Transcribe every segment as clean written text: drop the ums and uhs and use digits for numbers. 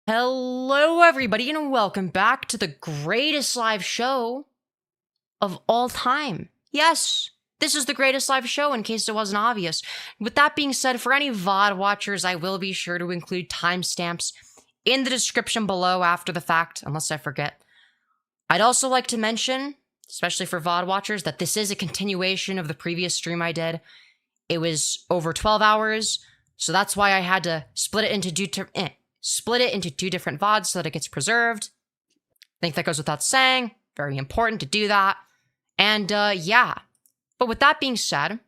Hello, everybody, and welcome back to the greatest live show of all time. Yes, this is the greatest live show, in case it wasn't obvious. With that being said, for any VOD watchers, I will be sure to include timestamps in the description below after the fact, unless I forget. I'd also like to mention, especially for VOD watchers, that this is a continuation of the previous stream I did. It was over 12 hours, so that's why I had to split it into two different VODs so that it gets preserved. I think that goes without saying. Very important to do that. And yeah. But with that being said,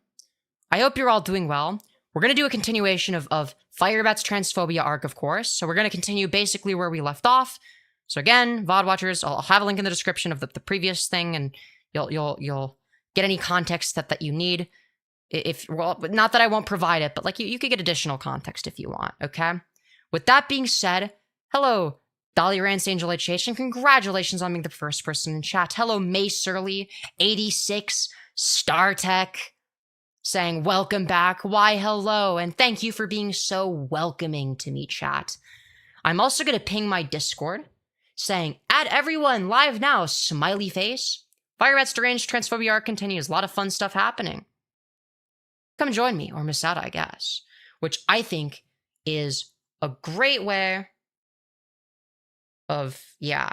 I hope you're all doing well. We're going to do a continuation of Firebat's Transphobia arc, of course. So we're going to continue basically where we left off. So again, VOD watchers, I'll have a link in the description of the previous thing, and you'll get any context that you need. Well, not that I won't provide it, but like you could get additional context if you want, okay? With that being said, hello, Dolly Rance Angel H, and congratulations on being the first person in chat. Hello, May Surly, 86, StarTech, saying welcome back. Why, hello, and thank you for being so welcoming to me, chat. I'm also going to ping my Discord, saying, add everyone live now, smiley face. Firebat's Deranged Transphobia arc continues. A lot of fun stuff happening. Come join me, or miss out, I guess. Which I think is a great way of, yeah,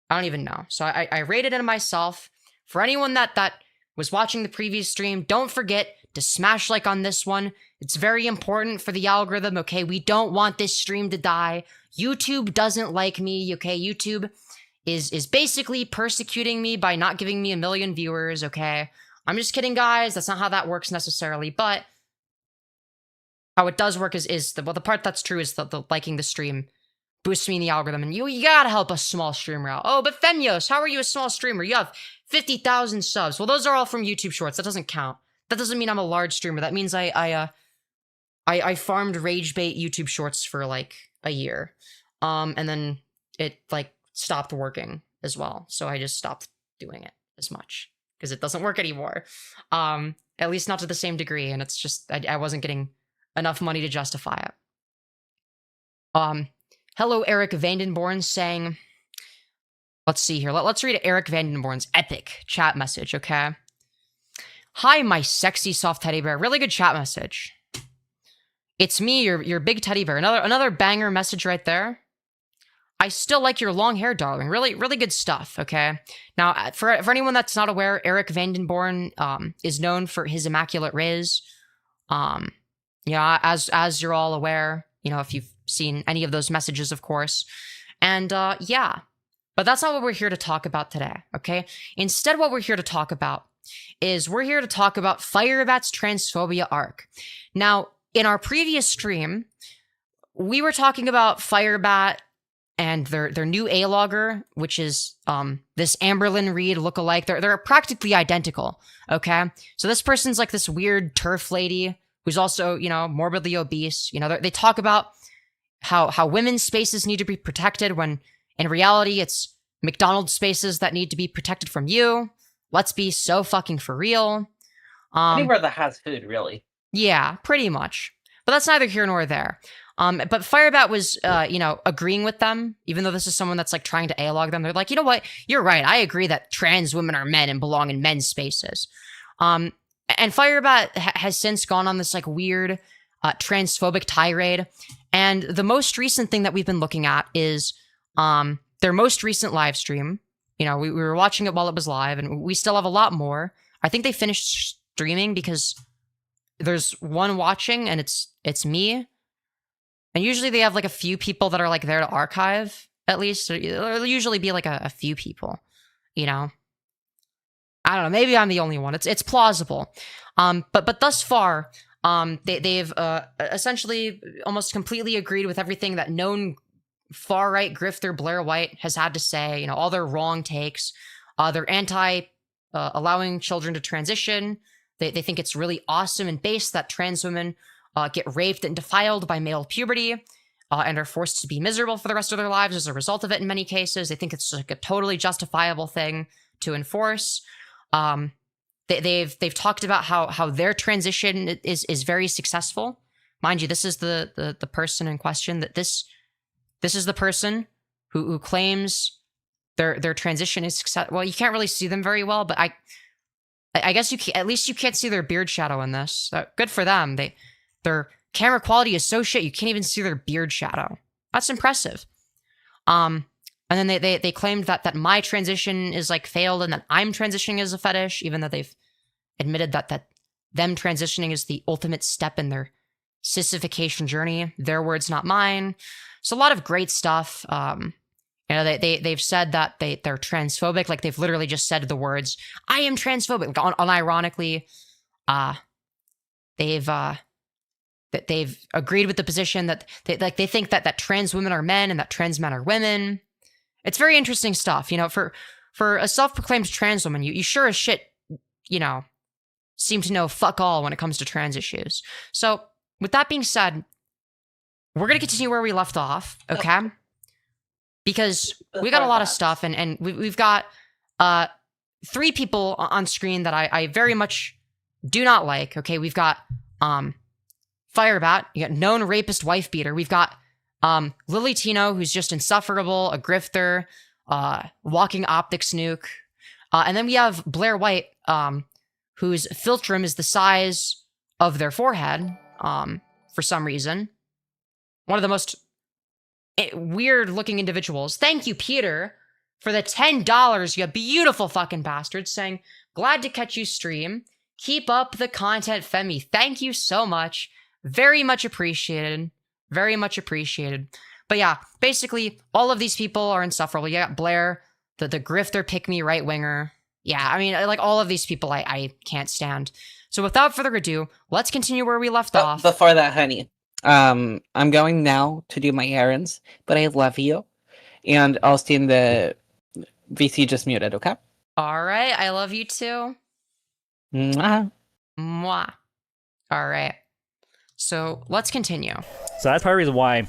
I don't even know. So I rated it myself. For anyone that was watching the previous stream, don't forget to smash like on this one. It's very important for the algorithm, okay? We don't want this stream to die. YouTube doesn't like me, okay? YouTube is basically persecuting me by not giving me 1 million viewers, okay? I'm just kidding, guys. That's not how that works necessarily, but how it does work is the part that's true is the liking the stream boosts me in the algorithm, and you gotta help a small streamer out. Oh, but Femyoz, how are you a small streamer? You have 50,000 subs. Well, those are all from YouTube Shorts. That doesn't count. That doesn't mean I'm a large streamer. That means I farmed rage bait YouTube Shorts for like a year, and then it like stopped working as well. So I just stopped doing it as much because it doesn't work anymore. At least not to the same degree, and it's just I wasn't getting enough money to justify it. Hello, Eric Vandenborn saying, let's see here. Let's read Eric Vandenborn's epic chat message, okay? Hi, my sexy soft teddy bear. Really good chat message. It's me, your big teddy bear. Another banger message right there. I still like your long hair, darling. Really, really good stuff, okay? Now, for anyone that's not aware, Eric Vandenborn is known for his immaculate riz. Yeah, as you're all aware, you know, if you've seen any of those messages, of course. And yeah, but that's not what we're here to talk about today, okay? Instead, what we're here to talk about is we're here to talk about Firebat's Transphobia arc. Now, in our previous stream, we were talking about Firebat and their new A-logger, which is this Amberlyn Reed lookalike. They're practically identical, okay? So this person's like this weird turf lady who's also, you know, morbidly obese. You know, they talk about how women's spaces need to be protected when in reality it's McDonald's spaces that need to be protected from you. Let's be so fucking for real. Anywhere that has food, really. Yeah, pretty much. But that's neither here nor there. But Firebat was, you know, agreeing with them, even though this is someone that's like trying to A-log them. They're like, you know what? You're right. I agree that trans women are men and belong in men's spaces. And Firebat has since gone on this like weird transphobic tirade. And the most recent thing that we've been looking at is their most recent live stream. You know, we were watching it while it was live, and we still have a lot more. I think they finished streaming because there's one watching, and it's me. And usually they have like a few people that are like there to archive, at least. It'll usually be like a few people, you know. I don't know. Maybe I'm the only one. It's plausible. But thus far, they've essentially almost completely agreed with everything that known far-right grifter Blair White has had to say. You know, all their wrong takes. They're anti allowing children to transition. They think it's really awesome and base that trans women get raped and defiled by male puberty and are forced to be miserable for the rest of their lives as a result of it in many cases. They think it's like a totally justifiable thing to enforce. They've talked about how their transition is very successful. Mind you, this is the person in question that this This is the person who claims their transition is success. Well, you can't really see them very well, but I guess at least you can't see their beard shadow in this. Good for them. Their camera quality is so shit you can't even see their beard shadow. That's impressive. And then they claimed that my transition is like failed and that I'm transitioning as a fetish, even though they've admitted that them transitioning is the ultimate step in their sissification journey. Their words, not mine. So a lot of great stuff. They've said that they're transphobic. Like they've literally just said the words, "I am transphobic." Like, unironically, they've agreed with the position that they think that trans women are men and that trans men are women. It's very interesting stuff. For a self-proclaimed trans woman, you sure as shit, seem to know fuck all when it comes to trans issues. So with that being said, we're going to continue where we left off, okay? Because we got a lot of stuff, and we've got 3 people on screen that I very much do not like, okay? We've got Firebat, you got known rapist wife beater. We've got Lily Tino, who's just insufferable, a grifter, walking optics nuke. And then we have Blair White, whose philtrum is the size of their forehead, for some reason. One of the most weird-looking individuals. Thank you, Peter, for the $10, you beautiful fucking bastard, saying, "Glad to catch you stream. Keep up the content, Femi." Thank you so much. Very much appreciated. Very much appreciated. But yeah, basically, all of these people are insufferable. You got Blair, the grifter pick-me right-winger. Yeah, I mean, like, all of these people I can't stand. So without further ado, let's continue where we left off. Before that, honey, I'm going now to do my errands, but I love you. And Austin, the VC just muted, okay? All right, I love you too. Mwah. Mwah. All right. So let's continue. So that's part of the reason why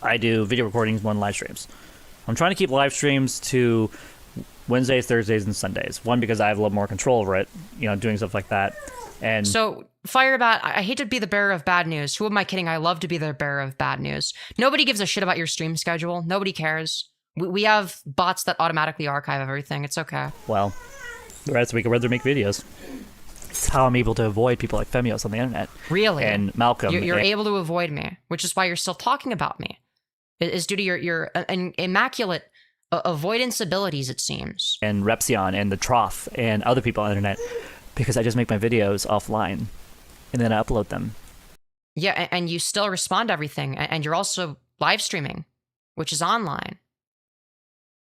I do video recordings more than live streams. I'm trying to keep live streams to Wednesdays, Thursdays, and Sundays. One, because I have a little more control over it, doing stuff like that. And so, Firebat, I hate to be the bearer of bad news. Who am I kidding? I love to be the bearer of bad news. Nobody gives a shit about your stream schedule. Nobody cares. We have bots that automatically archive everything. It's okay. Well, the rest of the week I'd rather make videos. It's how I'm able to avoid people like Femyoz on the internet. Really? And Malcolm. You're able to avoid me, which is why you're still talking about me. It is due to your immaculate avoidance abilities, it seems. And Repsion and the Trough and other people on the internet, because I just make my videos offline and then I upload them. Yeah, and you still respond to everything, and you're also live streaming, which is online.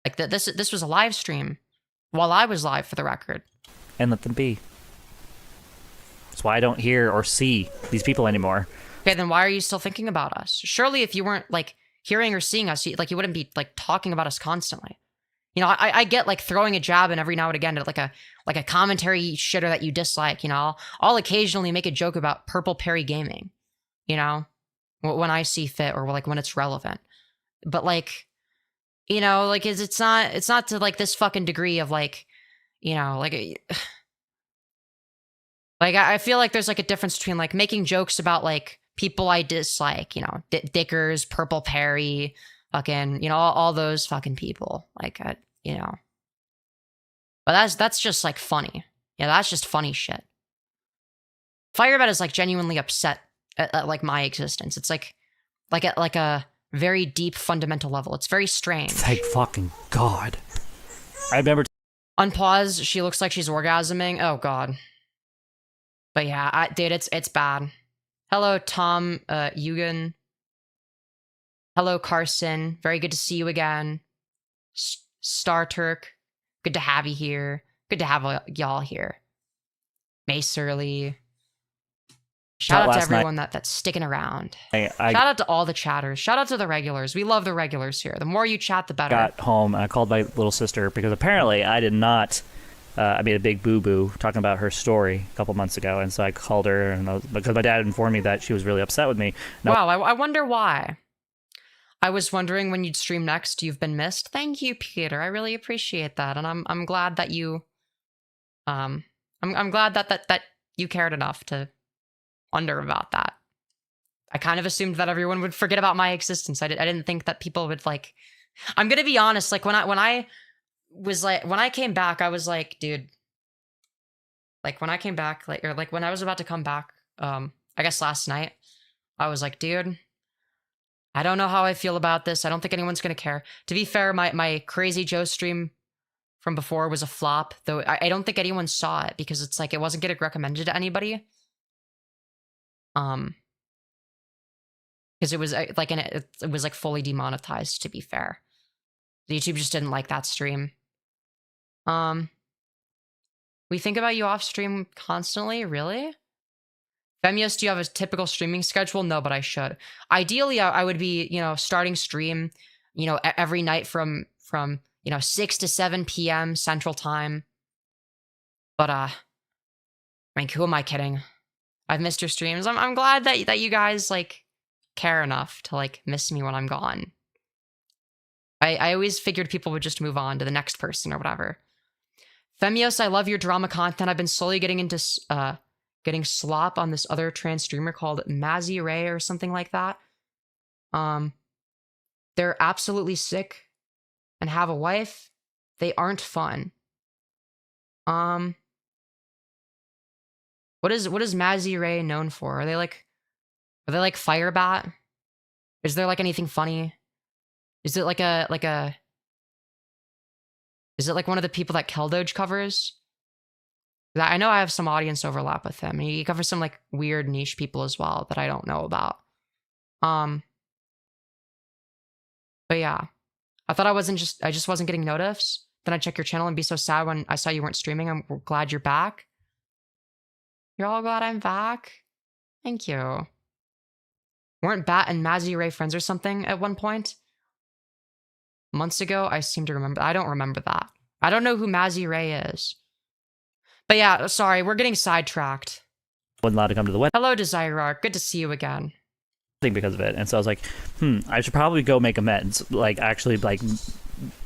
Like this was a live stream while I was live, for the record. And let them be. That's why I don't hear or see these people anymore. Okay, then why are you still thinking about us? Surely if you weren't, like, hearing or seeing us, you wouldn't be, like, talking about us constantly. I get, like, throwing a jab in every now and again at, like a commentary shitter that you dislike, I'll occasionally make a joke about Purple Perry Gaming, when I see fit, or, like, when it's relevant. But, like, it's not to, like, this fucking degree of, like, like, I feel like there's, like, a difference between, like, making jokes about, like, people I dislike, Dickers, Purple Perry, fucking, all those fucking people. Like, But that's just, like, funny. Yeah, that's just funny shit. Firebat is, like, genuinely upset at like, my existence. It's, like a very deep, fundamental level. It's very strange. Thank fucking God. I remember... Unpause, she looks like she's orgasming. Oh, God. But yeah, dude, it's bad. Hello, Tom Eugen. Hello, Carson. Very good to see you again. Star Turk. Good to have you here. Good to have y'all here. May Surly. Shout out to everyone that's sticking around. Shout out to all the chatters. Shout out to the regulars. We love the regulars here. The more you chat, the better. Got home and I called my little sister because apparently I did not... I made a big boo-boo talking about her story a couple months ago, and so I called her, and because my dad informed me that she was really upset with me. Wow, I wonder why. I was wondering when you'd stream next. You've been missed. Thank you, Peter. I really appreciate that, and I'm glad that you, I'm glad that you cared enough to wonder about that. I kind of assumed that everyone would forget about my existence. I didn't think that people would like. I'm gonna be honest. Like when I came back, I was like, dude. Like when I came back, like or like when I was about to come back, I guess last night, I was like, dude, I don't know how I feel about this. I don't think anyone's gonna care. To be fair, my Crazy Joe stream from before was a flop, though I don't think anyone saw it because it's like it wasn't getting recommended to anybody. Because it was like it was like fully demonetized. To be fair, YouTube just didn't like that stream. We think about you off stream constantly, really? Femyoz, do you have a typical streaming schedule? No, but I should. Ideally, I would be, starting stream, every night from 6 to 7 p.m. Central Time. But I mean, who am I kidding? I've missed your streams. I'm glad that you guys like care enough to like miss me when I'm gone. I always figured people would just move on to the next person or whatever. Femyoz, I love your drama content. I've been slowly getting into getting slop on this other trans streamer called Mazzy Ray or something like that. They're absolutely sick and have a wife. They aren't fun. What is Mazzy Ray known for? Are they like Firebat? Is there like anything funny? Is it like a is it like one of the people that Keldoge covers? I know I have some audience overlap with him. He covers some like weird niche people as well that I don't know about. But yeah. I thought I just wasn't getting notifs. Then I check your channel and be so sad when I saw you weren't streaming. I'm glad you're back. You're all glad I'm back? Thank you. Weren't Bat and Mazzy Ray friends or something at one point? Months ago, I seem to remember. I don't remember that. I don't know who Mazzy Ray is. But yeah, sorry, we're getting sidetracked. Wasn't allowed to come to the wedding. Hello, Desirark. Good to see you again. Because of it. And so I was like, I should probably go make amends. Like, actually, like,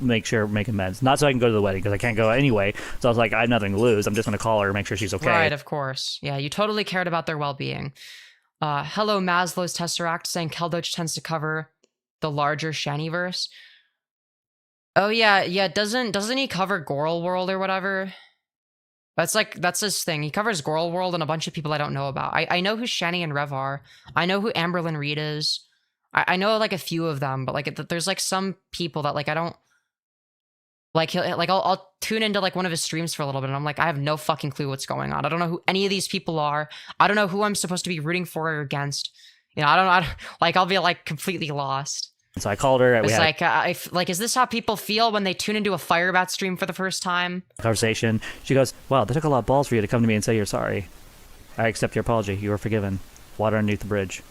make amends. Not so I can go to the wedding, because I can't go anyway. So I was like, I have nothing to lose. I'm just going to call her, make sure she's okay. Right, of course. Yeah, you totally cared about their well-being. Hello, Maslow's Tesseract, saying Keldoge tends to cover the larger Shaniverse. Oh, yeah, doesn't he cover Goral World or whatever? That's his thing. He covers Goral World and a bunch of people I don't know about. I know who Shani and Rev are. I know who Amberlyn Reed is. I know like a few of them, but like there's like some people that like I don't like. I'll tune into like one of his streams for a little bit, and I'm like, I have no fucking clue what's going on. I don't know who any of these people are. I don't know who I'm supposed to be rooting for or against. I don't like I'll be like completely lost. So I called her. It's like, is this how people feel when they tune into a Firebat stream for the first time? Conversation. She goes, wow, that took a lot of balls for you to come to me and say you're sorry. I accept your apology. You are forgiven. Water underneath the bridge.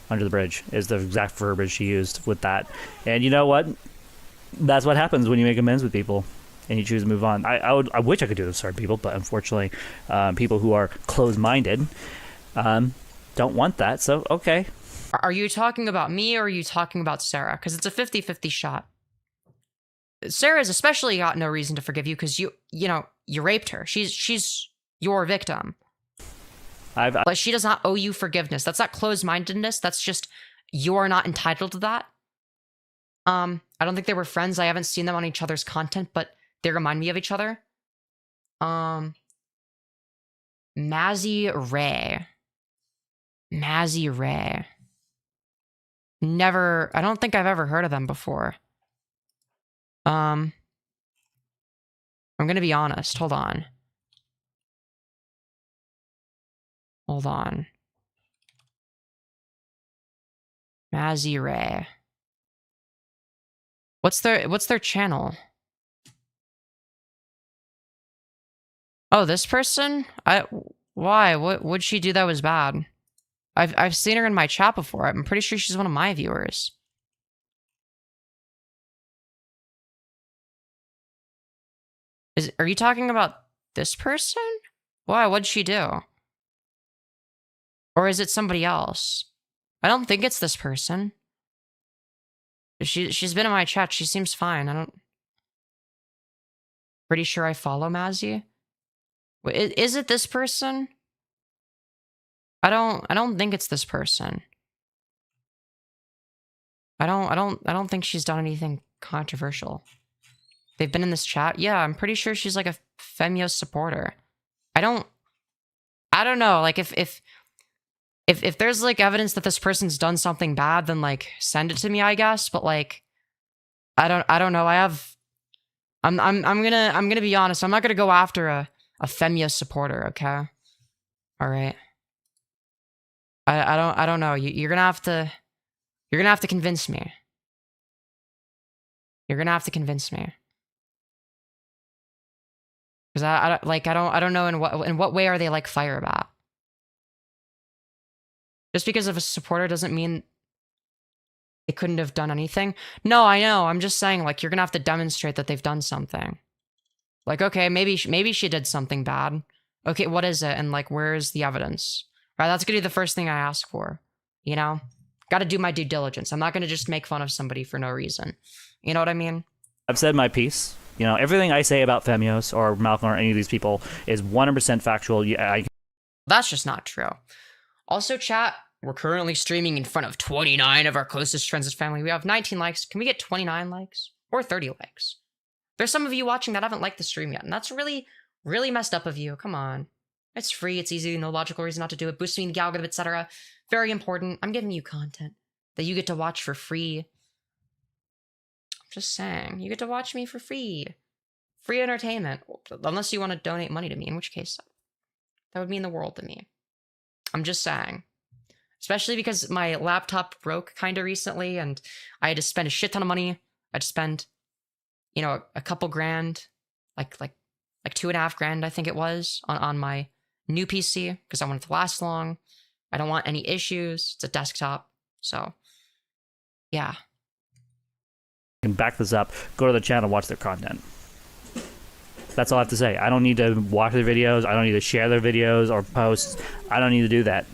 Under the bridge is the exact verbiage she used with that. And you know what? That's what happens when you make amends with people and you choose to move on. I wish I could do this to certain people, but unfortunately, people who are closed-minded don't want that. So, okay. Are you talking about me or are you talking about Sarah? Because it's a 50-50 shot. Sarah's especially got no reason to forgive you because you raped her. She's your victim. But she does not owe you forgiveness. That's not closed-mindedness. That's just you're not entitled to that. I don't think they were friends. I haven't seen them on each other's content, but they remind me of each other. Mazzy Ray. I don't think I've ever heard of them before. I'm gonna be honest. Hold on. Mazzy Ray. What's their channel? Oh, this person? Why? What would she do that was bad? I've seen her in my chat before. I'm pretty sure she's one of my viewers. Are you talking about this person? Why? What'd she do? Or is it somebody else? I don't think it's this person. She's been in my chat. She seems fine. Pretty sure I follow Mazzy. Is it this person? I don't think it's this person. I don't think she's done anything controversial. They've been in this chat. Yeah, I'm pretty sure she's like a Femyoz supporter. I don't know. Like if there's like evidence that this person's done something bad, then like send it to me, I guess. But like, I don't know. I'm gonna be honest. I'm not gonna go after a Femyoz supporter. Okay. All right. I don't know. You're gonna have to convince me. You're gonna have to convince me. Because I don't know in what way are they like Firebat. Just because of a supporter doesn't mean they couldn't have done anything. No, I know. I'm just saying, like, you're gonna have to demonstrate that they've done something. Like, okay, maybe she did something bad. Okay, what is it? And like, where's the evidence? Right, that's gonna be the first thing I ask for. You know, got to do my due diligence. I'm not gonna just make fun of somebody for no reason. You know what I mean? I've said my piece. You know, everything I say about Femyoz or Malcolm or any of these people is 100% factual. Yeah, That's just not true. Also, chat, we're currently streaming in front of 29 of our closest friends and family. We have 19 likes. Can we get 29 likes? Or 30 likes? There's some of you watching that haven't liked the stream yet, and that's really, really messed up of you. Come on. It's free, it's easy, no logical reason not to do it. Boosting the algorithm, etc. Very important. I'm giving you content that you get to watch for free. Just saying, you get to watch me for free. Free entertainment. Unless you want to donate money to me, in which case, that would mean the world to me. I'm just saying. Especially because my laptop broke kind of recently, and I had to spend a shit ton of money. I had to spend, you know, a couple grand, like $2.5 grand, I think it was, on my new PC, because I want it to last long. I don't want any issues. It's a desktop. So, yeah. can back this up, go to the channel, watch their content. That's all I have to say. I don't need to watch their videos. I don't need to share their videos or posts. I don't need to do that.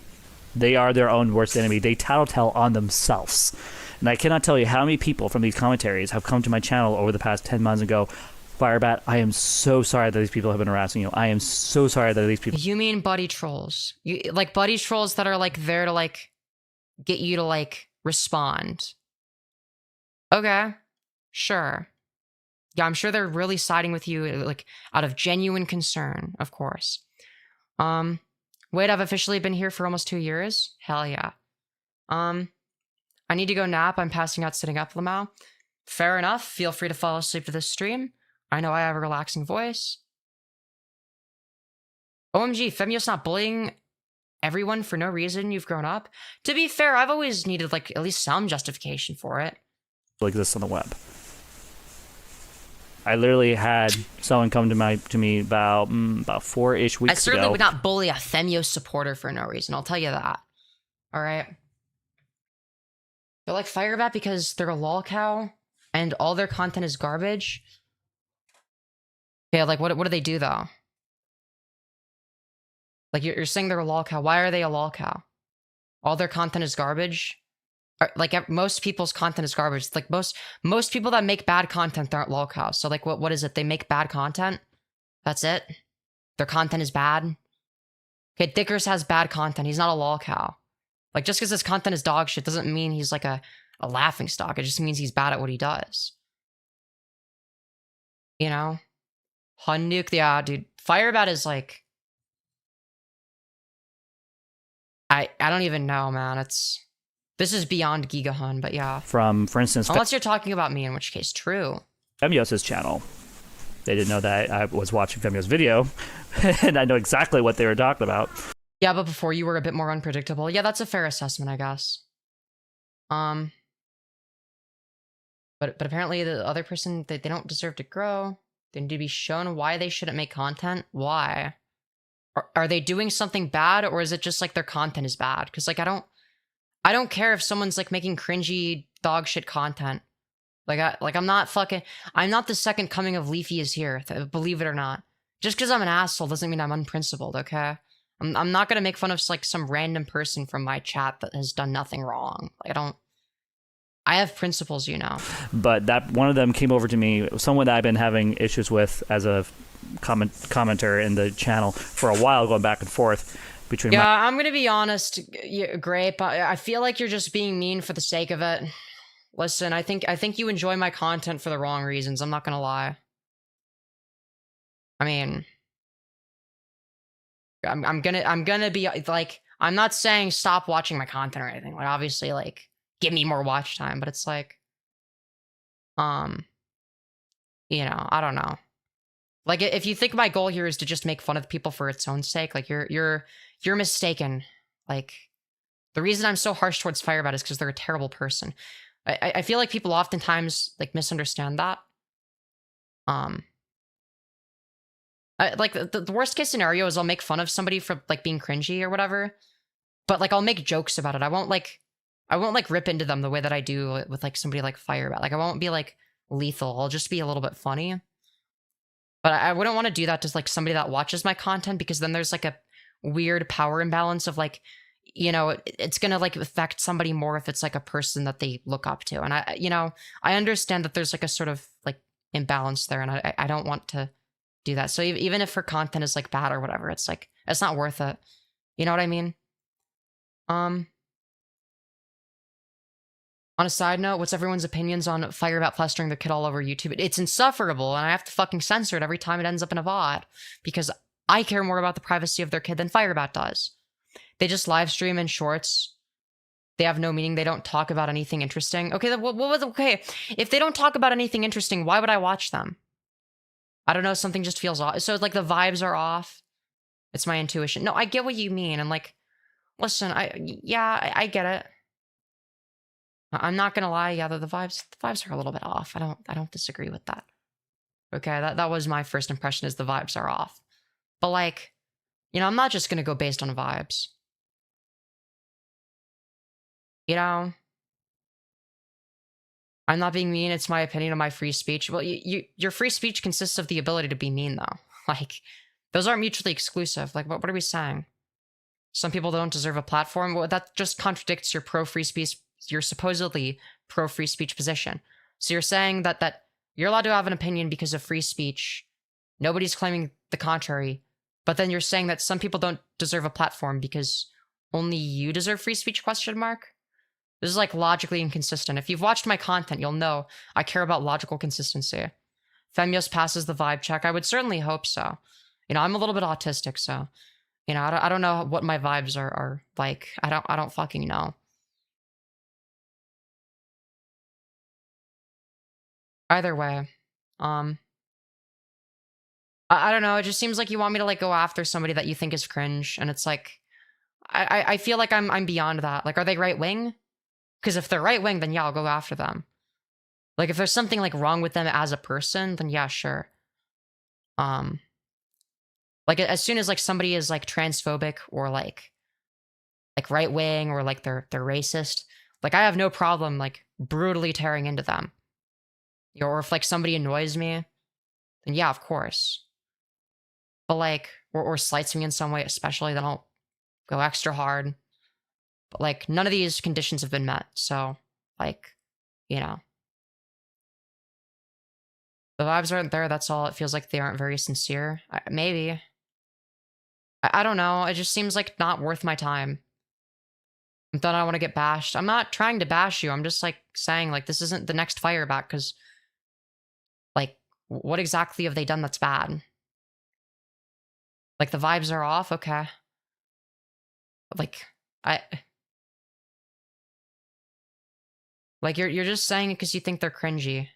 They are their own worst enemy. They tattletale on themselves. And I cannot tell you how many people from these commentaries have come to my channel over the past 10 months and go, Firebat, I am so sorry that these people have been harassing you. I am so sorry that these people... You mean buddy trolls? You like buddy trolls that are like there to like get you to like respond. Okay. Sure. Yeah, I'm sure they're really siding with you, like, out of genuine concern, of course. Wait, I've officially been here for almost 2 years? Hell yeah. I need to go nap. I'm passing out sitting up, Lamau. Fair enough. Feel free to fall asleep to this stream. I know I have a relaxing voice. OMG, Femyoz not bullying everyone for no reason. You've grown up. To be fair, I've always needed, like, at least some justification for it. exists on the web. I literally had someone come to me about 4-ish weeks ago. I certainly would not bully a Femyoz supporter for no reason. I'll tell you that. All right. They're like Firebat because they're a Lolcow and all their content is garbage. Yeah, like what do they do though? Like you're saying they're a Lolcow. Why are they a Lolcow? All their content is garbage. Like most people's content is garbage. Like most people that make bad content aren't Lolcow. So like what is it? They make bad content. That's it. Their content is bad. Okay, Dickers has bad content. He's not a Lolcow. Like just because his content is dog shit doesn't mean he's like a laughing stock. It just means he's bad at what he does. You know? Hunnuke, yeah, dude. Firebat is like I don't even know, man. This is beyond Giga Hun, but yeah. From, for instance... Unless you're talking about me, in which case, true. Femyoz's channel. They didn't know that I was watching Femyoz's video, and I know exactly what they were talking about. Yeah, but before you were a bit more unpredictable. Yeah, that's a fair assessment, I guess. But apparently the other person, they don't deserve to grow. They need to be shown why they shouldn't make content. Why? Are they doing something bad, or is it just like their content is bad? Because like I don't care if someone's like making cringy dog shit content. I'm not the second coming of Leafy is here, believe it or not. Just because I'm an asshole doesn't mean I'm unprincipled, okay? I'm not gonna make fun of like some random person from my chat that has done nothing wrong. Like I have principles, you know. But that one of them came over to me, someone that I've been having issues with as a commenter in the channel for a while, going back and forth. I'm gonna be honest, Grape. I feel like you're just being mean for the sake of it. listen, I think you enjoy my content for the wrong reasons. I'm not gonna lie. I mean, I'm gonna be like, I'm not saying stop watching my content or anything. Like, obviously, like, give me more watch time, but it's like, you know, I don't know. Like, if you think my goal here is to just make fun of people for its own sake, like, you're mistaken. Like, the reason I'm so harsh towards Firebat is because they're a terrible person. I feel like people oftentimes like misunderstand that. Like the worst case scenario is I'll make fun of somebody for like being cringy or whatever, but like I'll make jokes about it. I won't like rip into them the way that I do with like somebody like Firebat. Like I won't be like lethal. I'll just be a little bit funny. But I wouldn't want to do that to like somebody that watches my content, because then there's like a weird power imbalance of like, you know, it's gonna like affect somebody more if it's like a person that they look up to. And I, you know, I understand that there's like a sort of like imbalance there, and I don't want to do that. So even if her content is like bad or whatever, it's like, it's not worth it. You know what I mean? On a side note, what's everyone's opinions on Firebat plastering their kid all over YouTube? It's insufferable, and I have to fucking censor it every time it ends up in a VOD, because I care more about the privacy of their kid than Firebat does. They just live stream in shorts. They have no meaning. They don't talk about anything interesting. Okay, okay. If they don't talk about anything interesting, why would I watch them? I don't know. Something just feels off. So like the vibes are off. It's my intuition. No, I get what you mean. And like, listen, I get it. I'm not gonna lie. Yeah, the vibes are a little bit off. I don't disagree with that. Okay, that was my first impression, is the vibes are off. But like, you know, I'm not just gonna go based on vibes. You know, I'm not being mean. It's my opinion on my free speech. Well, your free speech consists of the ability to be mean, though. Like, those aren't mutually exclusive. Like, what are we saying? Some people don't deserve a platform? Well, that just contradicts your pro-free speech, your supposedly pro-free speech position. So you're saying that you're allowed to have an opinion because of free speech. Nobody's claiming the contrary. But then you're saying that some people don't deserve a platform because only you deserve free speech, question mark? This is like logically inconsistent. If you've watched my content, you'll know I care about logical consistency. Femyoz passes the vibe check. I would certainly hope so. You know, I'm a little bit autistic, so, you know, I don't know what my vibes are like. I don't fucking know. Either way, I don't know. It just seems like you want me to like go after somebody that you think is cringe, and it's like, I feel like I'm beyond that. Like, are they right wing? Because if they're right wing, then yeah, I'll go after them. Like, if there's something like wrong with them as a person, then yeah, sure. Like as soon as like somebody is like transphobic or like right wing or like they're racist, like I have no problem like brutally tearing into them. Or if like somebody annoys me, then yeah, of course. But like, or slights me in some way, especially, then I'll go extra hard. But like, none of these conditions have been met, so like, you know, the vibes aren't there. That's all. It feels like they aren't very sincere. Maybe. I don't know. It just seems like not worth my time. And then I want to get bashed. I'm not trying to bash you. I'm just like saying like this isn't the next Firebat, because like what exactly have they done that's bad? Like the vibes are off. Okay. Like like you're just saying it because you think they're cringy.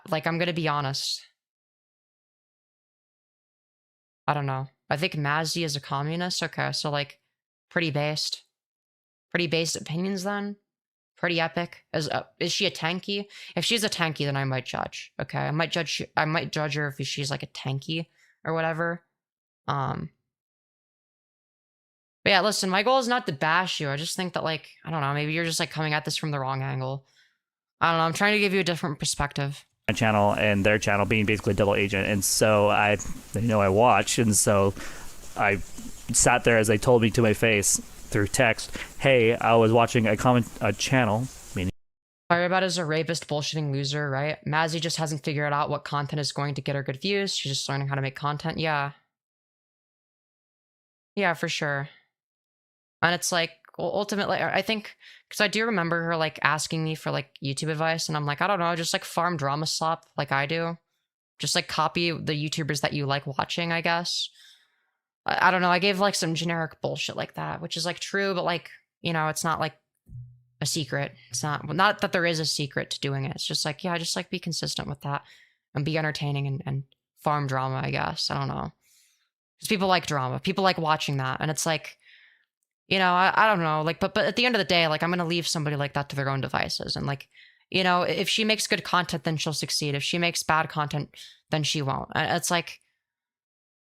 Like I'm gonna be honest. I don't know. I think Mazzy is a communist. Okay, so like pretty based opinions then. Pretty epic. Is she a tanky? If she's a tanky, then I might judge. Okay, I might judge her if she's like a tanky or whatever. But yeah, listen, my goal is not to bash you. I just think that like, I don't know, maybe you're just like coming at this from the wrong angle. I don't know, I'm trying to give you a different perspective. My channel and their channel being basically a double agent, and so I watch, and so I sat there as they told me to my face through text, hey, I was watching a channel, meaning Firebat is a rapist bullshitting loser, right? Mazzy just hasn't figured out what content is going to get her good views. She's just learning how to make content. Yeah, for sure. And it's like, ultimately, I think, because I do remember her like asking me for like YouTube advice, and I'm like, I don't know, just like farm drama slop like I do. Just like copy the YouTubers that you like watching, I guess. I don't know. I gave like some generic bullshit like that, which is like true, but like, you know, it's not like a secret. It's not that there is a secret to doing it. It's just like, yeah, just like be consistent with that and be entertaining and farm drama, I guess. I don't know. Because people like drama. People like watching that. And it's like, you know, I don't know. Like, but at the end of the day, like I'm going to leave somebody like that to their own devices. And like, you know, if she makes good content, then she'll succeed. If she makes bad content, then she won't. It's like,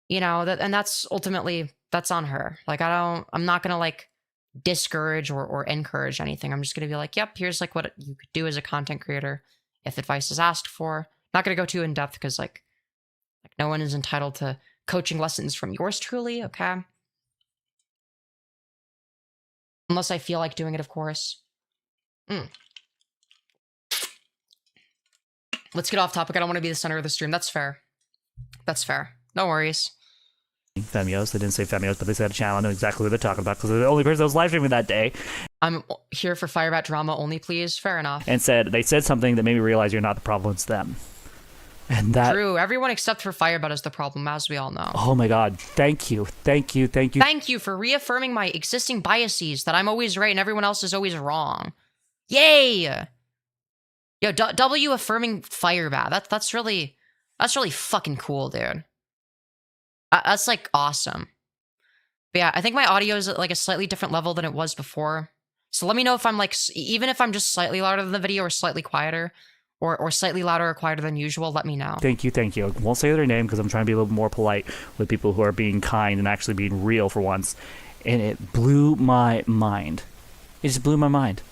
you know, and that's ultimately, that's on her. Like, I'm not going to like discourage or encourage anything. I'm just going to be like, yep, here's like what you could do as a content creator if advice is asked for. Not going to go too in depth because like no one is entitled to coaching lessons from yours truly, okay? Unless I feel like doing it, of course. Let's get off topic. I don't want to be the center of the stream. That's fair. That's fair. No worries. Femyoz. They didn't say Femyoz, but they said a channel. I know exactly what they're talking about because they're the only person that was live streaming that day. I'm here for Firebat drama only, please. Fair enough. And they said something that made me realize you're not the problem, it's them. And that... True. Everyone except for Firebat is the problem, as we all know. Oh my god. Thank you. Thank you. Thank you. Thank you for reaffirming my existing biases that I'm always right and everyone else is always wrong. Yay! Yo, W affirming Firebat. That's really fucking cool, dude. That's like awesome. But yeah, I think my audio is at like a slightly different level than it was before. So let me know if I'm like, even if I'm just slightly louder than the video or slightly quieter, or slightly louder or quieter than usual, let me know. Thank you. I won't say their name because I'm trying to be a little more polite with people who are being kind and actually being real for once. And it blew my mind. It just blew my mind.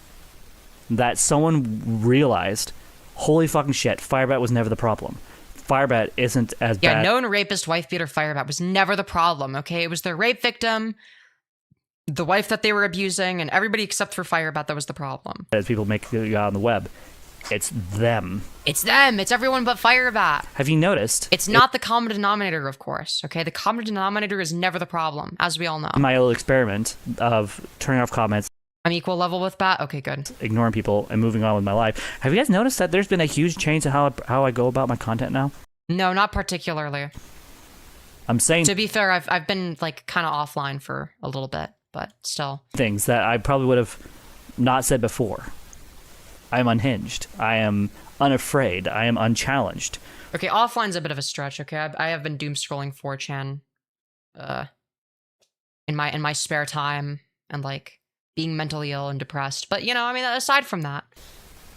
That someone realized, holy fucking shit, Firebat was never the problem. Firebat isn't as bad. Yeah, known rapist, wife beater, Firebat was never the problem, okay? It was their rape victim, the wife that they were abusing, and everybody except for Firebat that was the problem. As people make it on the web, it's them. It's them. It's everyone but Firebat. Have you noticed? It's not the common denominator, of course, okay? The common denominator is never the problem, as we all know. My little experiment of turning off comments, I'm equal level with Bat? Okay, good. ignoring people, and moving on with my life. Have you guys noticed that there's been a huge change in how I go about my content now? No, not particularly. I'm saying... To be fair, I've been, like, kind of offline for a little bit, but still. Things that I probably would have not said before. I am unhinged. I am unafraid. I am unchallenged. Okay, offline's a bit of a stretch, okay? I have been doom scrolling 4chan in my spare time and, like, being mentally ill and depressed. But, you know, I mean, aside from that.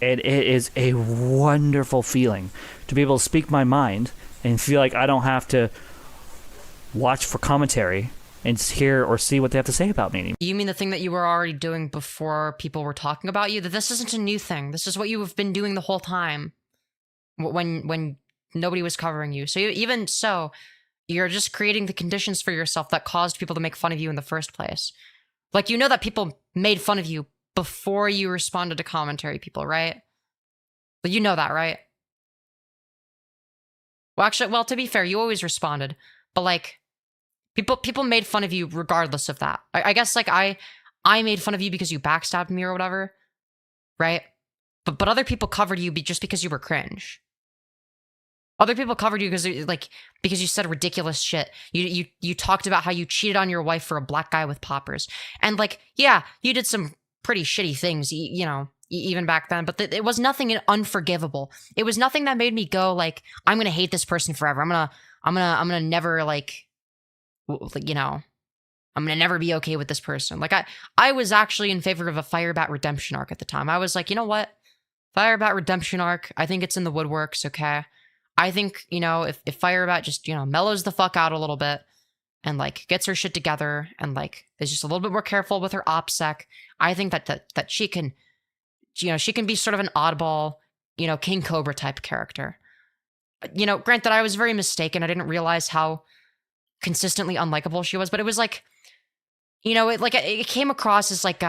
It is a wonderful feeling to be able to speak my mind and feel like I don't have to watch for commentary and hear or see what they have to say about me anymore. You mean the thing that you were already doing before people were talking about you? That this isn't a new thing. This is what you have been doing the whole time when nobody was covering you. So even so, you're just creating the conditions for yourself that caused people to make fun of you in the first place. Like, you know that people made fun of you before you responded to commentary people, right? But you know that, right? Well, actually, well, to be fair, you always responded. But, like, people made fun of you regardless of that. I guess, like, I made fun of you because you backstabbed me or whatever, right? But other people covered you just because you were cringe. Other people covered you because you said ridiculous shit. You talked about how you cheated on your wife for a black guy with poppers. And, like, yeah, you did some pretty shitty things, you know, even back then. But it was nothing unforgivable. It was nothing that made me go, like, I'm gonna hate this person forever. I'm gonna never, like, you know, I'm gonna never be okay with this person. Like, I was actually in favor of a Firebat redemption arc at the time. I was like, you know what? Firebat redemption arc, I think it's in the woodworks, okay? I think, you know, if Firebat just, you know, mellows the fuck out a little bit and, like, gets her shit together and, like, is just a little bit more careful with her OPSEC, I think that she can, you know, she can be sort of an oddball, you know, King Cobra type character. You know, granted, I was very mistaken. I didn't realize how consistently unlikable she was, but it was like, you know, it came across as like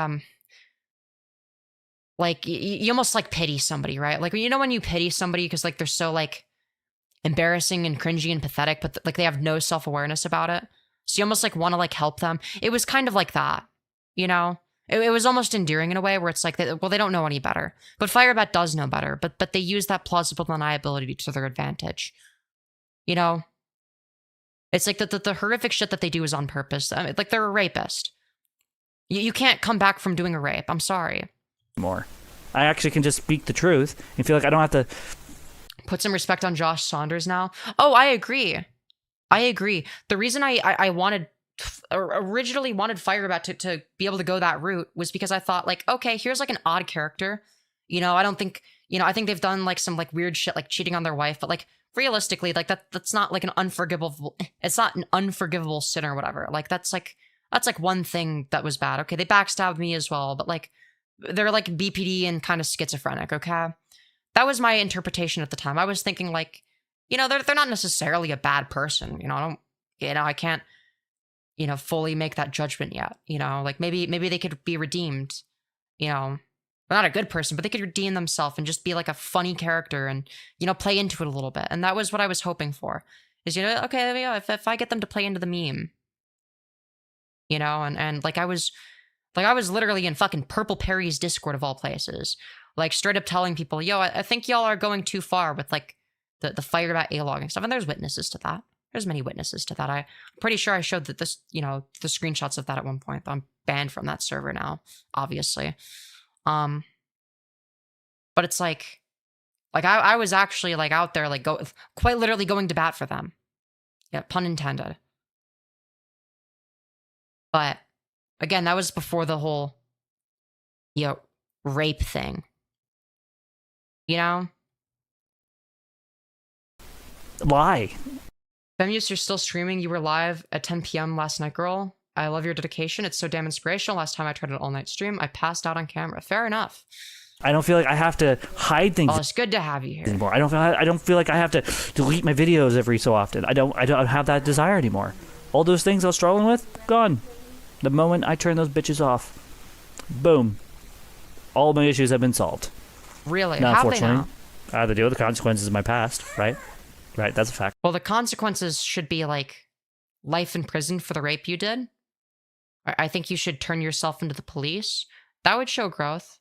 you almost like pity somebody, right? Like, you know, when you pity somebody because, like, they're so, like, embarrassing and cringy and pathetic, but like they have no self-awareness about it. So you almost like want to, like, help them. It was kind of like that, you know? It was almost endearing in a way where it's like, well, they don't know any better. But Firebat does know better, but they use that plausible deniability to their advantage. You know? It's like the horrific shit that they do is on purpose. I mean, like, they're a rapist. You can't come back from doing a rape. I'm sorry. More. I actually can just speak the truth and feel like I don't have to put some respect on Josh Saunders now. Oh, I agree. The reason I wanted, originally wanted Firebat to be able to go that route was because I thought, like, okay, here's like an odd character. You know, I don't think, you know, I think they've done like some like weird shit, like cheating on their wife, but like realistically, like that's not like it's not an unforgivable sin or whatever. Like that's like one thing that was bad. Okay, they backstabbed me as well, but like they're like BPD and kind of schizophrenic, okay? That was my interpretation at the time. I was thinking like, you know, they're not necessarily a bad person. You know, I can't, you know, fully make that judgment yet. You know, like maybe they could be redeemed. You know, they're not a good person, but they could redeem themselves and just be like a funny character and, you know, play into it a little bit. And that was what I was hoping for. Is, you know, okay, you know, if I get them to play into the meme, you know, and like I was literally in fucking Purple Perry's Discord of all places, like straight up telling people, yo, I think y'all are going too far with like the Firebat A-log and stuff. And there's witnesses to that. There's many witnesses to that. I'm pretty sure I showed that this, you know, the screenshots of that at one point. I'm banned from that server now, obviously. But it's like I was actually like out there, like quite literally going to bat for them. Yeah, pun intended. But again, that was before the whole, you know, rape thing. You know? lie. Femyoz, you're still streaming. You were live at 10 p.m. last night, girl. I love your dedication. It's so damn inspirational. Last time I tried an all-night stream, I passed out on camera. Fair enough. I don't feel like I have to hide things. Oh, it's good to have you here. Anymore. I don't feel like I have to delete my videos every so often. I don't have that desire anymore. All those things I was struggling with, gone. The moment I turn those bitches off, boom. All my issues have been solved. Really? Now, How they unfortunately, now? I have to deal with the consequences of my past, right? Right, that's a fact. Well, the consequences should be like life in prison for the rape you did. I think you should turn yourself into the police. That would show growth.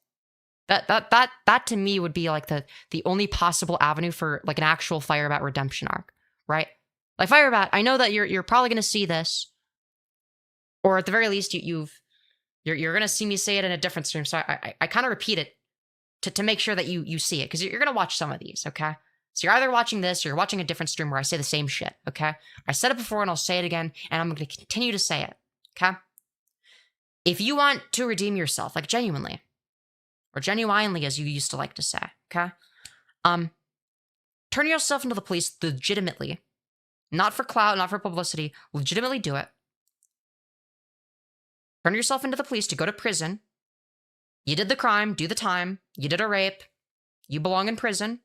That to me would be like the only possible avenue for like an actual Firebat redemption arc, right? Like Firebat, I know that you're probably gonna see this, or at the very least you're gonna see me say it in a different stream. So I kind of repeat it to make sure that you see it, because you're gonna watch some of these, okay? So you're either watching this or you're watching a different stream where I say the same shit, okay? I said it before and I'll say it again, and I'm gonna continue to say it, okay? If you want to redeem yourself, like genuinely, or genuinely as you used to like to say, okay? Turn yourself into the police legitimately. Not for clout, not for publicity. Legitimately do it. Turn yourself into the police to go to prison. You did the crime, do the time. You did a rape. You belong in prison.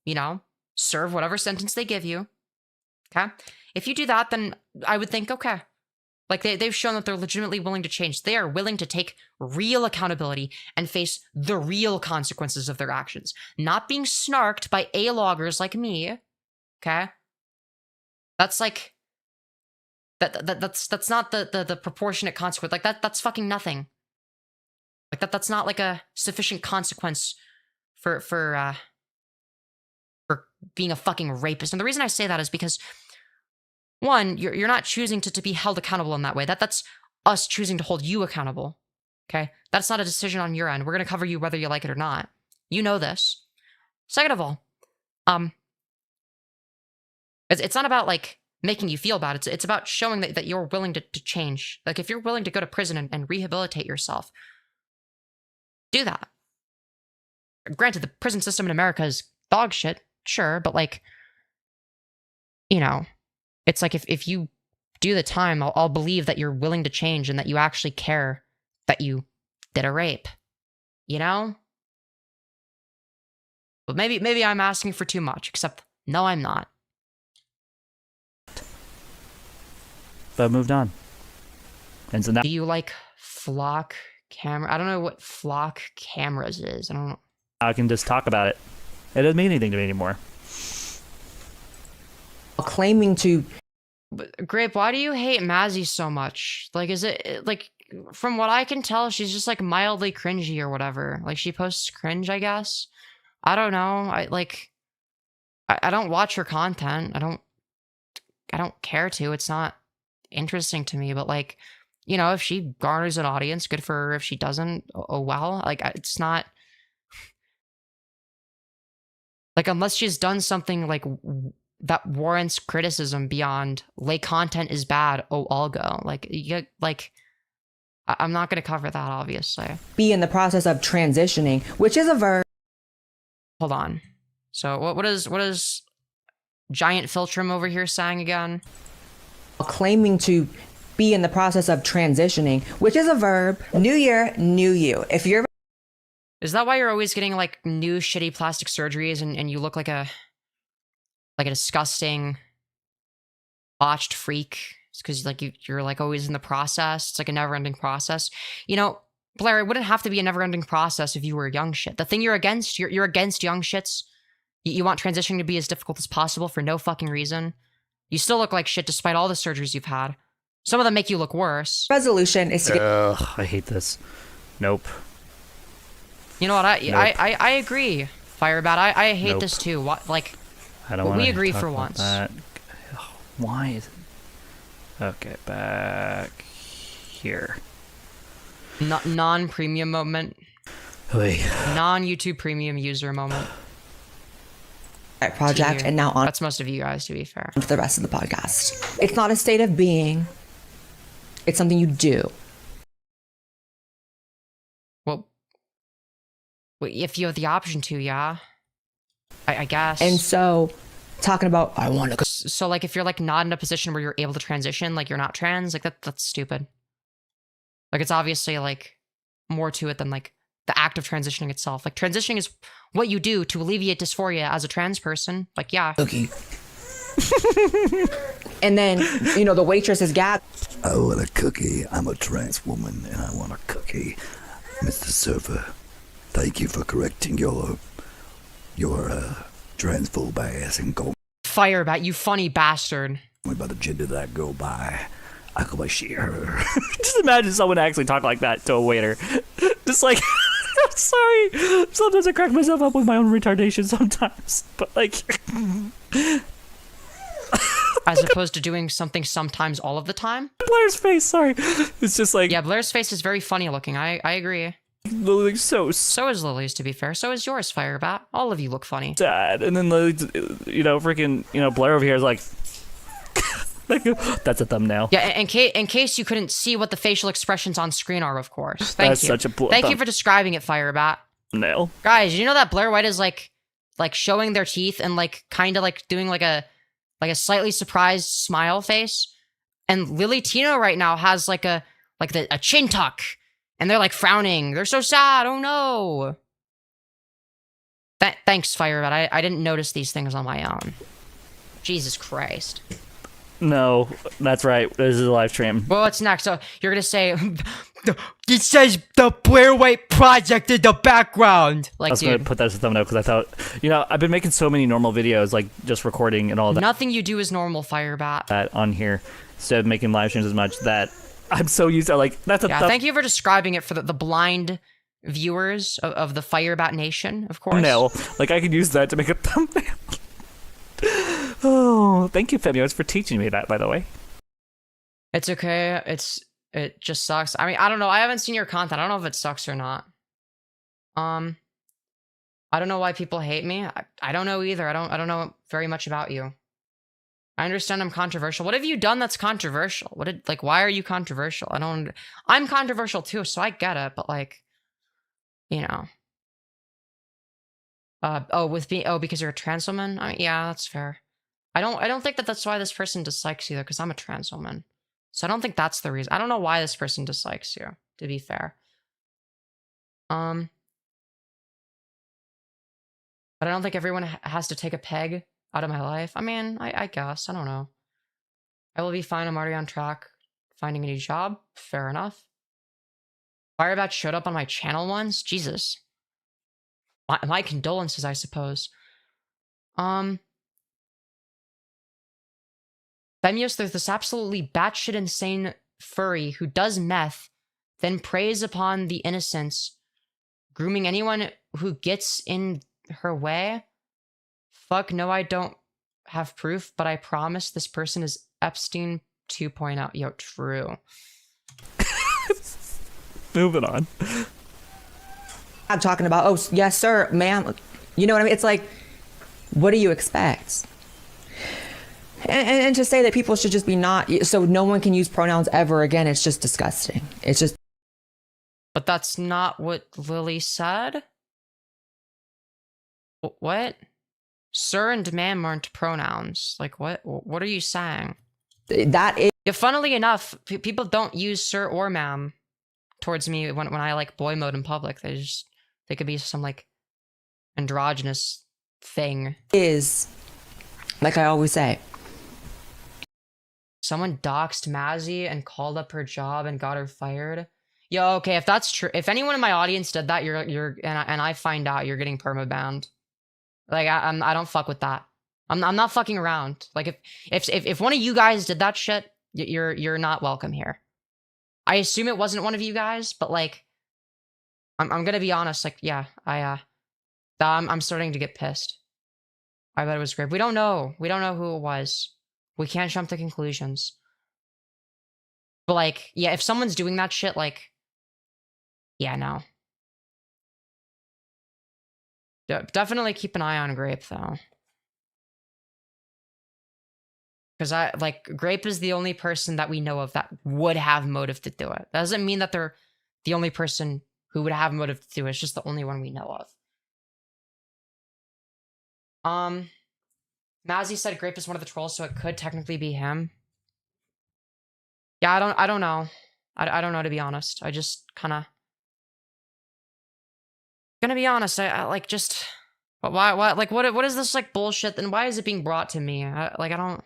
You know, serve whatever sentence they give you. Okay? If you do that, then I would think, okay. Like, they've shown that they're legitimately willing to change. They are willing to take real accountability and face the real consequences of their actions. Not being snarked by A-loggers like me. Okay? That's like... That's not the proportionate consequence. Like, that's fucking nothing. Like, that's not like a sufficient consequence for being a fucking rapist. And the reason I say that is because... One, you're not choosing to be held accountable in that way. That's us choosing to hold you accountable. Okay? That's not a decision on your end. We're going to cover you whether you like it or not. You know this. Second of all, it's not about, like, making you feel bad. It's about showing that you're willing to change. Like, if you're willing to go to prison and rehabilitate yourself, do that. Granted, the prison system in America is dog shit, sure, but, like, you know... It's like if you do the time, I'll believe that you're willing to change and that you actually care that you did a rape. You know? But maybe I'm asking for too much, except no, I'm not. But I moved on. And so now... Do you like flock camera? I don't know what flock cameras is. I don't know. I can just talk about it. It doesn't mean anything to me anymore. Claiming to... But, Grape, why do you hate Mazzy so much? Like, is it, like, from what I can tell, she's just like mildly cringy or whatever. Like she posts cringe, I guess. I don't know. I don't watch her content. I don't care to. It's not interesting to me, but like, you know, if she garners an audience, good for her. If she doesn't, oh well. Like it's not like, unless she's done something like that warrants criticism beyond like content is bad, oh I'll go. Like you like I'm not going to cover that, obviously. Be in the process of transitioning, which is a verb. Hold on. So what is Giant Filtrum over here saying again? Claiming to be in the process of transitioning, which is a verb. New year, new you. If you're Is that why you're always getting like new shitty plastic surgeries and you look like a disgusting botched freak? It's because like you're like always in the process. It's like a never-ending process. You know, Blair, it wouldn't have to be a never-ending process if you were young shit. The thing you're against young shits. You want transitioning to be as difficult as possible for no fucking reason. You still look like shit despite all the surgeries you've had. Some of them make you look worse. resolution is to get Ugh, I hate this. Nope. You know what? I agree, Firebat. I hate Nope. this too. What like? I don't Well, want we to agree talk for about once. That. Why is it? Okay, back here. Non-premium moment. Wait. Non-YouTube premium user moment. that project, you. and now on That's most of you guys, to be fair. to the rest of the podcast. It's not a state of being. It's something you do. Well, if you have the option to, yeah. I guess. And so, talking about I want to. So, like, if you're, like, not in a position where you're able to transition, like, you're not trans, like, that's stupid. Like, it's obviously, like, more to it than, like, the act of transitioning itself. Like, transitioning is what you do to alleviate dysphoria as a trans person. Like, yeah. Cookie. And then, you know, the waitress is Gab. I want a cookie. I'm a trans woman and I want a cookie. Mr. Server, thank you for correcting your transphobe ass and go Firebat, you funny bastard. by the gender that go by. I go by she, her. Just imagine someone actually talk like that to a waiter. Just like, sorry. Sometimes I crack myself up with my own retardation sometimes. But like, As opposed to doing something sometimes all of the time. Blair's face, sorry. It's just like, Yeah, Blair's face is very funny looking. I agree. like so So is Lily's, to be fair. So is yours, Firebat. All of you look funny. sad. And then, you know, freaking, you know, Blair over here is like, like, that's a thumbnail. Yeah, in case you couldn't see what the facial expressions on screen are, of course. Thank That's you. such a Thank you for describing it, Firebat. Thumbnail. Guys, you know that Blair White is like showing their teeth and like kind of like doing like a slightly surprised smile face, and Lily Tino right now has like a chin tuck, and they're like frowning. They're so sad. Oh no. Thanks, Firebat. I didn't notice these things on my own. Jesus Christ. No, that's right. This is a live stream. Well, what's next? So you're gonna say it says the Blair White Project in the background. I Like, was going to dude, put that as a thumbnail because I thought, you know, I've been making so many normal videos, like just recording and all nothing you do is normal, Firebat. that on here instead of making live streams as much that I'm so used to, like, that's a Yeah, thank you for describing it for the blind viewers of the Firebat Nation, of course. thumbnail. Like, I could use that to make a thumbnail. Oh, thank you, Femyoz, for teaching me that, by the way. It's okay. It just sucks. I mean, I don't know. I haven't seen your content. I don't know if it sucks or not. I don't know why people hate me. I don't know either. I don't know very much about you. I understand I'm controversial. What have you done that's controversial? Why are you controversial? I'm controversial too, so I get it, but like, you know. Because you're a trans woman? I mean, yeah, that's fair. I don't think that's why this person dislikes you though, because I'm a trans woman. So I don't think that's the reason. I don't know why this person dislikes you, to be fair. But I don't think everyone has to take a peg out of my life. I mean, I guess. I don't know. I will be fine. I'm already on track. Finding a new job. Fair enough. Firebat showed up on my channel once. Jesus. My condolences, I suppose. Femyoz, there's this absolutely batshit insane furry who does meth then preys upon the innocents, grooming anyone who gets in her way. Fuck no, I don't have proof, but I promise this person is Epstein 2.0. Yo, true. Moving on. I'm talking about, oh, yes, sir, ma'am. You know what I mean? It's like, what do you expect? And to say that people should just be not, so no one can use pronouns ever again, it's just disgusting. It's just. But that's not what Lily said. What? Sir and ma'am aren't pronouns. Like, what? What are you saying? That is. Yeah, funnily enough, people don't use sir or ma'am towards me when I like boy mode in public. They could be some like androgynous thing. Is, like I always say. Someone doxed Mazzy and called up her job and got her fired. Yo, okay, if that's true, if anyone in my audience did that, and I find out, you're getting permabanned. Like I don't fuck with that. I'm not fucking around. Like if one of you guys did that shit, you're not welcome here. I assume it wasn't one of you guys, but like I'm gonna be honest. Like yeah, I'm starting to get pissed. I bet it was Grape. We don't know. We don't know who it was. We can't jump to conclusions. But like yeah, if someone's doing that shit, like yeah, no. Definitely keep an eye on Grape though. Because Grape is the only person that we know of that would have motive to do it. That doesn't mean that they're the only person who would have motive to do it. It's just the only one we know of. Mazzy said Grape is one of the trolls, so it could technically be him. Yeah, I don't know. I don't know, to be honest. I just kind of gonna be honest. I like just why like what is this like bullshit? Then why is it being brought to me? I don't.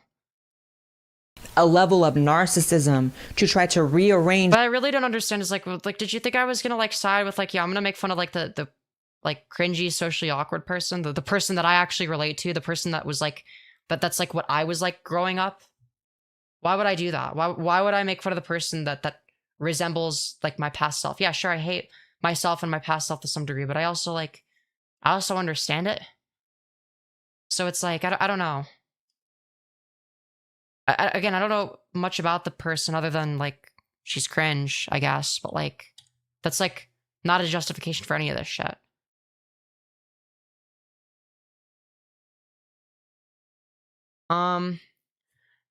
A level of narcissism to try to rearrange. But I really don't understand is like did you think I was gonna like side with like yeah, I'm gonna make fun of like the like cringy socially awkward person, the person that I actually relate to, the person that was like that's like what I was like growing up? Why would I do that? Why would I make fun of the person that resembles like my past self? Yeah, sure, I hate myself and my past self to some degree, but I also understand it. So it's like I don't know. Again, I don't know much about the person other than like she's cringe, I guess, but like that's like not a justification for any of this shit.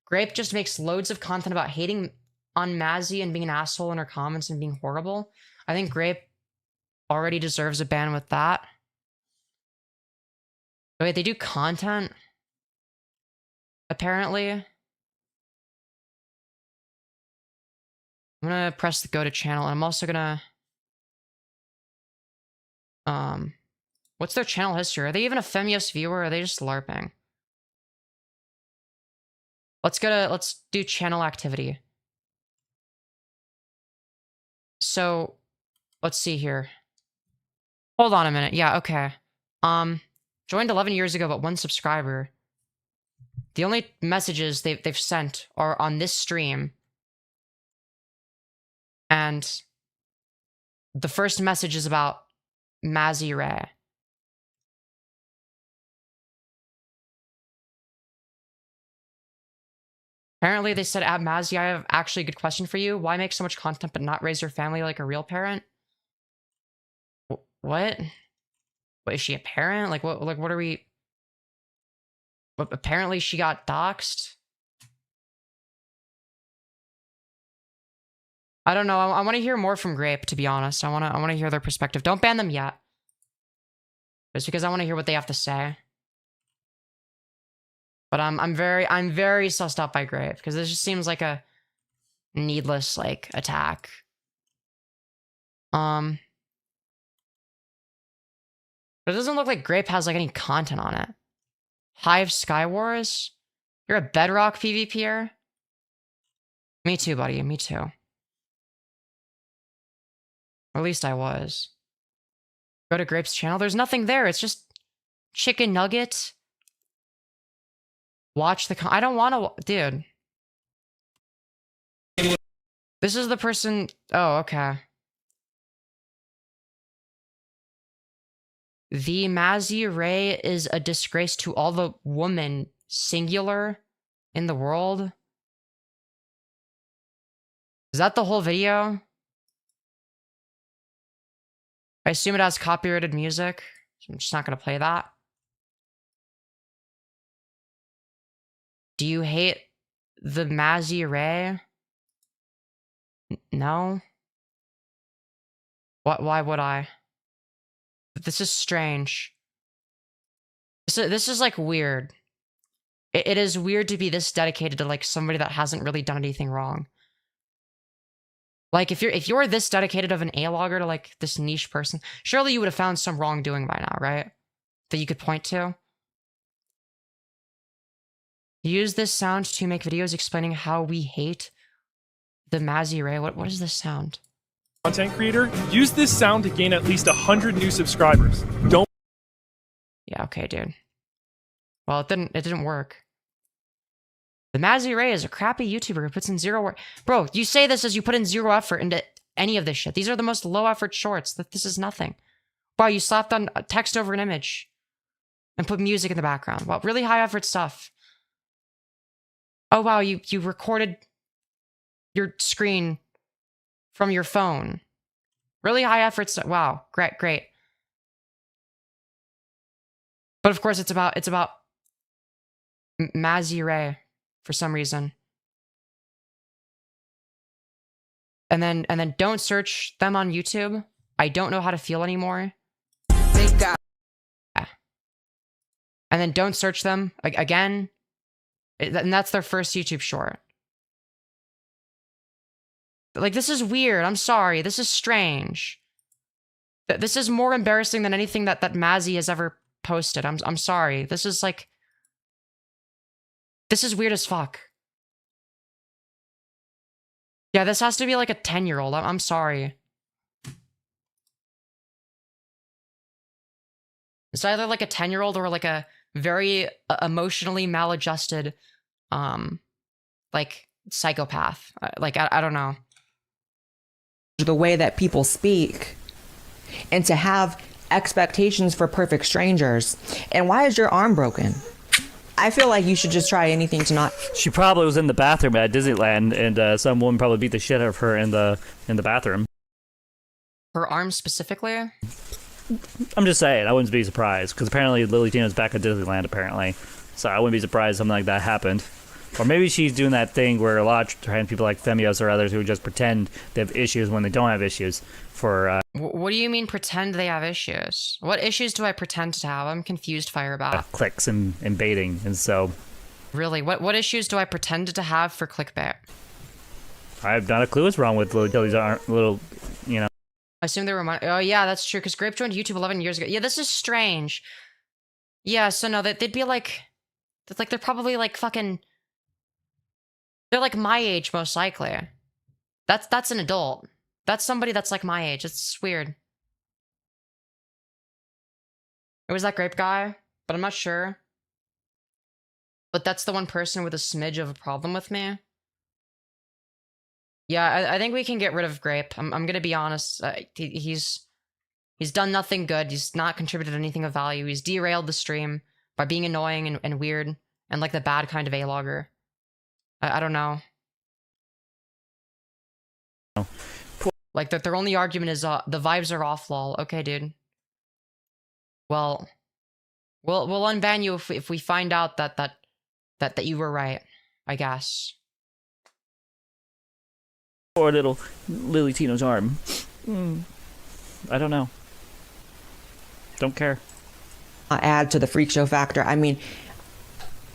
Grape just makes loads of content about hating on Mazzy and being an asshole in her comments and being horrible. I think Grape already deserves a ban with that. Wait, they do content? Apparently. I'm gonna press the go to channel, and I'm also gonna what's their channel history? Are they even a Femyoz viewer, or are they just LARPing? Let's do channel activity. So let's see here. Hold on a minute. Yeah, okay. Joined 11 years ago, but 1 subscriber. The only messages they've sent are on this stream. And the first message is about Mazzy Ray. Apparently they said, at Mazzy, I have actually a good question for you. Why make so much content but not raise your family like a real parent? What? What, is she a parent? Like, what are we... But apparently she got doxxed? I don't know. I want to hear more from Grape, to be honest. I want to hear their perspective. Don't ban them yet. Just because I want to hear what they have to say. But I'm very sussed out by Grape because this just seems like a needless like attack. But it doesn't look like Grape has like any content on it. Hive Sky Wars? You're a Bedrock PvPer? Me too, buddy. Me too. Or at least I was. Go to Grape's channel. There's nothing there. It's just chicken nugget. Watch the I don't want to... Dude. This is the person... Oh, okay. The Mazzy Ray is a disgrace to all the women, singular, in the world. Is that the whole video? I assume it has copyrighted music, so I'm just not going to play that. Do you hate the Mazzy Ray? No? Why would I? This is strange. This is like weird. It is weird to be this dedicated to like somebody that hasn't really done anything wrong. Like if you're this dedicated of an A-logger to like this niche person, surely you would have found some wrongdoing by now, right? That you could point to. Use this sound to make videos explaining how we hate the Mazzy Ray. What is this sound? Content creator, use this sound to gain at least 100 new subscribers. Don't. Yeah, okay, dude. Well, it didn't work. The Mazzy Ray is a crappy YouTuber who puts in zero work. Bro, you say this as you put in zero effort into any of this shit. These are the most low effort shorts. This is nothing. Wow, you slapped on text over an image and put music in the background. Wow, really high effort stuff. Oh wow, you recorded your screen from your phone. Really high effort stuff. Wow, great. But of course it's about Mazzy Ray for some reason. And then don't search them on YouTube. I don't know how to feel anymore. Yeah. And then don't search them again. And that's their first YouTube short. Like, this is weird. I'm sorry. This is strange. This is more embarrassing than anything that Mazzy has ever posted. I'm sorry. This is like... This is weird as fuck. Yeah, this has to be like a 10-year-old. I'm sorry. It's either like a 10-year-old or like a very emotionally maladjusted, like, psychopath. Like, I don't know. The way that people speak and to have expectations for perfect strangers. And why is your arm broken? I feel like you should just try anything to not. She probably was in the bathroom at Disneyland, and some woman probably beat the shit out of her in the bathroom. Her arm specifically? I'm just saying, I wouldn't be surprised, because apparently Lily Tina's back at Disneyland, apparently. So I wouldn't be surprised if something like that happened. Or maybe she's doing that thing where a lot of trans people like Femyoz or others who just pretend they have issues when they don't have issues for... What do you mean pretend they have issues? What issues do I pretend to have? I'm confused, Firebat. Clicks and baiting, and so... Really? What issues do I pretend to have for clickbait? I have not a clue what's wrong with Lily's little, you know... I assume they were... Oh, yeah, that's true, because Grape joined YouTube 11 years ago. Yeah, this is strange. Yeah, so no, they'd be like... They're probably like fucking... They're like my age, most likely. That's an adult. That's somebody that's like my age. It's weird. It was that grape guy, but I'm not sure. But that's the one person with a smidge of a problem with me. Yeah, I think we can get rid of Grape. I'm gonna be honest. He's done nothing good. He's not contributed anything of value. He's derailed the stream by being annoying and weird and like the bad kind of A-logger. I don't know. Like, their only argument is, the vibes are off, lol. Okay, dude. Well, we'll unban you if we find out that you were right, I guess. Poor little Lily Tino's arm. I don't know. Don't care. Add to the freak show factor. I mean,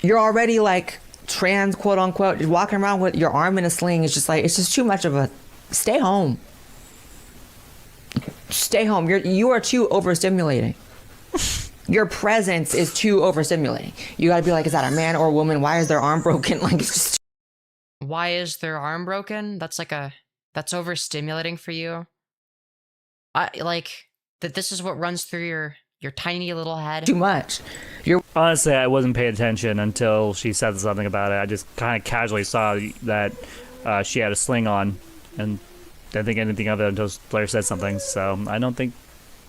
you're already like... trans, quote unquote, walking around with your arm in a sling is just like, it's just too much of a... Stay home. Stay home. You are too overstimulating. Your presence is too overstimulating. You gotta be like, is that a man or a woman? Why is their arm broken? Like, it's just... Why is their arm broken? That's overstimulating for you. This is what runs through your tiny little head. Too much. Honestly, I wasn't paying attention until she said something about it. I just kind of casually saw that she had a sling on, and didn't think anything of it until Blair said something. So I don't think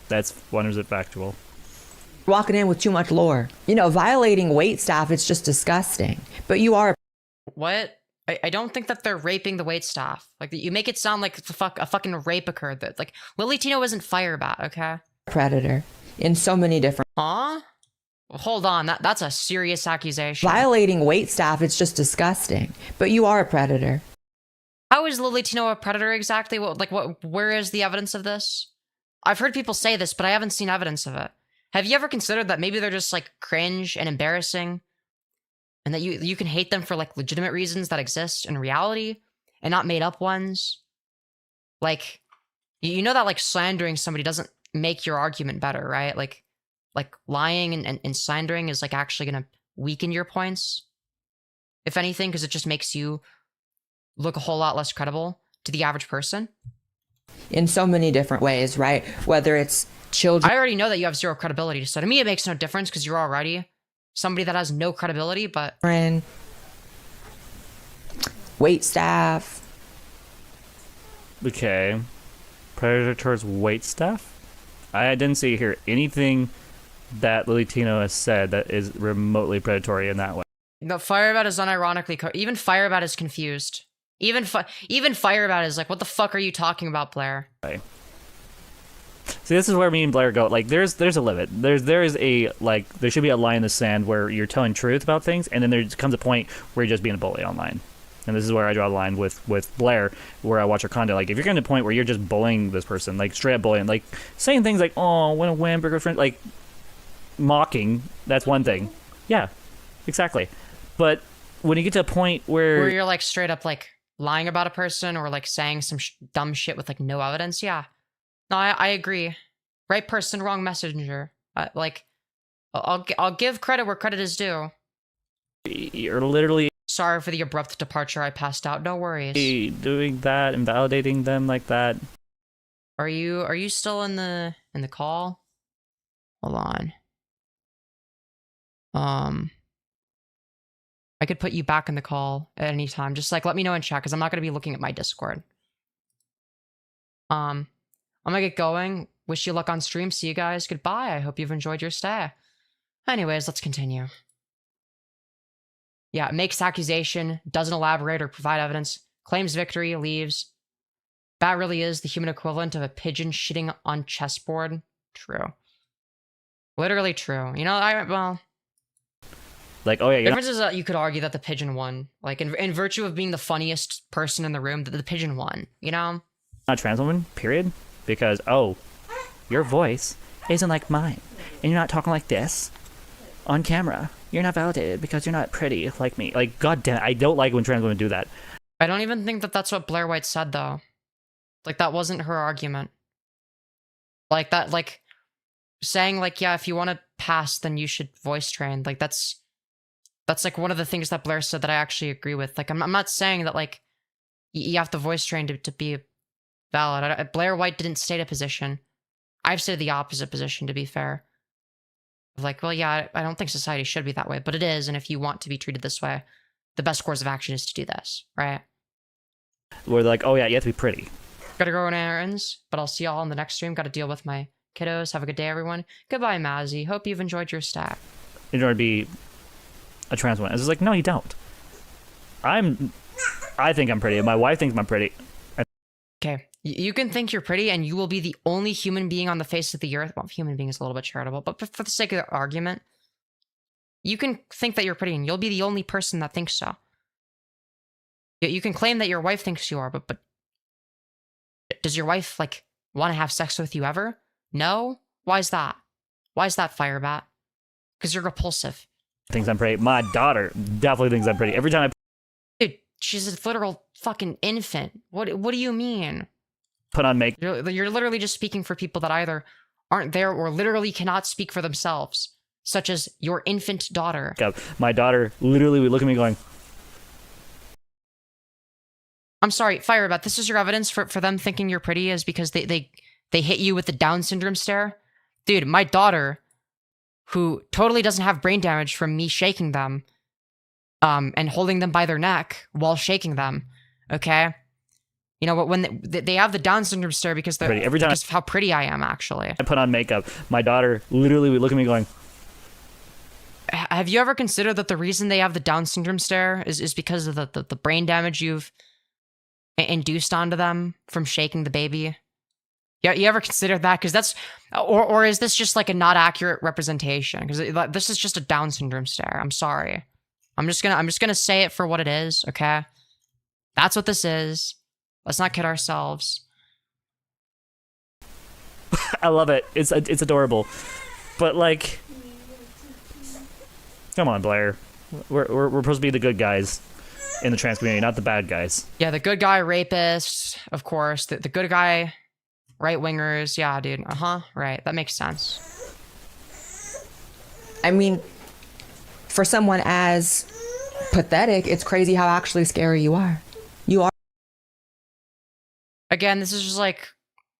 that's 100% factual. walking in with too much lore. You know, violating wait staff, it's just disgusting. But you are What? I don't think that they're raping the wait staff. Like, you make it sound like a fucking rape occurred. That, like, Lily Tino isn't Firebat, okay? a predator in so many different Huh? Well, hold on, that's a serious accusation. violating wait staff, it's just disgusting. But you are a predator. How is Lily Tino a predator exactly? Where is the evidence of this? I've heard people say this, but I haven't seen evidence of it. Have you ever considered that maybe they're just like cringe and embarrassing? And that you can hate them for like legitimate reasons that exist in reality and not made up ones? Like, you know that like slandering somebody doesn't make your argument better, right? Like lying and slandering is like actually gonna weaken your points, if anything, because it just makes you look a whole lot less credible to the average person. In so many different ways, right? Whether it's children. I already know that you have zero credibility, so to me it makes no difference because you're already somebody that has no credibility, but Wait staff. Okay. Predator towards wait staff? I didn't see here anything that Lily Tino has said that is remotely predatory in that way. no, Firebat is unironically even Firebat is confused. Even Firebat is like, what the fuck are you talking about, Blair? See, this is where me and Blair go. Like, there's a limit. There is a, like, there should be a line in the sand where you're telling truth about things, and then there comes a point where you're just being a bully online. And this is where I draw the line with Blair, where I watch her content. Like, if you're getting to the point where you're just bullying this person, like, straight up bullying, like, saying things like, oh, when a Whamburger friend, like, mocking, that's one thing. Yeah, exactly. But when you get to a point where you're, like, straight up, like, lying about a person or, like, saying some dumb shit with, like, no evidence, yeah. No, I agree. Right person, wrong messenger. Like, I'll give credit where credit is due. you're literally Sorry for the abrupt departure. I passed out. No worries. doing that, invalidating them like that. Are you still in the call? Hold on. I could put you back in the call at any time. Just like let me know in chat because I'm not gonna be looking at my Discord. I'm gonna get going. Wish you luck on stream. See you guys. Goodbye. I hope you've enjoyed your stay. Anyways, let's continue. Yeah, makes accusation, doesn't elaborate or provide evidence, claims victory, leaves. Bat really is the human equivalent of a pigeon shitting on chessboard. True. Literally true. You know, well... Like, oh yeah, The you're difference is that you could argue that the pigeon won. Like, in virtue of being the funniest person in the room, the pigeon won, you know? not a trans woman, period. Because, oh, your voice isn't like mine. And you're not talking like this on camera. You're not validated because you're not pretty like me. Like, goddamn, I don't like when trans women do that. I don't even think that that's what Blair White said, though. Like, that wasn't her argument. Like, that, like, saying, like, yeah, if you want to pass, then you should voice train. Like, that's like, one of the things that Blair said that I actually agree with. Like, I'm not saying that, like, you have to voice train to be valid. Blair White didn't state a position. I've stated the opposite position, to be fair. Like, well, yeah, I don't think society should be that way, but it is, and if you want to be treated this way, the best course of action is to do this, right? Where they're like, oh yeah, you have to be pretty. Gotta go on errands, but I'll see y'all on the next stream. Gotta deal with my kiddos. Have a good day, everyone. Goodbye, Mazzy. Hope you've enjoyed your stay. In order to be a trans woman. It's just like, no, you don't. I think I'm pretty. My wife thinks I'm pretty. Okay, you can think you're pretty, and you will be the only human being on the face of the earth. Well, human being is a little bit charitable, but for the sake of the argument, you can think that you're pretty, and you'll be the only person that thinks so. You can claim that your wife thinks you are, but does your wife, like, want to have sex with you ever? No? Why is that? Why is that, Firebat? Because you're repulsive. Thinks I'm pretty. My daughter definitely thinks I'm pretty. Every time I Dude, she's a literal fucking infant. What do you mean? put on makeup, You're literally just speaking for people that either aren't there or literally cannot speak for themselves, such as your infant daughter. my daughter literally would look at me going, I'm sorry, Firebat, this is your evidence for them thinking you're pretty is because they hit you with the Down syndrome stare? Dude, my daughter, who totally doesn't have brain damage from me shaking them, and holding them by their neck while shaking them, okay? You know what? When they have the Down syndrome stare because they're Every time because of how pretty I am. Actually, I put on makeup, my daughter literally would look at me going, have you ever considered that the reason they have the Down syndrome stare is because of the brain damage you've induced onto them from shaking the baby? Yeah, you ever considered that? Because that's, or is this just like a not accurate representation? Because this is just a Down syndrome stare. I'm sorry. I'm just gonna say it for what it is. Okay, that's what this is. Let's not kid ourselves. I love it. It's adorable. But like, come on, Blair. We're supposed to be the good guys in the trans community, not the bad guys. Yeah, the good guy rapists, of course. The good guy right wingers. Yeah, dude. Right. That makes sense. I mean, for someone as pathetic, it's crazy how actually scary you are. You are. Again, this is just like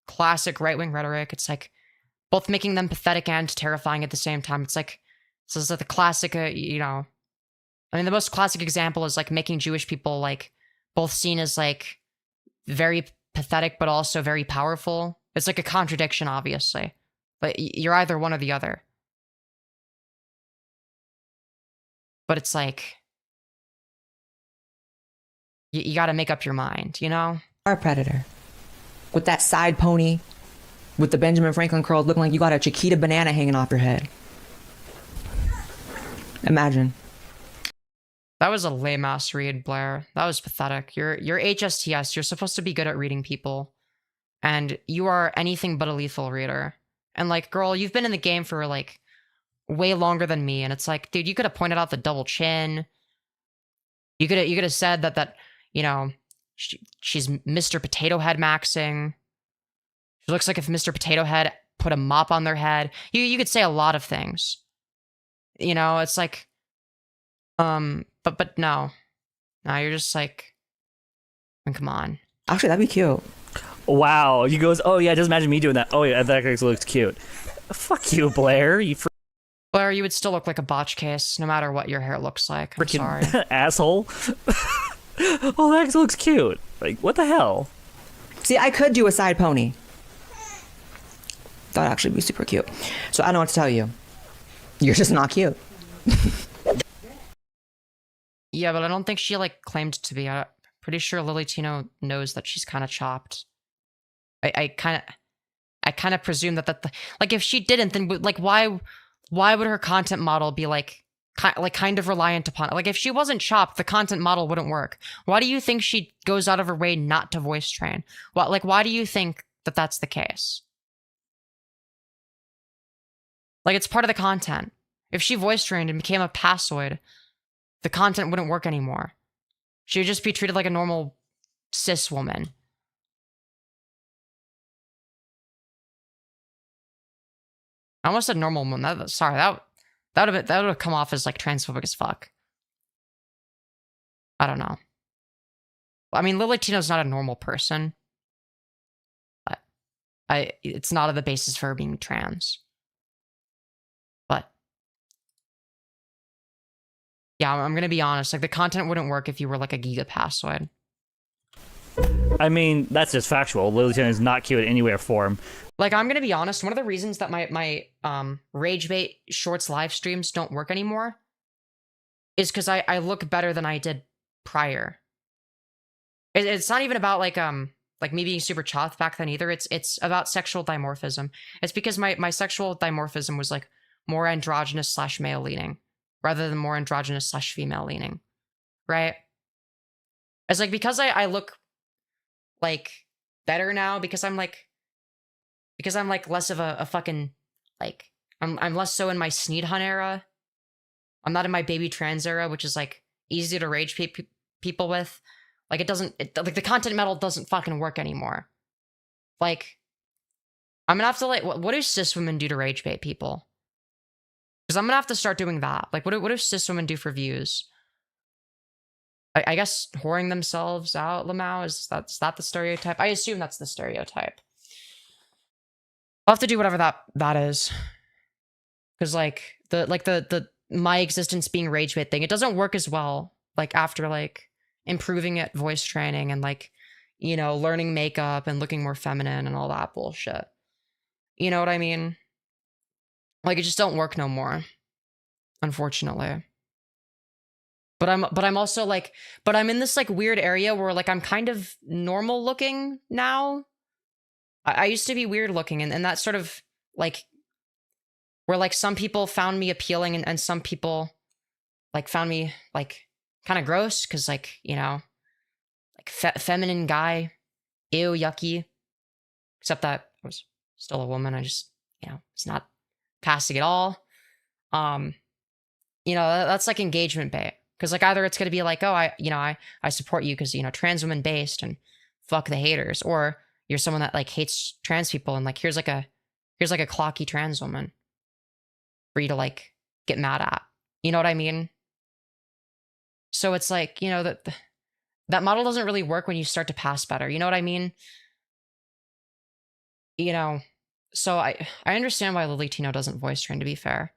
classic right-wing rhetoric. It's like both making them pathetic and terrifying at the same time. It's like, this is like the classic, you know, I mean, the most classic example is like making Jewish people like both seen as like very pathetic, but also very powerful. It's like a contradiction, obviously, but you're either one or the other. But it's like, you got to make up your mind, you know? A predator. With that side pony, with the Benjamin Franklin curls, looking like you got a Chiquita banana hanging off your head. Imagine. That was a lame-ass read, Blair. That was pathetic. You're HSTS. You're supposed to be good at reading people. And you are anything but a lethal reader. And like, girl, you've been in the game for like way longer than me. And it's like, dude, you could have pointed out the double chin. You could have said that, you know, she's Mr. Potato Head maxing. She looks like if Mr. Potato Head put a mop on their head. You could say a lot of things. You know, it's like, but no, you're just like, come on. Actually, that'd be cute. Wow. He goes, oh yeah, just imagine me doing that. Oh yeah, that actually looks cute. Fuck you, Blair. You Blair, you would still look like a botch case, no matter what your hair looks like. I'm sorry. asshole. Oh, that actually looks cute. Like, what the hell? See, I could do a side pony. That'd actually be super cute. So I don't know what to tell you. You're just not cute. Yeah, but I don't think she like claimed to be. I'm pretty sure Lily Tino knows that she's kind of chopped. I kind of presume that like if she didn't, then like why would her content model be like kind of reliant upon it? Like if she wasn't chopped, the content model wouldn't work. Why do you think she goes out of her way not to voice train? Why do you think that that's the case? Like it's part of the content. If she voice trained and became a passoid, the content wouldn't work anymore. She would just be treated like a normal cis woman. I almost said normal woman. That would have come off as like transphobic as fuck. I don't know. I mean, Lily Tino's not a normal person. But it's not the basis for her being trans. But yeah, I'm gonna be honest. Like the content wouldn't work if you were like a giga passoid. I mean, that's just factual. Lily Tino is not cute in any way or form. Like, I'm gonna be honest, one of the reasons that my rage bait shorts live streams don't work anymore is because I look better than I did prior. It's not even about like me being super chopped back then either. It's about sexual dimorphism. It's because my sexual dimorphism was like more androgynous / male leaning rather than more androgynous / female leaning, right? It's like because I look like better now because I'm like less of a fucking like I'm less so in my Sneed Hunt era. I'm not in my baby trans era, which is like easy to rage people with. Like like the content metal doesn't fucking work anymore. Like I'm gonna have to like what do cis women do to rage bait people? Because I'm gonna have to start doing that. Like what do cis women do for views? I guess whoring themselves out, Lolcow, is that the stereotype? I assume that's the stereotype. I'll have to do whatever that is. Because like the my existence being rage bait thing, it doesn't work as well like after like improving at voice training and like, you know, learning makeup and looking more feminine and all that bullshit. You know what I mean? Like, it just don't work no more, unfortunately. But I'm also like, but I'm in this like weird area where like I'm kind of normal looking now. I used to be weird looking, and that sort of like where like some people found me appealing and some people like found me like kind of gross because like, you know, like feminine guy, ew, yucky. Except that I was still a woman. I just, you know, it's not passing at all. You know, that's like engagement bait. Because like either it's gonna be like, oh, I support you because, you know, trans woman based and fuck the haters, or you're someone that like hates trans people and like here's like a clocky trans woman for you to like get mad at. You know what I mean? So it's like, you know, that model doesn't really work when you start to pass better. You know what I mean? You know, so I understand why Lily Tino doesn't voice train, to be fair.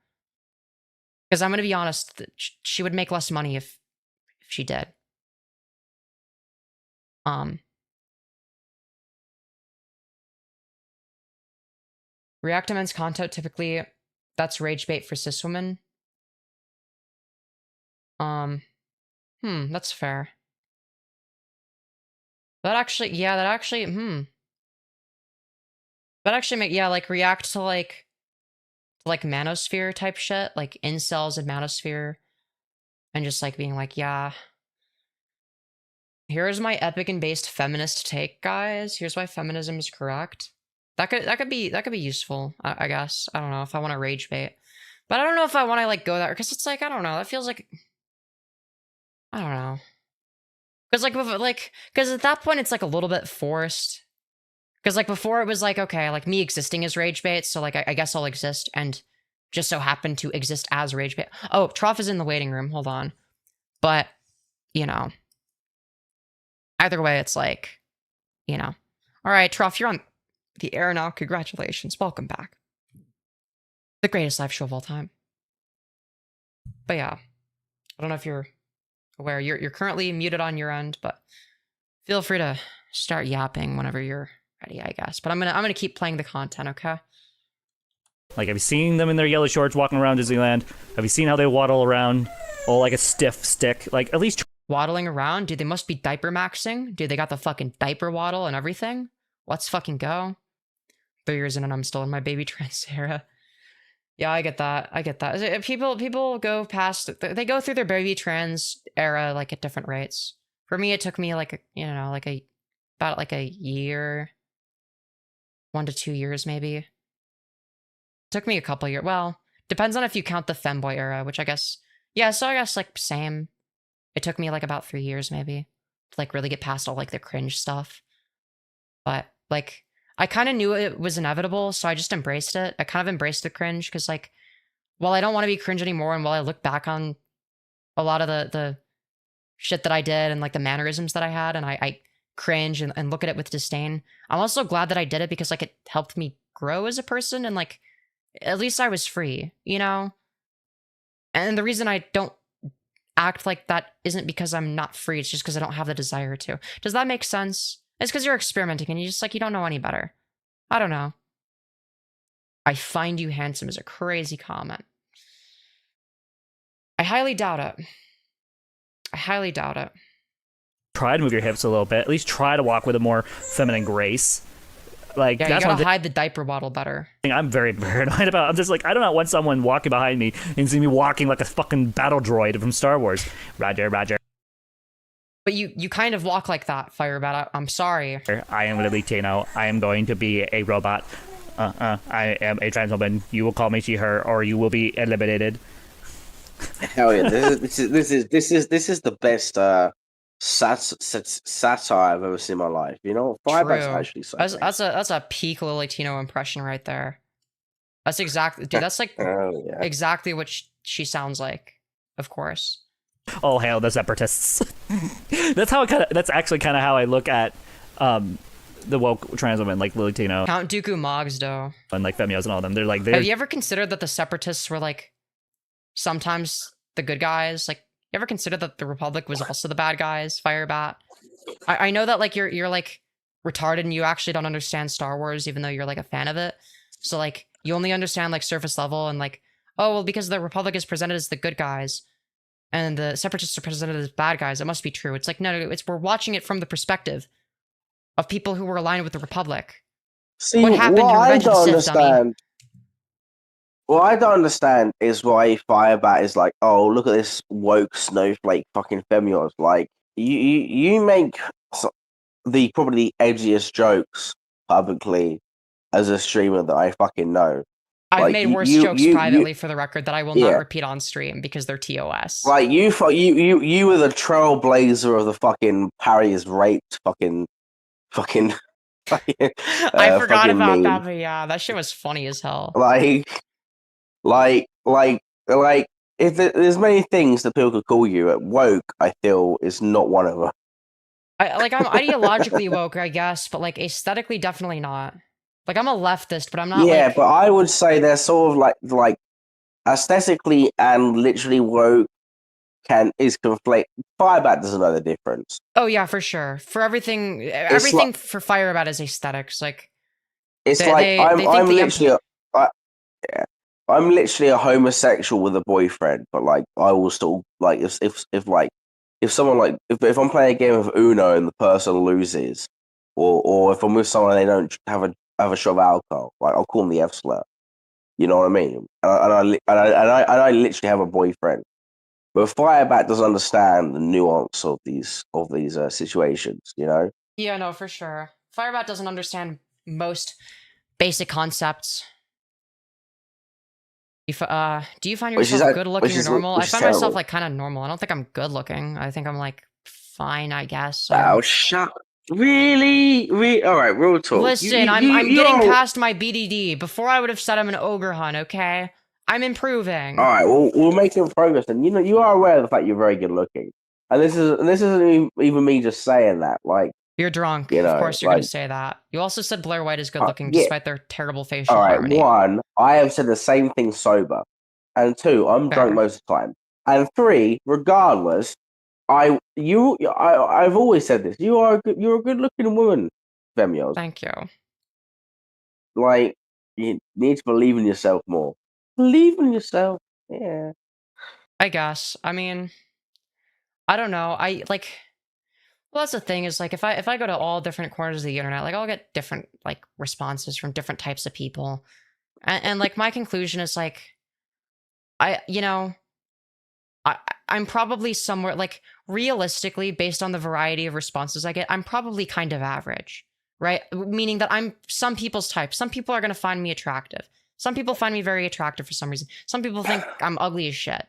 Because I'm going to be honest, she would make less money if she did. React to men's content, typically, that's rage bait for cis women. That's fair. That actually make, yeah, like react to like manosphere type shit, like incels and manosphere, and just like being like, yeah, here's my epic and based feminist take, guys. Here's why feminism is correct. That could be useful, I guess. I don't know if I want to rage bait, but I don't know if I want to like go there because it's like, I don't know. That feels like, I don't know, because at that point it's like a little bit forced. Because, like, before it was like, okay, like, me existing as rage bait, so, like, I guess I'll exist and just so happen to exist as rage bait. Oh, Trough is in the waiting room. Hold on. But, you know, either way, it's like, you know. All right, Trough, you're on the air now. Congratulations. Welcome back. The greatest live show of all time. But, yeah. I don't know if you're aware. You're currently muted on your end, but feel free to start yapping whenever you're ready, I guess. But I'm gonna keep playing the content, okay? Like, have you seen them in their yellow shorts walking around Disneyland? Have you seen how they waddle around? Oh, like a stiff stick. Like, at least waddling around? Dude, they must be diaper maxing. Dude, they got the fucking diaper waddle and everything. Let's fucking go. 3 years in and I'm still in my baby trans era. Yeah, I get that. People go past, they go through their baby trans era, like, at different rates. For me, it took me, like, about a year. 1 to 2 years, maybe. It took me a couple years. Well, depends on if you count the femboy era, which I guess, yeah, so I guess, like, same. It took me, like, about 3 years, maybe, to, like, really get past all, like, the cringe stuff. But, like, I kind of knew it was inevitable, so I just embraced it. I kind of embraced the cringe, because, like, while I don't want to be cringe anymore, and while I look back on a lot of the shit that I did, and, like, the mannerisms that I had, and I cringe and look at it with disdain, I'm also glad that I did it because like it helped me grow as a person and like at least I was free, you know? And the reason I don't act like that isn't because I'm not free, it's just because I don't have the desire to. Does that make sense? It's because you're experimenting and you just like, you don't know any better. I don't know. I find you handsome is a crazy comment. I highly doubt it. try to move your hips a little bit. At least try to walk with a more feminine grace. Like, yeah, that's you gotta hide the diaper bottle better. I'm very paranoid about. I'm just like, I do not want someone walking behind me and see me walking like a fucking battle droid from Star Wars. Roger, roger. But you kind of walk like that, Firebat. I'm sorry. I am Lily Tino. I am going to be a robot. I am a trans woman. You will call me she, her, or you will be eliminated. Hell yeah! This is the best satire I've ever seen in my life. You know, Firebat's actually so that's a peak Lily Tino impression right there. That's exactly, dude. That's like exactly what she sounds like. Of course. Oh, hail the separatists. That's actually kind of how I look at the woke trans women like Lily Tino, Count Dooku Moggs, though, and like Femyoz and all of them. They're have you ever considered that the separatists were like sometimes the good guys? Like, you ever considered that the Republic was also the bad guys? Firebat. I know that like you're like retarded and you actually don't understand Star Wars, even though you're like a fan of it. So like you only understand like surface level and like, oh well, because the Republic is presented as the good guys and the Separatists are presented as bad guys, it must be true. It's like no, it's we're watching it from the perspective of people who were aligned with the Republic. See, What happened what in I Revenge of don't the Sith, dummy? understand. What I don't understand is why Firebat is like, oh, look at this woke snowflake fucking Femyoz. Like, you make the probably edgiest jokes publicly as a streamer that I fucking know. I've Like, made you- worse you- jokes you- privately for the record that I will not Yeah. repeat on stream because they're TOS. Like you were the trailblazer of the fucking Harry is raped fucking. I forgot fucking about meme. that, but yeah, that shit was funny as hell. Like, if there's many things that people could call you, woke, I feel, is not one of them. I'm ideologically woke, I guess, but like aesthetically, definitely not. Like I'm a leftist, but I'm not. Yeah, like, but I would say they're sort of like aesthetically and literally woke is conflate. Firebat doesn't know the difference. oh yeah, for sure. For everything for Firebat is aesthetics. Like It's They- like they I'm think the literally I'm literally a homosexual with a boyfriend, but like I will still like if someone like if I'm playing a game of Uno and the person loses, or if I'm with someone and they don't have a shot of alcohol, like I'll call them the F slur. You know what I mean? And I literally have a boyfriend. But Firebat doesn't understand the nuance of these situations. You know? yeah, no, for sure. Firebat doesn't understand most basic concepts. Do you find Which is yourself like- good looking which or is- normal? I which is find myself terrible. like kind of normal. I don't think I'm good looking. I think I'm like fine, I guess. Oh, shut! Really? All right, real talk. Listen, I'm getting past my BDD. Before I would have said I'm an ogre hun, okay? I'm improving. All right, we're making progress, and you know you are aware of the fact you're very good looking, and this isn't even me just saying that. Like, You're drunk. You know, of course you're going like- to say that. You also said Blair White is good looking yeah. despite their terrible facial all right, harmony. one, I have said the same thing sober, and two, I'm Fair. drunk most of the time, and three, regardless, I've always said this. You're a good looking woman, Femyoz. Thank you. Like, you need to believe in yourself more. Believe in yourself. Yeah. I guess. I mean, I don't know. Well, that's the thing is like if I go to all different corners of the internet, like I'll get different like responses from different types of people, and like my conclusion is like, I'm probably somewhere like realistically based on the variety of responses I get, I'm probably kind of average, right? Meaning that I'm some people's type. Some people are gonna find me attractive. Some people find me very attractive for some reason. Some people think I'm ugly as shit.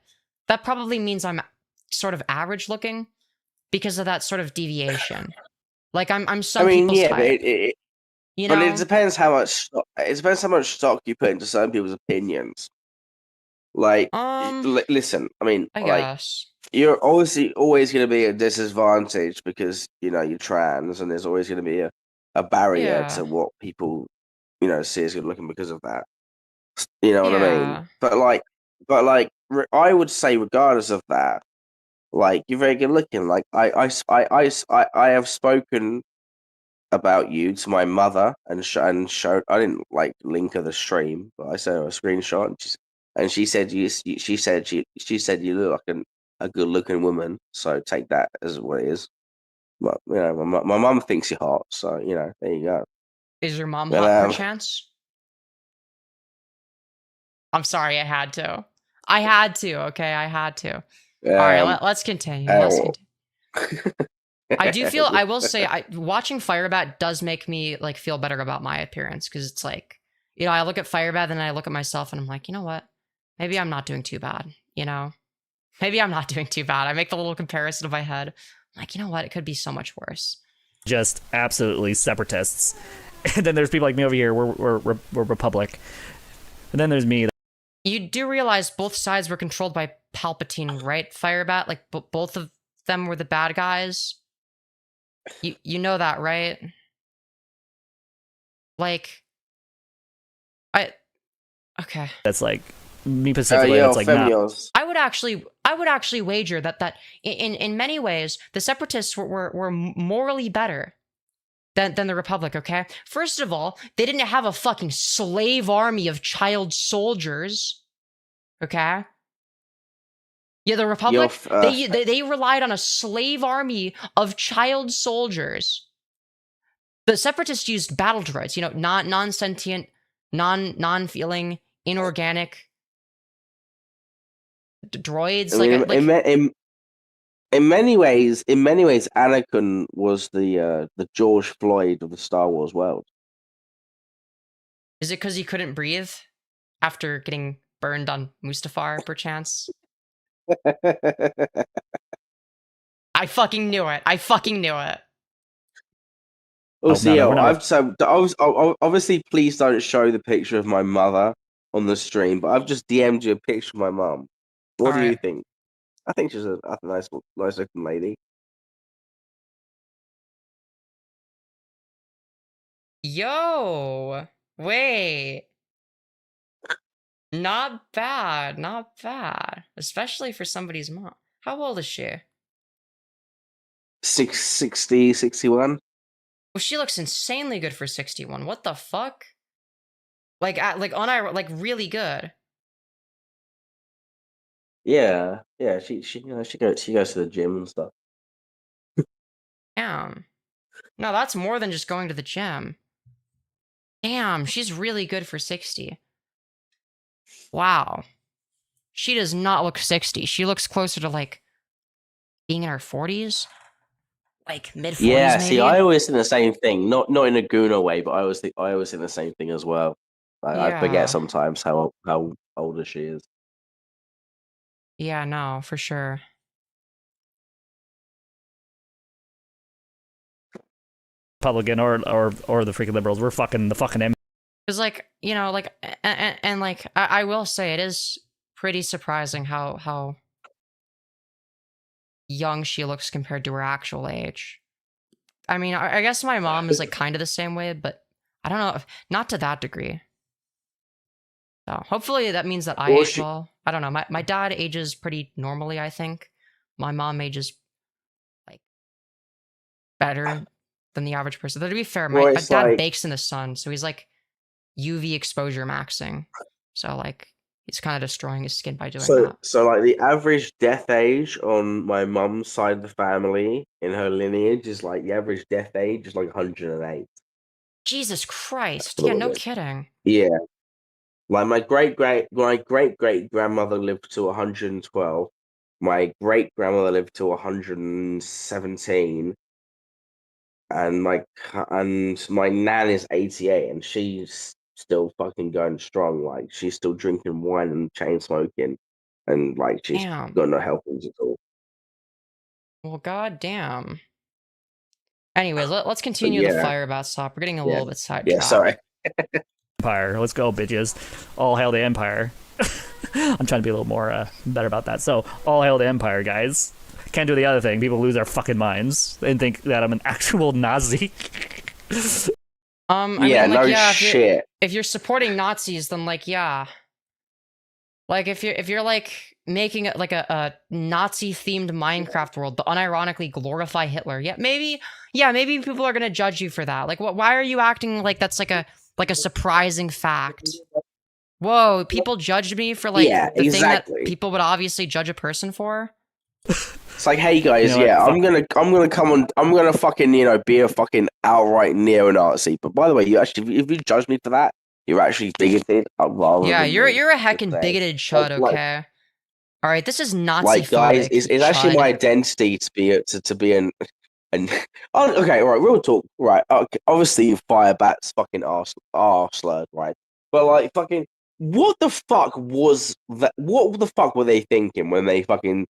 That probably means I'm sort of average looking because of that sort of deviation. Like I'm some people's yeah, type. but it You know? but it depends how much how much stock you put into certain people's opinions. Like, listen, I mean, I like, guess. you're obviously always going to be at a disadvantage because you're trans, and there's always going to be a barrier Yeah. to what people see as good looking because of that. You know what I Yeah. mean? But like, I would say, regardless of that, like, you're very good looking. Like, I have spoken about you to my mother and showed. I didn't like link her the stream, but I sent her a screenshot, and she said she said you look like a good looking woman. So take that as what it is. But my mum thinks you're hot, so there you go. Is your mom But, hot perchance? I'm sorry, I had to. Okay, I had to. All right, let's continue. I do feel, I will say, watching Firebat does make me like feel better about my appearance because it's like, I look at Firebat and I look at myself and I'm like, you know what? Maybe I'm not doing too bad, Maybe I'm not doing too bad. I make the little comparison in my head. I'm like, you know what? It could be so much worse. Just absolutely separatists. And then there's people like me over here. We're Republic. And then there's me. You do realize both sides were controlled by Palpatine, right? Firebat, like both of them were the bad guys. You know that, right? Like, okay. That's like me specifically. That's like not. I I would actually wager that in many ways the separatists were morally better than the Republic. Okay, first of all, they didn't have a fucking slave army of child soldiers. Okay. Yeah, the Republic, they relied on a slave army of child soldiers. The separatists used battle droids, you know, non-sentient, non-feeling, inorganic droids. In many ways, Anakin was the George Floyd of the Star Wars world. Is it because he couldn't breathe after getting burned on Mustafar, perchance? I fucking knew it. Also, no, we're not- obviously, please don't show the picture of my mother on the stream, but I've just DM'd you a picture of my mum. What do you Alright. think? I think she's a nice looking lady. Yo, wait. Not bad. Especially for somebody's mom. How old is she? 60, 61. Well, she looks insanely good for 61. What the fuck? Like really good. Yeah. She goes to the gym and stuff. Damn. No, that's more than just going to the gym. Damn, she's really good for 60. Wow. She does not look 60. She looks closer to like being in her 40s. Like mid 40s. Yeah, maybe? see, I always think the same thing. Not in a Guna way, but I always think the same thing as well. I Yeah. forget sometimes how older she is. Yeah, no, for sure. Republican or the freaking liberals. We're fucking the fucking M. Because, like, you know, like, and like, I will say it is pretty surprising how young she looks compared to her actual age. I mean, I guess my mom is like kind of the same way, but I don't know, not to that degree. So hopefully that means that I age well. I don't know. My dad ages pretty normally, I think. My mom ages like better than the average person. Though to be fair, my dad bakes in the sun, so he's like UV exposure maxing. So like he's kind of destroying his skin by doing that. So like the average death age on my mum's side of the family in her lineage is like the average death age is like 108. Jesus Christ. Yeah, no kidding. Yeah. Like my great grandmother lived to 112. My great grandmother lived to 117. And my nan is 88 and she's still fucking going strong. Like she's still drinking wine and chain smoking, and like she's Damn. got no health issues at all. Well, goddamn. Anyways, let's continue the Firebat stop. We're getting a little bit sidetracked. Yeah, sorry. Empire. Let's go, bitches. All hail the Empire. I'm trying to be a little more better about that. So, all hail the Empire, guys. Can't do the other thing. People lose their fucking minds and think that I'm an actual Nazi. I mean, like, no yeah, shit. If you're supporting Nazis, then like, yeah. Like if you're like making it like a Nazi themed Minecraft world, but unironically glorify Hitler, maybe people are gonna judge you for that. Like, why are you acting like that's like a surprising fact? Whoa, people judged me for like the thing that people would obviously judge a person for. It's like, hey guys, I'm gonna come on, I'm gonna fucking be a fucking outright neo-Nazi. But by the way, if you judge me for that, you're actually bigoted. Yeah, you're a heckin' bigoted chud. Okay. All right, this is Nazi. Like, guys, it's actually my identity to be an. Okay, all right, real talk, right? Okay, obviously, Firebat's fucking arse slurred, right? But like, fucking, what the fuck was that? What the fuck were they thinking when they fucking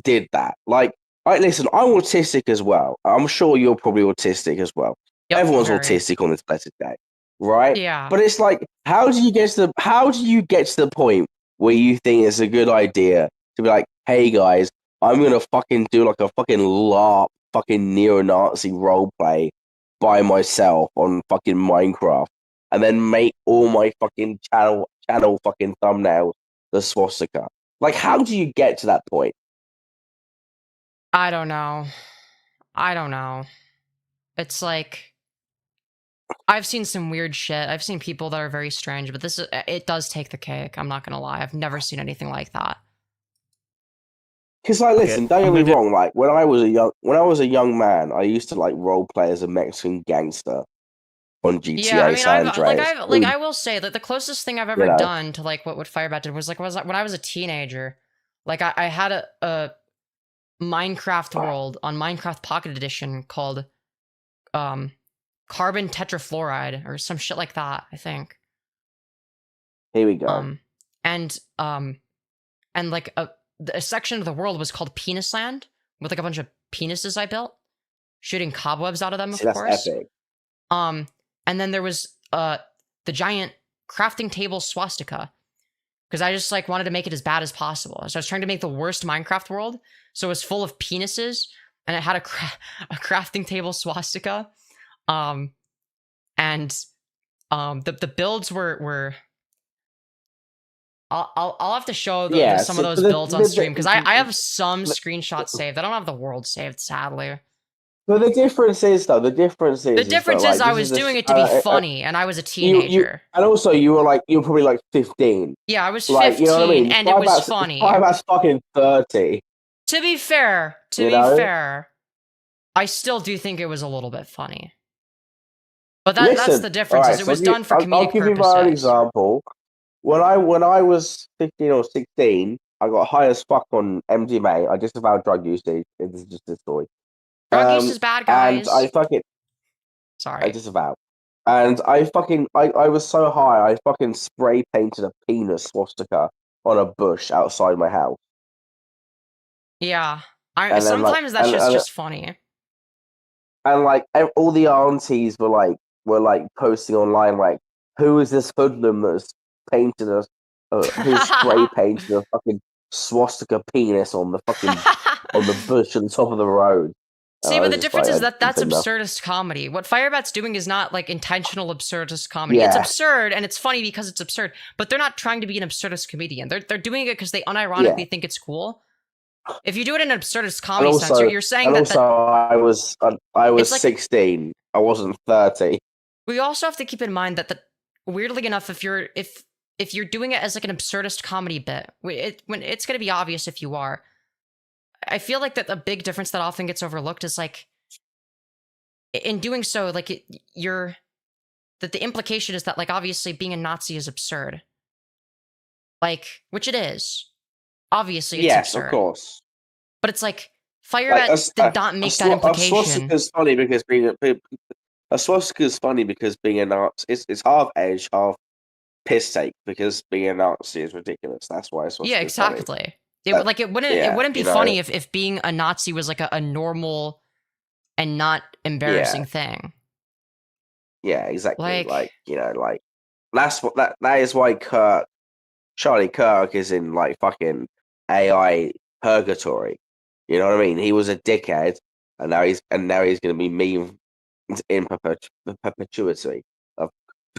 did that? Like, listen, I'm autistic as well. I'm sure you're probably autistic as well. Yep, everyone's autistic on this blessed day, right? Yeah. But it's like, how do you get to the point where you think it's a good idea to be like, hey guys, I'm gonna fucking do like a fucking LARP fucking neo-Nazi roleplay by myself on fucking Minecraft, and then make all my fucking channel fucking thumbnails the swastika. Like, how do you get to that point? I don't know. It's like I've seen some weird shit. I've seen people that are very strange, but it does take the cake. I'm not gonna lie. I've never seen anything like that. Because, like, listen, don't get I'm me gonna wrong. Like, when I was a young man, I used to like role play as a Mexican gangster on GTA Yeah, I mean, San Andreas. I will say that the closest thing I've ever You know. done to like what Firebat did was like when I was a teenager. Like I had a Minecraft world on Minecraft Pocket Edition called carbon tetrafluoride or some shit like that, I think. Here we go. And like a section of the world was called Penis Land with like a bunch of penises I built, shooting cobwebs out of them, of That's course. epic. And then there was the giant crafting table swastika, because I just like wanted to make it as bad as possible. So I was trying to make the worst Minecraft world, so it was full of penises, and it had a crafting table swastika. The builds were I'll have to show some of those builds on stream, because I have some screenshots saved. I don't have the world saved, sadly. But the difference is I was doing it to be funny, and I was a teenager. And also, you were probably like 15. Yeah, I was 15, like, you know what I mean? and it was funny. Firebat's fucking 30. To be fair, I still do think it was a little bit funny. But that's the difference. Right, it was done for comedic I'll give purposes. you my own example. When I was 15 or 16, I got high as fuck on MDMA. I disavowed drug usage. This is just a story. Drug use is bad, guys. And I disavow. And I was so high, I fucking spray painted a penis swastika on a bush outside my house. Yeah. Sometimes that's just funny. And like all the aunties were posting online like, who is this hoodlum that's painted who's spray painted a fucking swastika penis on the fucking on the bush at the top of the road. See, but the difference is that's absurdist comedy. What Firebat's doing is not like intentional absurdist comedy. Yeah. It's absurd and it's funny because it's absurd, but they're not trying to be an absurdist comedian. They're doing it because they unironically think it's cool. If you do it in an absurdist comedy sense, you're saying that. I was like, 16. I wasn't 30. We also have to keep in mind that weirdly enough, if you're doing it as like an absurdist comedy bit, when it's going to be obvious if you are. I feel like that a big difference that often gets overlooked is like, in doing so, like that the implication is that like obviously being a Nazi is absurd, like, which it is. Obviously, it's absurd. Yes, of course. But it's like Firebat did not make that implication. A swastika is funny because being a Nazi, it's half edge, half piss take, because being a Nazi is ridiculous. That's why it's yeah, exactly. Funny. It wouldn't be funny if being a Nazi was like a normal and not embarrassing thing. Yeah, exactly. That is why Charlie Kirk is in like fucking AI purgatory. You know what I mean? He was a dickhead, and now he's going to be meme in perpetuity. I've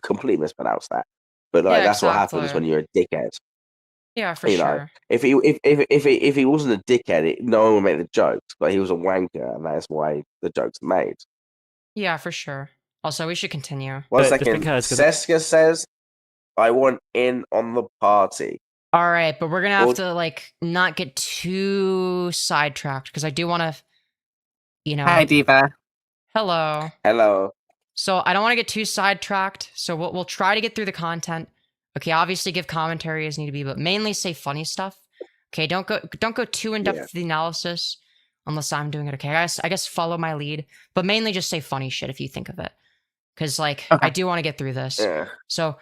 completely mispronounced that, but like that's what happens when you're a dickhead. Yeah, for sure. If he wasn't a dickhead, no one would make the jokes, but he was a wanker, and that's why the jokes are made. Yeah, for sure. Also, we should continue. 1 second. Seska says, "I want in on the party." All right, but we're gonna have to like not get too sidetracked because I do want to, Hi, Diva. Hello. Hello. So I don't want to get too sidetracked. So we'll try to get through the content. Okay, obviously give commentary as need to be, but mainly say funny stuff. Okay, don't go too in depth with the analysis unless I'm doing it. Okay, I guess follow my lead, but mainly just say funny shit if you think of it, because I do want to get through this. Yeah. So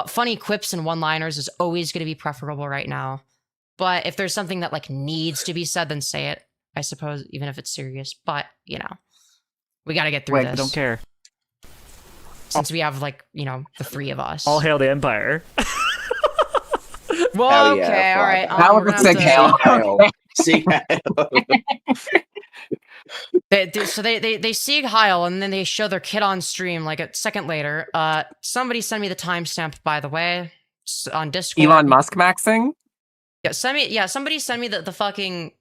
funny quips and one-liners is always going to be preferable right now. But if there's something that like needs to be said, then say it. I suppose even if it's serious, but we got to get through this. I don't care. Since we have like the three of us. All hail the Empire. Well, okay, all right. That was a hail. They Sieg Heil, and then they show their kid on stream like a second later. Somebody send me the timestamp, by the way, on Discord. Elon Musk maxing? Yeah, somebody send me the fucking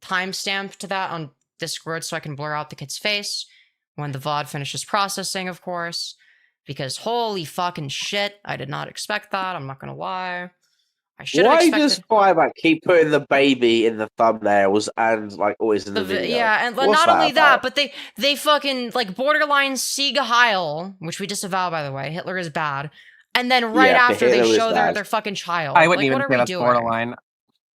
timestamp to that on Discord so I can blur out the kid's face when the VOD finishes processing, of course. Because holy fucking shit, I did not expect that. I'm not gonna lie. I should have Why expected. does Firebat keep putting the baby in the thumbnails and like always in the video? Yeah, and What's not only that, about? but they fucking like borderline Sieg Heil, which we disavow by the way. Hitler is bad. And then right Yeah, after they Hitler is show bad. their fucking child. I wouldn't like, even what are say we that's doing? borderline.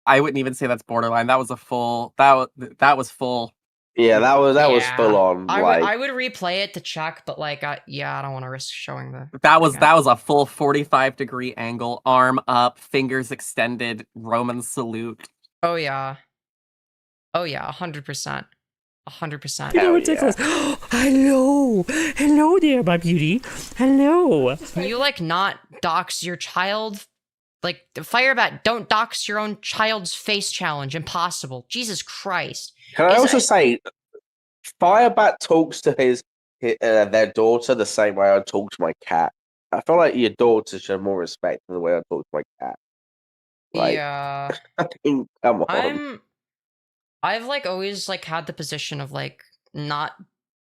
I wouldn't even say that's borderline. That was a full. That was full. Yeah, that was Yeah. full on. I would replay it to check, but like, yeah, I don't want to risk showing the. That was a full 45-degree angle, arm up, fingers extended, Roman salute. Oh yeah. 100%. 100%. You know what's ridiculous? Hello there, my beauty. Hello. Can you like not dox your child? Like Firebat, don't dox your own child's face challenge. Impossible. Jesus Christ. Can I also say, Firebat talks to their daughter the same way I talk to my cat. I feel like your daughter should have more respect than the way I talk to my cat. Like, Yeah. I mean, come on. I've like always like had the position of like not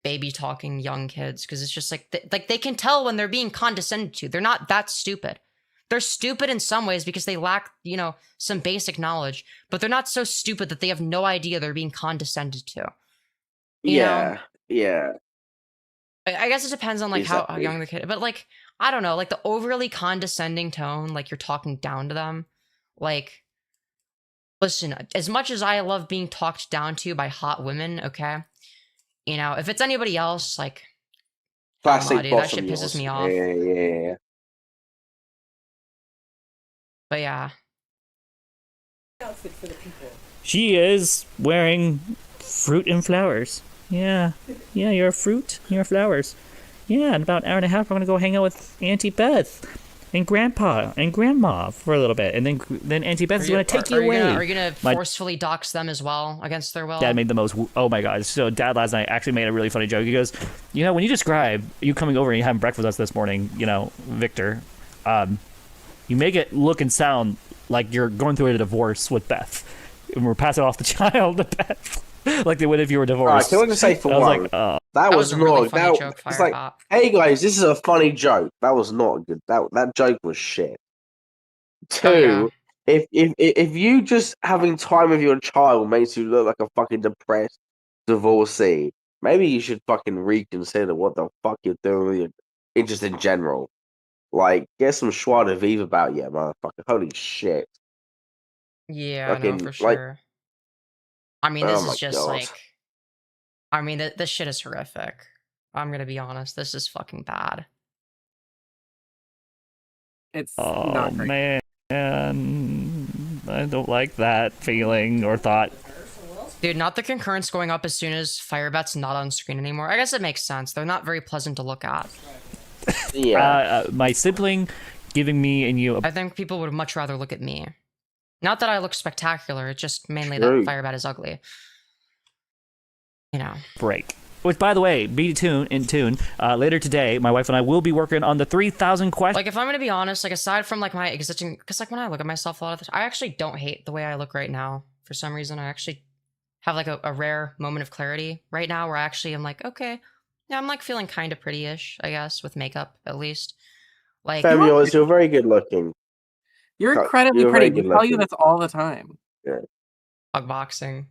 baby talking young kids because it's just like they can tell when they're being condescended to. They're not that stupid. They're stupid in some ways because they lack, some basic knowledge, but they're not so stupid that they have no idea they're being condescended to. You know? Yeah. I guess it depends on like how Exactly. young the kid, but like I don't know, like the overly condescending tone, like you're talking down to them. Like, listen, as much as I love being talked down to by hot women, okay, if it's anybody else, like, Classic dude, boss that shit of pisses yours. me off. Yeah. But yeah. She is wearing fruit and flowers. Yeah, you're a fruit, you're flowers. Yeah, in about an hour and a half, we're going to go hang out with Auntie Beth and Grandpa and Grandma for a little bit. And then Auntie Beth is going to take you away. Are you going to forcefully dox them as well against their will? Dad made the most, oh my God. So Dad last night actually made a really funny joke. He goes, when you describe you coming over and you having breakfast with us this morning, Victor, you make it look and sound like you're going through a divorce with Beth. And we're passing off the child to Beth. Like they would if you were divorced. Can I just say for one, that was a really not funny joke, it's like, Firebat. hey guys, this is a funny joke. That was not good. That joke was shit. Two, if you just having time with your child makes you look like a fucking depressed divorcee, maybe you should fucking reconsider what the fuck you're doing just in general. Like, get some joie de vivre about you, motherfucker. Holy shit. Yeah, Fucking, no, for sure. I mean, this is just God. this shit is horrific. I'm gonna be honest. This is fucking bad. It's Oh, not great. man. I don't like that feeling or thought. Dude, not the concurrence going up as soon as Firebat's not on screen anymore. I guess it makes sense. They're not very pleasant to look at. Yeah. My sibling giving me and you I think people would much rather look at me. Not that I look spectacular, it's just mainly True. that Firebat is ugly. break. Which, by the way, be in tune. Later today, my wife and I will be working on the 3,000 questions. Like, if I'm gonna be honest, like, aside from, like, my existing... Because, like, when I look at myself a lot of the time, I actually don't hate the way I look right now. For some reason, I actually have, like, a rare moment of clarity right now where I actually am like, okay, yeah, I'm, like, feeling kind of pretty-ish, I guess, with makeup, at least. Like... Femyoz, you're very good looking. You're incredibly You're pretty. very We good tell you looking. this all the time. Bug boxing.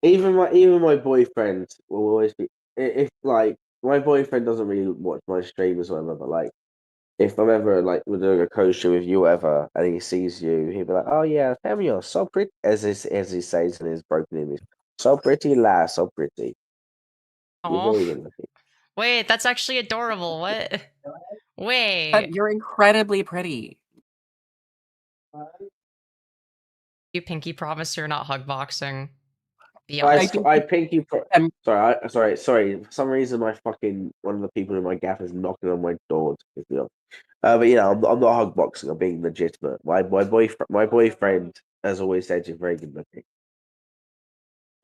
Even my boyfriend will always be... If, like, my boyfriend doesn't really watch my streams or whatever, but, like, if I'm ever, like, we're doing a co-show with you or whatever, and he sees you, he'll be like, oh, yeah, Femyoz, so pretty, as he says in his broken English. So pretty, lass, so pretty. You're Oh, very good looking. wait, that's actually adorable. What? Wait. But you're incredibly pretty. You pinky promise you're not hug boxing. Be I honest. pinky. Sorry. For some reason, my fucking one of the people in my gaff is knocking on my door to pick me up. But you know, I'm not hug boxing. I'm being legitimate. My boyfriend, has always said, you're very good looking.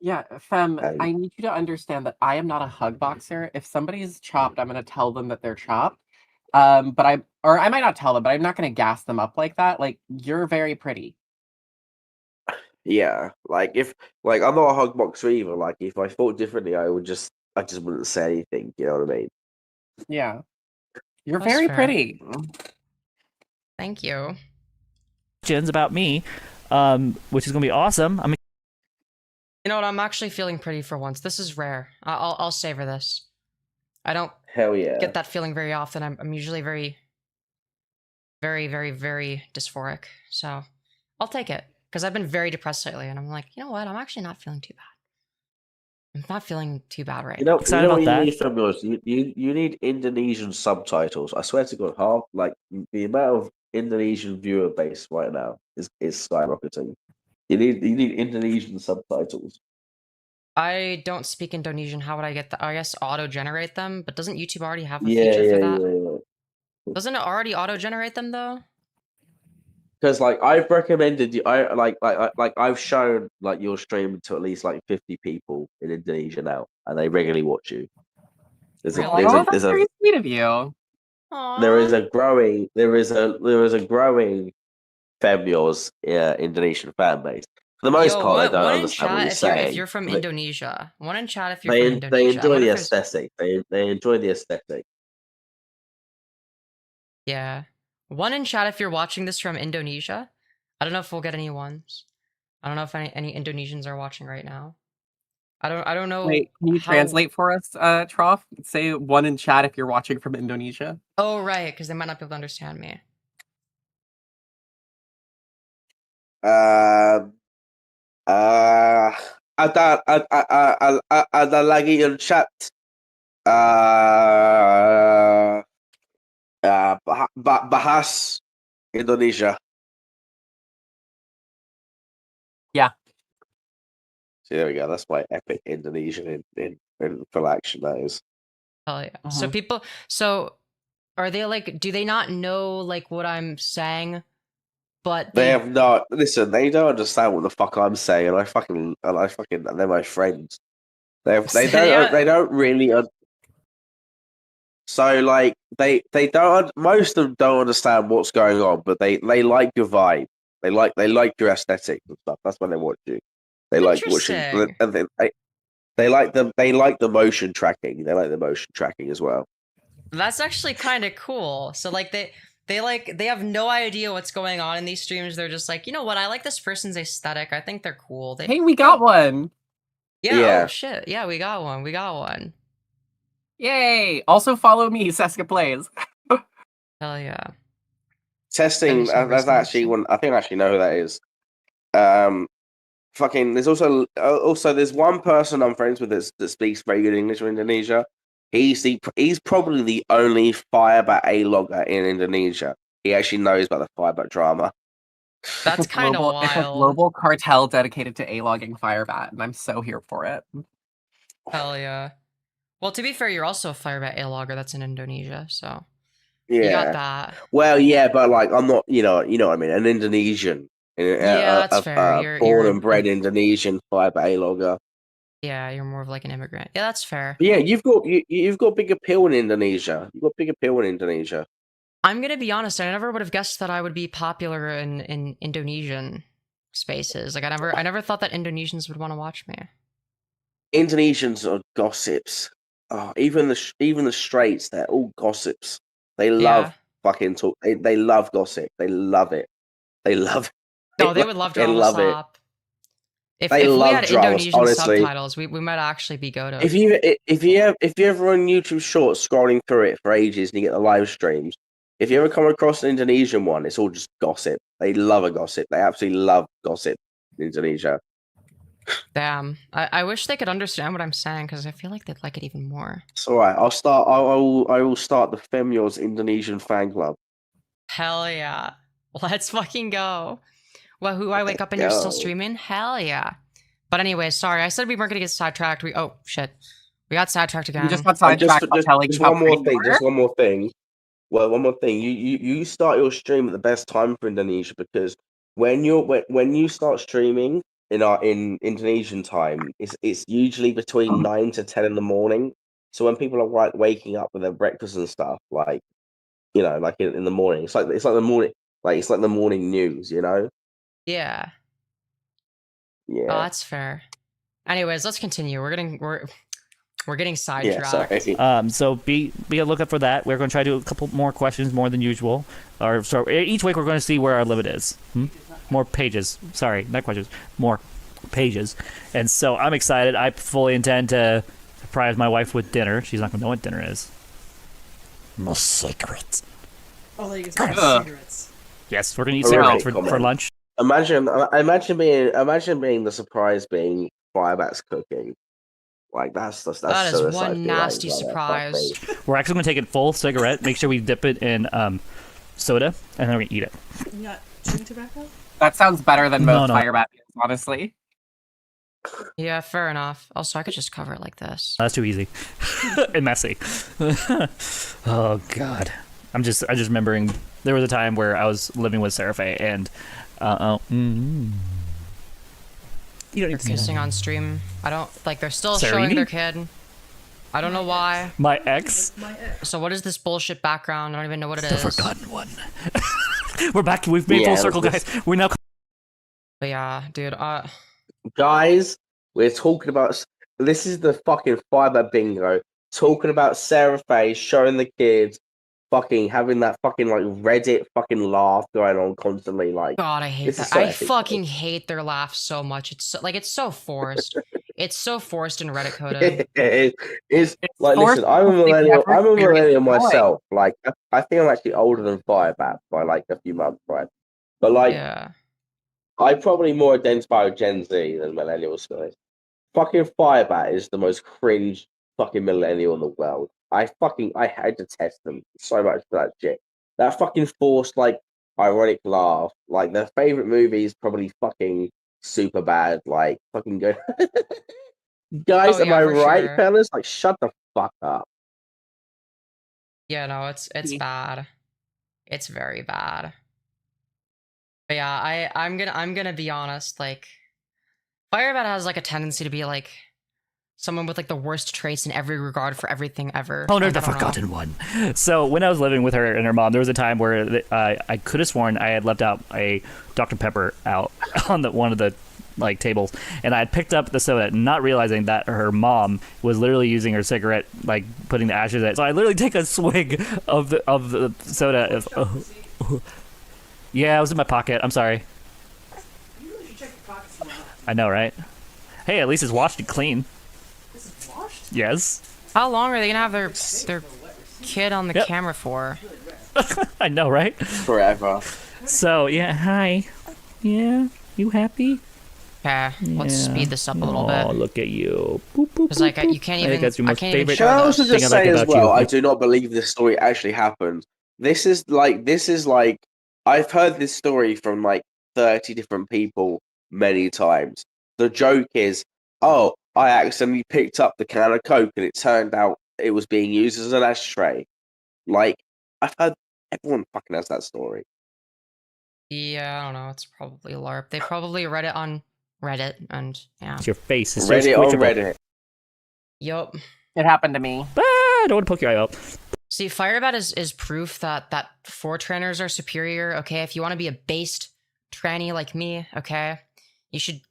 Yeah, Fem, Um, I need you to understand that I am not a hug boxer. If somebody's chopped, I'm going to tell them that they're chopped. But I might not tell them, but I'm not going to gas them up like that. Like, you're very pretty. Yeah, like if like I'm not a hug boxer either. Like if I thought differently, I just wouldn't say anything. You know what I mean? Yeah. You're That's very fair. pretty. Thank you. Questions about me, which is gonna be awesome. I'm You know what? I'm actually feeling pretty for once. This is rare. I'll savor this. I don't Hell yeah. get that feeling very often. I'm usually very, very, very, very dysphoric. So I'll take it because I've been very depressed lately, and I'm like, you know what? I'm actually not feeling too bad. I'm not feeling too bad right now. excited you know about what that. you need from yours? You need Indonesian subtitles. I swear to God, half like the amount of Indonesian viewer base right now is skyrocketing. You need Indonesian subtitles. I don't speak Indonesian. How would I get that? I guess auto-generate them, but doesn't YouTube already have a Yeah, feature for yeah, that? yeah. Doesn't it already auto-generate them though? Because like I've recommended you, I've shown like your stream to at least like 50 people in Indonesia now, and they regularly watch you. Really? Oh, that's very sweet of you. There is Aw. a growing Femyoz Indonesian fan base. For the most Yo, part, they don't one in understand what chat you're if saying. you're from They, Indonesia. One in chat if you're from they Indonesia. I enjoy wonder the if there's aesthetic. They enjoy the aesthetic. yeah. One in chat if you're watching this from Indonesia. I don't know if we'll get any ones. I don't know if any Indonesians are watching right now. I don't know. Wait, can you how... translate for us, Trough? Say one in chat if you're watching from Indonesia. Oh right, because they might not be able to understand me. Ada lagi yung chat. Bahas Indonesia. Yeah. See, there we go. That's my epic Indonesian in full action. That is. Hell yeah. So people, are they like? Do they not know like what I'm saying? But They have not. Listen, they don't understand what the fuck I'm saying, and they're my friends. They don't really. So like they don't. Most of them don't understand what's going on, but they like your vibe. They like your aesthetic and stuff. That's when they watch you. They like watching, Interesting. and they like the motion tracking. They like the motion tracking as well. That's actually kind of cool. So like they have no idea what's going on in these streams. They're just like, you know what? I like this person's aesthetic. I think they're cool. Hey, we got one. Yeah. Oh shit. Yeah, we got one. We got one. Yay! Also follow me, Seska Plays. Hell yeah. Testing. That's actually one. I think I actually know who that is. Fucking. There's also there's one person I'm friends with that speaks very good English from Indonesia. He's probably the only Firebat A logger in Indonesia. He actually knows about the Firebat drama. That's kind of wild. It's a global cartel dedicated to A-logging Firebat, and I'm so here for it. Hell yeah. Well, to be fair, you're also a Firebat A logger that's in Indonesia, so Yeah. you got that. Well, yeah, but like I'm not, you know what I mean, an Indonesian. Yeah, that's fair. Born and bred Indonesian Firebat A logger. Yeah, you're more of like an immigrant. Yeah, that's fair. But yeah, you've got big appeal in Indonesia. You've got big appeal in Indonesia. I'm gonna be honest. I never would have guessed that I would be popular in Indonesian spaces. Like I never thought that Indonesians would want to watch me. Indonesians are gossips. Oh, even the straights, they're all gossips. They love fucking talk. They love gossip. They love it. They love it. No, they would love drama love slop. If we had Indonesian subtitles, we might actually be go-to. If you ever on YouTube Shorts scrolling through it for ages and you get the live streams, if you ever come across an Indonesian one, it's all just gossip. They love a gossip. They absolutely love gossip in Indonesia. Damn, I wish they could understand what I'm saying because I feel like they'd like it even more. It's all right. I'll start. I will start the Femyoz Indonesian fan club. Hell yeah, let's fucking go. Well, who I wake up and you're still streaming? Hell yeah. But anyway, sorry, I said we weren't gonna get sidetracked. We got sidetracked again. We just got sidetracked. Just one more thing. Just one more thing. Well, one more thing. You start your stream at the best time for Indonesia because when you start streaming in Indonesian time, it's usually between 9 to 10 in the morning. So when people are waking up with their breakfast and stuff, like like in the morning, it's like the morning, like it's like the morning news, you know. Yeah. Yeah. Oh, that's fair. Anyways, let's continue. We're getting Yeah, sidetracked. sorry. So be a lookout for that. We're going to try to do a couple more questions more than usual. Or so each week we're going to see where our limit is. More pages. Sorry, not questions. More pages. And so I'm excited. I fully intend to surprise my wife with dinner. She's not going to know what dinner is. No secret. Oh, you cigarettes. Yes, we're going to eat Alright, cigarettes for lunch. Imagine being the surprise being Firebat's cooking. Like that's That so is exciting, one nasty surprise. We're actually going to take it full cigarette. Make sure we dip it in soda, and then we're going to eat it. You not chewing tobacco? That sounds better than most No. Firebat games, honestly. Yeah, fair enough. Also, I could just cover it like this. That's too easy and messy. Oh God, I'm just remembering there was a time where I was living with Sarah Faye, and you don't They're need to say kissing that. on stream. I don't like. They're still Sarini? showing their kid. I don't know why. My ex, My ex. So what is this bullshit background? I don't even know what it the is. forgotten one. We're back. We've made full Yeah, circle, this- guys. We're now. But yeah, dude. Guys, we're talking about this is the fucking Firebat bingo. Talking about Sarah Faye showing the kids, fucking having that fucking like Reddit fucking laugh going on constantly. Like, God, I hate This that. is so I epic, fucking hate their laugh so much. It's so, like it's so forced. It's so forced and Reddit coded. it's like forced listen. I'm a because they've millennial. never I'm a millennial experienced joy. myself. Like, I think I'm actually older than Firebat by like a few months, right? But like, Yeah. I probably more identify with Gen Z than millennials, guys. Fucking Firebat is the most cringe fucking millennial in the world. I detest them so much for that shit. That fucking forced, like, ironic laugh. Like, their favorite movie is probably fucking super bad. Like, fucking good. Guys, Oh, am yeah, I for right, sure. fellas? Like, shut the fuck up. Yeah, no, it's Yeah. bad. It's very bad. But yeah, I'm gonna be honest, like Firebat has like a tendency to be like someone with like the worst traits in every regard for everything ever. Owner Like, the I don't know. forgotten one. So when I was living with her and her mom, there was a time where I could have sworn I had left out a Dr. Pepper out on one of the like tables, and I had picked up the soda, not realizing that her mom was literally using her cigarette, like putting the ashes in it. So I literally take a swig of the soda. Yeah, it was in my pocket. I'm sorry. You really should check your pockets more. I know, right? Hey, at least it's washed and clean. This is washed? Yes. How long are they gonna have their kid on the Yep. camera for? I know, right? Forever. So yeah, hi. Yeah, you happy? Okay, let's Yeah. speed this up a little Oh, bit. look at you. Boop, boop, Because like boop, boop. you can't I even think that's your I most can't even favorite show Can I this. also thing I just like say as about well, you. I do not believe this story actually happened. This is like I've heard this story from like 30 different people many times. The joke is, oh, I accidentally picked up the can of Coke and it turned out it was being used as an ashtray. Like, I've heard everyone fucking has that story. Yeah, I don't know. It's probably LARP. They probably read it on Reddit, and yeah. Your face is so Reddit on squishable. Reddit. Yup. It happened to me. Ah, I don't want to poke your eye out. See, Firebat is proof that 4chaners are superior. Okay, if you want to be a based tranny like me, okay, you should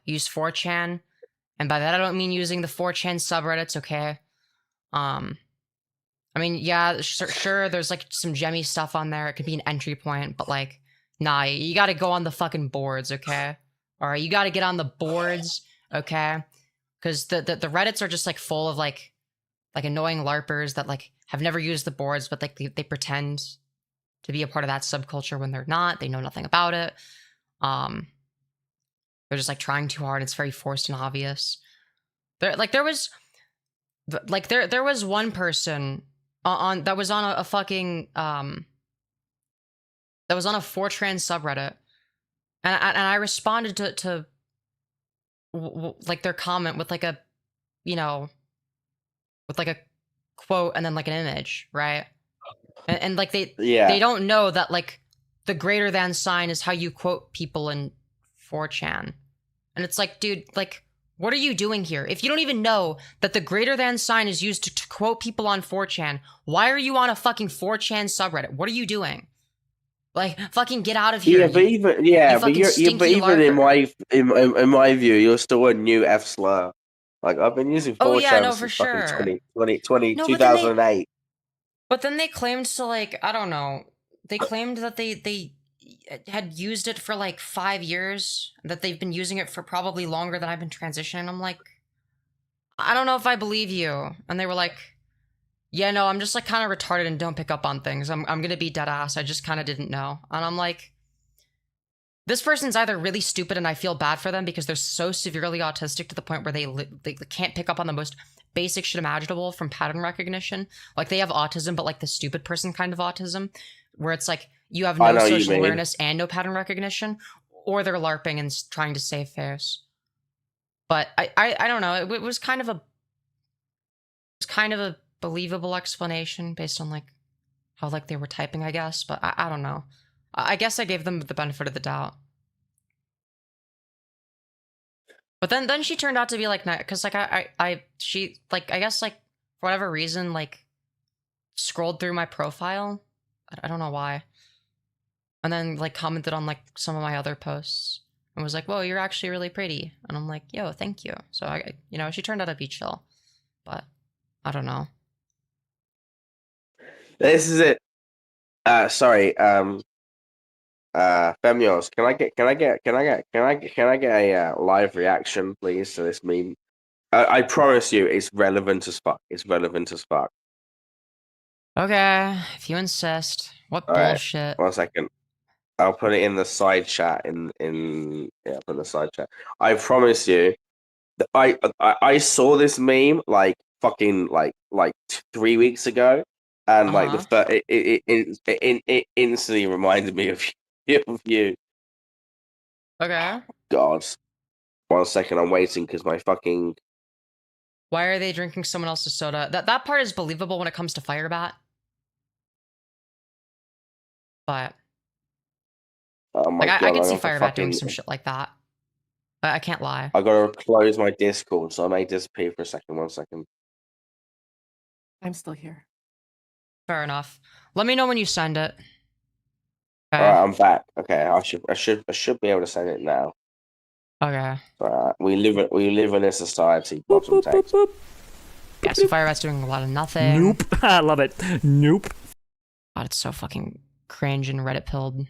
use 4chan, and by that I don't mean using the 4chan subreddits. Okay, I mean, yeah, sure, there's like some gemmy stuff on there. It could be an entry point, but like, nah, you got to go on the fucking boards. Okay, all right, you got to get on the boards. Okay, because the Reddits are just like full of like annoying larpers that like have never used the boards, but like they pretend to be a part of that subculture when they're not. They know nothing about it. They're just like trying too hard. It's very forced and obvious. There was one person on that was on a fucking that was on a 4chan subreddit, and I responded to like their comment with like a, you know, with like a quote and then like an image, right? And like they don't know that like the greater than sign is how you quote people in 4chan. And it's like, dude, like, what are you doing here? If you don't even know that the greater than sign is used to quote people on 4chan, why are you on a fucking 4chan subreddit? What are you doing? Like, fucking get out of here. Yeah, but even yeah, but fucking you're stinky but even in larker. my in my view, you're still a new F slur. Like I've been using 4chan Oh yeah, no, for since fucking sure. 2020, No, 2008. but then they claimed to, like, I don't know. They claimed that they had used it for like 5 years. That they've been using it for probably longer than I've been transitioning. I'm like, I don't know if I believe you. And they were like, yeah, no, I'm just like kind of retarded and don't pick up on things. I'm gonna be dead ass. I just kind of didn't know. And I'm like, this person's either really stupid and I feel bad for them because they're so severely autistic to the point where they can't pick up on the most basic shit imaginable from pattern recognition. Like they have autism, but like the stupid person kind of autism, where it's like you have no social awareness and no pattern recognition, or they're LARPing and trying to save face. But I don't know. It was kind of a believable explanation based on like how like they were typing, I guess. But I don't know. I guess I gave them the benefit of the doubt. But then she turned out to be like, because like she like I guess like for whatever reason like scrolled through my profile. I don't know why. And then like commented on like some of my other posts and was like, "Whoa, you're actually really pretty." And I'm like, "Yo, thank you." So I she turned out to be chill, but I don't know. This is it. Sorry. Femyoz, can I get a live reaction, please, to this meme? I promise you, it's relevant as fuck. It's relevant as fuck. Okay, if you insist. What All right, bullshit? 1 second. I'll put it in the side chat. I'll put it in the side chat. I promise you, that I saw this meme like fucking like 3 weeks ago, and like it instantly reminded me of you. Okay. God. 1 second, I'm waiting because my fucking. Why are they drinking someone else's soda? That part is believable when it comes to Firebat. But Oh my like God, I could see I'm gonna Firebat doing some shit like that. I can't lie. I gotta close my Discord, so I may disappear for a second. 1 second. I'm still here. Fair enough. Let me know when you send it. Okay. Alright, I'm back. Okay, I should be able to send it now. Okay. Alright, we live in a society. Bottom text. Yeah, so Firebat's doing a lot of nothing. Nope. I love it. Nope. God, it's so fucking cringe and Reddit pilled.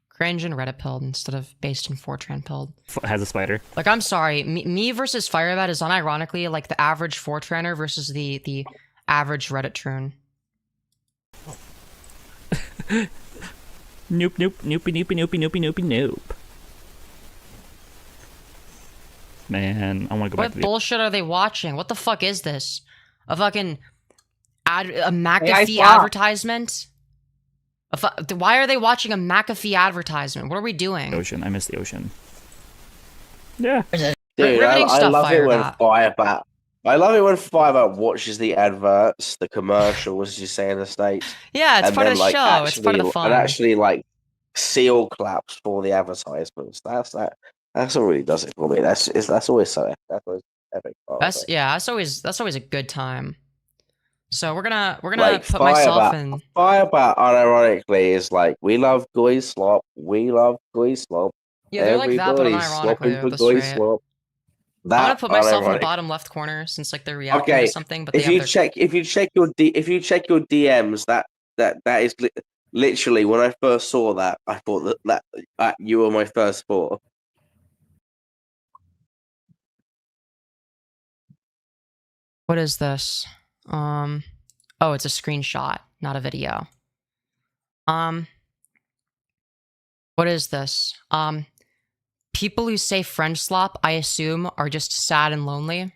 Cringe and Reddit pilled instead of based in Fortran pilled. Has a spider. Like, I'm sorry. Me versus Firebat is unironically like the average Fortraner versus the average Reddit troon. Nope, nope, noopy, noopy, noopy, noopy, noopy, nope. Man, I want to go back What to bullshit are they watching? What the fuck is this? A fucking a McAfee advertisement? Why are they watching a McAfee advertisement? What are we doing? Ocean. I miss the ocean. Yeah. Dude, I love it when Firebat. I love it when Firebat watches the adverts, the commercials, as you say in the States. Yeah, it's part of the show. It's part of the fun. And actually, like, seal claps for the advertisements. That's what really does it for me. That's always so. That's always epic. That's always a good time. So we're gonna like, put myself in. Firebat, unironically, is like, we love Goy Slop. We love Goy Slop. Yeah, they're like that, but Slopping for unironically. Goy Slop. I'm gonna put myself in the bottom left corner since like they're reacting to something. But if you check your DMs, that is literally when I first saw that, I thought that you were my first thought. What is this? Oh, it's a screenshot, not a video. What is this? People who say French slop, I assume, are just sad and lonely.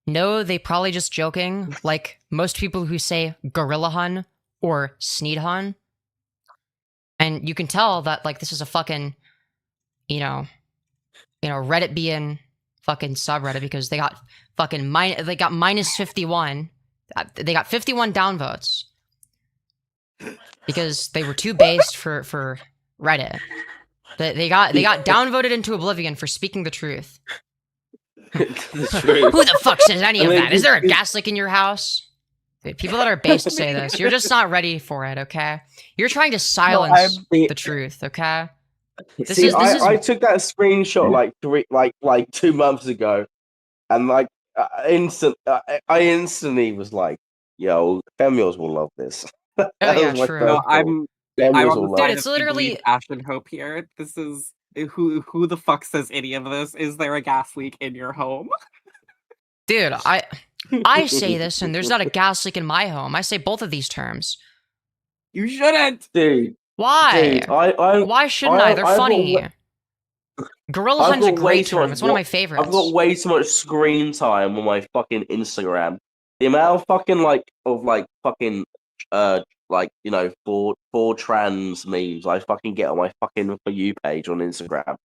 No, they probably just joking, like most people who say gorilla hun or sneed hun. And you can tell that like this is a fucking, Reddit being fucking subreddit because they got fucking minus 51. They got 51 downvotes because they were too based for Reddit. They got downvoted into oblivion for speaking the truth. The truth. Who the fuck says any of that? Is there a gas leak in your house? Dude, people that are based say this. You're just not ready for it, okay? You're trying to silence the truth, okay? I took that screenshot like 2 months ago, and like I instantly was like, "Yo, Femyoz will love this." Oh yeah, true. No, I'm Femyoz on will the love side Dude, it's of literally- Believe Ash and Hope here. This is who the fuck says any of this? Is there a gas leak in your home? Dude, I say this, and there's not a gas leak in my home. I say both of these terms. You shouldn't, dude. Why? Dude, I Why shouldn't I? They're funny. Gorilla I've Hunt's a got way great too term. much It's one of wa- my favorites. I've got way too much screen time on my fucking Instagram. The amount of fucking for trans memes I fucking get on my fucking For You page on Instagram.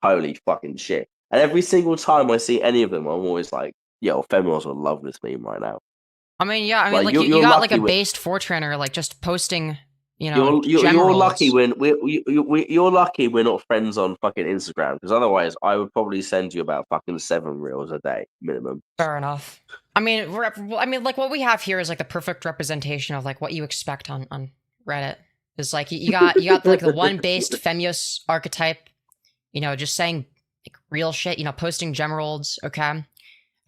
Holy fucking shit. And every single time I see any of them, I'm always like, yo, Femyoz will love this meme right now. I mean, yeah, I mean, Like, like, you're you got like a lucky with- based Fortraner, like just posting, you know, You're lucky generals. you're lucky we're not friends on fucking Instagram, because otherwise I would probably send you about fucking 7 reels a day minimum. Fair enough. I mean, like what we have here is like the perfect representation of like what you expect on Reddit. Is like you got like the one based Femyoz archetype, you know, just saying like real shit, you know, posting gemeralds, okay?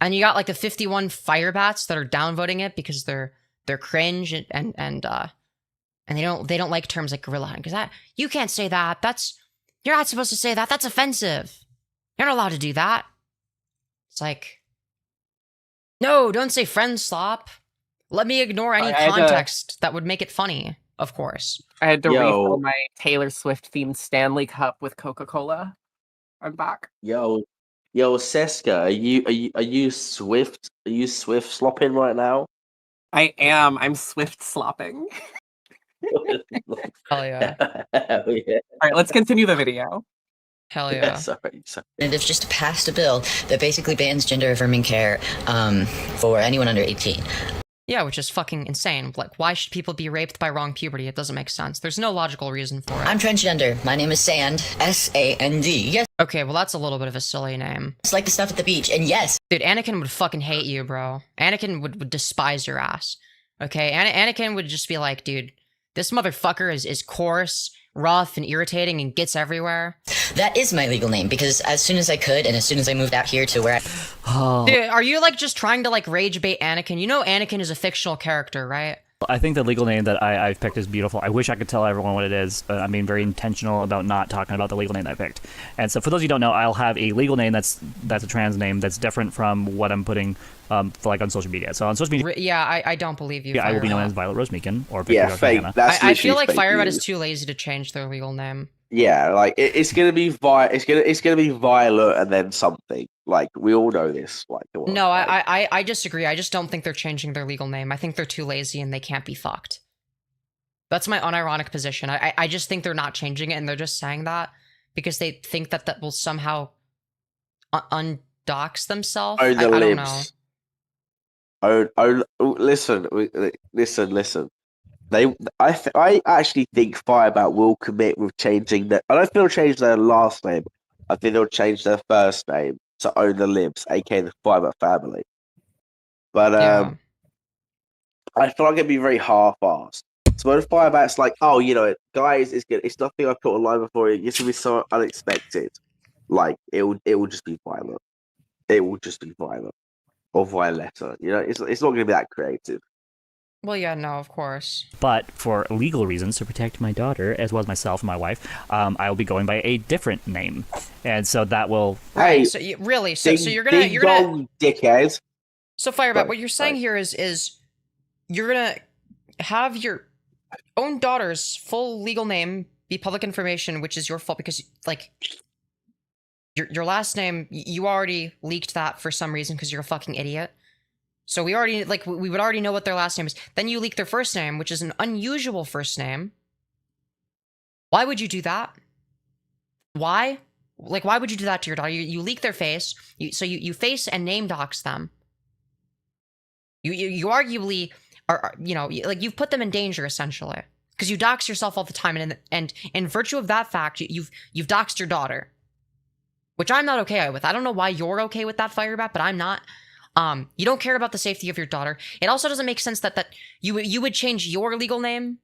And you got like the 51 Firebats that are downvoting it because they're cringe and they don't like terms like gorilla hunt, because that you can't say that. You're not supposed to say that. That's offensive. You're not allowed to do that. It's like, no, don't say friend slop. Let me ignore any I had to- context that would make it funny, of course. I had to Yo. refill my Taylor Swift themed Stanley Cup with Coca-Cola. I'm back. Yo, Seska, are you Swift? Are you Swift slopping right now? I am. I'm Swift slopping. Hell yeah. Hell yeah. All right, let's continue the video. Hell yeah. Sorry. And they've just passed a bill that basically bans gender affirming care for anyone under 18. Yeah, which is fucking insane. Like, why should people be raped by wrong puberty? It doesn't make sense. There's no logical reason for it. I'm transgender. My name is Sand. S-A-N-D. Yes, Okay, well, that's a little bit of a silly name. it's like the stuff at the beach. And yes, Dude, Anakin would fucking hate you, bro. Anakin would despise your ass. Okay? Anakin would just be like, dude, this motherfucker is coarse, rough, and irritating and gets everywhere. that is my legal name because as soon as I could and as soon as I moved out here to where Dude, are you, like, just trying to, like, rage bait Anakin? You know Anakin is a fictional character, right? I think the legal name that I've picked is beautiful. I wish I could tell everyone what it is. I'm being very intentional about not talking about the legal name that I picked. And so for those of you who don't know, I'll have a legal name that's a trans name that's different from what I'm putting for, like, on social media. So on social media, Yeah, I don't believe you, I will be known Firebat. as Violet Rose Meekin or Yeah, Victor fake. Hannah. That's I feel like literally fake Firebat news. is too lazy to change their legal name. Yeah, like it's gonna be it's gonna be Violet and then something. Like we all know this. Like come on, No, like, I disagree. I just don't think they're changing their legal name. I think they're too lazy and they can't be fucked. That's my unironic position. I just think they're not changing it, and they're just saying that because they think that will somehow undox themselves. Oh, the I don't know. libs. Listen. I actually think Firebat will commit with changing I don't think they'll change their last name. I think they'll change their first name to Own the Libs, aka the Firebat family. But Yeah. I feel like it'd be very half-assed. So when Firebat's like, oh, you know, guys, it's good. It's nothing I've put online before. It's gonna be so unexpected. Like it will just be Violet. It will just be Violet or Violetta. You know, it's not gonna be that creative. Well, yeah, no, of course. But for legal reasons, to protect my daughter, as well as myself and my wife, I will be going by a different name. And so that will... Hey, So really, so you're gonna dickhead. So Firebat, Right, what you're saying right. here is you're gonna have your own daughter's full legal name be public information, which is your fault because like your last name, you already leaked that for some reason because you're a fucking idiot. So we already we would already know what their last name is. Then you leak their first name, which is an unusual first name. Why would you do that? Why? Like, why would you do that to your daughter? You leak their face. You face and name dox them. You arguably are you know, like you've put them in danger essentially because you dox yourself all the time, and in virtue of that fact, you've doxed your daughter, which I'm not okay with. I don't know why you're okay with that, Firebat, but I'm not. You don't care about the safety of your daughter. It also doesn't make sense that you would change your legal name,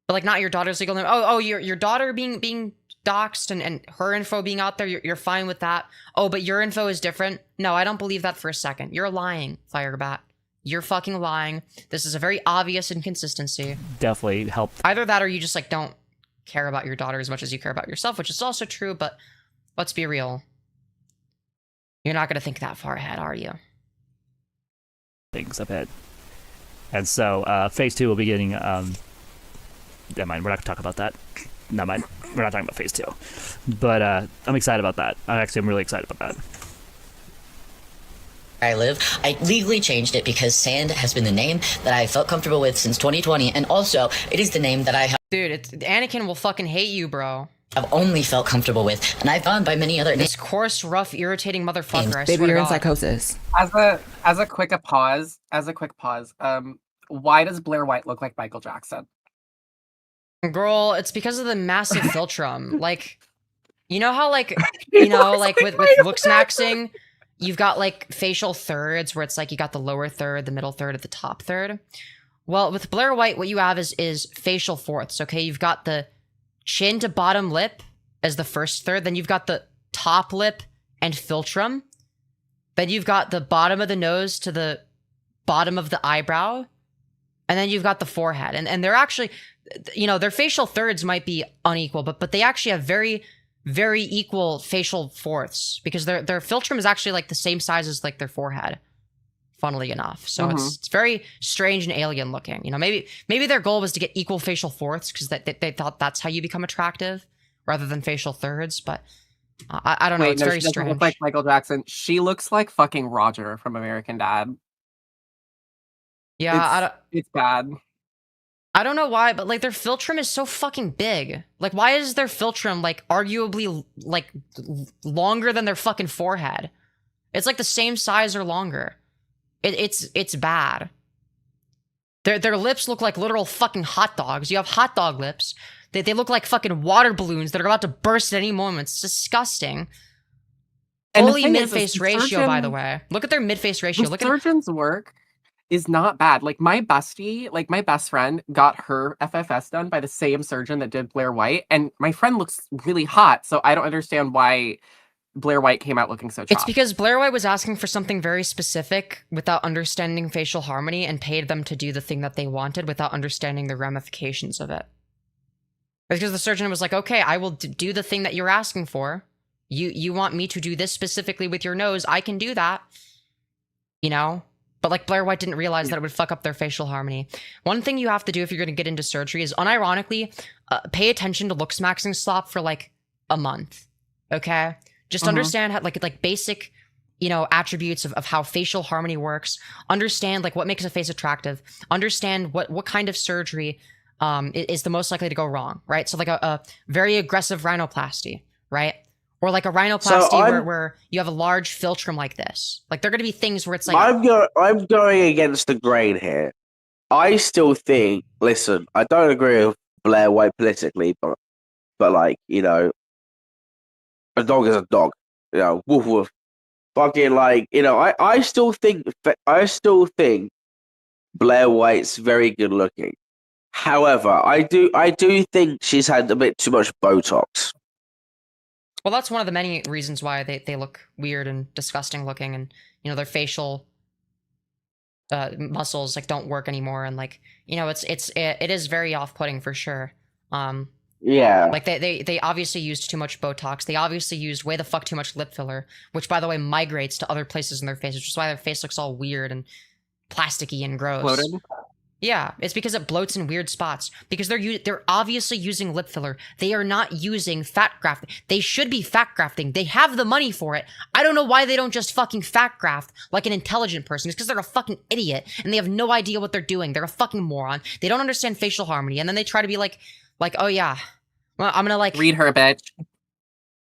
but like not your daughter's legal name. Your daughter being doxxed and her info being out there, you're fine with that. Oh, but your info is different. No, I don't believe that for a second. You're lying, Firebat. You're fucking lying. This is a very obvious inconsistency. Definitely helped. Either that or you just like don't care about your daughter as much as you care about yourself, which is also true, but let's be real. You're not going to think that far ahead, are you? Things ahead. And so phase 2 will be getting never mind, we're not gonna talk about that. Never mind. We're not talking about phase 2. But I'm excited about that. I'm really excited about that. I live. I legally changed it because Sand has been the name that I felt comfortable with since 2020, and also it is the name that I have. Dude, Anakin will fucking hate you, bro. I've only felt comfortable with, and I've gone by many other names. This coarse, rough, irritating motherfucker. I Baby, swear you're to in God. psychosis. As a quick pause, why does Blair White look like Michael Jackson? Girl, it's because of the massive philtrum. Like, you know how like, you know, like with looks maxing, you've got like facial thirds where it's like you got the lower third, the middle third, and the top third. Well, with Blair White, what you have is facial fourths, okay? You've got the chin to bottom lip as the first third, then you've got the top lip and philtrum, then you've got the bottom of the nose to the bottom of the eyebrow, and then you've got the forehead. And they're actually, you know, their facial thirds might be unequal, but they actually have very, very equal facial fourths because their philtrum is actually like the same size as like their forehead, funnily enough. So it's very strange and alien looking. You know, maybe their goal was to get equal facial fourths because they thought that's how you become attractive rather than facial thirds. But I don't know. It's very she doesn't strange. look like Michael Jackson. She looks like fucking Roger from American Dad. Yeah, it's bad. I don't know why, but like their philtrum is so fucking big. Like, why is their philtrum like arguably like longer than their fucking forehead? It's like the same size or longer. It's bad. Their lips look like literal fucking hot dogs. You have hot dog lips. They look like fucking water balloons that are about to burst at any moment. It's disgusting. And the Fully thing is, mid-face ratio, by the way. Look at their mid-face ratio. The Look at surgeon's work is not bad. Like my bestie, like my best friend got her FFS done by the same surgeon that did Blair White, and my friend looks really hot, so I don't understand why Blair White came out looking so chopped. It's because Blair White was asking for something very specific without understanding facial harmony and paid them to do the thing that they wanted without understanding the ramifications of it. Because the surgeon was like, okay, I will do the thing that you're asking for. You want me to do this specifically with your nose, I can do that. You know? But like Blair White didn't realize that it would fuck up their facial harmony. One thing you have to do if you're going to get into surgery is unironically pay attention to looks maxing slop for like a month. Okay? Just understand how like basic, you know, attributes of how facial harmony works. Understand like what makes a face attractive. Understand what kind of surgery is the most likely to go wrong, right? So like a very aggressive rhinoplasty, right? Or like a rhinoplasty where you have a large philtrum like this. Like there are going to be things where it's like I'm going against the grain here. I still think. Listen, I don't agree with Blair White politically, but like, you know, a dog is a dog. You know, woof woof. Fucking like, you know, I still think Blair White's very good looking. However, I do think she's had a bit too much Botox. Well, that's one of the many reasons why they look weird and disgusting looking, and you know their facial muscles like don't work anymore, and like you know it is very off-putting for sure. Yeah, like they obviously used too much Botox. They obviously used way the fuck too much lip filler, which by the way migrates to other places in their face, which is why their face looks all weird and plasticky and gross. Bloated. Yeah, it's because it bloats in weird spots. Because they're obviously using lip filler. They are not using fat grafting. They should be fat grafting. They have the money for it. I don't know why they don't just fucking fat graft like an intelligent person. It's because they're a fucking idiot and they have no idea what they're doing. They're a fucking moron. They don't understand facial harmony, and then they try to be like, oh yeah, well I'm gonna like read her, bitch.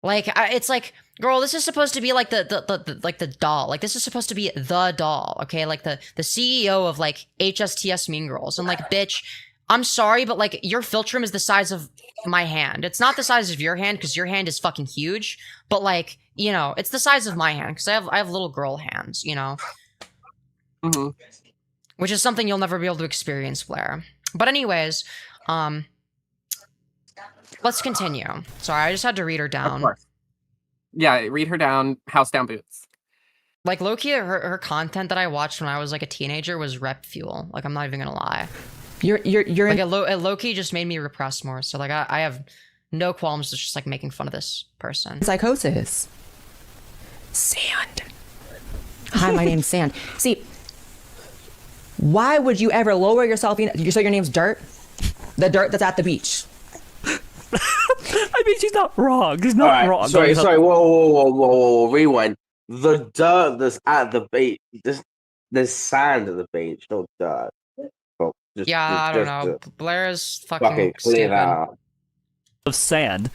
Like it's like, girl, this is supposed to be like the doll. Like this is supposed to be the doll, okay? Like the CEO of like HSTS Mean Girls. And like, bitch, I'm sorry, but like your philtrum is the size of my hand. It's not the size of your hand because your hand is fucking huge. But like, you know, it's the size of my hand because I have little girl hands. You know, Mhm. which is something you'll never be able to experience, Blair. But anyways, let's continue. Sorry, I just had to read her Of down. course. Yeah, read her down, house down boots. Like, low-key, her content that I watched when I was, like, a teenager was rep fuel. Like, I'm not even gonna lie. You're Like, it low-key just made me repressed more. So, like, I have no qualms with just, like, making fun of this person. psychosis. Sand. Hi, my name's Sand. See, why would you ever lower yourself? You say your name's Dirt? The dirt that's at the beach. I mean, she's not wrong. She's not Alright, wrong. sorry. Whoa. Rewind. The dirt that's at the beach. There's sand at the beach, not dirt. Oh, I don't know. Blair is fucking Fucking clear stupid. that out. Of sand.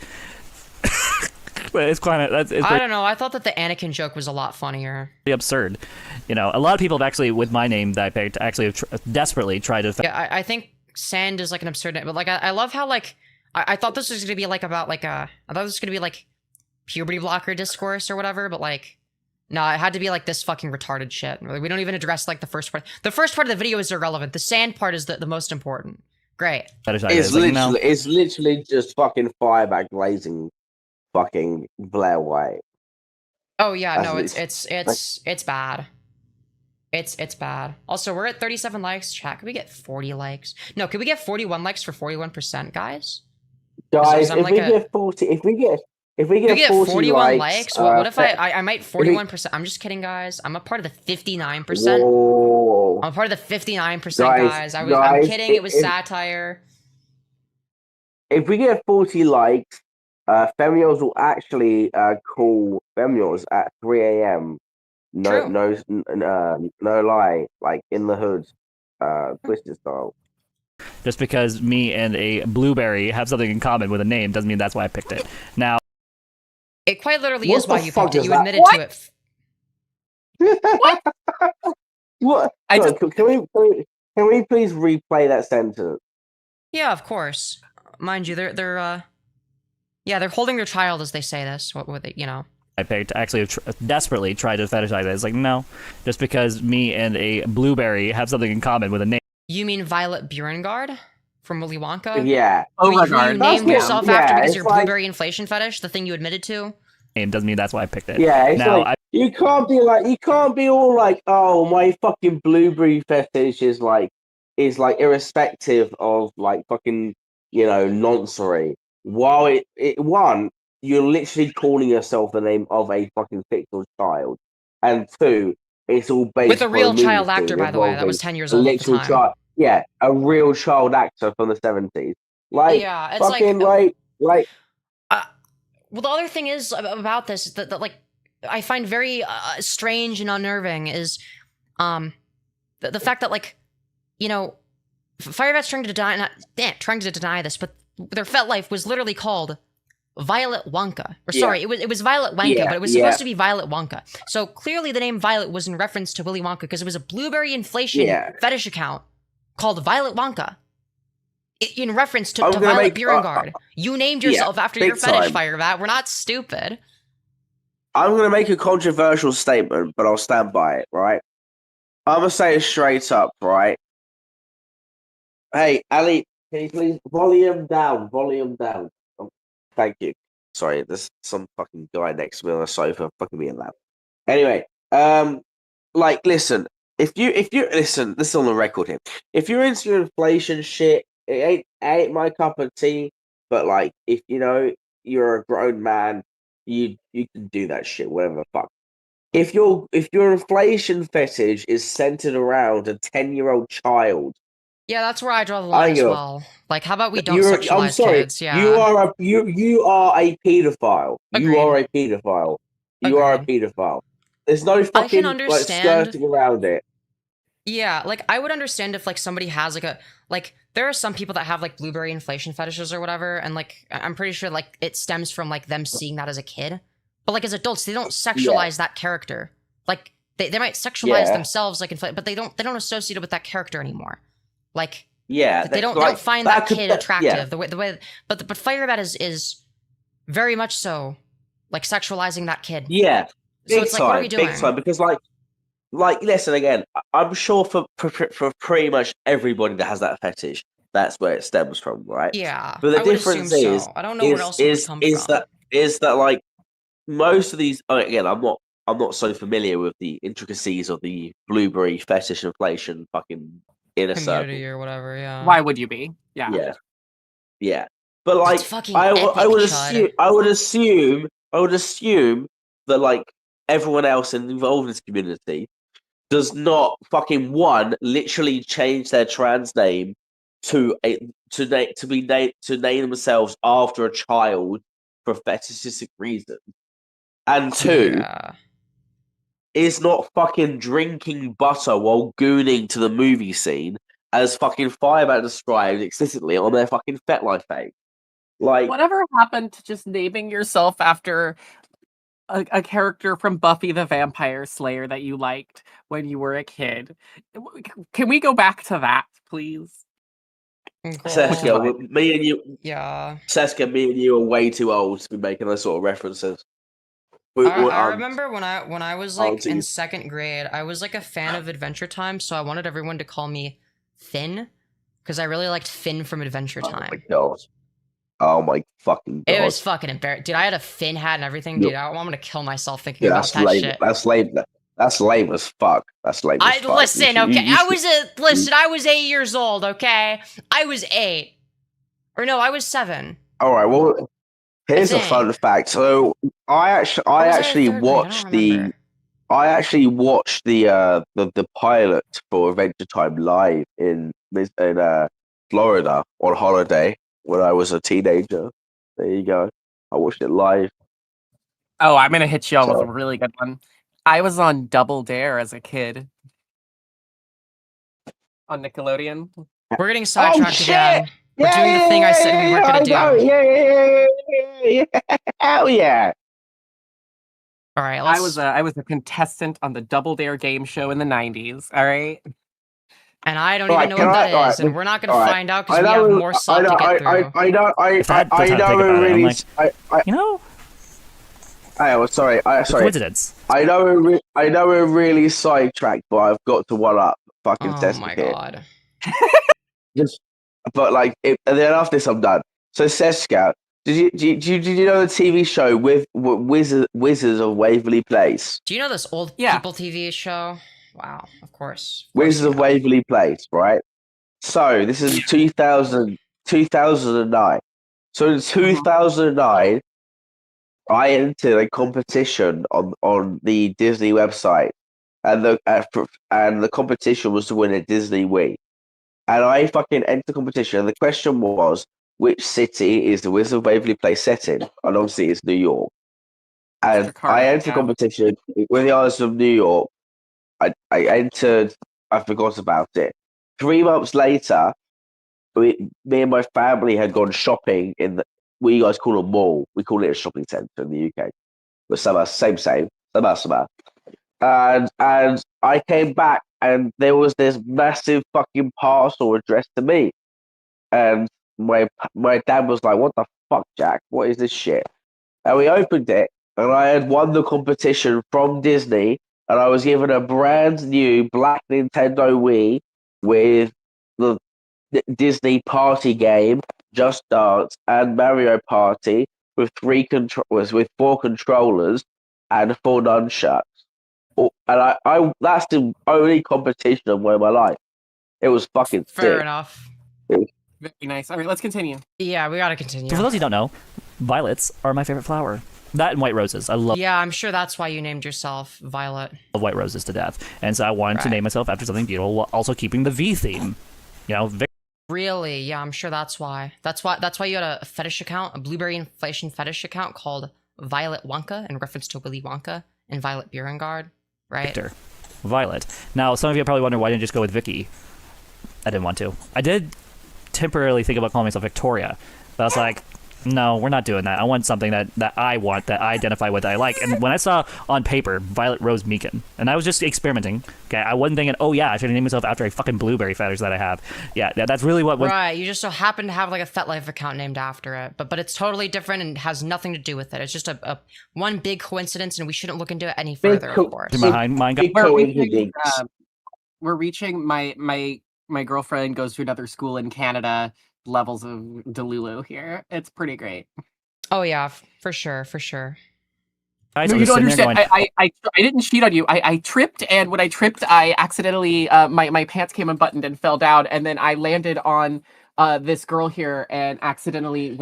But it's kind of I don't know. I thought that the Anakin joke was a lot funnier. pretty absurd. You know, a lot of people have actually, with my name that I picked, actually have desperately tried to. Yeah, I think Sand is like an absurd name, but like I love how like I thought this was gonna be like about like I thought this was gonna be like puberty blocker discourse or whatever, but like no, it had to be like this fucking retarded shit. We don't even address like the first part. The first part of the video is irrelevant. The sand part is the most important. Great. It's literally just fucking Firebat glazing fucking Blair White. Oh yeah, That's no, lit- it's bad. It's bad. Also, we're at 37 likes. Chat, could we get 40 likes? No, could we get 41 likes for 41%, guys? Guys, I'm if like we a- get 40, if we get If we get 40 41 likes, likes, what if I might 41%? I'm just kidding, guys. I'm a part of the 59%. Whoa. I'm a part of the 59%, Guys, guys. I'm guys, kidding. It was if- satire. If we get 40 likes, Femyoz will actually call Femyoz at 3 a.m. True. No lie, like in the hood, twisted style. Just because me and a blueberry have something in common with a name doesn't mean that's why I picked it. Now, It quite literally What is why the you fuck picked it. is You that? admitted What? to it. What? Sorry, can we please replay that sentence? Yeah, of course. Mind you, they're holding their child as they say this. What would they, you know? I picked actually desperately tried to fetishize it. It's like, no, just because me and a blueberry have something in common with a name You mean Violet Beauregard from Willy Wonka? Yeah. Oh my Who god. you named That's yourself what- after yeah, because it's your like- blueberry inflation fetish, the thing you admitted to? doesn't mean that's why I picked it. Yeah, it's now, like you can't be all like, oh, my fucking blueberry fetish is like irrespective of like fucking nonsense. While one, you're literally calling yourself the name of a fucking fictional child, and two, it's all based With a real on movie child actor, scene by the way, that involving was 10 years a old at the literal time. child. Yeah, a real child actor from the 70s. Like, Yeah, it's fucking like- like. Well, the other thing is about this is that like I find very strange and unnerving is the fact that like Firebat's trying to deny this, but their fet life was literally called Violet Wonka. Or sorry, Yeah. it was Violet Wonka, Yeah, but it was yeah. supposed to be Violet Wonka. So clearly the name Violet was in reference to Willy Wonka because it was a blueberry inflation Yeah. fetish account called Violet Wonka. In reference to I'm gonna Violet make- Beauregard. You named yourself after your big fetish, time. Firebat. We're not stupid. I'm going to make a controversial statement, but I'll stand by it, right? I'm going to say it straight up, right? Hey, Ali, can you please volume down? Oh, thank you. Sorry, there's some fucking guy next to me on the sofa fucking being loud. Anyway, listen, if you listen, this is on the record here. If you're into inflation shit, it ain't my cup of tea, but like, if you're a grown man, you can do that shit, whatever the fuck. If your inflation fetish is centered around a 10-year-old child, Yeah, that's where I draw the line as go. well. Like, how about we don't I'm sexualize sorry, kids? Yeah. you are a pedophile. Agreed. You are a pedophile. You are a pedophile. There's no fucking like understand- skirting around it. Yeah, like I would understand if like somebody has like there are some people that have like blueberry inflation fetishes or whatever, and like I'm pretty sure like it stems from like them seeing that as a kid. But like as adults, they don't sexualize that character. Like they might sexualize Yeah. themselves like but they don't associate it with that character anymore. Like Yeah, they don't find that kid attractive the way but Firebat is very much so like sexualizing that kid. Yeah, So big it's like, time, what are we doing? big time. Because like like, listen again. I'm sure for pretty much everybody that has that fetish, that's where it stems from, right? Yeah, But the I would assume difference is, so. I don't know where else it would come is from. that like most of these. Again, I'm not so familiar with the intricacies of the blueberry fetish inflation fucking inner Community circle. or whatever. Yeah. Why would you be? Yeah, yeah. But It's like, fucking I epic, would Chud. assume that like everyone else involved in this community does not fucking one literally change their trans name to name themselves after a child for fetishistic reasons, and two Yeah. is not fucking drinking butter while gooning to the movie scene as fucking Firebat described explicitly on their fucking FetLife page. Like, Whatever happened to just naming yourself after a character from Buffy the Vampire Slayer that you liked when you were a kid? Can we go back to that, please? Seska, me and you, Yeah. Seska, me and you are way too old to be making those sort of references. I remember when I was like aunties. in second grade, I was like a fan of Adventure Time, so I wanted everyone to call me Finn because I really liked Finn from Adventure Oh Time. my god. Oh my fucking god. It was fucking embarrassing. Dude, I had a Finn hat and everything, dude. I'm gonna kill myself thinking Yeah, about that's that lame. shit. That's lame. That's lame as fuck. That's lame as fuck. Listen, You okay. should- I was 8 years old, okay? I was 8. Or no, I was 7. All right. Well, here's a Dang. fun fact. So I actually watched the pilot for Adventure Time live in Florida on holiday when I was a teenager. There you go. I watched it live. Oh, I'm gonna hit y'all with So- a really good one. I was on Double Dare as a kid on Nickelodeon. We're getting sidetracked shit! again. We're doing the thing I said we weren't gonna do. Yeah. Hell yeah. All right, I was a contestant on the Double Dare game show in the 90s. All right. And I don't Alright, even know what can that I- is, and we're not gonna alright. find out because we have more stuff to get through. I know If I had the time to think about it, you know, sorry. coincidence. I know we're really sidetracked, but I've got to one up fucking Oh Seska my here. god. But like, and then after this, I'm done. So Seska, did you know the TV show with Wizards of Waverly Place? Do you know this old Yeah. people TV show? Wow, of course. Wizards of Waverly Place, right? So this is 2009. So in 2009, I entered a competition on the Disney website, and the competition was to win a Disney Wii. And I fucking entered the competition, and the question was, which city is the Wizard of Waverly Place set in? And obviously, it's New York. And Mr. Carter, I entered the yeah. competition with the answer of New York. I entered. I forgot about it. 3 months later, me and my family had gone shopping in the. What you guys call a mall? We call it a shopping centre in the UK. But somehow, same. Somehow. And I came back, and there was this massive fucking parcel addressed to me. And my dad was like, "What the fuck, Jack? What is this shit?" And we opened it, and I had won the competition from Disney, and I was given a brand new black Nintendo Wii with the Disney Party game, Just Dance, and Mario Party with 4 controllers and 4 nunchucks. And I that's the only competition I've won in my life. It was fucking Fair sick. enough. Very nice. All right, let's continue. Yeah, we gotta continue. So for those who don't know, violets are my favorite flower. That and white roses. I love Yeah, I'm sure that's why you named yourself Violet. white roses to death, and so I wanted to Right. name myself after something beautiful, while also keeping the V theme. You know, Really? Yeah, I'm sure that's why. That's why you had a fetish account, a blueberry inflation fetish account called Violet Wonka in reference to Willy Wonka and Violet Beauregard, right? Victor, Violet. Now, some of you probably wonder why I didn't just go with Vicky. I didn't want to. I did temporarily think about calling myself Victoria, but I was like, No, we're not doing that. I want something that I want, that I identify with, that I like. And when I saw on paper Violet Rose Meekin, and I was just experimenting, okay, I wasn't thinking, oh yeah, I should name myself after a fucking blueberry fetish that I have. Yeah, that's really what. Right, you just so happen to have like a FetLife account named after it, but it's totally different and has nothing to do with it. It's just a one big coincidence, and we shouldn't look into it any further, of course. We're reaching my girlfriend goes to another school in Canada levels of Delulu here. It's pretty great. Oh yeah, for sure, for sure. No, you don't understand. I didn't cheat on you. I tripped, and when I tripped, I accidentally my pants came unbuttoned and fell down, and then I landed on this girl here and accidentally.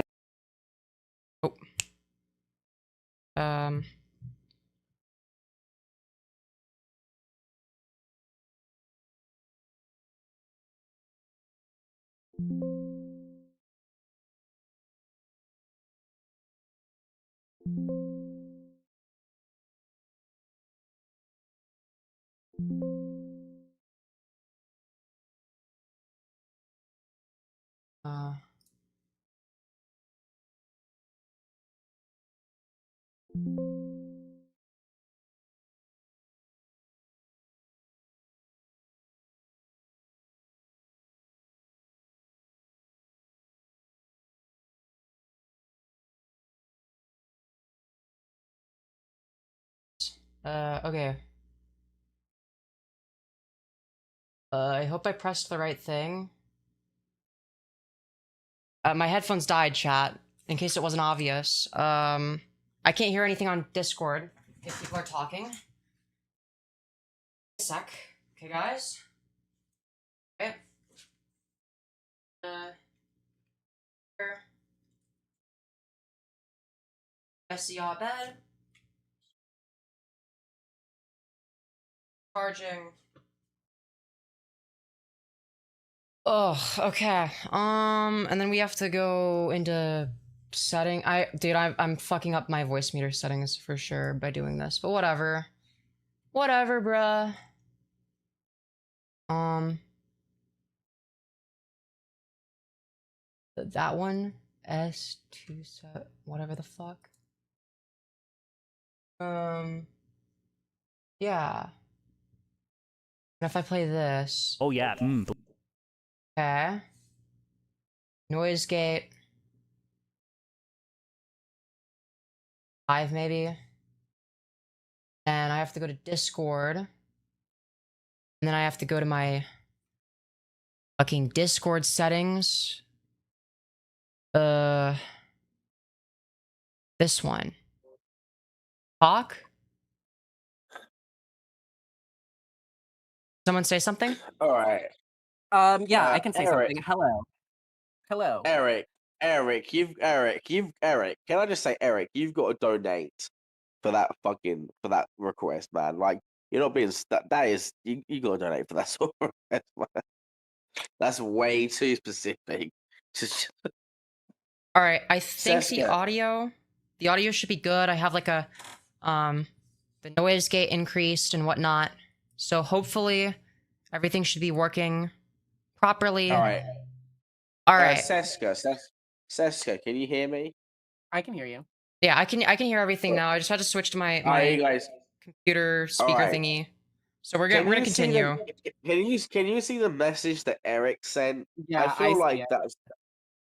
Okay. I hope I pressed the right thing. My headphones died, chat, in case it wasn't obvious. I can't hear anything on Discord if people are talking. A sec. Okay, guys. Okay. Here. I see y'all bed. Charging. Oh, okay. And then we have to go into setting. Dude, I'm fucking up my voice meter settings for sure by doing this, but whatever. Whatever, bruh. That one, S2 set, whatever the fuck. Yeah. And if I play this. Oh yeah. Okay. Noise gate. 5 maybe. And I have to go to Discord. And then I have to go to my fucking Discord settings. This one. Talk? Someone say something? All right. Yeah, I can say Eric. something. Hello. Hello. Eric, can I just say, Eric, you've got to donate for that request, man. Like, you're not being that is you got to donate for that sort of request, man. That's way too specific. All right, I think Seska. the audio should be good. I have like a the noise gate increased and whatnot, so hopefully everything should be working properly. All right. Seska, can you hear me? I can hear you. Yeah, I can hear everything now. I just had to switch to my you guys. computer speaker right. thingy. So we're gonna continue. Can you see the message that Eric sent? Yeah, I feel see like it. that's.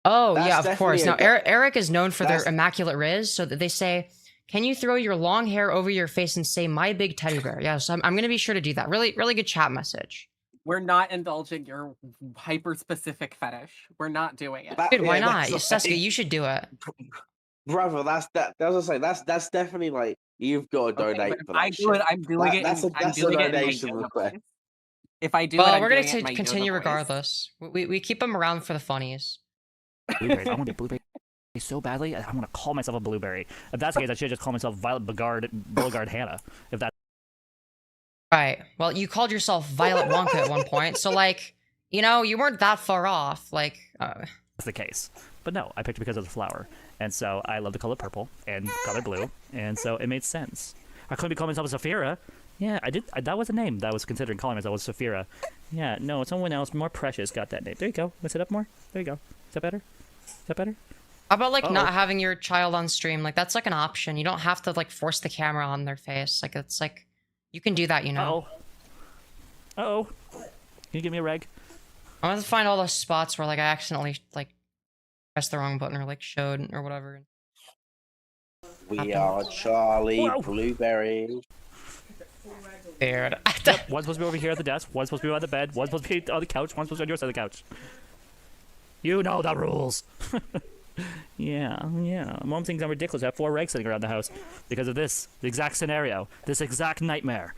Oh That's yeah, of course. definitely Now a Eric is known for their that's- immaculate riz, so that they say, "Can you throw your long hair over your face and say my big teddy bear?" Yeah, so I'm gonna be sure to do that. Really good chat message. We're not indulging your hyper specific fetish. We're not doing it. Dude, why yeah, not? that's Seska, like- you should do it. Brother, that's definitely like you've got to Okay, donate but if for that. I do it, I'm doing it. That's a I'm doing it in my donation yoga request. voice. If I do it, Well, I'm we're gonna doing it in my continue yoga voice. regardless. We keep them around for the funnies. Blueberries. I want to be blueberry so badly. I want to call myself a blueberry. If that's the case, I should just call myself Violet Beauregard Hannah. If that's Right. Well, you called yourself Violet Wonka at one point, so like, you know, you weren't that far off. Like, the case. But no, I picked it because of the flower. And so I love the color purple and color blue. And so it made sense. I couldn't be calling myself a Saphira. Yeah, I did. That was a name that I was considering calling myself, was Saphira. Yeah, no, someone else more precious got that name. There you go. Mix it up more. There you go. Is that better? Is that better? How about like Uh-oh. not having your child on stream? Like that's like an option. You don't have to like force the camera on their face. Like it's like you can do that, you know. Uh-oh. Can you give me a reg? I want to find all those spots where like I accidentally like pressed the wrong button or like showed or whatever. We are Charlie Whoa. Blueberry. Weird. Yep, one's supposed to be over here at the desk, one's supposed to be by the bed, one's supposed to be on the couch, one's supposed to be on your side of the couch. You know the rules. Yeah. Mom thinks I'm ridiculous. I have 4 regs sitting around the house because of this exact scenario, this exact nightmare.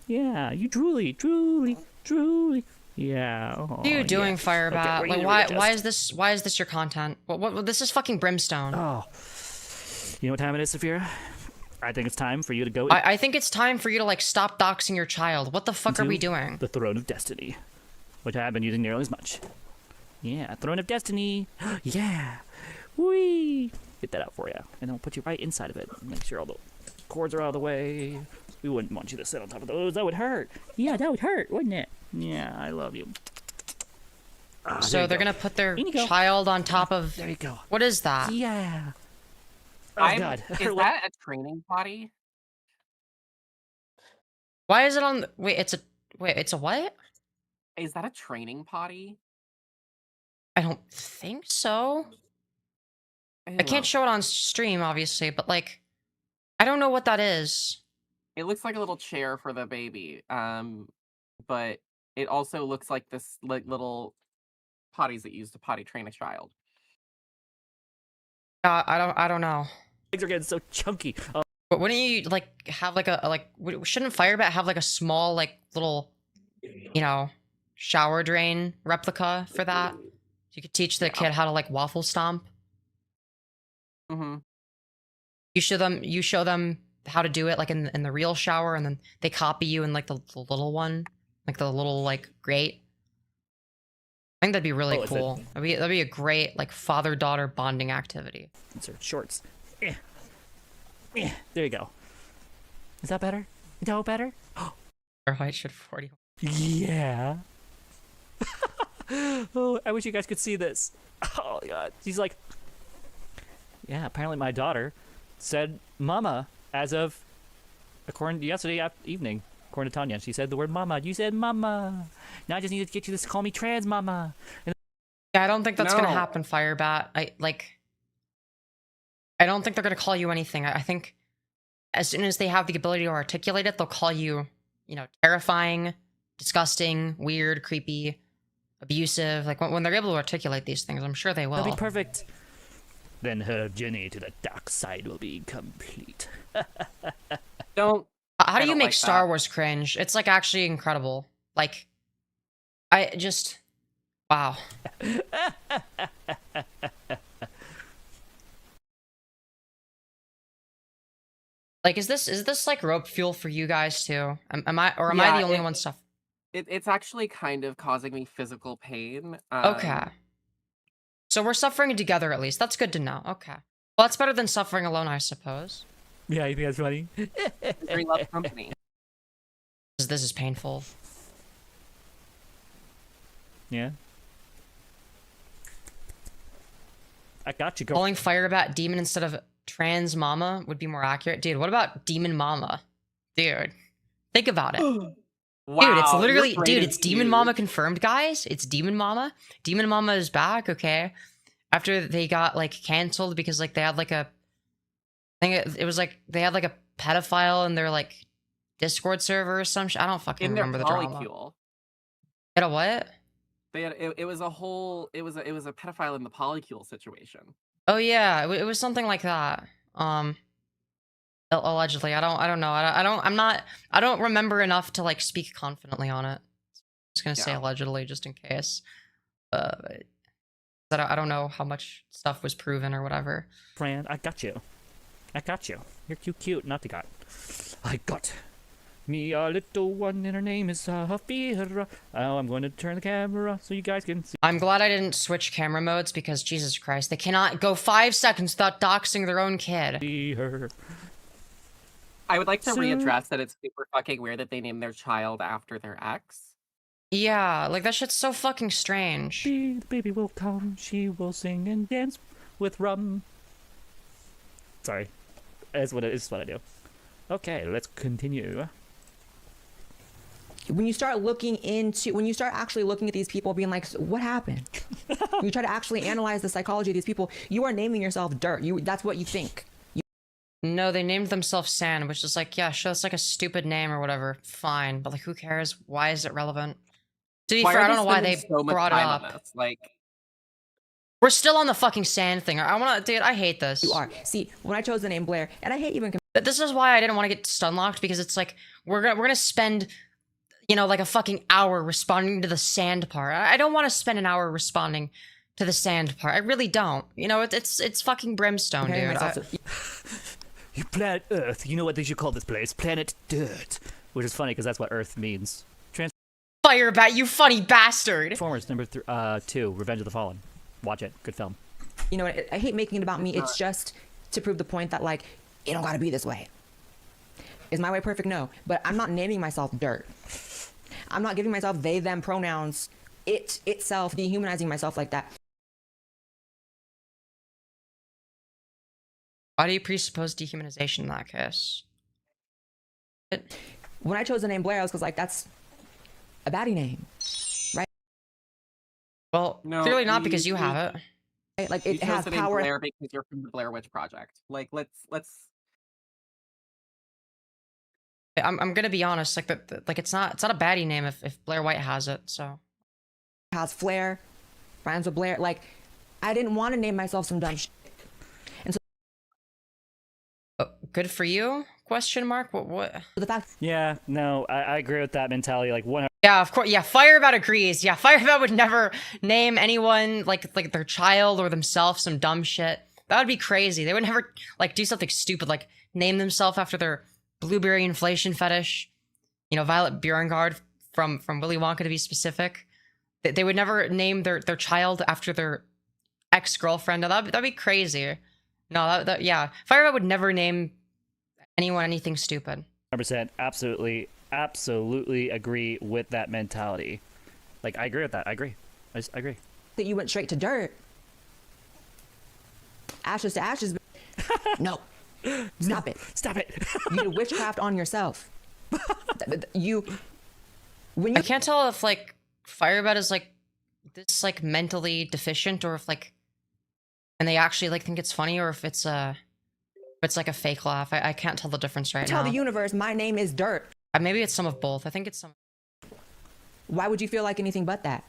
Yeah, you truly. Yeah. Oh, What are you doing, yeah. Firebat? Okay, Like why is this your content? What this is fucking brimstone. Oh. You know what time it is, Saphira? I think it's time for you to go I think it's time for you to like stop doxing your child. What the fuck are we doing? the Throne of Destiny, which I have been using nearly as much. Yeah, Throne of Destiny. Yeah. Whee! Get that out for you. And then we'll put you right inside of it. Make sure all the cords are out of the way. We wouldn't want you to sit on top of those. That would hurt. Yeah, that would hurt, wouldn't it? Yeah, I love you. So they're gonna put their child on top of... There you go. What is that? Yeah. Oh, God. Is that a training potty? Why is it on... Wait, it's a what? Is that a training potty? I don't think so. I can't show it on stream, obviously, but like... I don't know what that is. It looks like a little chair for the baby. But it also looks like this like little potties that you use to potty train a child. I don't know. Legs are getting so chunky. But wouldn't you like have like shouldn't Firebat have like a small like little, you know, shower drain replica for that? You could teach the kid how to like waffle stomp. Mm-hmm. You show them how to do it like in the real shower, and then they copy you in like the little one, like the little like grate. I think that'd be really cool. That'd be a great like father-daughter bonding activity. Insert shorts. There you go. Is that better? Is that better? Her height should 40. Yeah. Oh, I wish you guys could see this. Oh God, she's like, yeah. Apparently, my daughter said "mama" as of according to yesterday evening. According to Tanya, she said the word "mama." You said "mama." Now I just need to get you to call me trans mama. And yeah, I don't think that's gonna happen, Firebat. I don't think they're gonna call you anything. I think as soon as they have the ability to articulate it, they'll call you, you know, terrifying, disgusting, weird, creepy, abusive. Like when they're able to articulate these things, I'm sure they will. that'll be perfect. Then her journey to the dark side will be complete. Don't. How do you make Star Wars cringe? It's like actually incredible. Like, I just, wow. Like, is this like rope fuel for you guys too? Am I the only one suffering? It's actually kind of causing me physical pain. Okay. So we're suffering together at least. That's good to know. Okay. Well, that's better than suffering alone, I suppose. Yeah, you think that's funny? Misery loves company. This is painful. Yeah. I got you, girl. Calling Firebat demon instead of trans mama would be more accurate. Dude, what about demon mama? Dude, think about it. Wow, dude, it's literally, your brain dude, is it's demon huge. mama confirmed, guys. It's demon mama. Demon mama is back, okay? After they got, like, canceled because, like, they had, like, a... I think it was, like, they had, like, a pedophile in their, like, Discord server or some shit. I don't fucking remember the drama. Polycule. Had a what? They had, it was a whole... It was a pedophile in the polycule situation. Oh, yeah. It was something like that. Allegedly. I don't know. I don't remember enough to, like, speak confidently on it. I'm just gonna say allegedly just in case. But I don't know how much stuff was proven or whatever. Fran, I got you. I got you. You're cute, not the god. I got me a little one, and her name is Saphira. Oh, I'm going to turn the camera so you guys can see. I'm glad I didn't switch camera modes because Jesus Christ, they cannot go 5 seconds without doxing their own kid. See her. I would like to readdress that it's super fucking weird that they named their child after their ex. Yeah, like that shit's so fucking strange. The baby will come, she will sing and dance with rum. Sorry, it's what I do. Okay, let's continue. When you start actually looking at these people, being like, what happened? You try to actually analyze the psychology of these people. You are naming yourself dirt. That's what you think. No, they named themselves Sand, which is like, yeah, sure, it's like a stupid name or whatever. Fine, but like, who cares? Why is it relevant? To be fair, I don't know why they brought it up. Like, we're still on the fucking Sand thing. Dude, I hate this. You are. See, when I chose the name Blair, and I hate even. This is why I didn't want to get stunlocked, because it's like we're gonna spend, you know, like a fucking hour responding to the sand part. I don't want to spend an hour responding to the sand part. I really don't. You know, it's fucking brimstone, dude. You planet Earth. You know what they should call this place? Planet Dirt. Which is funny because that's what Earth means. Firebat, you funny bastard. Transformers number 2, Revenge of the Fallen. Watch it. Good film. You know, I hate making it about me. It's just to prove the point that, like, it don't gotta be this way. Is my way perfect? No. But I'm not naming myself dirt. I'm not giving myself they, them pronouns. It itself, dehumanizing myself like that. Why do you presuppose dehumanization in that case? When I chose the name Blair, I was like, that's a baddie name, right? Well, no, clearly not, because you have it. Right? Like, it has power. Blair because you're from the Blair Witch Project. Like, let's. I'm gonna be honest. Like, it's not a baddie name if Blair White has it. So has flair, rhymes with Blair. Like, I didn't want to name myself some dumb shit. And so, good for you? Question mark. What? The fact. Yeah. No, I agree with that mentality. Like, 100. Yeah, of course. Yeah, Firebat agrees. Yeah, Firebat would never name anyone like their child or themselves some dumb shit. That would be crazy. They would never like do something stupid like name themselves after their blueberry inflation fetish. You know, Violet Beauregard from Willy Wonka, to be specific. They would never name their child after their ex-girlfriend. No, that'd be crazy. No, yeah. Firebat would never name anyone anything stupid. 100%. Absolutely agree with that mentality. Like, I agree with that. I agree. I agree. That you went straight to dirt. Ashes to ashes. No. Stop it. Stop it. You did witchcraft on yourself. When I can't tell if like Firebat is like this like mentally deficient, or if like, and they actually like think it's funny, or if it's like a fake laugh. I can't tell the difference right now. Tell the universe my name is dirt. Maybe it's some of both. I think it's some. Why would you feel like anything but that?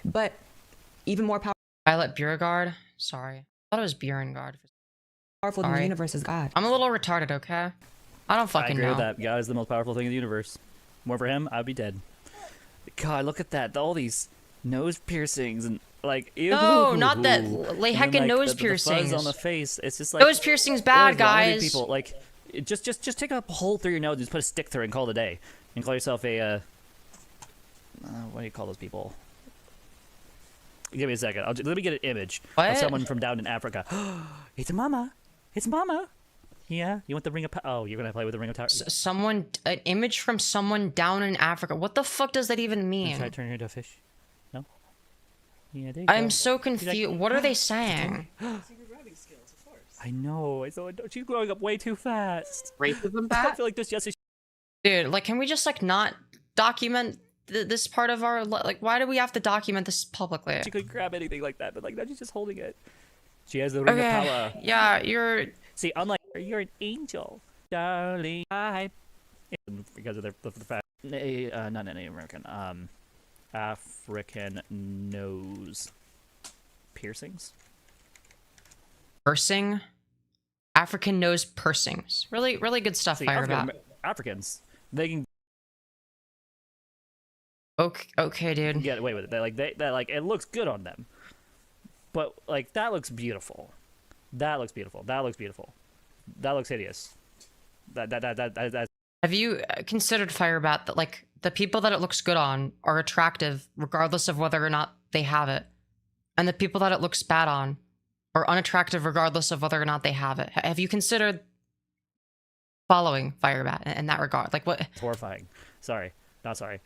But even more powerful. Violet Beauregard. Sorry, I thought it was Beauregard. Powerful than the universe is God. I'm a little retarded, okay? I don't fucking know. I agree with that. God is the most powerful thing in the universe. More for him, I'd be dead. God, look at that. All these nose piercings and like. Ew. No, not that. Like heckin' nose piercings. The fuzz on the face. It's just like nose piercings bad, guys. People like just take a hole through your nose and just put a stick through it and call it a day. And call yourself a what do you call those people? Give me a second. Let me get an image of someone from down in Africa. It's a mama. It's mama. Yeah, you want the ring of power? Oh, you're gonna play with the ring of power. An image from someone down in Africa. What the fuck does that even mean? Try to turn her into a fish. No. Yeah, there you I'm go. so confused. What are they saying? I know. She's growing up way too fast. Racism I bat? feel like this yesterday. Dude, like, can we just like not document this part of our like? Why do we have to document this publicly? She couldn't grab anything like that, but like now she's just holding it. She has the ring of power. Yeah, you're. See, unlike her, you're an angel, darling. I. Because of the fact, not Native American, African nose piercings. Pursing, African nose pursings. Really, really good stuff. Firebat. Africans, they can. Okay, dude. Get away with it. They like it looks good on them. But like that looks beautiful. That looks beautiful. That looks beautiful. That looks hideous. That. Have you considered, Firebat, that like the people that it looks good on are attractive regardless of whether or not they have it, and the people that it looks bad on are unattractive regardless of whether or not they have it? Have you considered following Firebat in that regard? Like what? It's horrifying. Sorry, not sorry.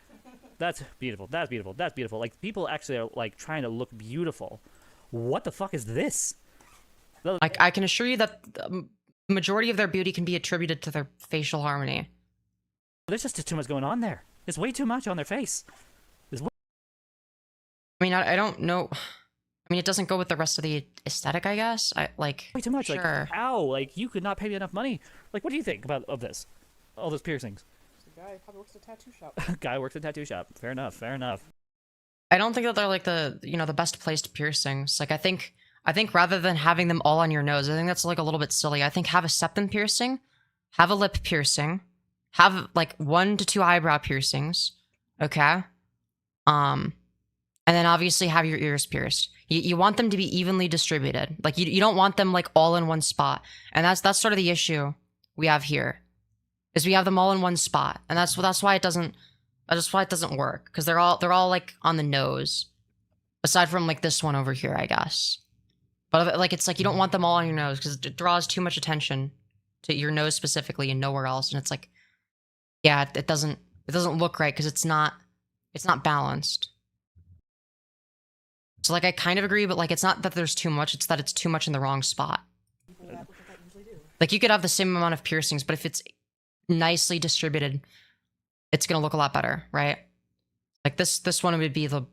That's beautiful. That's beautiful. That's beautiful. Like people actually are like trying to look beautiful. What the fuck is this? Like, I can assure you that the majority of their beauty can be attributed to their facial harmony. There's just too much going on there. There's way too much on their face. I mean, I don't know. I mean, it doesn't go with the rest of the aesthetic, I guess. Way too much. Sure. Like, ow! Like, you could not pay me enough money. Like, what do you think of this? All those piercings. The guy probably works at a tattoo shop. Guy works at a tattoo shop. Fair enough. Fair enough. I don't think that they're like the best placed piercings. Like, I think rather than having them all on your nose, I think that's like a little bit silly. I think have a septum piercing, have a lip piercing, have like 1 to 2 eyebrow piercings, okay? And then obviously have your ears pierced. You want them to be evenly distributed. Like you don't want them like all in one spot. And that's sort of the issue we have here. Is we have them all in one spot. And that's why it doesn't work. Because they're all like on the nose. Aside from like this one over here, I guess. But like it's like you don't want them all on your nose because it draws too much attention to your nose specifically and nowhere else. And it's like, yeah, it doesn't look right because it's not balanced. So like I kind of agree, but like it's not that there's too much, it's that it's too much in the wrong spot. Like you could have the same amount of piercings, but if it's nicely distributed, it's gonna look a lot better, right? Like this one would be the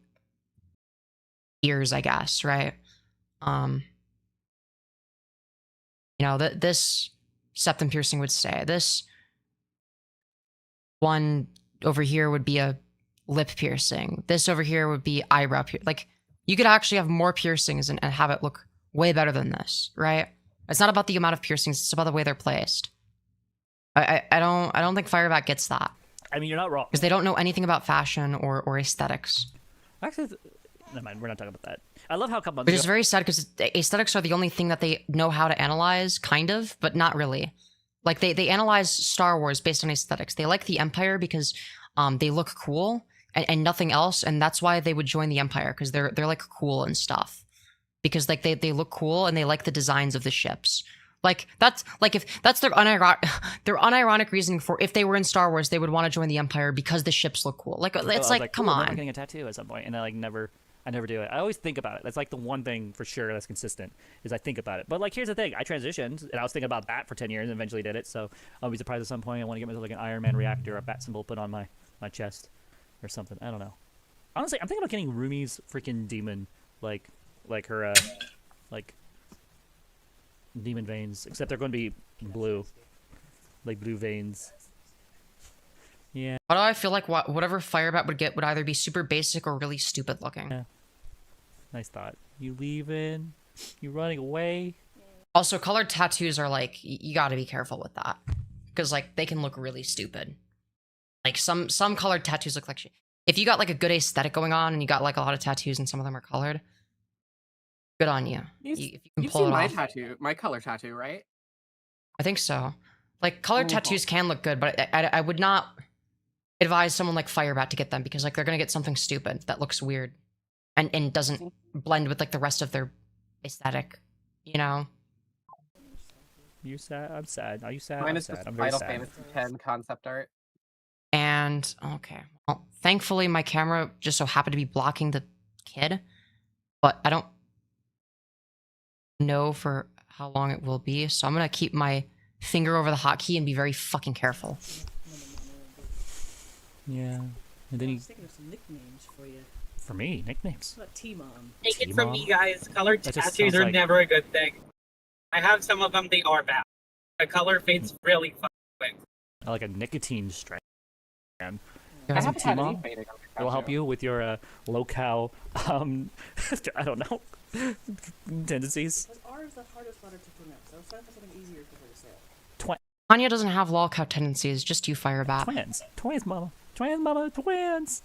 ears, I guess, right? You know, this septum piercing would stay. This one over here would be a lip piercing. This over here would be eyebrow piercing. Like, you could actually have more piercings and have it look way better than this, right? It's not about the amount of piercings, it's about the way they're placed. I don't think Firebat gets that. I mean, you're not wrong. Because they don't know anything about fashion or aesthetics. Actually, never mind, we're not talking about that. I love how a couple months Which is very sad because aesthetics are the only thing that they know how to analyze, kind of, but not really. Like, they analyze Star Wars based on aesthetics. They like the Empire because they look cool and nothing else, and that's why they would join the Empire, because they're like cool and stuff. Because like they look cool and they like the designs of the ships. Like that's like if that's their unironic reasoning for if they were in Star Wars, they would want to join the Empire because the ships look cool. Like it's like come on. I'm getting a tattoo at some point, and I never do it. I always think about it. That's like the one thing for sure that's consistent is I think about it. But like here's the thing, I transitioned and I was thinking about that for 10 years and eventually did it. So I'll be surprised at some point I want to get myself like an Iron Man reactor or a bat symbol put on my chest or something. I don't know. Honestly, I'm thinking about getting Rumi's freaking demon like her like demon veins, except they're going to be blue, like blue veins. Yeah. Why do I feel like whatever Firebat would get would either be super basic or really stupid looking? Yeah. Nice thought. You leaving? You running away? Also, colored tattoos are like, you got to be careful with that, because like they can look really stupid. Like some colored tattoos look like shit. If you got like a good aesthetic going on and you got like a lot of tattoos and some of them are colored, good on you. If you can You've pull seen it my off. tattoo, my color tattoo, right? I think so. Like colored tattoos can look good, but I would not advise someone like Firebat to get them, because like they're gonna get something stupid that looks weird and doesn't blend with like the rest of their aesthetic, you know? You sad? I'm sad. Are you sad? Mine I'm is sad. just I'm very Final sad. Fantasy X concept art. And okay, well, thankfully my camera just so happened to be blocking the kid, but I don't know for how long it will be, so I'm gonna keep my finger over the hotkey and be very fucking careful. Yeah. And then I you, was thinking of some nicknames for you. for me, nicknames. What about T-Mom? Take it from me, guys. Colored That just tattoos sounds are like- never a good thing. I have some of them, they are bad. The color fades really fucking quick. I like a nicotine strand. I Some haven't had any T-Mom. fading on my It will help tattoo. you with your Lolcow, I don't know, tendencies. Because R is the hardest letter to pronounce. I was trying to find something easier for her to say. Anya doesn't have Lolcow tendencies, just you, Firebat. Twins, mama. Twins, mama. Twins.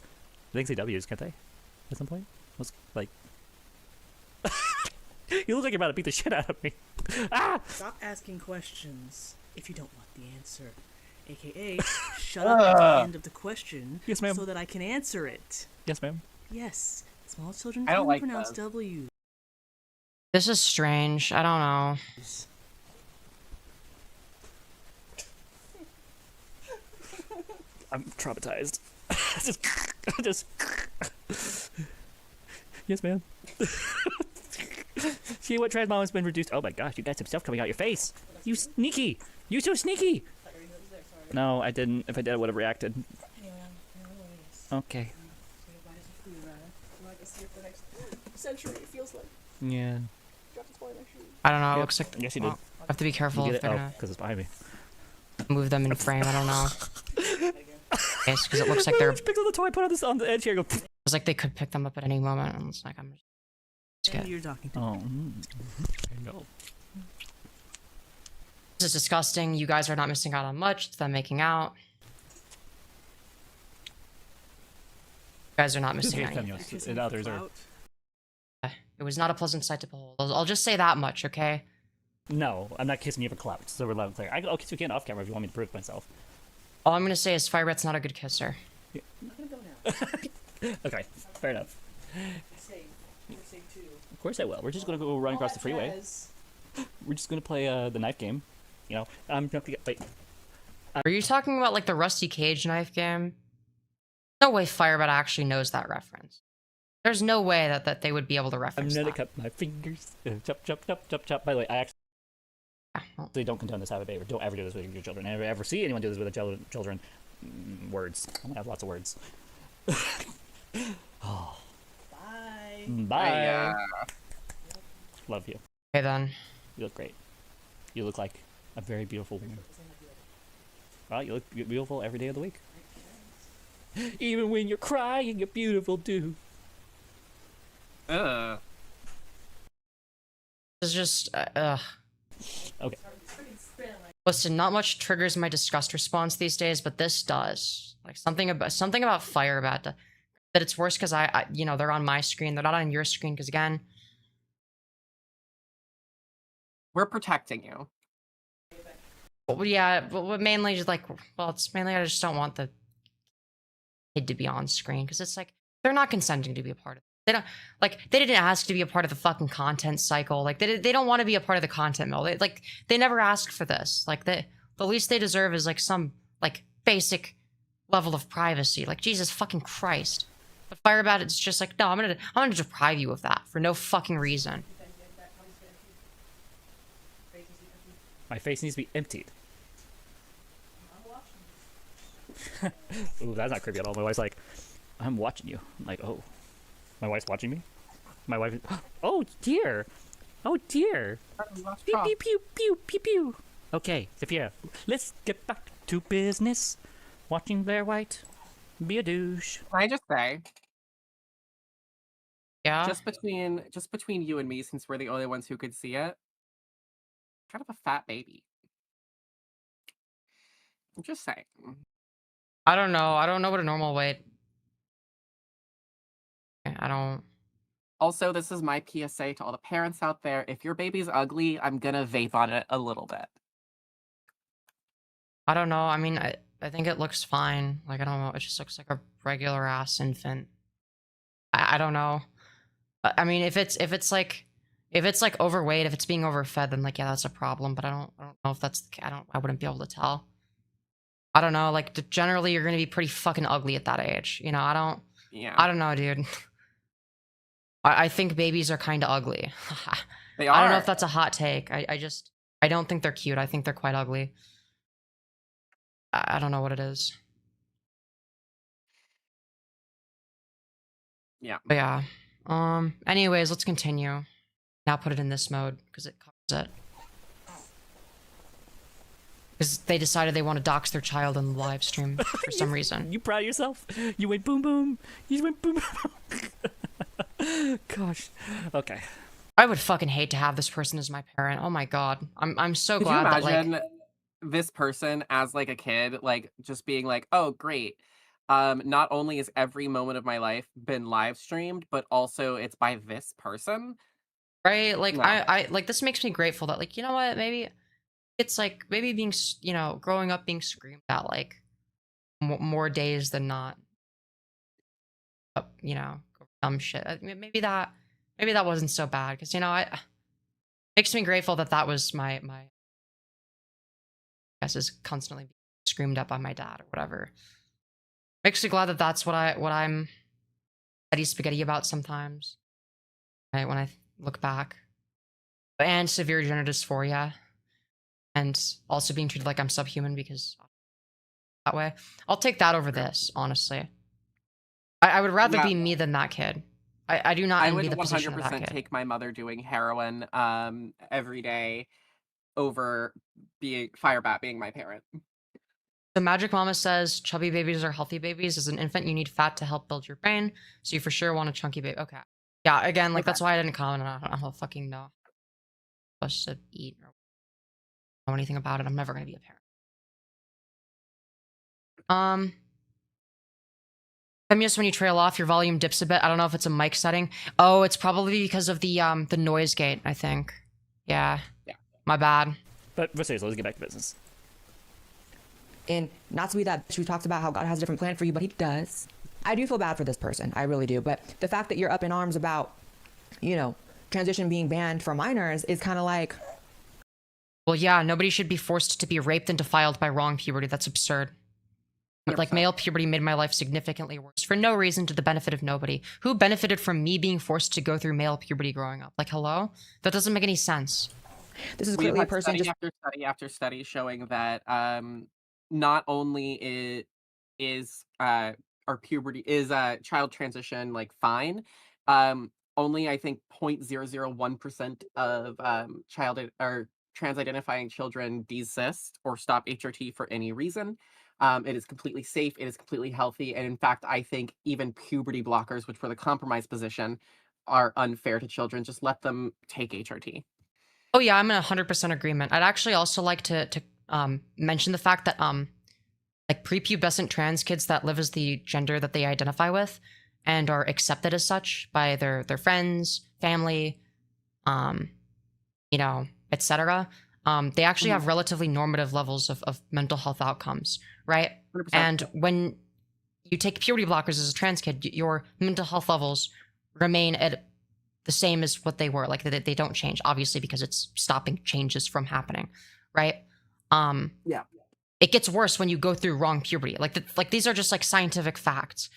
They can say W's, can't they? At some point? Let's, like... You look like you're about to beat the shit out of me. Ah! Stop asking questions if you don't want the answer. AKA, shut up at the end of the question Yes, ma'am. so that I can answer it. Yes, ma'am. Yes, small children I don't can like pronounce those. W. This is strange. I don't know. I'm traumatized. just... Yes, ma'am. See what trans mom has been reduced. Oh my gosh, you got some stuff coming out your face. You sneaky. You so sneaky. No, I didn't. If I did, I would have reacted. Okay. Century, it feels like. Yeah. I don't know. It looks like. Yes, you did. I have to be careful if they're gonna because it's behind me. move them in frame. I don't know. Yes, because it looks like they're. Pick up the toy, put on this on the edge here. Go. It's like they could pick them up at any moment, and it's like I'm. And you're talking to Oh. I know. This is disgusting. You guys are not missing out on much. It's them making out. You guys are not missing out. Femyoz and others are. It was not a pleasant sight to behold. I'll just say that much, okay? No, I'm not kissing you for clout. So we're loud and clear. I'll kiss you again off camera if you want me to prove myself. All I'm gonna say is Firebat's not a good kisser. I'm not gonna go now. Okay, fair enough. You're saying too. Of course I will. We're just gonna go run across the freeway. We're just gonna play the knife game. You know, I'm gonna wait. Are you talking about like the Rusty Cage knife game? No way Firebat actually knows that reference. There's no way that they would be able to reference I'm gonna that. cut my fingers. Chop, chop, chop, chop, chop. By the way, I actually don't condone this habit, but don't ever do this with your children. And if you ever see anyone do this with their children, words. I'm gonna have lots of words. Oh. Bye. Bye. Love you. Okay then. You look great. You look like a very beautiful woman. Well, you look beautiful every day of the week. Even when you're crying, you're beautiful too. It's just, Okay. Listen, not much triggers my disgust response these days, but this does. Like something about Firebat that it's worse because I, you know, they're on my screen, they're not on your screen because again, We're protecting you. but yeah, but mainly just like, well, it's mainly I just don't want the kid to be on screen because it's like they're not consenting to be a part of it. They don't they didn't ask to be a part of the fucking content cycle. Like they don't want to be a part of the content mill. They never asked for this. Like the least they deserve is like some like basic level of privacy. Like Jesus fucking Christ. But Firebat, it's just like no, I'm gonna deprive you of that for no fucking reason. My face needs to be emptied. Ooh, that's not creepy at all. My wife's like, I'm watching you. I'm like, oh. My wife's watching me? My wife is, oh dear. Oh dear. Pew, pew, pew, pew, pew, pew. Okay, Sophia, let's get back to business. Watching Blair White. Be a douche. Can I just say? Yeah? Just between you and me, since we're the only ones who could see it. Kind of a fat baby. I'm just saying. I don't know. I don't know what a normal weight. I don't. Also, this is my PSA to all the parents out there. If your baby's ugly, I'm gonna vape on it a little bit. I don't know. I mean, I think it looks fine. Like, I don't know. It just looks like a regular ass infant. I don't know. I mean, if it's like overweight, if it's being overfed, then like, yeah, that's a problem. But I don't know if that's, I wouldn't be able to tell. I don't know. Like, generally, you're going to be pretty fucking ugly at that age. You know, I don't know, dude. I think babies are kind of ugly. They are. I don't know if that's a hot take. I don't think they're cute. I think they're quite ugly. I don't know what it is. Yeah. But yeah. Anyways, let's continue. Now put it in this mode because it covers it. Because they decided they want to dox their child in the live stream for some reason. You proud of yourself? You went boom boom. You went boom boom. Gosh. Okay. I would fucking hate to have this person as my parent. Oh my god. I'm so Could glad you that imagine like this person as like a kid, like just being like, oh great. Not only has every moment of my life been live streamed, but also it's by this person. right? Like No. I like this makes me grateful that like, you know what, maybe it's like maybe being you know, growing up being screamed at like more days than not. You know, dumb shit. Maybe that wasn't so bad because you know makes me grateful that that was my I guess is constantly being screamed at by my dad or whatever. Makes me glad that that's what I'm spaghetti about sometimes. Right, when I look back, and severe gender dysphoria, and also being treated like I'm subhuman because that way. I'll take that over this, honestly. I would rather be me than that kid. I do not I envy would the position of that 100% kid. take my mother doing heroin every day over being Firebat being my parent. The Magic Mama says chubby babies are healthy babies. As an infant, you need fat to help build your brain, so you for sure want a chunky baby. Okay. Yeah, again, like that's why I didn't comment on it. I don't fucking know. I'm supposed to eat or know anything about it. I'm never gonna be a parent. Femyoz, when you trail off, your volume dips a bit. I don't know if it's a mic setting. Oh, it's probably because of the noise gate, I think. Yeah. Yeah. My bad. But seriously, let's get back to business. And not to be that bitch, we talked about how God has a different plan for you, but he does. I do feel bad for this person. I really do. But the fact that you're up in arms about, you know, transition being banned for minors is kind of like... Well, yeah, nobody should be forced to be raped and defiled by wrong puberty. That's absurd. 100%. Like, male puberty made my life significantly worse for no reason, to the benefit of nobody. Who benefited from me being forced to go through male puberty growing up? Like, hello? That doesn't make any sense. This is clearly a person study after study after study showing that not only is our puberty is child transition like fine, only I think 0.001% of child or trans identifying children desist or stop HRT for any reason. It is completely safe. It is completely healthy. And in fact, I think even puberty blockers, which were the compromise position, are unfair to children. Just let them take HRT. Oh yeah, I'm in 100% agreement. I'd actually also like to mention the fact that like prepubescent trans kids that live as the gender that they identify with and are accepted as such by their friends, family, you know, etc. They actually have relatively normative levels of mental health outcomes, right? 100%. And when you take puberty blockers as a trans kid, your mental health levels remain at the same as what they were. Like they don't change, obviously, because it's stopping changes from happening, right? Yeah. It gets worse when you go through wrong puberty. Like these are just like scientific facts.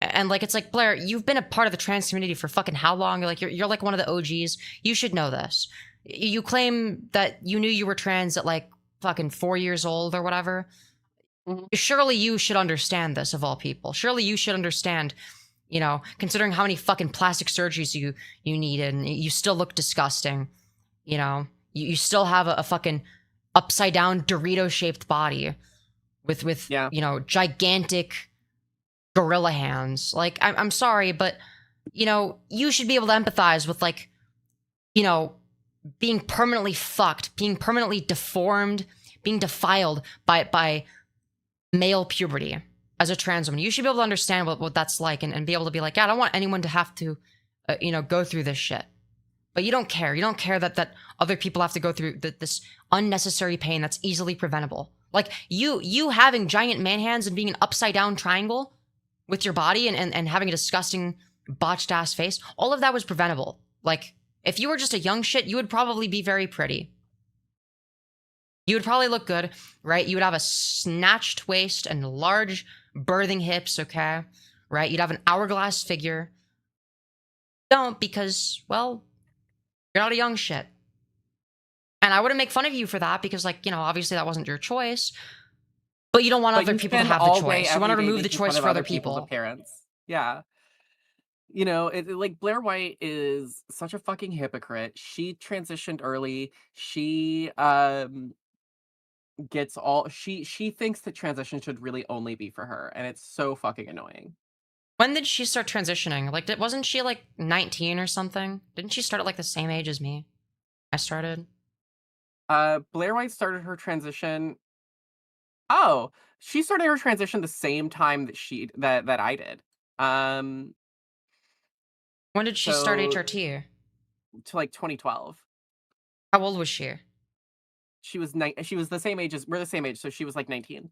And like, it's like, Blair, you've been a part of the trans community for fucking how long? Like you're like one of the OGs. You should know this. You claim that you knew you were trans at like fucking 4 years old or whatever. Mm-hmm. Surely you should understand this, of all people. Surely you should understand, you know, considering how many fucking plastic surgeries you needed, and you still look disgusting. You know, you still have a fucking upside down Dorito shaped body with yeah. you know, gigantic gorilla hands. Like, I'm sorry, but you know, you should be able to empathize with, like, you know, being permanently fucked, being permanently deformed, being defiled by male puberty as a trans woman. You should be able to understand what that's like and be able to be like, yeah, I don't want anyone to have to, you know, go through this shit. But you don't care. You don't care that other people have to go through this unnecessary pain that's easily preventable. Like, you having giant man hands and being an upside down triangle with your body and having a disgusting botched ass face, all of that was preventable. Like, if you were just a young shit, you would probably be very pretty. You would probably look good, right? You would have a snatched waist and large birthing hips, okay? Right? You'd have an hourglass figure. Don't, because, well, you're not a young shit. And I wouldn't make fun of you for that because, like, you know, obviously that wasn't your choice. But you don't want other people to have the choice. You want to remove the choice for other people. Appearance. Yeah. You know, like, Blair White is such a fucking hypocrite. She transitioned early. She gets all she thinks that transition should really only be for her, and it's so fucking annoying. When did she start transitioning? Like, wasn't she like 19 or something? Didn't she start at like the same age as me? I started. Blair White started her transition. Oh, she started her transition the same time that I did. When did she start HRT? To like 2012. How old was she? She was the same age as we're the same age, so she was like 19.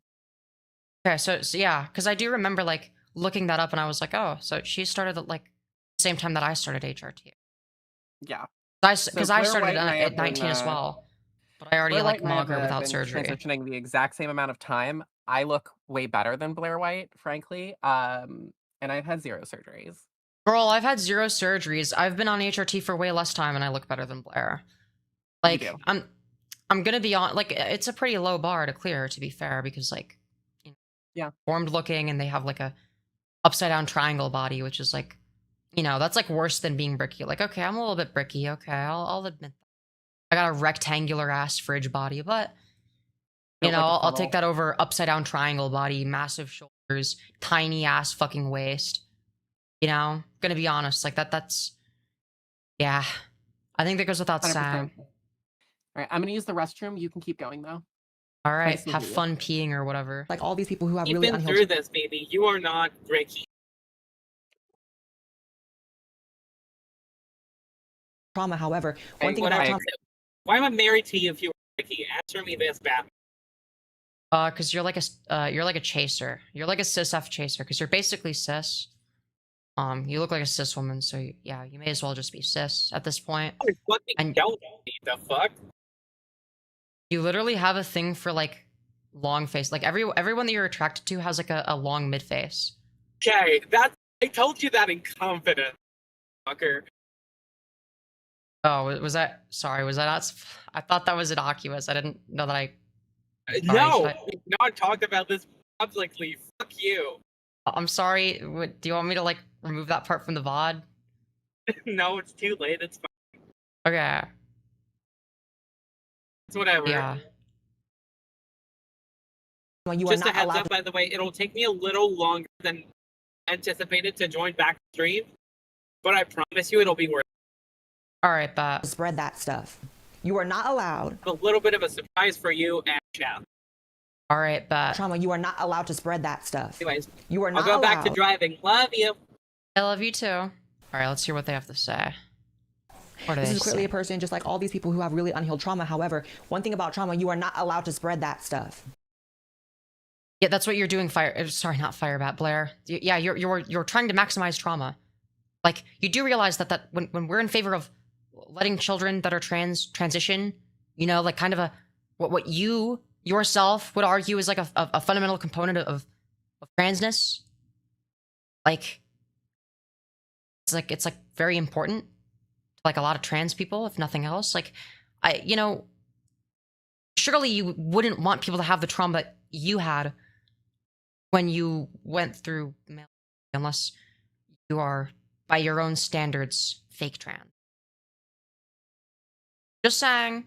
Okay, so yeah, because I do remember like looking that up, and I was like, oh, so she started at like the same time that I started HRT. Yeah, because I started at 19 as well, but I already like Margaret without surgery. Transitioning the exact same amount of time. I look way better than Blair White, frankly, and I've had 0 surgeries. Girl, I've had 0 surgeries. I've been on HRT for way less time, and I look better than Blair. Like, do. I'm gonna be on. Like, it's a pretty low bar to clear, to be fair, because like, Yeah. formed looking, and they have like a upside down triangle body, which is like, that's like worse than being bricky. Like, okay, I'm a little bit bricky. Okay, I'll admit that. I got a rectangular ass fridge body, but Built like a I'll take funnel. that over upside down triangle body, massive shoulders, tiny ass fucking waist. Gonna be honest, like that's yeah. I think that goes without 100%. saying. All right, I'm gonna use the restroom. You can keep going though. All right, Nice to have meet you. fun peeing or whatever. Like all these people who have You've really been unhealed through this, baby. You are not Ricky. trauma. However, Hey, one thing about whatever. trauma. Why am I married to you if you were Ricky? Answer me this, Batman. Cause you're like a chaser. You're like a cis F chaser, cause you're basically cis. You look like a cis woman, so you may as well just be cis at this point. I fucking And- don't need the fuck. You literally have a thing for like long face. Like everyone that you're attracted to has like a long mid face. Okay, I told you that in confidence, fucker. Oh, was that? Sorry, was that not? I thought that was innocuous. I didn't know that. No, should I- we've not talked about this publicly. Fuck you. I'm sorry. Do you want me to like remove that part from the VOD? No, it's too late. It's fine. Okay. It's whatever. Yeah. You are Just a not heads allowed up, by the way, it'll take me a little longer than anticipated to join back the stream, but I promise you it'll be worth All right, but to spread that stuff. You are not allowed. a little bit of a surprise for you and chat. all right, but Trauma. You are not allowed to spread that stuff. Anyways, You are I'll not go allowed. back to driving. Love you. I love you too. All right, let's hear what they have to say. What do This they is clearly say? a person just like all these people who have really unhealed trauma. However, one thing about trauma, you are not allowed to spread that stuff. Yeah, that's what you're doing. Sorry, not Firebat, Blair. Yeah, you're trying to maximize trauma. Like, you do realize that when we're in favor of letting children that are transition, like kind of what you yourself would argue is like a fundamental component of transness. Like, it's like very important to like a lot of trans people, if nothing else. Like, surely you wouldn't want people to have the trauma that you had when you went through male, unless you are, by your own standards, fake trans. Just saying.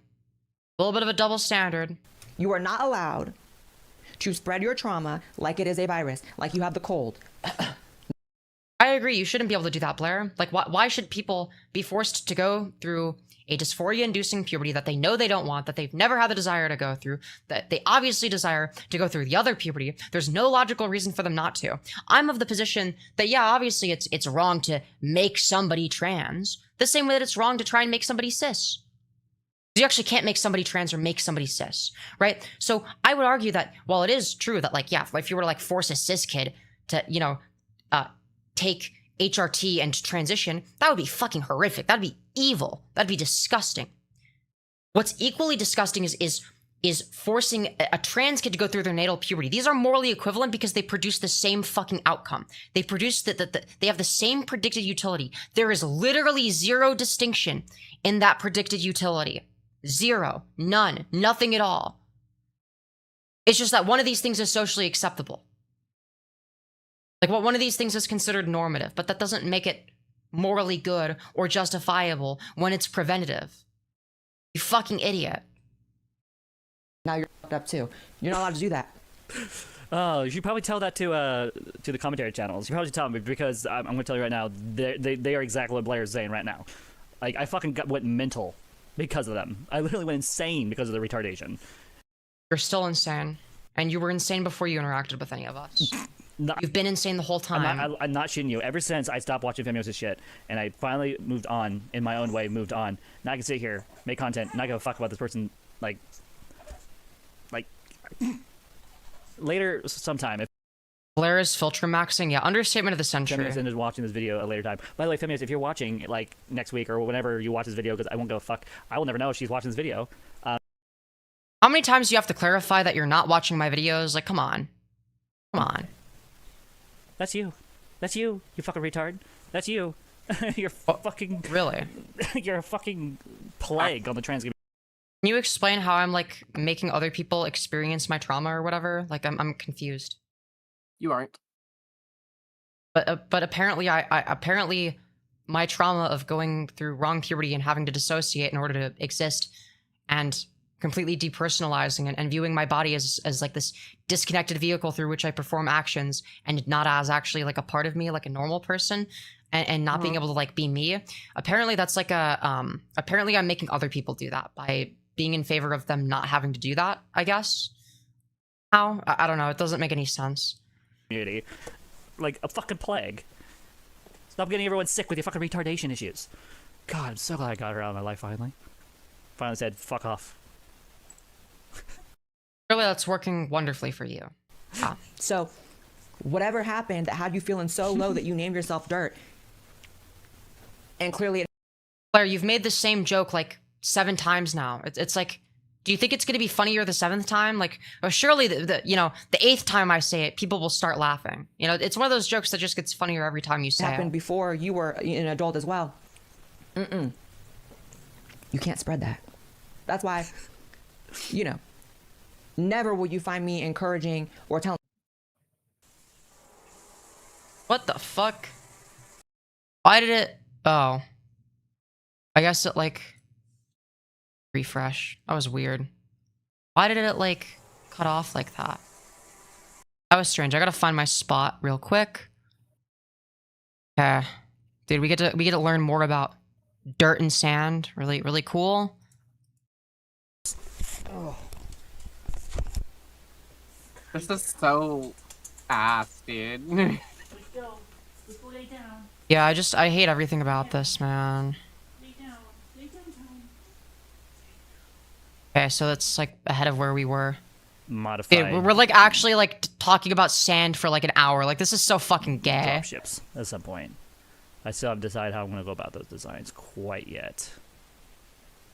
A little bit of a double standard. You are not allowed to spread your trauma like it is a virus, like you have the cold. I agree. You shouldn't be able to do that, Blair. Like, why should people be forced to go through a dysphoria-inducing puberty that they know they don't want, that they've never had the desire to go through, that they obviously desire to go through the other puberty? There's no logical reason for them not to. I'm of the position that, yeah, obviously it's wrong to make somebody trans, the same way that it's wrong to try and make somebody cis. You actually can't make somebody trans or make somebody cis, right? So I would argue that while it is true that, like, yeah, if you were to like force a cis kid to, take HRT and transition, that would be fucking horrific. That'd be evil. That'd be disgusting. What's equally disgusting is forcing a trans kid to go through their natal puberty. These are morally equivalent because they produce the same fucking outcome. They produce they have the same predicted utility. There is literally zero distinction in that predicted utility. Zero. None. Nothing at all. It's just that one of these things is socially acceptable. Like, one of these things is considered normative, but that doesn't make it morally good or justifiable when it's preventative. You fucking idiot. Now you're fucked up too. You're not allowed to do that. Oh, you should probably tell that to the commentary channels. You probably should tell them because I'm going to tell you right now, they are exactly what Blair is saying right now. Like, I fucking went mental because of them. I literally went insane because of the retardation. You're still insane. And you were insane before you interacted with any of us. You've been insane the whole time. I'm not shitting you. Ever since I stopped watching Femyoz shit, and I finally moved on, in my own way, moved on, now I can sit here, make content, not give a fuck about this person, like later sometime. If Blair is filter maxing. Yeah, understatement of the century. Femyoz is watching this video a later time. By the way, Femyoz, if you're watching, like, next week or whenever you watch this video, because I won't give a fuck, I will never know if she's watching this video. How many times do you have to clarify that you're not watching my videos? Like, come on. Come on. That's you. That's you, you fucking retard. That's you. You're fucking... Really? You're a fucking plague on the trans community. Can you explain how I'm like making other people experience my trauma or whatever? Like I'm confused. You aren't. But apparently apparently my trauma of going through wrong puberty and having to dissociate in order to exist and completely depersonalizing and viewing my body as like this disconnected vehicle through which I perform actions and not as actually like a part of me, like a normal person, and not being able to like be me. Apparently that's like a apparently I'm making other people do that by being in favor of them not having to do that, I guess. How? I don't know. It doesn't make any sense. Community. Like a fucking plague. Stop getting everyone sick with your fucking retardation issues. God, I'm so glad I got her out of my life finally. Finally said, fuck off. Really, that's working wonderfully for you. So, whatever happened that had you feeling so low that you named yourself Dirt, and clearly, Claire, you've made the same joke like 7 times now. It's like, do you think it's going to be funnier the 7th time? Like, or surely the 8th time I say it, people will start laughing. You know, it's one of those jokes that just gets funnier every time you say happened it. before you were an adult as well. You can't spread that. That's why, never will you find me encouraging or telling. What the fuck? Why did it? Oh. I guess it like refresh. That was weird. Why did it like cut off like that? That was strange. I gotta find my spot real quick. Okay. Dude, we get to learn more about dirt and sand. Really, really cool. Oh. This is so ass, dude. Let's go. Let's go lay down. Yeah, I hate everything about this, man. Lay down. Lay down, Tom. Okay, so that's like ahead of where we were. Modified. Dude, we're like actually like talking about sand for like an hour. Like this is so fucking gay. Dropships at some point. I still haven't decided how I'm going to go about those designs quite yet.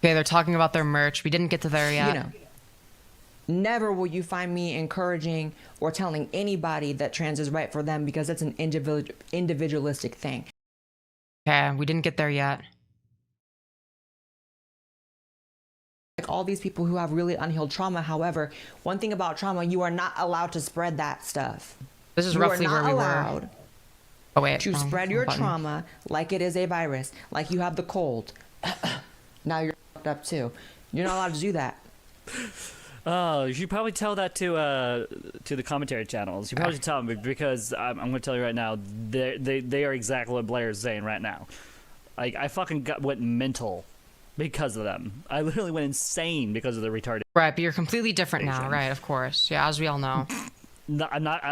Okay, they're talking about their merch. We didn't get to there yet. Never will you find me encouraging or telling anybody that trans is right for them because it's an individualistic thing. Okay, we didn't get there yet. Like all these people who have really unhealed trauma, however, one thing about trauma, you are not allowed to spread that stuff. This is you roughly where we allowed were. Oh wait, to spread your button. trauma like it is a virus, like you have the cold. Now you're fucked up too. You're not allowed to do that. Oh, you should probably tell that to the commentary channels. You probably should tell them because I'm going to tell you right now, they are exactly what Blair is saying right now. Like I fucking went mental because of them. I literally went insane because of the retarded. Right, but you're completely different now, right? Of course, yeah, as we all know. No, I'm not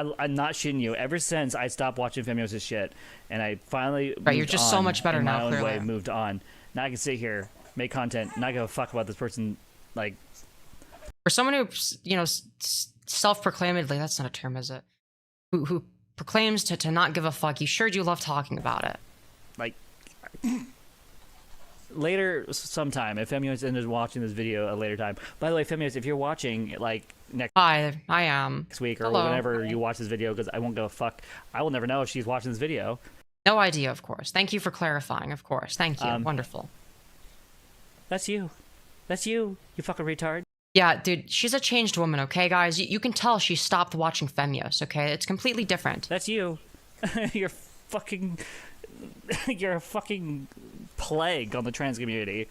shitting you. Ever since I stopped watching Femyoz' shit, and I finally right, you're just so much better in now. my own Clearly, way, moved on. Now I can sit here, make content, not give a fuck about this person. Like, for someone who self-proclaimedly, that's not a term, is it? Who proclaims to not give a fuck, you sure do love talking about it. Like, later sometime, if Femyoz ended watching this video at a later time. By the way, Femyoz, if you're watching like Hi, I am. Next week or Hello. whenever you watch this video, because I won't go fuck. I will never know if she's watching this video. No idea, of course. Thank you for clarifying, of course. Thank you. Wonderful. That's you. That's you, you fucking retard. Yeah, dude, she's a changed woman, okay, guys? You can tell she stopped watching Femyoz, okay? It's completely different. That's you. You're a fucking plague on the trans community.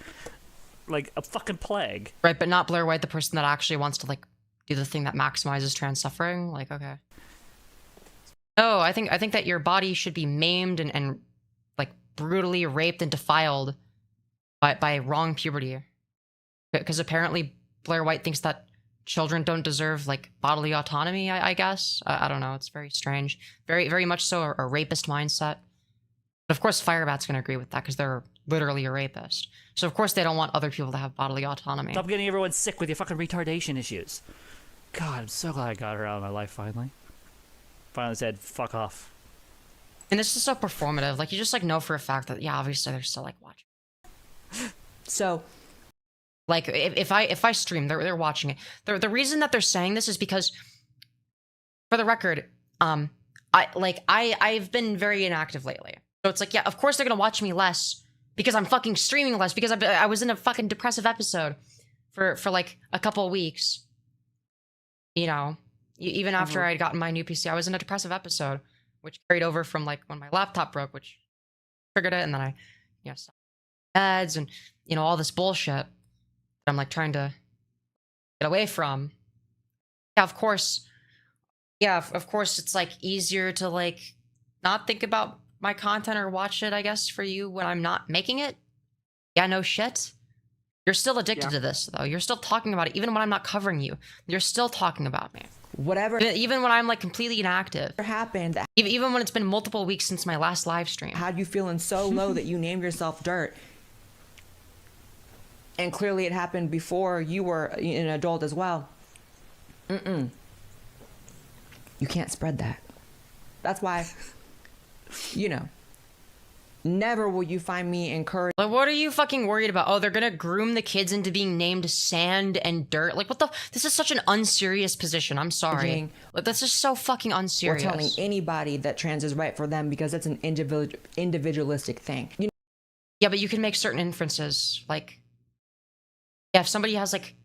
Like, a fucking plague. Right, but not Blair White, the person that actually wants to, like, do the thing that maximizes trans suffering? Like, okay. No, I think that your body should be maimed and like, brutally raped and defiled by wrong puberty. Because apparently Blair White thinks that children don't deserve, like, bodily autonomy, I guess. I don't know. It's very strange. Very, very much so a rapist mindset. But of course, Firebat's going to agree with that because they're literally a rapist. So of course they don't want other people to have bodily autonomy. Stop getting everyone sick with your fucking retardation issues. God, I'm so glad I got her out of my life finally. Finally said, fuck off. And this is so performative. Like, you just, like, know for a fact that, yeah, obviously they're still, like, watching. So, like, if I stream, they're watching it. The reason that they're saying this is because, for the record, I've been very inactive lately. So it's like, yeah, of course they're gonna watch me less because I'm fucking streaming less because I was in a fucking depressive episode for like a couple of weeks. You know, even after I'd gotten my new PC, I was in a depressive episode, which carried over from like when my laptop broke, which triggered it, and then I, you know, stopped meds and you know all this bullshit that I'm like trying to get away from. Yeah, of course. Yeah, of course, it's like easier to like not think about my content or watch it, I guess, for you when I'm not making it. Yeah, no shit. You're still addicted to this, though. You're still talking about it, even when I'm not covering you. You're still talking about me. Whatever. Even when I'm like completely inactive. Happened. Even when it's been multiple weeks since my last live stream. Had you feeling so low that you named yourself Dirt? And clearly it happened before you were an adult as well. You can't spread that. That's why, you know, never will you find me encouraged. Like, what are you fucking worried about? Oh, they're gonna groom the kids into being named Sand and Dirt. Like, what the? This is such an unserious position. I'm sorry. Like, that's just so fucking unserious. Or telling anybody that trans is right for them because it's an individualistic thing. You know? Yeah, but you can make certain inferences. Like, yeah, if somebody has like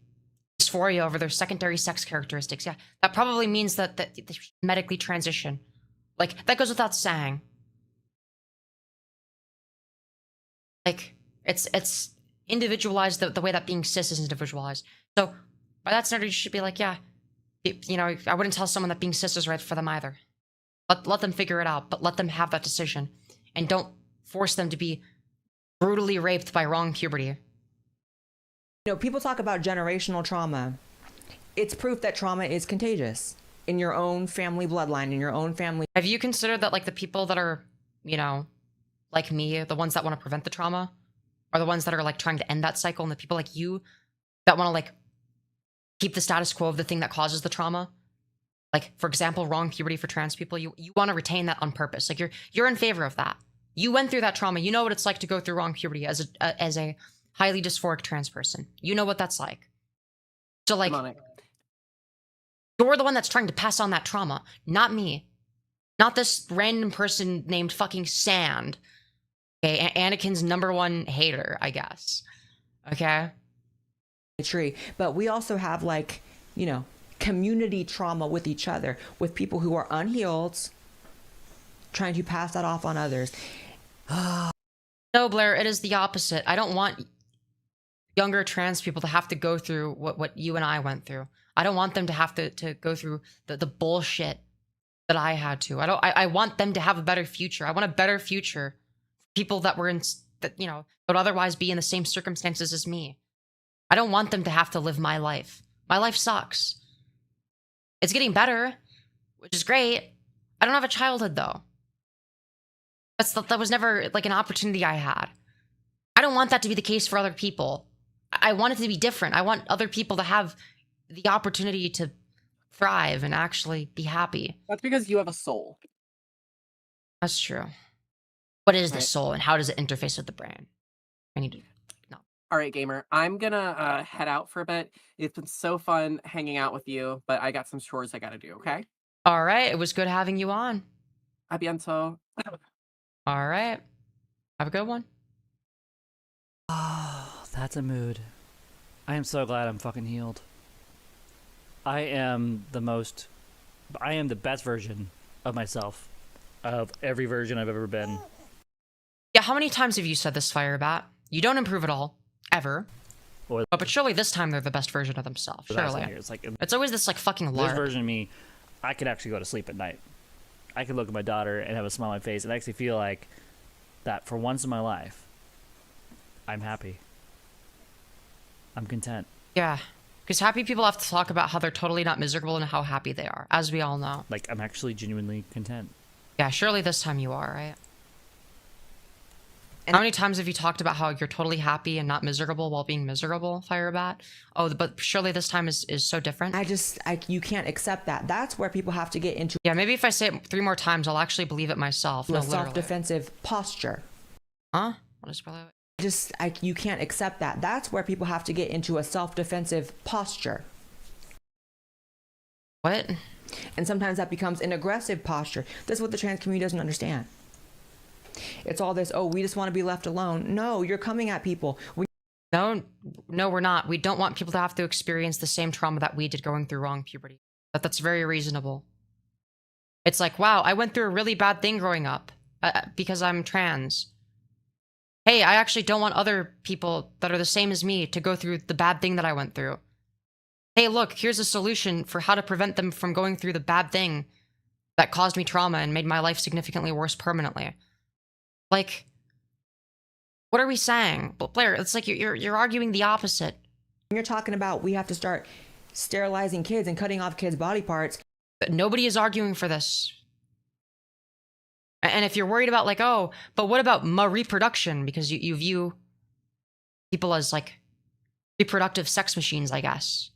dysphoria over their secondary sex characteristics, yeah, that probably means that they should medically transition. Like, that goes without saying. Like, it's individualized the way that being cis is individualized. So, by that standard, you should be like, yeah, you know, I wouldn't tell someone that being cis is right for them either. Let them figure it out, but let them have that decision. And don't force them to be brutally raped by wrong puberty. You know, people talk about generational trauma. It's proof that trauma is contagious in your own family bloodline, in your own family. Have you considered that, like, the people that are, you know, like me, the ones that want to prevent the trauma, are the ones that are, like, trying to end that cycle, and the people like you that want to, like, keep the status quo of the thing that causes the trauma? Like, for example, wrong puberty for trans people, you want to retain that on purpose. Like, you're in favor of that. You went through that trauma. You know what it's like to go through wrong puberty as a highly dysphoric trans person. You know what that's like. So, like, you're the one that's trying to pass on that trauma, not me. Not this random person named fucking Sand. Okay, Anakin's #1 hater, I guess. Okay? Tree. But we also have, like, you know, community trauma with each other, with people who are unhealed, trying to pass that off on others. No, Blair, it is the opposite. I don't want younger trans people to have to go through what you and I went through. I don't want them to have to go through the bullshit that I had to. I want them to have a better future. I want a better future for people that were that, you know, would otherwise be in the same circumstances as me. I don't want them to have to live my life. My life sucks. It's getting better, which is great. I don't have a childhood, though. That was never, like, an opportunity I had. I don't want that to be the case for other people. I want it to be different. I want other people to have the opportunity to thrive and actually be happy. That's because you have a soul. That's true. What is the soul, and how does it interface with the brain? I need to... No. All right, gamer. I'm gonna head out for a bit. It's been so fun hanging out with you, but I got some chores I gotta do, okay? All right. It was good having you on. A bientôt. All right. Have a good one. Oh, that's a mood. I am so glad I'm fucking healed. I am the best version of myself, of every version I've ever been. Yeah, how many times have you said this, Firebat? You don't improve at all. Ever. But surely this time they're the best version of themselves. Surely. It's like, it's always this, like, fucking lark. This version of me, I could actually go to sleep at night. I could look at my daughter and have a smile on my face and actually feel like that for once in my life, I'm happy. I'm content. Yeah. Because happy people have to talk about how they're totally not miserable and how happy they are, as we all know. Like, I'm actually genuinely content. Yeah, surely this time you are, right? And how many times have you talked about how you're totally happy and not miserable while being miserable, Firebat? Oh, but surely this time is so different. You can't accept that. That's where people have to get into. Yeah, maybe if I say it 3 more times, I'll actually believe it myself. A self-defensive posture. Huh? What is really? You can't accept that. That's where people have to get into a self-defensive posture. What? And sometimes that becomes an aggressive posture. That's what the trans community doesn't understand. It's all this, oh, we just want to be left alone. No, you're coming at people. No, we're not. We don't want people to have to experience the same trauma that we did going through wrong puberty. That's very reasonable. It's like, wow, I went through a really bad thing growing up because I'm trans. Hey, I actually don't want other people that are the same as me to go through the bad thing that I went through. Hey, look, here's a solution for how to prevent them from going through the bad thing that caused me trauma and made my life significantly worse permanently. Like, what are we saying? But Blair, it's like you're arguing the opposite. You're talking about we have to start sterilizing kids and cutting off kids' body parts. Nobody is arguing for this. And if you're worried about like, oh, but what about reproduction? Because you view people as like reproductive sex machines, I guess.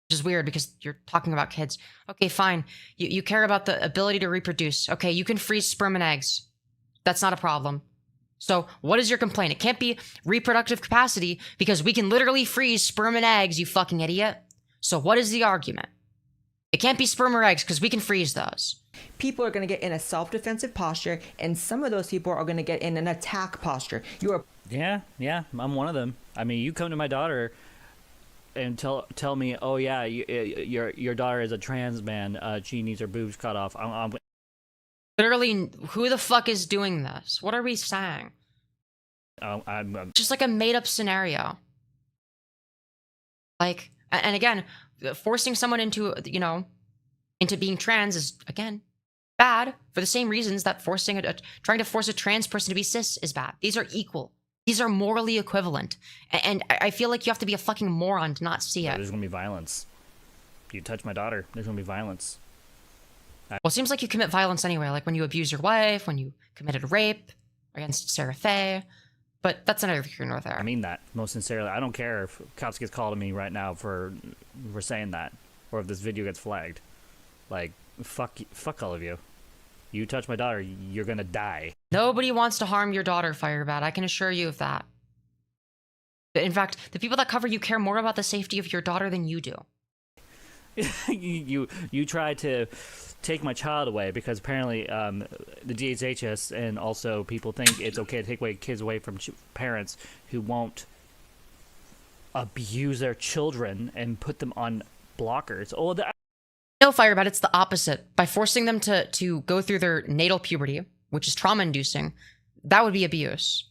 Which is weird because you're talking about kids. Okay, fine. You care about the ability to reproduce. Okay, you can freeze sperm and eggs. That's not a problem. So what is your complaint? It can't be reproductive capacity because we can literally freeze sperm and eggs, you fucking idiot. So what is the argument? It can't be sperm or eggs because we can freeze those. People are going to get in a self-defensive posture, and some of those people are going to get in an attack posture. Yeah, I'm one of them. I mean, you come to my daughter and tell me, oh yeah, your daughter is a trans man. She needs her boobs cut off. I'm Literally, who the fuck is doing this? What are we saying? I'm just like a made-up scenario. Like, and again, forcing someone into, into being trans is, again, bad for the same reasons that trying to force a trans person to be cis is bad. These are equal. These are morally equivalent. And I feel like you have to be a fucking moron to not see it. There's gonna be violence. You touch my daughter, there's gonna be violence. Well, it seems like you commit violence anyway, like when you abuse your wife, when you committed a rape against Sarah Faye. But that's neither here nor there. I mean that most sincerely. I don't care if cops get called to me right now for saying that, or if this video gets flagged. Like, fuck all of you. You touch my daughter, you're gonna die. Nobody wants to harm your daughter, Firebat. I can assure you of that. In fact, the people that cover you care more about the safety of your daughter than you do. you try to take my child away because apparently the DHHS and also people think it's okay to take kids away from parents who won't abuse their children and put them on blockers. Oh, no, Firebat, it's the opposite. By forcing them to go through their natal puberty, which is trauma-inducing, that would be abuse.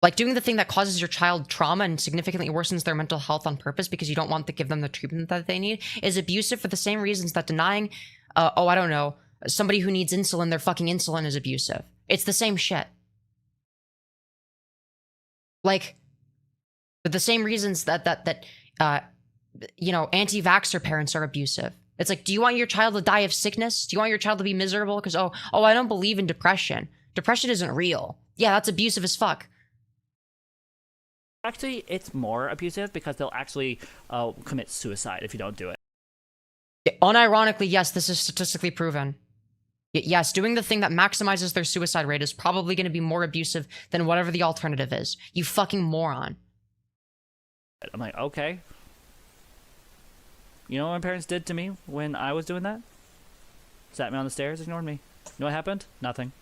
Like doing the thing that causes your child trauma and significantly worsens their mental health on purpose because you don't want to give them the treatment that they need is abusive for the same reasons that denying, I don't know, somebody who needs insulin, their fucking insulin is abusive. It's the same shit. Like, the same reasons that anti-vaxxer parents are abusive. It's like, do you want your child to die of sickness? Do you want your child to be miserable? Because, I don't believe in depression. Depression isn't real. Yeah, that's abusive as fuck. Actually, it's more abusive because they'll actually commit suicide if you don't do it. Unironically, yes, this is statistically proven. Yes, doing the thing that maximizes their suicide rate is probably going to be more abusive than whatever the alternative is. You fucking moron. I'm like, okay. You know what my parents did to me when I was doing that? Sat me on the stairs, ignored me. You know what happened? Nothing.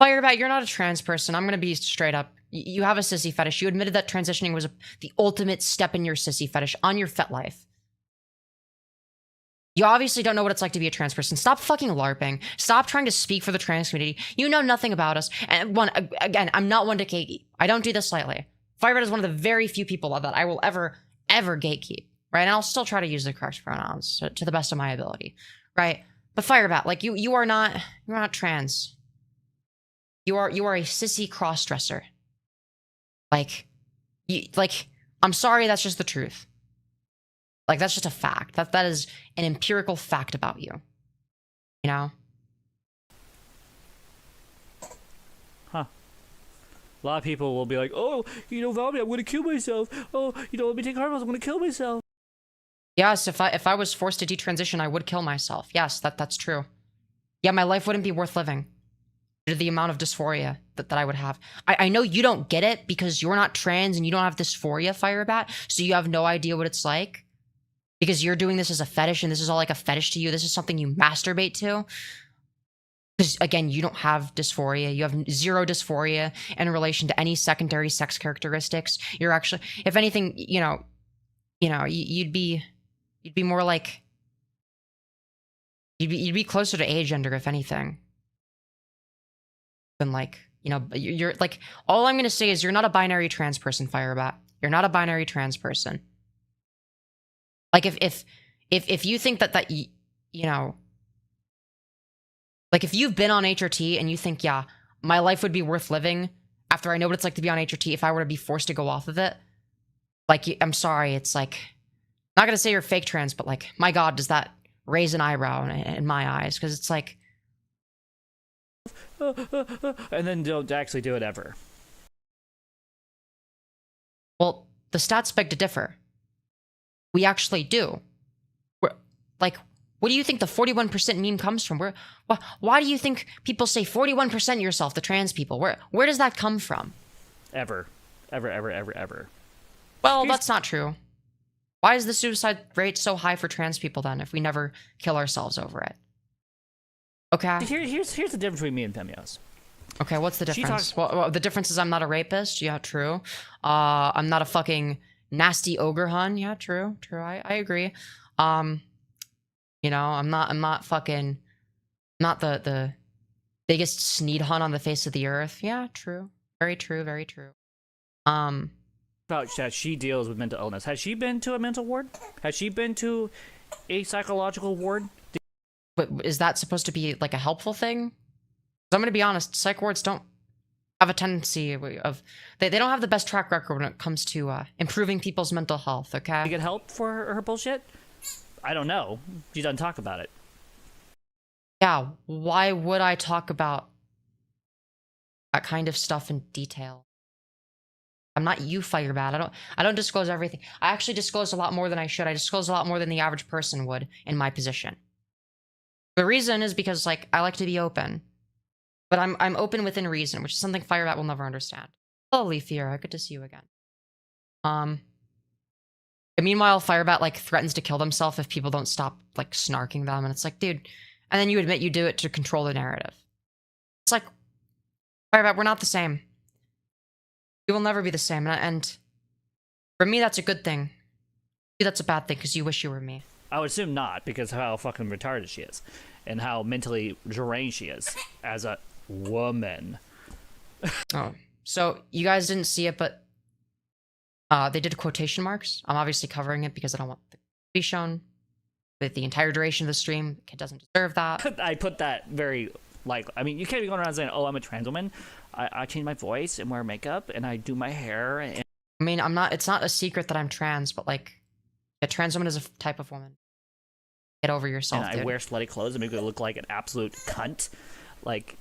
Firebat, you're not a trans person. I'm going to be straight up. You have a sissy fetish. You admitted that transitioning was the ultimate step in your sissy fetish on your fet life. You obviously don't know what it's like to be a trans person. Stop fucking LARPing. Stop trying to speak for the trans community. You know nothing about us. And again, I'm not one to gatekeep. I don't do this lightly. Firebat is one of the very few people that I will ever gatekeep. Right? And I'll still try to use the correct pronouns to the best of my ability. Right? But Firebat, like you're not trans. You are a sissy crossdresser. I'm sorry, that's just the truth. Like, that's just a fact. That is an empirical fact about you. You know? Huh. A lot of people will be like, oh, Valmy, I'm going to kill myself. Oh, let me take hormones, I'm going to kill myself. Yes, if I was forced to detransition, I would kill myself. Yes, that's true. Yeah, my life wouldn't be worth living. Due to the amount of dysphoria that I would have. I know you don't get it because you're not trans and you don't have dysphoria, Firebat, so you have no idea what it's like. Because you're doing this as a fetish and this is all like a fetish to you. This is something you masturbate to. Because again, you don't have dysphoria. You have zero dysphoria in relation to any secondary sex characteristics. You're actually, if anything, you'd be more like, you'd be closer to agender, if anything. Than like, you're like, all I'm gonna say is you're not a binary trans person, Firebat. You're not a binary trans person. Like if you think that like if you've been on HRT and you think, yeah, my life would be worth living after I know what it's like to be on HRT if I were to be forced to go off of it, like, I'm sorry, it's like, I'm not gonna say you're fake trans, but like, my God, does that raise an eyebrow in my eyes? Because it's like, and then don't actually do it ever. well, the stats beg to differ. We actually do. We're like, what do you think the 41% meme comes from? Why do you think people say 41% yourself, the trans people? Where does that come from? Ever. Well, that's not true. Why is the suicide rate so high for trans people then if we never kill ourselves over it? Okay. Here's the difference between me and Femyoz. Okay, what's the difference? Well, the difference is I'm not a rapist. Yeah, true. I'm not a fucking nasty ogre hun. Yeah, true. I agree. I'm not fucking, not the biggest sneed hun on the face of the earth. Yeah, true. Very true. About that she deals with mental illness. Has she been to a mental ward? Has she been to a psychological ward? But is that supposed to be like a helpful thing? 'Cause I'm going to be honest, psych wards don't have a tendency of, they don't have the best track record when it comes to improving people's mental health, okay? You get help for her bullshit? I don't know. She doesn't talk about it. Yeah, why would I talk about that kind of stuff in detail? I'm not you, Firebat. I don't disclose everything. I actually disclose a lot more than I should. I disclose a lot more than the average person would in my position. The reason is because, like, I like to be open. But I'm open within reason, which is something Firebat will never understand. Hello, Leafiera. Good to see you again. And meanwhile, Firebat, like, threatens to kill himself if people don't stop, like, snarking them. And it's like, dude... And then you admit you do it to control the narrative. It's like, Firebat, we're not the same. You will never be the same. And for me, that's a good thing. For you, that's a bad thing, because you wish you were me. I would assume not, because of how fucking retarded she is. And how mentally deranged she is as a woman. Oh, so you guys didn't see it, but they did quotation marks. I'm obviously covering it because I don't want it to be shown. With the entire duration of the stream, the kid doesn't deserve that. I put that very, like, I mean, you can't be going around saying, oh, I'm a trans woman. I change my voice and wear makeup and I do my hair. And I mean, it's not a secret that I'm trans, but, like, a trans woman is a type of woman. Get over yourself, and I wear slutty clothes and make it look like an absolute cunt. Like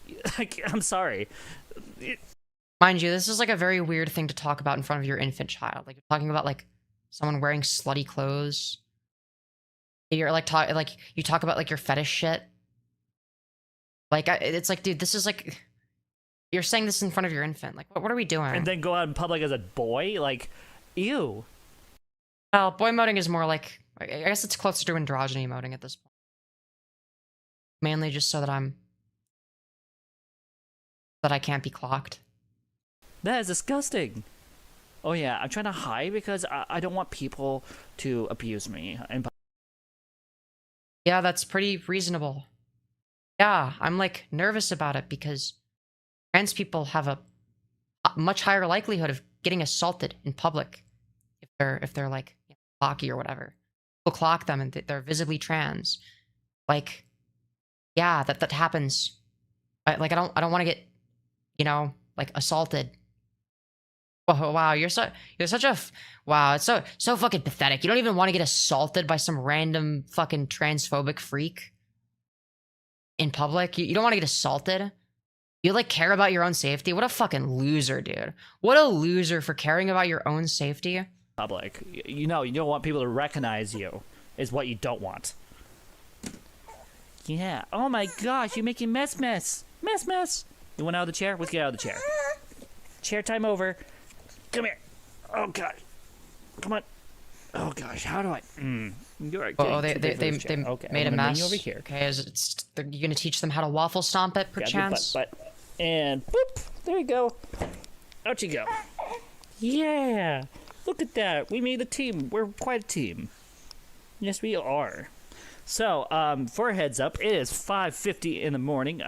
I'm sorry. Mind you, this is like a very weird thing to talk about in front of your infant child. Like, you're talking about, like, someone wearing slutty clothes. You're like you talk about, like, your fetish shit. Like, it's like, dude, this is like, you're saying this in front of your infant. Like, what are we doing? And then go out in public as a boy? Like, ew. Well, boy moding is more like, I guess it's closer to androgyny moding at this point. Mainly just so that I can't be clocked. That is disgusting. Oh yeah, I'm trying to hide because I don't want people to abuse me. Yeah, that's pretty reasonable. Yeah, I'm, like, nervous about it because trans people have a much higher likelihood of getting assaulted in public if they're like, cocky or whatever. People clock them and they're visibly trans. Like, yeah, that happens. I don't want to get, like, assaulted. Oh, wow, you're such a wow, it's so fucking pathetic. You don't even want to get assaulted by some random fucking transphobic freak in public. You don't want to get assaulted. You, like, care about your own safety. What a fucking loser, dude. What a loser for caring about your own safety. Public, you don't want people to recognize you. Is what you don't want. Yeah. Oh my gosh, you're making mess. You want out of the chair? Let's get out of the chair. Chair time over. Come here. Oh god. Come on. Oh gosh, how do I? You're right. Oh, they okay, made a I'm gonna bring mess. you over here. Okay, you gonna teach them how to waffle stomp it, perchance? And boop, there you go. Out you go. Yeah, look at that. We made a team. We're quite a team. Yes, we are. So, for a heads up, it is 5:50 in the morning.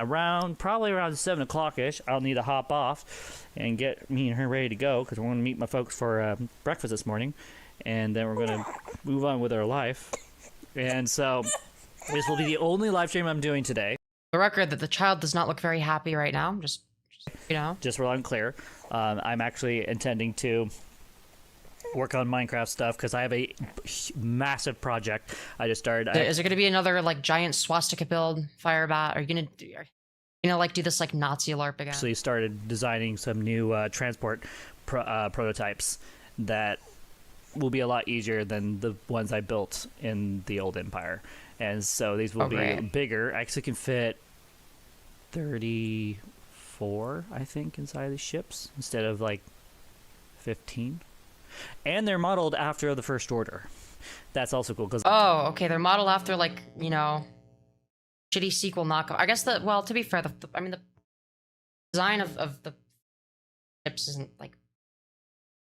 Probably around 7 o'clock-ish. I'll need to hop off and get me and her ready to go because we're going to meet my folks for breakfast this morning, and then we're going to move on with our life. And so, this will be the only live stream I'm doing today. The record that the child does not look very happy right now. Just Just so I'm clear, I'm actually intending to work on Minecraft stuff because I have a massive project I just started. Is it going to be another like giant swastika build, Firebat? Are you gonna like do this like Nazi LARP again? Actually started designing some new transport prototypes that will be a lot easier than the ones I built in the old Empire, and so these will be bigger. I actually can fit 34, I think, inside the ships instead of like 15. And they're modeled after the First Order. That's also cool. Oh, okay. They're modeled after, like, you know, shitty sequel knockoff. I guess to be fair, the design of the ships isn't, like,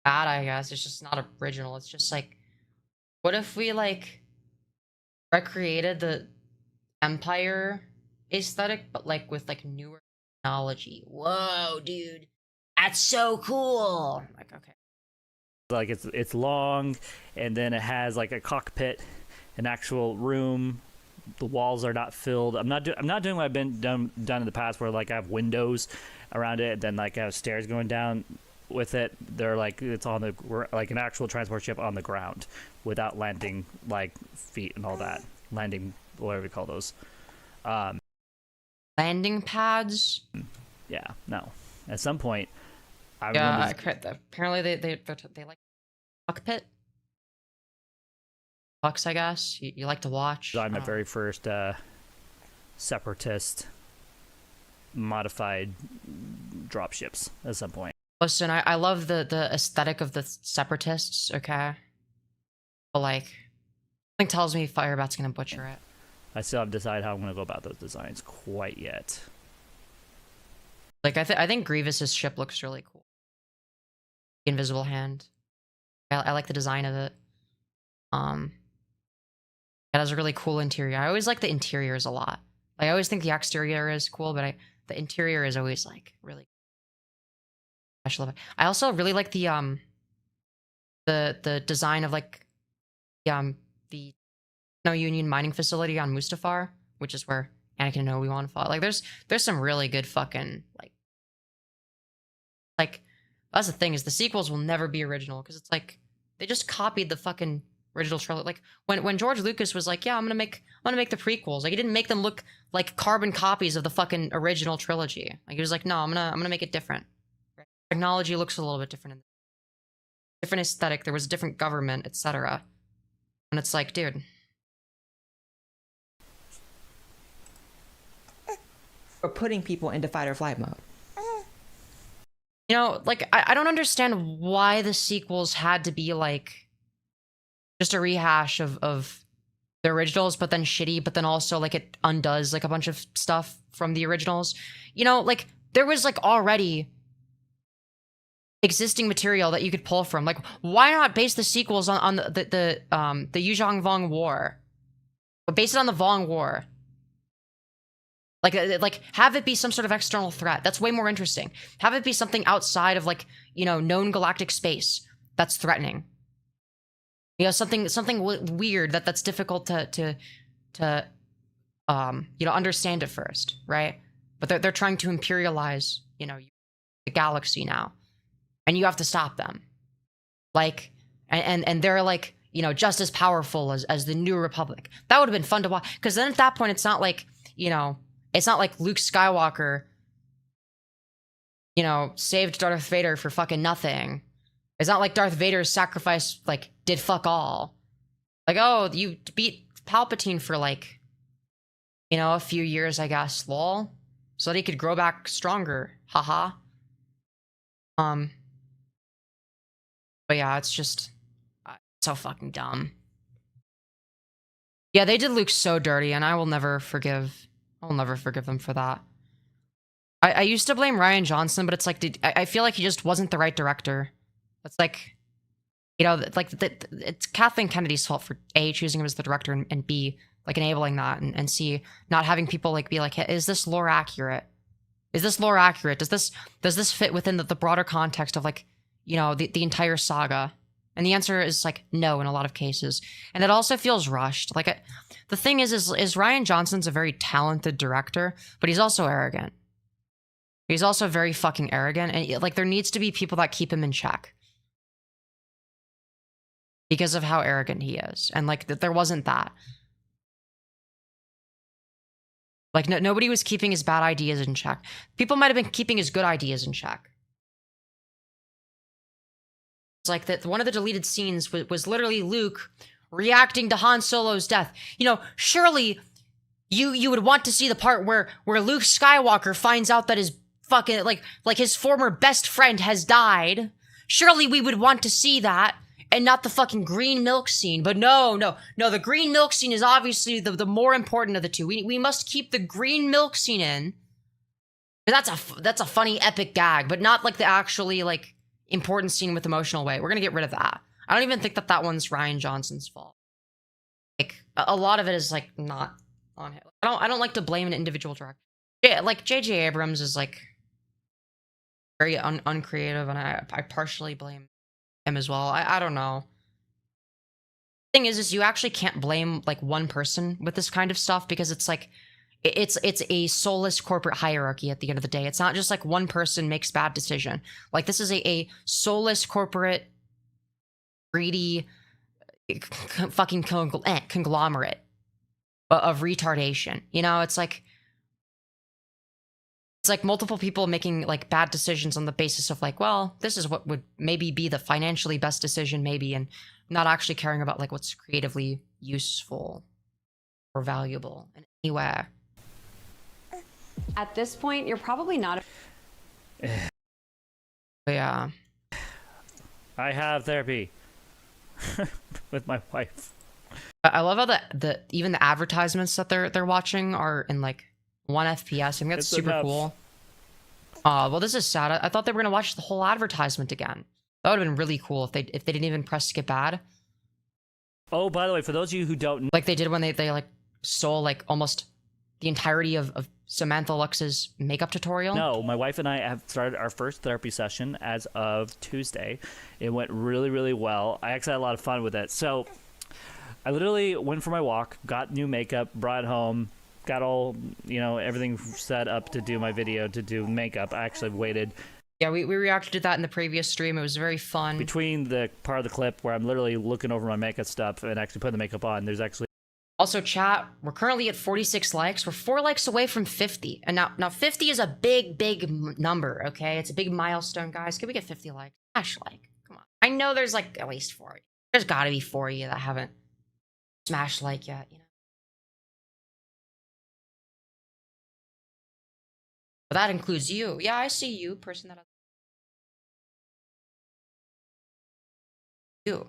bad, I guess. It's just not original. It's just, like, what if we, like, recreated the Empire aesthetic, but, like, with, like, newer technology? Whoa, dude. That's so cool. Like, okay. Like it's long, and then it has like a cockpit, an actual room. The walls are not filled. I'm not doing what I've been done in the past, where like I have windows around it, and then like I have stairs going down with it. They're like it's on the like an actual transport ship on the ground without landing like feet and all that. Landing, whatever we call those. Landing pads. Yeah, no. At some point. Apparently they like cockpit bucks, I guess. You like to watch. I'm my very first separatist modified dropships at some point. Listen, I love the aesthetic of the separatists, okay? But like something tells me Firebat's gonna butcher it. I still haven't decided how I'm gonna go about those designs quite yet. Like I think Grievous's ship looks really cool. Invisible Hand. I like the design of it. It has a really cool interior. I always like the interiors a lot. I always think the exterior is cool, but the interior is always like really special. I also really like the design of like the No Union mining facility on Mustafar, which is where Anakin and Obi-Wan fought. Like there's some really good fucking like that's the thing, is the sequels will never be original because it's like they just copied the fucking original trilogy. Like when George Lucas was like, yeah, I'm gonna make the prequels. Like he didn't make them look like carbon copies of the fucking original trilogy. Like he was like, no, I'm gonna make it different. Technology looks a little bit different, different aesthetic. There was a different government, etc. And it's like, dude. For putting people into fight or flight mode. You know, like, I don't understand why the sequels had to be, like, just a rehash of the originals, but then shitty, but then also, like, it undoes, like, a bunch of stuff from the originals. You know, like, there was, like, already existing material that you could pull from. Like, why not base the sequels on the Yuzhong Vong War? But base it on the Vong War. Like, have it be some sort of external threat. That's way more interesting. Have it be something outside of, like, you know, known galactic space that's threatening. You know, something weird that's difficult to you know, understand at first, right? But they're trying to imperialize, you know, the galaxy now, and you have to stop them. Like, and they're like, you know, just as powerful as the New Republic. That would have been fun to watch, because then at that point, it's not like, you know. It's not like Luke Skywalker, you know, saved Darth Vader for fucking nothing. It's not like Darth Vader's sacrifice, like, did fuck all. Like, oh, you beat Palpatine for, like, you know, a few years, I guess, lol. So that he could grow back stronger. Haha. But yeah, it's just... So fucking dumb. Yeah, they did Luke so dirty, and I will never forgive them for that. I used to blame Ryan Johnson, but it's like, I feel like he just wasn't the right director. It's like, you know, like it's Kathleen Kennedy's fault for A, choosing him as the director, and B, like enabling that, and C, not having people like be like, hey, is this lore accurate? Is this lore accurate? Does this fit within the broader context of like, you know, the entire saga? And the answer is like no in a lot of cases. And it also feels rushed. Like the thing is Ryan Johnson's a very talented director, but he's also arrogant. He's also very fucking arrogant, and like there needs to be people that keep him in check because of how arrogant he is. And like there wasn't that. Like nobody was keeping his bad ideas in check. People might have been keeping his good ideas in check. It's like that one of the deleted scenes was literally Luke reacting to Han Solo's death. You know, surely you would want to see the part where Luke Skywalker finds out that his fucking like his former best friend has died. Surely we would want to see that, and not the fucking green milk scene. But no, the green milk scene is obviously the more important of the two. We must keep the green milk scene in. That's a funny epic gag, but not like the actually like important scene with emotional weight. We're gonna get rid of that. I don't even think that one's Ryan Johnson's fault. Like a lot of it is like not on him. I don't like to blame an individual director. Yeah, like J.J. Abrams is like very uncreative, and I partially blame him as well. I don't know. The thing is you actually can't blame like one person with this kind of stuff, because it's like it's a soulless corporate hierarchy at the end of the day. It's not just like one person makes bad decision. Like this is a soulless corporate greedy fucking conglomerate of retardation. You know, it's like multiple people making like bad decisions on the basis of like, well, this is what would maybe be the financially best decision, maybe, and not actually caring about like what's creatively useful or valuable in any way. At this point, you're probably not. Yeah. I have therapy with my wife. I love how the even the advertisements that they're watching are in like 1 FPS. I think that's super cool. Well, this is sad. I thought they were gonna watch the whole advertisement again. That would have been really cool if they didn't even press skip ad. Oh, by the way, for those of you who don't know, like they did when they like stole like almost the entirety of Samantha Lux's makeup tutorial. No, my wife and I have started our first therapy session as of Tuesday. It went really, really well. I actually had a lot of fun with it. So I literally went for my walk, got new makeup, brought it home, got all, you know, everything set up to do my video, to do makeup. I actually waited. Yeah, we reacted to that in the previous stream. It was very fun. Between the part of the clip where I'm literally looking over my makeup stuff and actually putting the makeup on, there's actually... Also, chat, we're currently at 46 likes. We're 4 likes away from 50. And now 50 is a big number, okay? It's a big milestone, guys. Can we get 50 likes? Smash like. Come on. I know there's like at least 4. There's gotta be 4 of you that haven't smashed like yet, you know? But that includes you. Yeah, I see you, person that... You.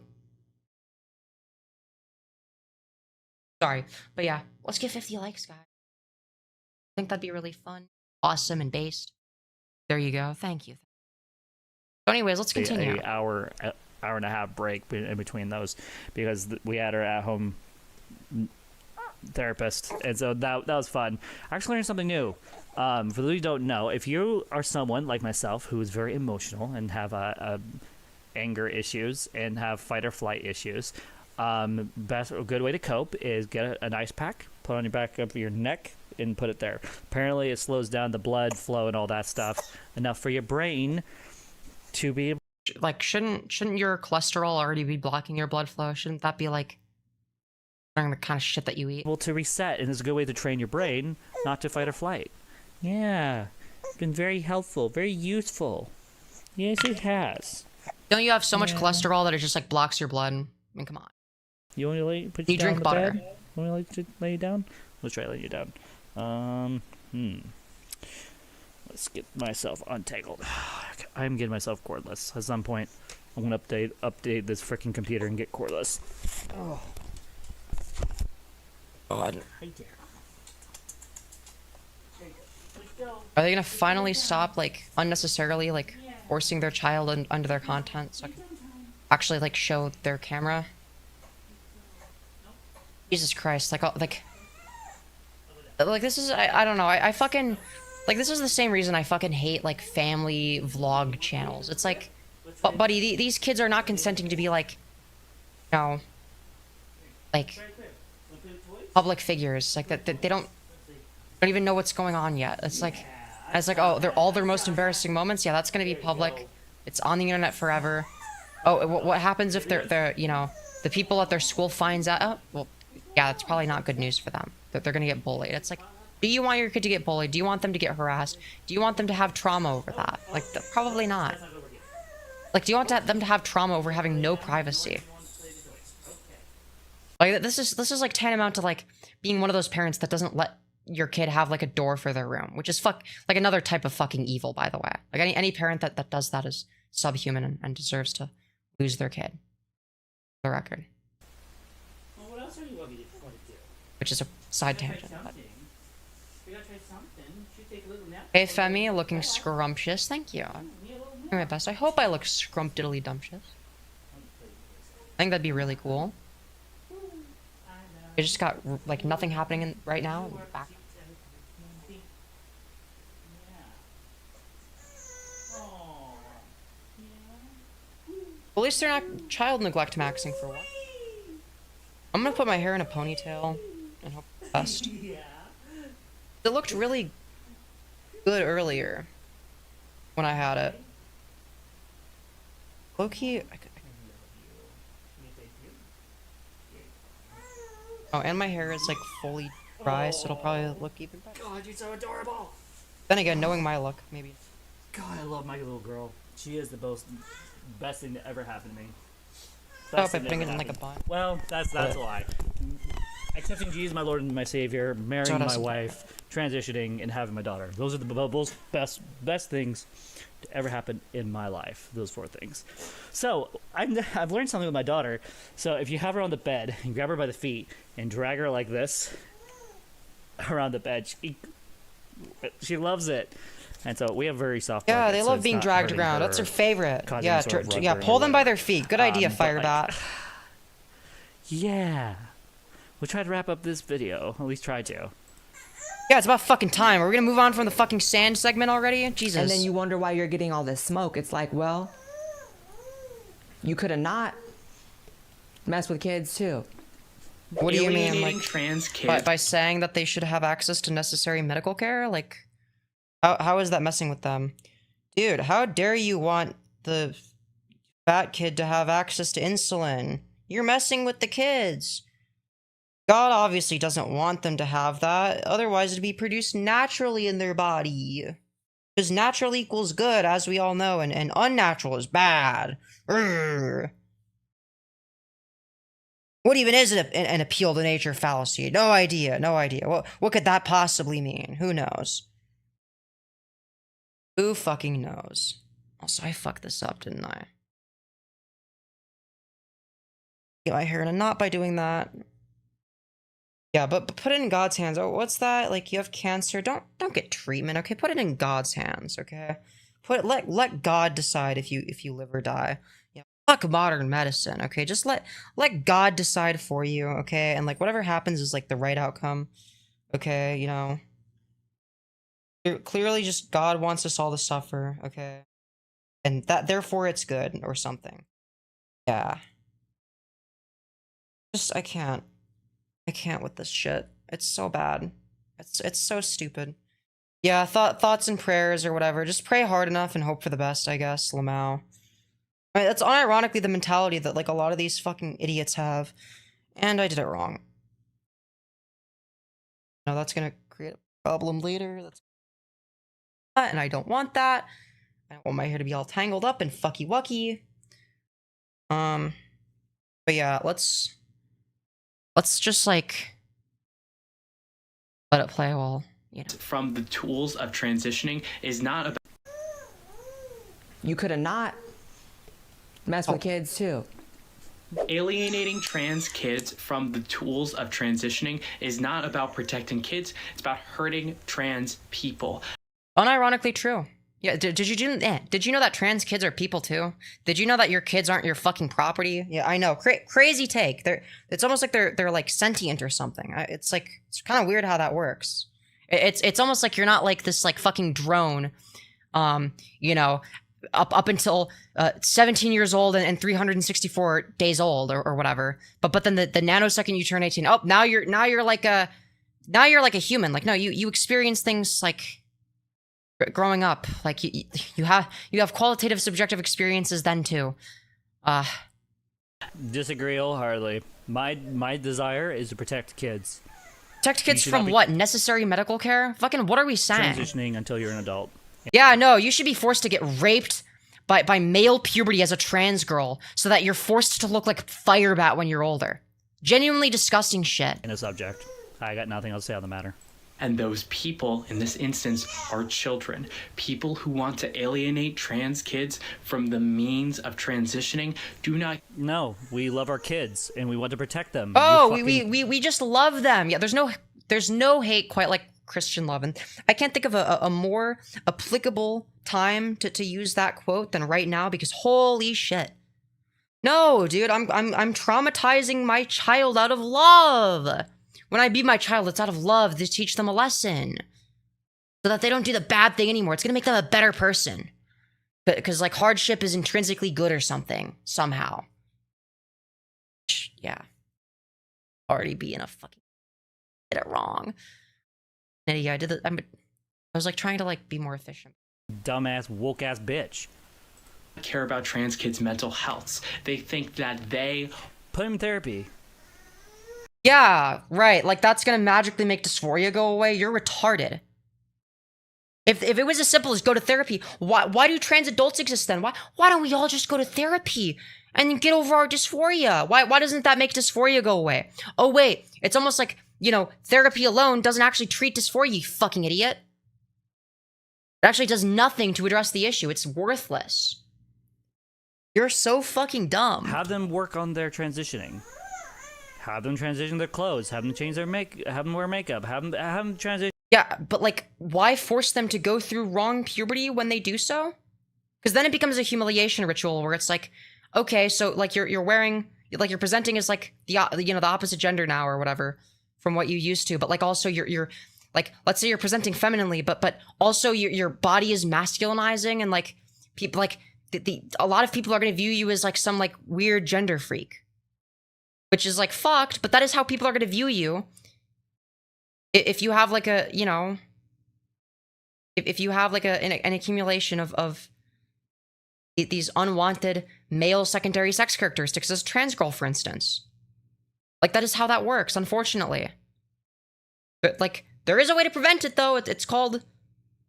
Sorry, but yeah, let's get 50 likes, guys. I think that'd be really fun, awesome, and based. There you go. Thank you. So anyways, let's continue. An hour and a half break in between those, because we had our at-home therapist, and so that was fun. I actually learned something new. For those who don't know, if you are someone like myself who is very emotional and have anger issues and have fight or flight issues, a good way to cope is get an ice pack, put it on your back of your neck, and put it there. Apparently, it slows down the blood flow and all that stuff enough for your brain to be like. Shouldn't your cholesterol already be blocking your blood flow? Shouldn't that be like the kind of shit that you eat? Able to reset, and it's a good way to train your brain not to fight or flight. Yeah, it's been very helpful, very useful. Yes, it has. Don't you have so much cholesterol that it just like blocks your blood? I mean, come on. You want me to put you you down drink the butter. Bed? Want me to lay you down? Let's try to lay you down. Let's get myself untangled. I'm getting myself cordless at some point. I'm gonna update this freaking computer and get cordless. Oh. God. Are they gonna finally stop, like, unnecessarily, like, forcing their child under their content so I can actually, like, show their camera? Jesus Christ, like, this is, I don't know, I fucking, like, this is the same reason I fucking hate, like, family vlog channels. It's like, buddy, these kids are not consenting to be, like, you know, like, public figures. Like, that they don't even know what's going on yet. It's like, oh, they're all their most embarrassing moments. Yeah, that's gonna be public. It's on the internet forever. Oh, what happens if they're you know, the people at their school finds out? Oh, well, yeah, that's probably not good news for them. That they're gonna get bullied. It's like, do you want your kid to get bullied? Do you want them to get harassed? Do you want them to have trauma over that? Like, probably not. Like, do you want them to have trauma over having no privacy? Like, this is like tantamount to, like, being one of those parents that doesn't let your kid have, like, a door for their room, which is like another type of fucking evil, by the way. Like, any parent that does that is subhuman and deserves to lose their kid. For the record. Well, what else are you want to do? Which is a side tangent. But... We gotta try something. Should take a little nap. Hey, Femi, looking scrumptious. Thank you. I'm doing my best. I hope I look scrumptiddly-dumptious. I think that'd be really cool. I just got, like, nothing happening right now. Back. At least they're not child neglect maxing for what? I'm gonna put my hair in a ponytail and hope for the best. It looked really good earlier when I had it. Low-key, oh, and my hair is, like, fully dry, so it'll probably look even better. God, you're so adorable. Then again, knowing my look, maybe. God, I love my little girl. She is the best thing to ever happen to me. I hope I bring it in like a bun. Well, that's a lie. Accepting Jesus, my Lord and my Savior, marrying my wife, transitioning, and having my daughter. Those are the best things to ever happen in my life. Those 4 things. So I've learned something with my daughter. So if you have her on the bed and grab her by the feet and drag her like this around the bed, she loves it. And so we have very soft. Yeah, they love being dragged around. That's their favorite. Yeah, yeah. Pull them by their feet. Good idea, Firebat. Yeah. We'll try to wrap up this video. At least try to. Yeah, it's about fucking time. Are we gonna move on from the fucking sand segment already? Jesus. And then you wonder why you're getting all this smoke. It's like, well, you could have not messed with kids too. What do you mean, like, trans kids by saying that they should have access to necessary medical care? Like, how is that messing with them? Dude, how dare you want the fat kid to have access to insulin? You're messing with the kids. God obviously doesn't want them to have that, otherwise it'd be produced naturally in their body. Because natural equals good, as we all know, and unnatural is bad. Urgh. What even is an appeal to nature fallacy? No idea, no idea. What could that possibly mean? Who knows? Who fucking knows? Also, I fucked this up, didn't I? Get my hair in a knot by doing that. Yeah, but put it in God's hands. Oh, what's that? Like, you have cancer? Don't get treatment, okay? Put it in God's hands, okay? Let God decide if you live or die. Yeah, fuck modern medicine, okay? Just let God decide for you, okay? And, like, whatever happens is, like, the right outcome, okay? You know, clearly just God wants us all to suffer, okay? And that therefore it's good or something. Yeah. Just I can't with this shit. It's so bad. It's so stupid. Yeah, thoughts and prayers or whatever. Just pray hard enough and hope for the best, I guess, Lolcow. I mean, that's unironically the mentality that, like, a lot of these fucking idiots have. And I did it wrong. No, that's gonna create a problem later. And I don't want that. I don't want my hair to be all tangled up and fucky wucky. But yeah, let's just, like, let it play while, you know. From the tools of transitioning is not about. You could have not mess with kids too. Alienating trans kids from the tools of transitioning is not about protecting kids, it's about hurting trans people. Unironically true. Yeah, did you know that trans kids are people too? Did you know that your kids aren't your fucking property? Yeah, I know. Crazy take. It's almost like they're like sentient or something. It's kind of weird how that works. It's almost like you're not like this like fucking drone, you know, up until 17 years old and 364 days old or whatever. But then the nanosecond you turn 18, oh, now you're like a human. Like, no, you experience things like growing up. Like you have qualitative subjective experiences then too. Disagree wholeheartedly. My desire is to protect kids. Protect kids from what? Necessary medical care? Fucking what are we saying? Transitioning until you're an adult. Yeah, no, you should be forced to get raped by male puberty as a trans girl so that you're forced to look like Firebat when you're older. Genuinely disgusting shit. In a subject. I got nothing else to say on the matter. And those people, in this instance, are children. People who want to alienate trans kids from the means of transitioning do not... No, we love our kids, and we want to protect them. Oh, we just love them. Yeah, there's no hate quite like Christian love. And I can't think of a more applicable time to use that quote than right now, because holy shit. No, dude, I'm traumatizing my child out of love. When I beat my child, it's out of love to teach them a lesson. So that they don't do the bad thing anymore. It's gonna make them a better person. Because, like, hardship is intrinsically good or something. Somehow. Yeah. Already being a fucking... Did it wrong. And yeah, I was, like, trying to, like, be more efficient. Dumbass, woke-ass bitch. Care about trans kids' mental health. They think that they... Put them in therapy. Yeah, right. Like, that's gonna magically make dysphoria go away. You're retarded. If it was as simple as go to therapy, why do trans adults exist then? Why don't we all just go to therapy and get over our dysphoria? Why doesn't that make dysphoria go away? Oh, wait. It's almost like, you know, therapy alone doesn't actually treat dysphoria, you fucking idiot. It actually does nothing to address the issue. It's worthless. You're so fucking dumb. Have them work on their transitioning. Have them transition their clothes. Have them change their have them wear makeup. Have them transition. Yeah, but like, why force them to go through wrong puberty when they do so? Because then it becomes a humiliation ritual where it's like, okay, so like you're wearing, like you're presenting as like the opposite gender now or whatever from what you used to, but like also you're like, let's say you're presenting femininely, but also your body is masculinizing, and like people like a lot of people are going to view you as like some like weird gender freak. Which is like fucked, but that is how people are going to view you. If you have like a, you know, if you have like an accumulation of these unwanted male secondary sex characteristics as a trans girl, for instance. Like, that is how that works, unfortunately. But like, there is a way to prevent it though. It's called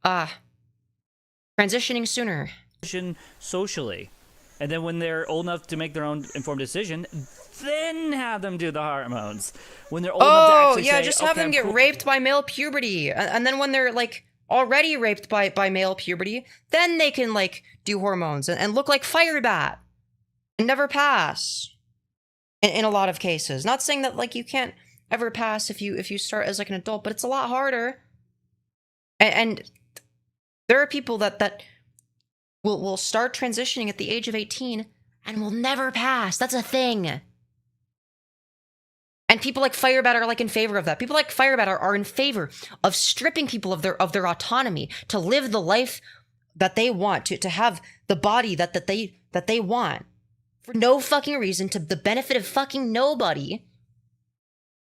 transitioning sooner. Socially. And then when they're old enough to make their own informed decision, then have them do the hormones. When they're old enough to actually say, just have them get raped by male puberty. And then when they're, like, already raped by male puberty, then they can, like, do hormones and look like Firebat. And never pass. In a lot of cases. Not saying that, like, you can't ever pass if you start as, like, an adult, but it's a lot harder. And there are people that will start transitioning at the age of 18 and will never pass. That's a thing. And people like Firebat are like in favor of that. People like Firebat are in favor of stripping people of their autonomy to live the life that they want, to have the body that they want for no fucking reason, to the benefit of fucking nobody.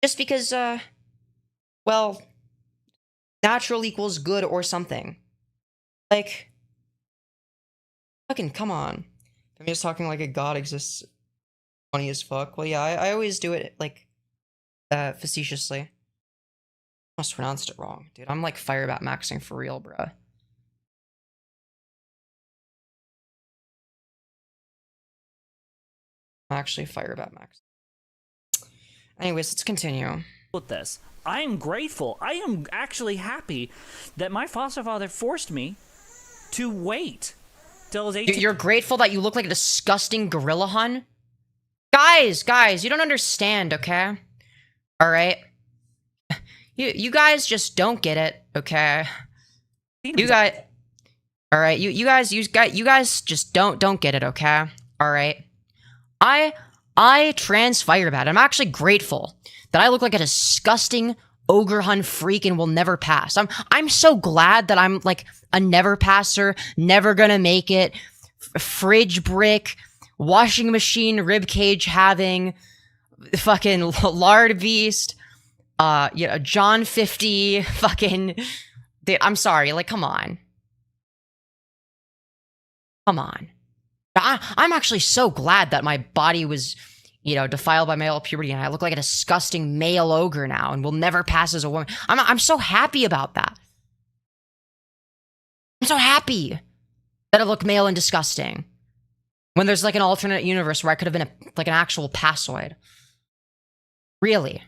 Just because well, natural equals good or something. Like, fucking come on. I'm just talking like a god exists. Funny as fuck. Well, yeah, I always do it like facetiously. I almost pronounced it wrong, dude. I'm like Firebat maxing for real, bruh. I'm actually Firebat max. Anyways, let's continue. With this, I am grateful. I am actually happy that my foster father forced me to wait till I was 18. You're grateful that you look like a disgusting gorilla hun? Guys, you don't understand, okay? Alright? You guys just don't get it, okay? You guys... Alright, you guys just don't get it, okay? Alright? I TransFireBat. I'm actually grateful that I look like a disgusting ogre hun freak and will never pass. I'm so glad that I'm like a never passer, never gonna make it, fridge brick, washing machine ribcage having, fucking lard beast, John 50, fucking, dude, I'm sorry, like, come on. Come on. I'm actually so glad that my body was, defiled by male puberty and I look like a disgusting male ogre now and will never pass as a woman. I'm so happy about that. I'm so happy that I look male and disgusting. When there's like an alternate universe where I could have been an actual passoid. Really?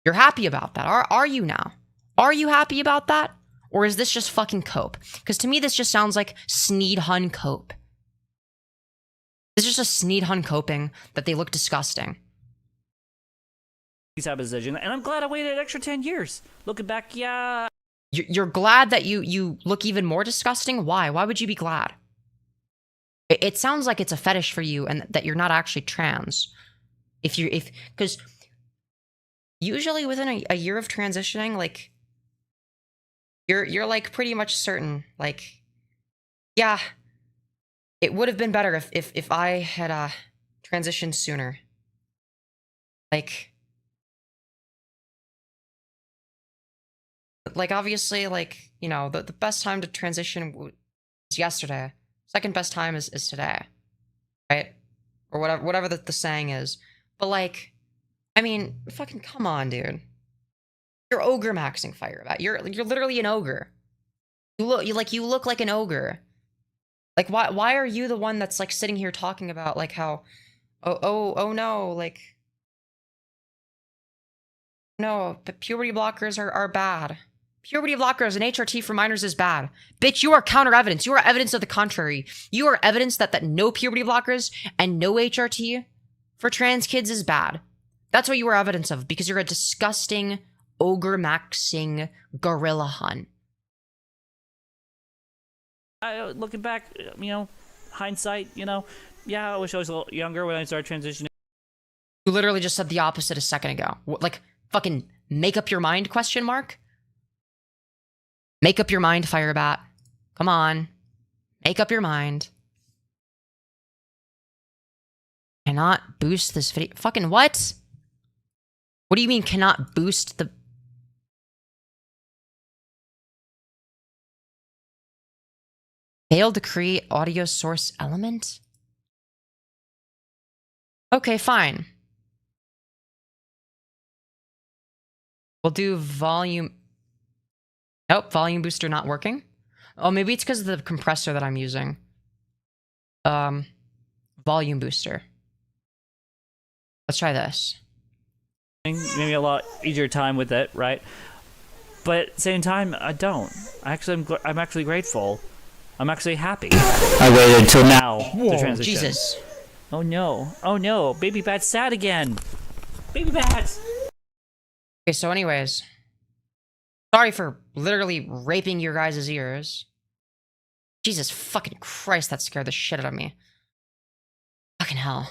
You're happy about that? Are you now? Are you happy about that? Or is this just fucking cope? Because to me, this just sounds like Sneed Hun cope. It's just a Sneed Hun coping that they look disgusting. Type of decision, and I'm glad I waited an extra 10 years. Looking back, yeah. You're glad that you look even more disgusting? Why? Why would you be glad? It sounds like it's a fetish for you and that you're not actually trans. Because usually within a year of transitioning, like, you're like pretty much certain, like, yeah, it would have been better if I had transitioned sooner. Like obviously, like, the best time to transition was yesterday. Second best time is today, right? Or whatever the saying is. But like, I mean, fucking come on, dude. You're ogre maxing Firebat. You're literally an ogre. You look like an ogre. Like, why are you the one that's like sitting here talking about like how, oh no, like, no, but puberty blockers are bad. Puberty blockers and HRT for minors is bad. Bitch, you are counter evidence. You are evidence of the contrary. You are evidence that no puberty blockers and no HRT for trans kids is bad. That's what you are evidence of, because you're a disgusting ogre maxing gorilla hun. Looking back, hindsight, yeah, I wish I was a little younger when I started transitioning. You literally just said the opposite a second ago. Like, fucking make up your mind, question mark? Make up your mind, Firebat. Come on. Make up your mind. Cannot boost this video. Fucking what? What do you mean cannot boost the... Failed to create audio source element? Okay, fine. We'll do volume... Nope, volume booster not working. Oh, maybe it's because of the compressor that I'm using. Volume booster. Let's try this. Maybe a lot easier time with it, right? But at the same time, I don't. I'm actually grateful. I'm actually happy. I waited till now to transition. Jesus. Oh no, Baby Bat's sad again. Baby Bat! Okay, so anyways. Sorry for literally raping your guys' ears. Jesus fucking Christ, that scared the shit out of me. Fucking hell.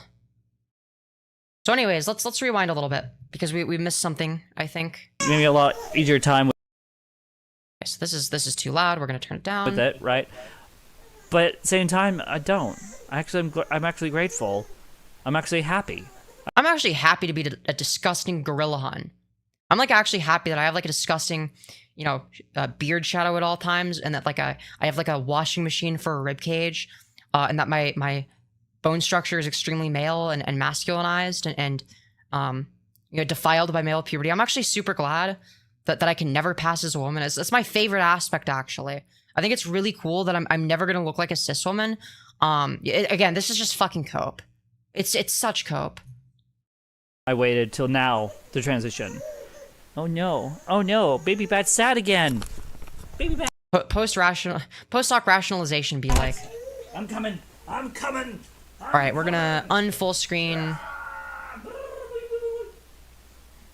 So anyways, let's rewind a little bit, because we missed something, I think. Maybe a lot easier time with... Okay, so this is too loud, we're gonna turn it down. With it, right? But at the same time, I don't. I'm actually grateful. I'm actually happy. I'm actually happy to be a disgusting gorilla hun. I'm like actually happy that I have like a disgusting, beard shadow at all times, and that like I have like a washing machine for a rib cage, and that my bone structure is extremely male and masculinized and defiled by male puberty. I'm actually super glad that I can never pass as a woman. That's my favorite aspect, actually. I think it's really cool that I'm never gonna look like a cis woman. Again, this is just fucking cope. It's such cope. I waited till now to transition. Oh no, Baby Bat's sad again. Baby Bat. Post-hoc rationalization be like, I'm coming. I'm coming. All right, we're gonna unfull screen.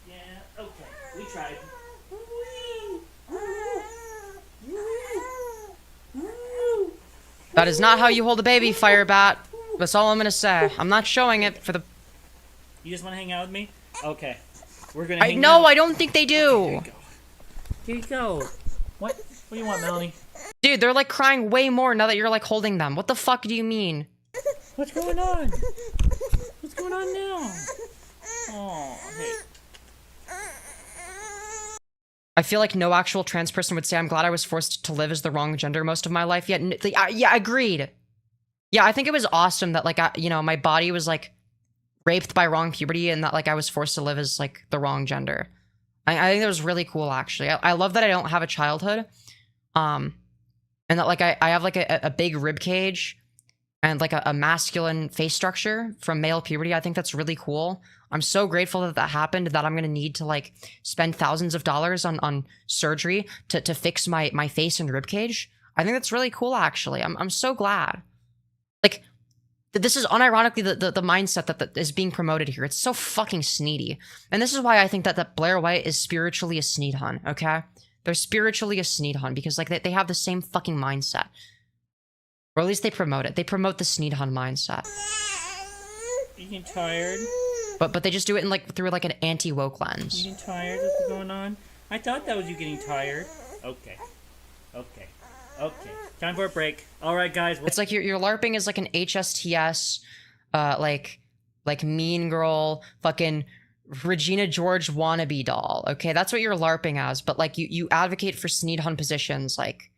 Yeah. Okay. We tried. That is not how you hold a baby, Firebat. That's all I'm gonna say. I'm not showing it for the. You just want to hang out with me? Okay. We're gonna. Hang No, out. I don't think they do. Here you go. What? What do you want, Melanie? Dude, they're like crying way more now that you're like holding them. What the fuck do you mean? What's going on? What's going on now? Oh, hey. I feel like no actual trans person would say, I'm glad I was forced to live as the wrong gender most of my life. Yeah, agreed. Yeah, I think it was awesome that, like, my body was, like, raped by wrong puberty and that, like, I was forced to live as, like, the wrong gender. I think that was really cool, actually. I love that I don't have a childhood. And that, like, I have, like, a big rib cage and, like, a masculine face structure from male puberty. I think that's really cool. I'm so grateful that that happened, that I'm going to need to, like, spend thousands of dollars on surgery to fix my face and rib cage. I think that's really cool, actually. I'm so glad. Like, this is unironically the mindset that is being promoted here. It's so fucking sneedy. And this is why I think that Blair White is spiritually a sneedhun, okay? They're spiritually a sneedhun because, like, they have the same fucking mindset. Or at least they promote it. They promote the sneedhun mindset. You getting tired? But they just do it in, like, through, like, an anti-woke lens. You getting tired? What's going on? I thought that was you getting tired. Okay. Time for a break. All right, guys. It's like your LARPing is like an HSTS, like Mean Girl, fucking Regina George wannabe doll. Okay, that's what you're LARPing as. But like you advocate for sneedhun positions, like,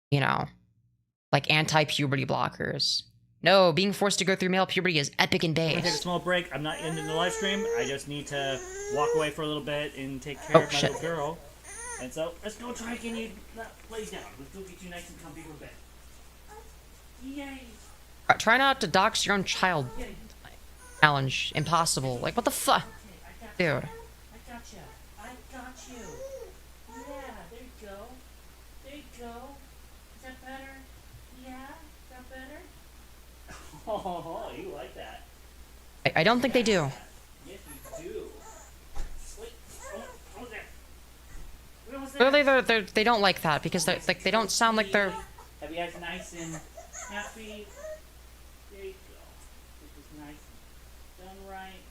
you know, like anti-puberty blockers. No, being forced to go through male puberty is epic and I'm gonna take a base. small break. I'm not ending the live stream. I just need to walk away for a little bit and take care of my little girl. And so, let's go try getting you laid down. Let's go get you nice and comfy for bed. Yay! Try not to dox your own child. Challenge. Impossible. Like, what the fuck? Dude. I got you. I got you. Yeah, there you go. There you go. Is that better? Yeah? Is that better? Oh, you like that. I don't think they do. Yes, you do. Wait, almost there. We're almost there. Clearly, they don't like that because they don't sound like they're. Have you guys nice and happy? There you go. This is nice and done right.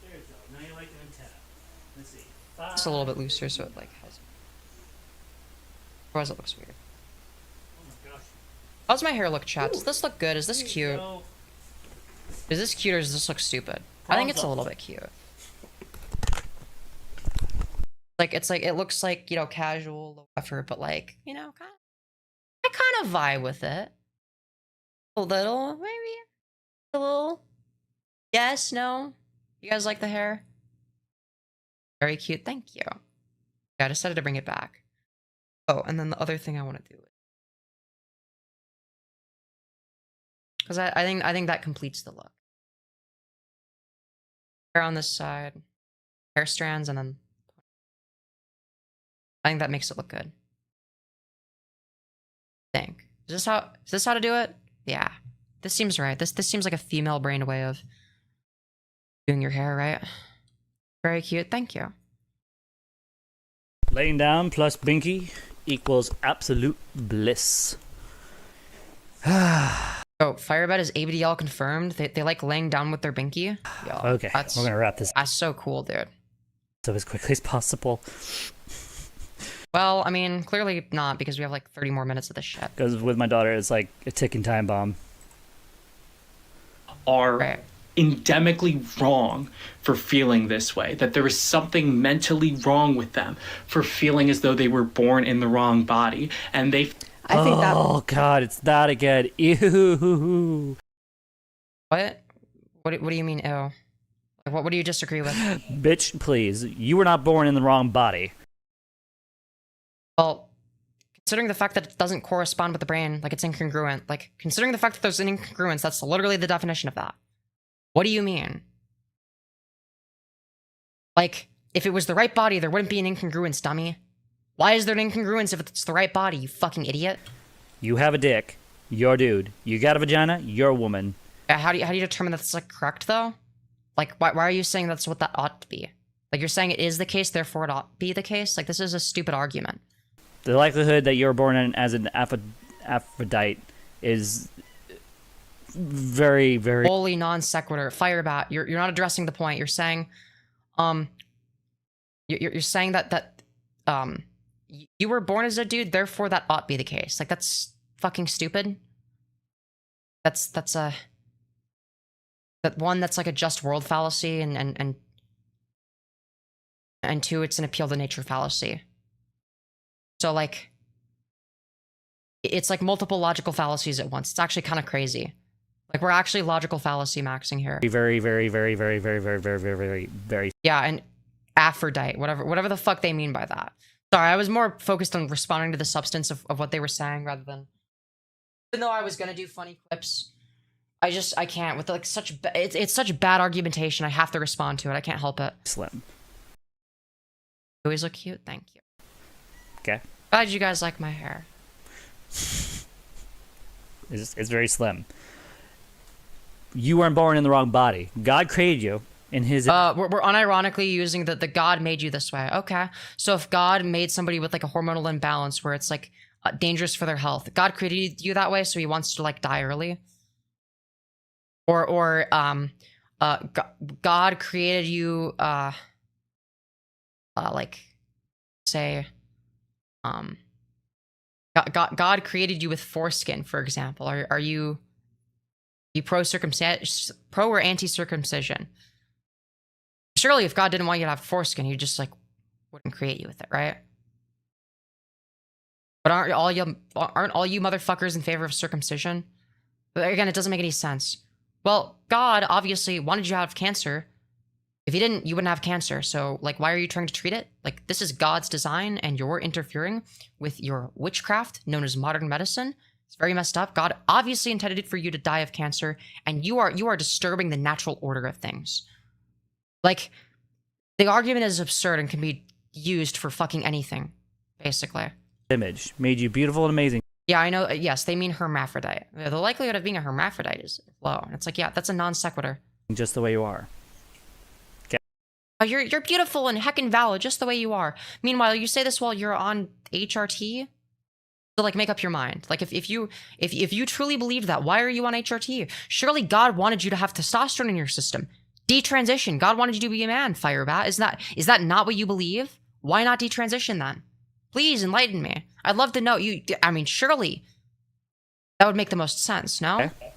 There you go. Now you like an antenna. Let's see. It's a little bit looser, so it like has. Otherwise, it looks weird. Oh my gosh. How's my hair look, chat? Does this look good? Is this cute? Is this cute or does this look stupid? I think it's a little bit cute. Like it looks like, you know, casual, low effort, but like, you know, I kind of vibe with it. A little, maybe. A little. Yes, no. You guys like the hair? Very cute. Thank you. Yeah, I decided to bring it back. Oh, and then the other thing I want to do. Because I think that completes the look. Hair on this side, hair strands, and then I think that makes it look good. I think. Is this how to do it? Yeah. This seems right. This seems like a female brained way of doing your hair, right? Very cute. Thank you. Laying down plus Binky equals absolute bliss. Oh, Firebat is ABDL confirmed. They like laying down with their binky. Yo, Okay, we're gonna wrap this That's so cool, dude. up as quickly as possible. Well, I mean, clearly not because we have like 30 more minutes of this shit. Because with my daughter, it's like a ticking time bomb. Are endemically wrong for feeling this way, that there is something mentally wrong with them for feeling as though they were born in the wrong body, and they Oh god, it's that again. Ew. What do you mean, ew? Like, what do you disagree with? Bitch, please. You were not born in the wrong body. Well, considering the fact that it doesn't correspond with the brain, like it's incongruent, like, considering the fact that there's an incongruence, that's literally the definition of that. What do you mean? Like, if it was the right body, there wouldn't be an incongruence, dummy. Why is there an incongruence if it's the right body, you fucking idiot? You have a dick. you're a dude. You got a vagina, you're a woman. How do you determine that's like correct though? Like why are you saying that's what that ought to be? Like you're saying it is the case, therefore it ought to be the case? Like this is a stupid argument. The likelihood that you're born in as an Aphrodite is very, very wholly non sequitur. Firebat, you're not addressing the point. You're saying, you're saying that you were born as a dude, therefore that ought be the case. Like that's fucking stupid. That's a that's like a just world fallacy, and two, it's an appeal to nature fallacy. So like, it's like multiple logical fallacies at once. It's actually kind of crazy. Like we're actually logical fallacy maxing here. very, very, very, very, very, very, very, very, very, very. Yeah, and Aphrodite, whatever the fuck they mean by that. Sorry, I was more focused on responding to the substance of what they were saying rather than. Even though I was gonna do funny clips, I can't with like such it's such bad argumentation. I have to respond to it. I can't help it. Slim. You always look cute. Thank you. Okay. Glad you guys like my hair. It's very slim. You weren't born in the wrong body. God created you in his... We're unironically using the God made you this way. Okay. So if God made somebody with like a hormonal imbalance where it's like dangerous for their health, God created you that way so he wants to like die early? Or God created you like say God created you with foreskin, for example. Are you pro or anti-circumcision? Surely if God didn't want you to have foreskin, he just like wouldn't create you with it, right? But aren't all you motherfuckers in favor of circumcision? Again, it doesn't make any sense. Well, God obviously wanted you to have cancer. If he didn't, you wouldn't have cancer. So, like, why are you trying to treat it? Like, this is God's design, and you're interfering with your witchcraft, known as modern medicine. It's very messed up. God obviously intended it for you to die of cancer, and you are disturbing the natural order of things. Like, the argument is absurd and can be used for fucking anything, basically. Image made you beautiful and amazing. Yeah, I know. Yes, they mean hermaphrodite. The likelihood of being a hermaphrodite is low. And it's like, yeah, that's a non sequitur. Just the way you are. You're beautiful and heckin' valid just the way you are. Meanwhile, you say this while you're on HRT. So like, make up your mind. Like, if you truly believed that, why are you on HRT? Surely God wanted you to have testosterone in your system. Detransition. God wanted you to be a man. Firebat. Is that not what you believe? Why not detransition then? Please enlighten me. I'd love to know. I mean, surely that would make the most sense. No. Okay.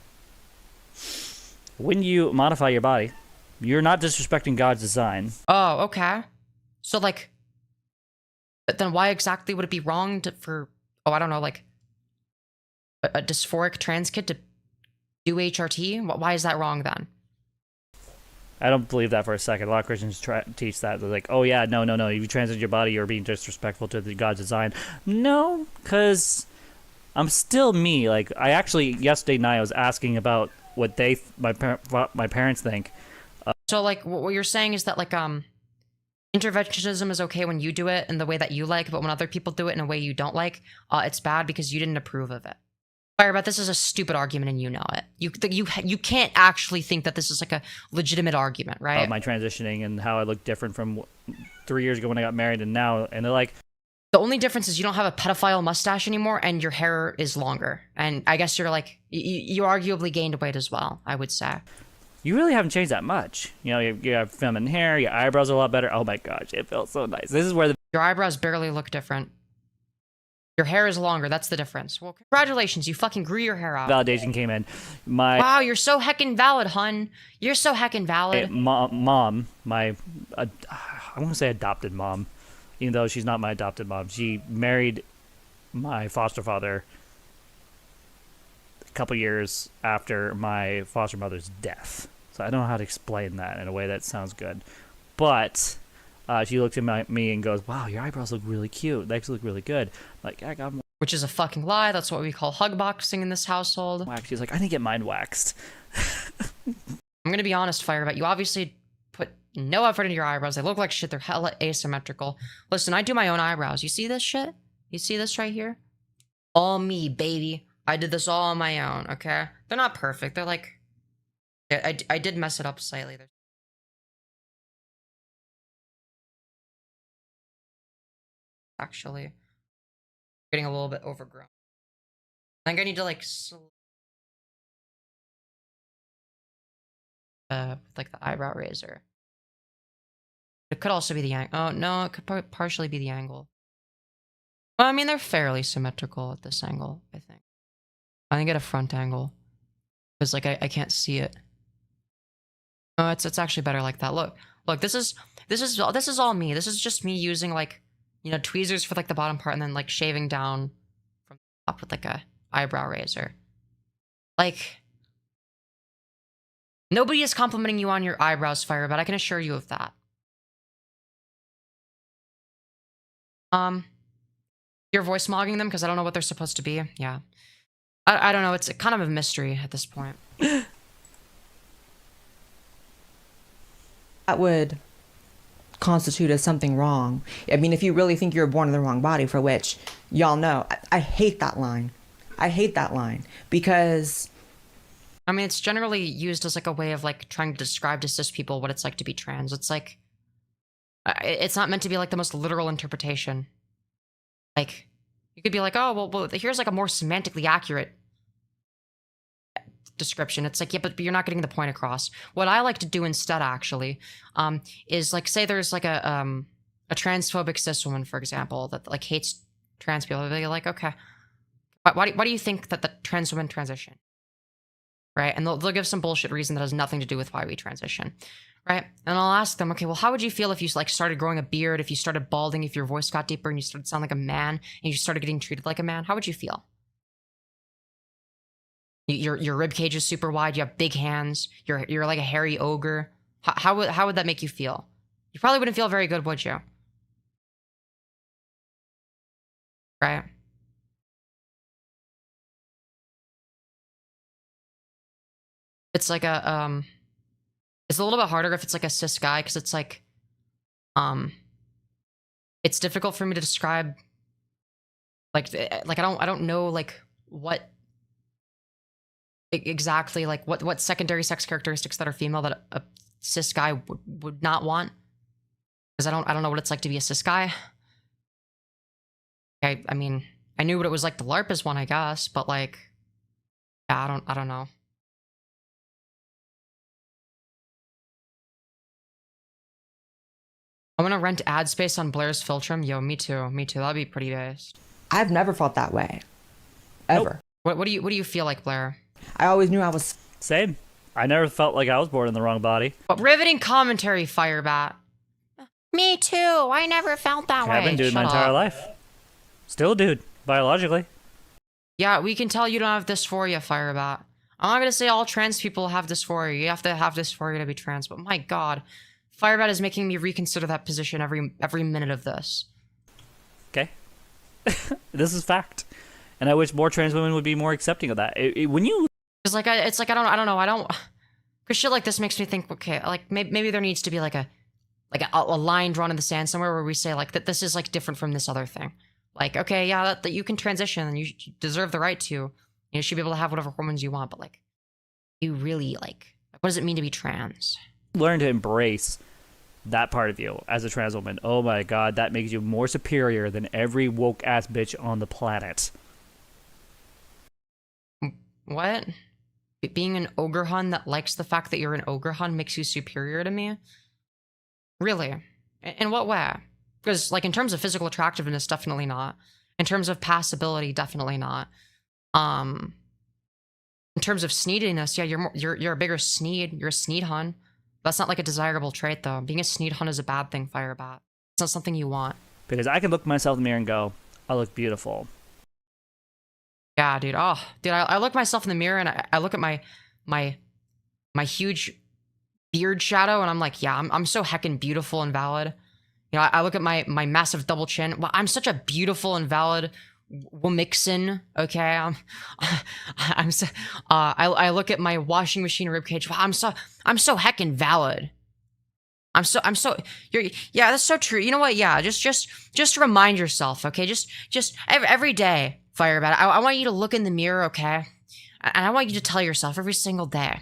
When you modify your body, you're not disrespecting God's design. Oh, okay. So, like, but then why exactly would it be wrong for, oh, I don't know, like, a dysphoric trans kid to do HRT? Why is that wrong then? I don't believe that for a second. A lot of Christians teach that. They're like, oh, yeah, no. You transit your body, you're being disrespectful to God's design. No, because I'm still me. Like, I actually, yesterday night, I was asking about what my parents think. So, like, what you're saying is that, like, interventionism is okay when you do it in the way that you like, but when other people do it in a way you don't like, it's bad because you didn't approve of it. Firebat, this is a stupid argument and you know it. You can't actually think that this is like a legitimate argument, right? My transitioning and how I look different from 3 years ago when I got married and now, and they're like... The only difference is you don't have a pedophile mustache anymore and your hair is longer. And I guess you're like, you arguably gained weight as well, I would say. You really haven't changed that much. You know, you have feminine hair, your eyebrows are a lot better. Oh my gosh, it feels so nice. This is where your eyebrows barely look different. Your hair is longer, that's the difference. Well, congratulations, you fucking grew your hair out. Validation came in. Wow, you're so heckin' valid, hun. You're so heckin' valid. Mom, I want to say adopted mom, even though she's not my adopted mom. She married my foster father a couple years after my foster mother's death. So I don't know how to explain that in a way that sounds good. But she looked at me and goes, wow, your eyebrows look really cute. They actually look really good. Like, I got more. Which is a fucking lie. That's what we call hug boxing in this household. She's like, I didn't get mine waxed. I'm going to be honest, Firebat. You obviously put no effort into your eyebrows. They look like shit. They're hella asymmetrical. Listen, I do my own eyebrows. You see this shit? You see this right here? All me, baby. I did this all on my own, okay? They're not perfect. They're like... I did mess it up slightly. Actually, getting a little bit overgrown. I think I need to like like the eyebrow razor. It could also be the angle. Oh no, it could partially be the angle. Well, I mean they're fairly symmetrical at this angle. I think. I think at a front angle, because like I can't see it. No, it's actually better like that. Look, this is all me. This is just me using like, you know, tweezers for like the bottom part and then like shaving down from the top with like a eyebrow razor. Like, nobody is complimenting you on your eyebrows, Firebat. I can assure you of that. You're voice mogging them because I don't know what they're supposed to be. Yeah, I don't know. It's kind of a mystery at this point. That would constitute as something wrong. I mean, if you really think you were born in the wrong body, for which y'all know, I hate that line. I hate that line because... I mean, it's generally used as like a way of like trying to describe to cis people what it's like to be trans. It's like, it's not meant to be like the most literal interpretation. Like, you could be like, oh, well here's like a more semantically accurate description. It's like, yeah, but you're not getting the point across. What I like to do instead, actually, is like, say there's like a transphobic cis woman, for example, that like hates trans people. They're like, okay, why do you think that the trans women transition? Right? And they'll give some bullshit reason that has nothing to do with why we transition. Right? And I'll ask them, okay, well, how would you feel if you like started growing a beard, if you started balding, if your voice got deeper and you started to sound like a man, and you started getting treated like a man? How would you feel? Your rib cage is super wide. You have big hands. You're like a hairy ogre. How would that make you feel? You probably wouldn't feel very good, would you? Right? It's like a it's a little bit harder if it's like a cis guy because it's like it's difficult for me to describe like I don't know like what exactly like what secondary sex characteristics that are female that a cis guy would not want, because I don't know what it's like to be a cis guy. I mean, I knew what it was like to LARP as one, I guess, but like, yeah, I don't know. I'm gonna rent ad space on Blair's Filtrum. Yo, me too. That'd be pretty based. I've never felt that way, ever. Nope. What do you feel like, Blair? I always knew I was... Same. I never felt like I was born in the wrong body. But riveting commentary, Firebat. Me too. I never felt that way. I've been dude my entire life. Still a dude, biologically. Yeah, we can tell you don't have dysphoria, Firebat. I'm not gonna say all trans people have dysphoria. You have to have dysphoria to be trans, but my god. Firebat is making me reconsider that position every minute of this. Okay. This is fact. And I wish more trans women would be more accepting of that. When you... It's like, I don't know. Because shit like this makes me think, okay, like, maybe there needs to be like a line drawn in the sand somewhere where we say, like, that this is, like, different from this other thing. Like, okay, yeah, that you can transition and you deserve the right to. You should be able to have whatever hormones you want, but, like, you really, like, what does it mean to be trans? Learn to embrace that part of you as a trans woman. Oh my god, that makes you more superior than every woke-ass bitch on the planet. What? Being an ogre hun that likes the fact that you're an ogre hun makes you superior to me? Really? In what way? Because, like, in terms of physical attractiveness, definitely not. In terms of passability, definitely not. In terms of sneediness, yeah, you're a bigger sneed. You're a sneed hun. That's not like a desirable trait, though. Being a sneed hun is a bad thing, Firebat. It's not something you want. Because I can look myself in the mirror and go, I look beautiful. Yeah, dude. Oh, dude, I look myself in the mirror and I look at my huge beard shadow and I'm like, yeah, I'm so heckin' beautiful and valid. You know, I look at my massive double chin. Well, I'm such a beautiful and valid womixin. Okay, I look at my washing machine ribcage. Wow, I'm so heckin' valid. Yeah, that's so true. You know what? Yeah, just remind yourself, okay? Just every day Firebat, I want you to look in the mirror, okay? And I want you to tell yourself every single day,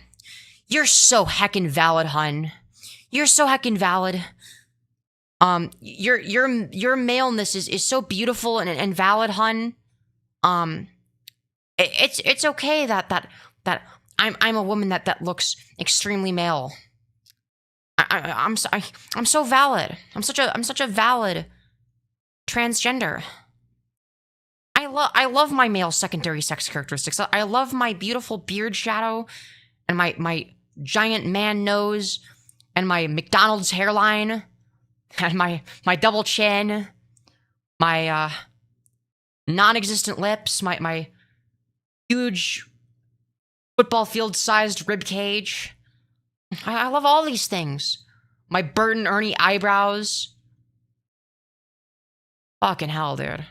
you're so heckin' valid, hun. You're so heckin' valid. Your maleness is so beautiful and valid, hun. It's okay that I'm a woman that looks extremely male. I'm so valid. I'm such a valid transgender. I love my male secondary sex characteristics. I love my beautiful beard shadow and my giant man nose and my McDonald's hairline and my double chin, my non-existent lips, my huge football field sized rib cage. I love all these things. My Bert and Ernie eyebrows. Fucking hell, dude.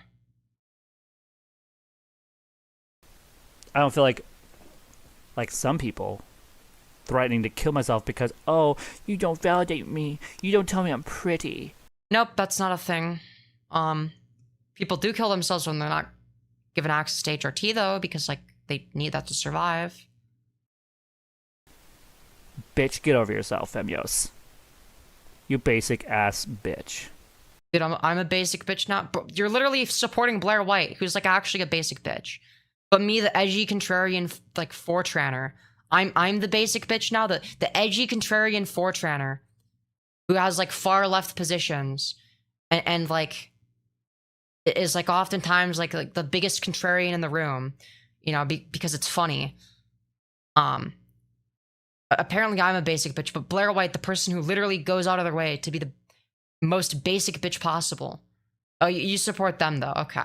I don't feel like some people threatening to kill myself because, oh, you don't validate me. You don't tell me I'm pretty. Nope, that's not a thing. People do kill themselves when they're not given access to HRT, though, because, like, they need that to survive. Bitch, get over yourself, Femyoz. You basic ass bitch. Dude, I'm a basic bitch now. Bro, you're literally supporting Blair White, who's, like, actually a basic bitch. But me, the edgy contrarian, like, Fortraner, I'm the basic bitch now. The edgy contrarian Fortraner, who has, like, far left positions, and like, is, like, oftentimes like the biggest contrarian in the room, you know, because it's funny. Apparently I'm a basic bitch, but Blair White, the person who literally goes out of their way to be the most basic bitch possible. Oh, you support them, though. Okay.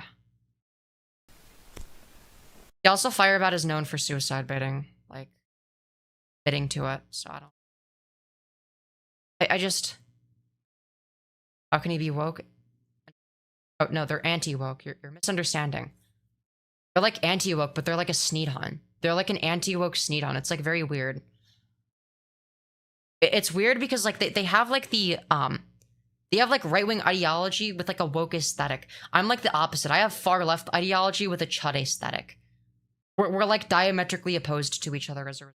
Yeah, also, Firebat is known for suicide baiting, like, bidding to it, so I don't... I just... How can he be woke? Oh, no, they're anti-woke. You're misunderstanding. They're like anti-woke, but they're like a Sneedhun. They're like an anti-woke Sneedhun. It's, like, very weird. It's weird because, like, they have, like, the, they have, like, right-wing ideology with, like, a woke aesthetic. I'm, like, the opposite. I have far-left ideology with a chud aesthetic. We're like diametrically opposed to each other as a...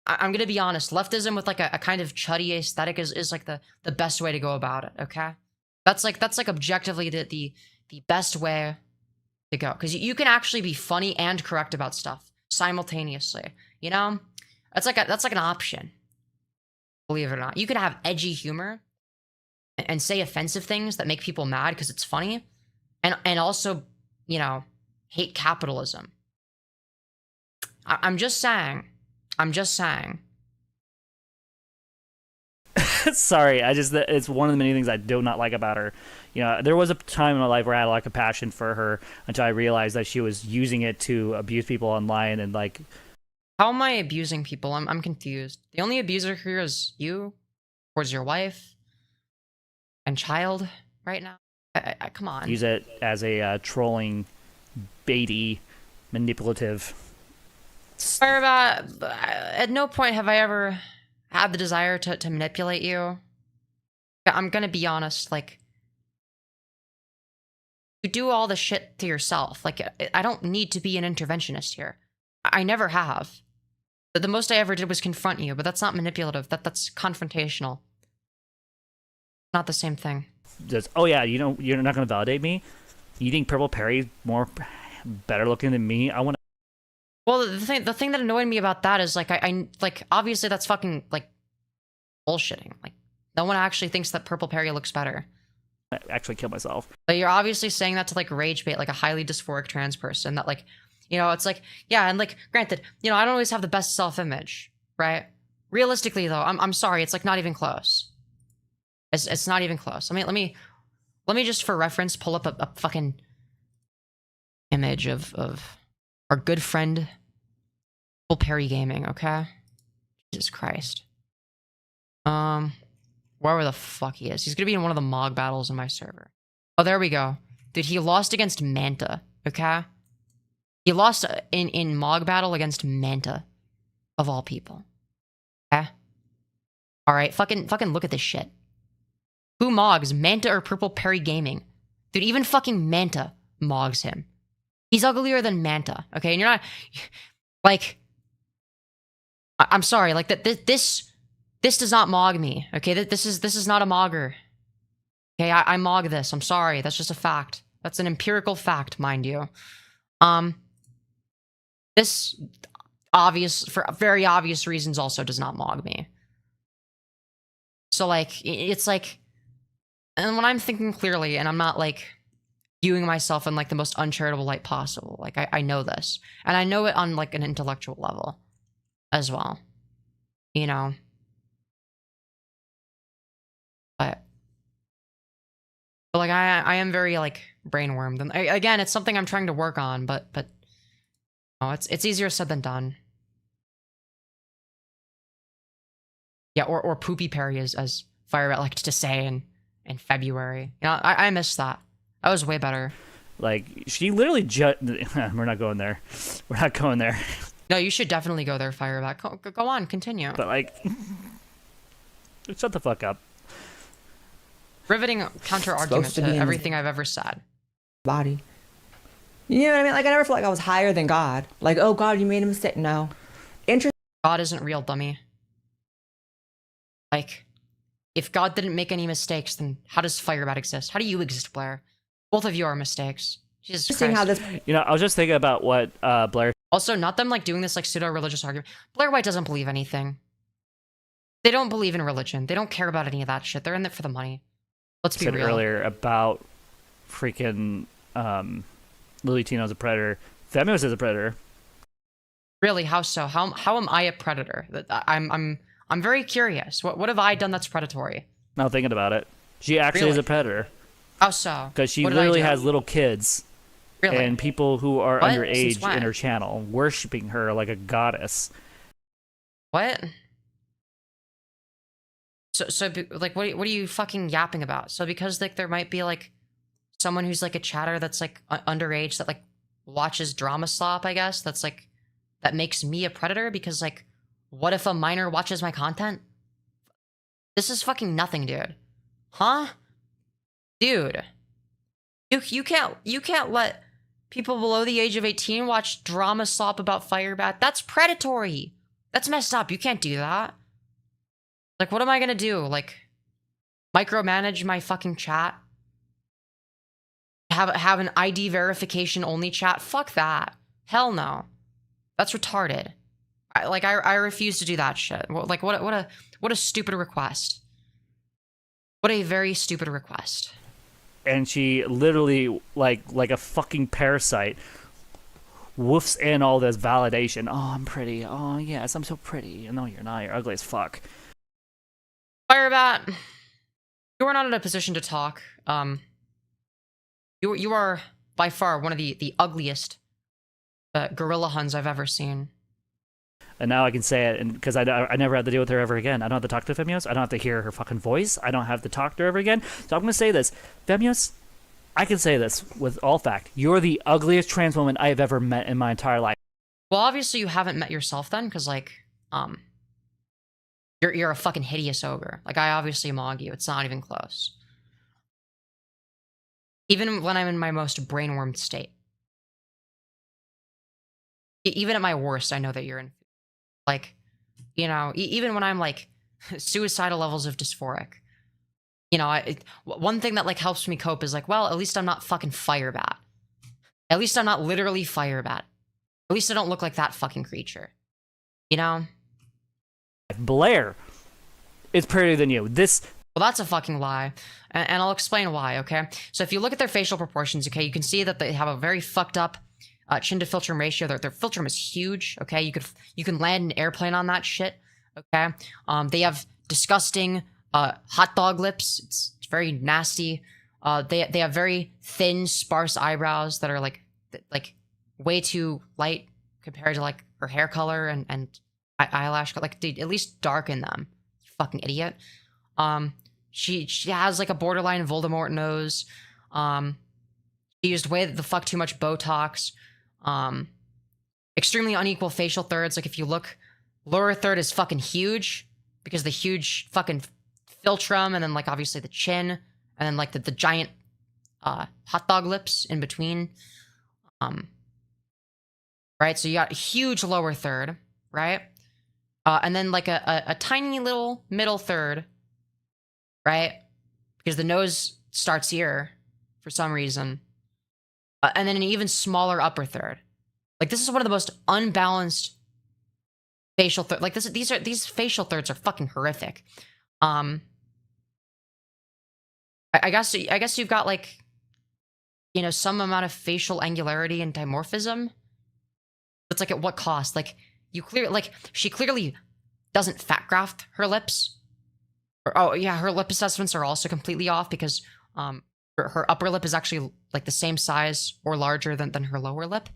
I'm gonna be honest, leftism with like a kind of chuddy aesthetic is like the best way to go about it, okay? That's like objectively the best way to go. Because you can actually be funny and correct about stuff simultaneously, you know? That's like an option. Believe it or not. You can have edgy humor and say offensive things that make people mad because it's funny, and also, you know, hate capitalism. I'm just saying. Sorry, it's one of the many things I do not like about her. You know, there was a time in my life where I had like a passion for her until I realized that she was using it to abuse people online and like... How am I abusing people? I'm confused. The only abuser here is you, towards your wife, and child right now. I come on. Use it as a trolling, baity, manipulative... Firebat, at no point have I ever had the desire to manipulate you. I'm gonna be honest, like, you do all the shit to yourself. Like, I don't need to be an interventionist here. I never have. The most I ever did was confront you, but that's not manipulative. That's confrontational. Not the same thing. Just, oh yeah, you know, you're not gonna validate me? You think Purple Perry's better looking than me? I want to... Well, the thing that annoyed me about that is, like, I like, obviously that's fucking, like, bullshitting. Like, no one actually thinks that Purple Perry looks better. I actually kill myself. But you're obviously saying that to, like, rage bait, like, a highly dysphoric trans person that, like, you know, it's like, yeah, and, like, granted, you know, I don't always have the best self-image, right? Realistically, though, I'm sorry, it's, like, not even close. It's not even close. I mean, let me just, for reference, pull up a fucking image of our good friend, Purple Perry Gaming, okay? Jesus Christ. Wherever the fuck he is. He's gonna be in one of the Mog battles in my server. Oh, there we go. Dude, he lost against Manta, okay? He lost in Mog battle against Manta, of all people. Okay? Alright, fucking look at this shit. Who mogs, Manta or Purple Perry Gaming? Dude, even fucking Manta mogs him. He's uglier than Manta, okay? And you're not, like, I'm sorry, like, this does not mog me, okay? This is not a mogger. Okay, I mog this, I'm sorry, that's just a fact. That's an empirical fact, mind you. This, for very obvious reasons, also does not mog me. So, like, it's like, and when I'm thinking clearly, and I'm not, like, viewing myself in, like, the most uncharitable light possible, like, I know this. And I know it on, like, an intellectual level as well. You know? But like, I am very, like, brainwormed. And again, it's something I'm trying to work on, but oh, it's easier said than done. Yeah, or poopy Perry, as Firebat liked to say in February. You know, I miss that. That was way better. Like, she literally we're not going there. We're not going there. No, you should definitely go there, Firebat. Go on, continue. But, like, shut the fuck up. Riveting counter-argument to everything I've ever said. Body. You know what I mean? Like, I never felt like I was higher than God. Like, oh, God, you made a mistake. No. God isn't real, dummy. Like, if God didn't make any mistakes, then how does Firebat exist? How do you exist, Blair? Both of you are mistakes. Jesus Christ. How this... You know, I was just thinking about what Blair... Also, not them, like, doing this, like, pseudo-religious argument. Blair White doesn't believe anything. They don't believe in religion. They don't care about any of that shit. They're in it for the money. Let's be real. Earlier about freaking Lily Tino's a predator. Femyoz is a predator. Really? How so? How am I a predator? I'm very curious. What have I done that's predatory? Now thinking about it, she actually is a predator. How so? Because she literally has little kids and people who are underage in her channel worshiping her like a goddess. What? So like, what are you fucking yapping about? So because, like, there might be, like, someone who's, like, a chatter that's, like, underage that, like, watches drama slop, I guess, that's, like, that makes me a predator? Because, like, what if a minor watches my content? This is fucking nothing, dude. Huh? Dude. You can't let people below the age of 18 watch drama slop about Firebat. That's predatory. That's messed up. You can't do that. Like, what am I gonna do? Like, micromanage my fucking chat? Have an ID verification only chat? Fuck that. Hell no. That's retarded. I refuse to do that shit. Like, what a stupid request. What a very stupid request. And she literally, like a fucking parasite, woofs in all this validation. Oh, I'm pretty. Oh, yes, I'm so pretty. No, you're not. You're ugly as fuck. Firebat, you are not in a position to talk. You are by far one of the ugliest gorilla huns I've ever seen. And now I can say it, because I never had to deal with her ever again. I don't have to talk to Femyoz. I don't have to hear her fucking voice. I don't have to talk to her ever again. So I'm going to say this. Femyoz, I can say this with all fact. You're the ugliest trans woman I have ever met in my entire life. Well, obviously you haven't met yourself then, because, like, you're a fucking hideous ogre. Like, I obviously mog you. It's not even close. Even when I'm in my most brainwormed state. Even at my worst, I know that you're in... Like, you know, even when I'm, like, suicidal levels of dysphoric. You know, one thing that, like, helps me cope is, like, well, at least I'm not fucking Firebat. At least I'm not literally Firebat. At least I don't look like that fucking creature. You know? Blair is prettier than you. Well, that's a fucking lie. And I'll explain why, okay? So if you look at their facial proportions, okay, you can see that they have a very fucked up chin to filtrum ratio. Their filtrum is huge, okay? You can land an airplane on that shit, okay? They have disgusting hot dog lips. It's very nasty. They have very thin, sparse eyebrows that are like way too light compared to, like, her hair color and eyelash color. Like, dude, at least darken them. You fucking idiot. She has, like, a borderline Voldemort nose. She used way the fuck too much Botox. Extremely unequal facial thirds. Like, if you look, lower third is fucking huge because the huge fucking philtrum, and then, like, obviously the chin, and then, like, the giant hot dog lips in between. right? So you got a huge lower third, right? And then like a tiny little middle third, right? Because the nose starts here for some reason. And then an even smaller upper third. Like, this is one of the most unbalanced facial thirds. Like, these facial thirds are fucking horrific. I guess you've got, like, you know, some amount of facial angularity and dimorphism. It's like, at what cost? Like, she clearly doesn't fat graft her lips. Oh yeah, her lip assessments are also completely off because her upper lip is actually like the same size or larger than her lower lip.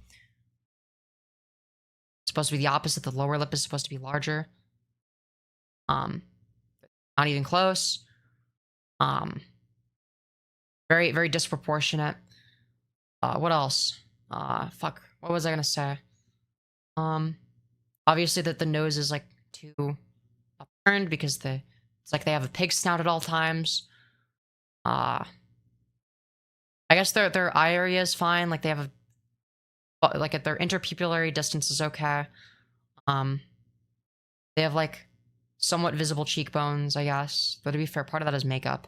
It's supposed to be the opposite. The lower lip is supposed to be larger. Not even close. Very, very disproportionate. What else? Fuck. What was I gonna say? Obviously that the nose is like too upturned because it's like they have a pig snout at all times. I guess their eye area is fine. Like they have like their interpupillary distance is okay. They have like somewhat visible cheekbones, I guess. But to be fair, part of that is makeup.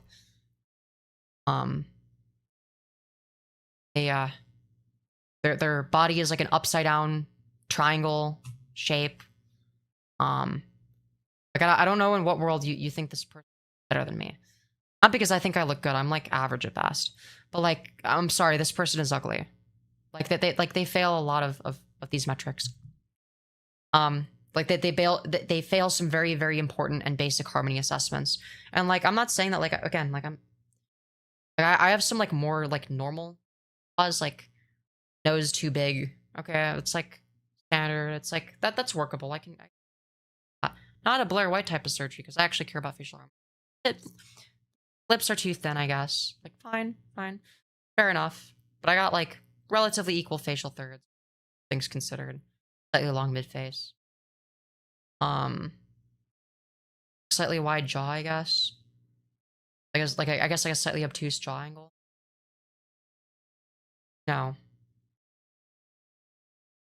Their body is like an upside down triangle shape. Like I don't know in what world you think this person is better than me. Not because I think I look good. I'm like average at best. But like, I'm sorry, this person is ugly. Like they fail a lot of these metrics. Like they fail some very, very important and basic harmony assessments. And like, I'm not saying that like, again, like I have some like more like normal flaws, like nose too big. Okay, it's like standard. It's like that's workable. Not a Blair White type of surgery because I actually care about facial harmony. Lips are too thin, I guess. Like fine. Fair enough. But I got like relatively equal facial thirds, things considered. Slightly long mid-face. Slightly wide jaw, I guess. I guess like a slightly obtuse jaw angle. No.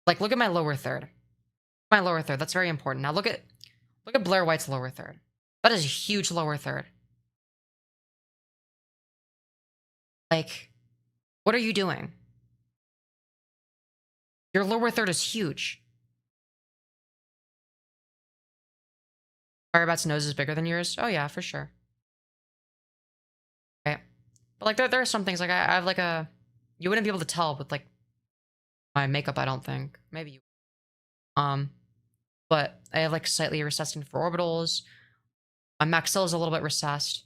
Like look at my lower third. My lower third, that's very important. Now look at Blair White's lower third. That is a huge lower third. Like, what are you doing? Your lower third is huge. Firebat's nose is bigger than yours? Oh yeah, for sure. Okay. But like there are some things like I have like you wouldn't be able to tell with like my makeup, I don't think. Maybe you but I have like slightly recessed infraorbitals. My maxilla is a little bit recessed.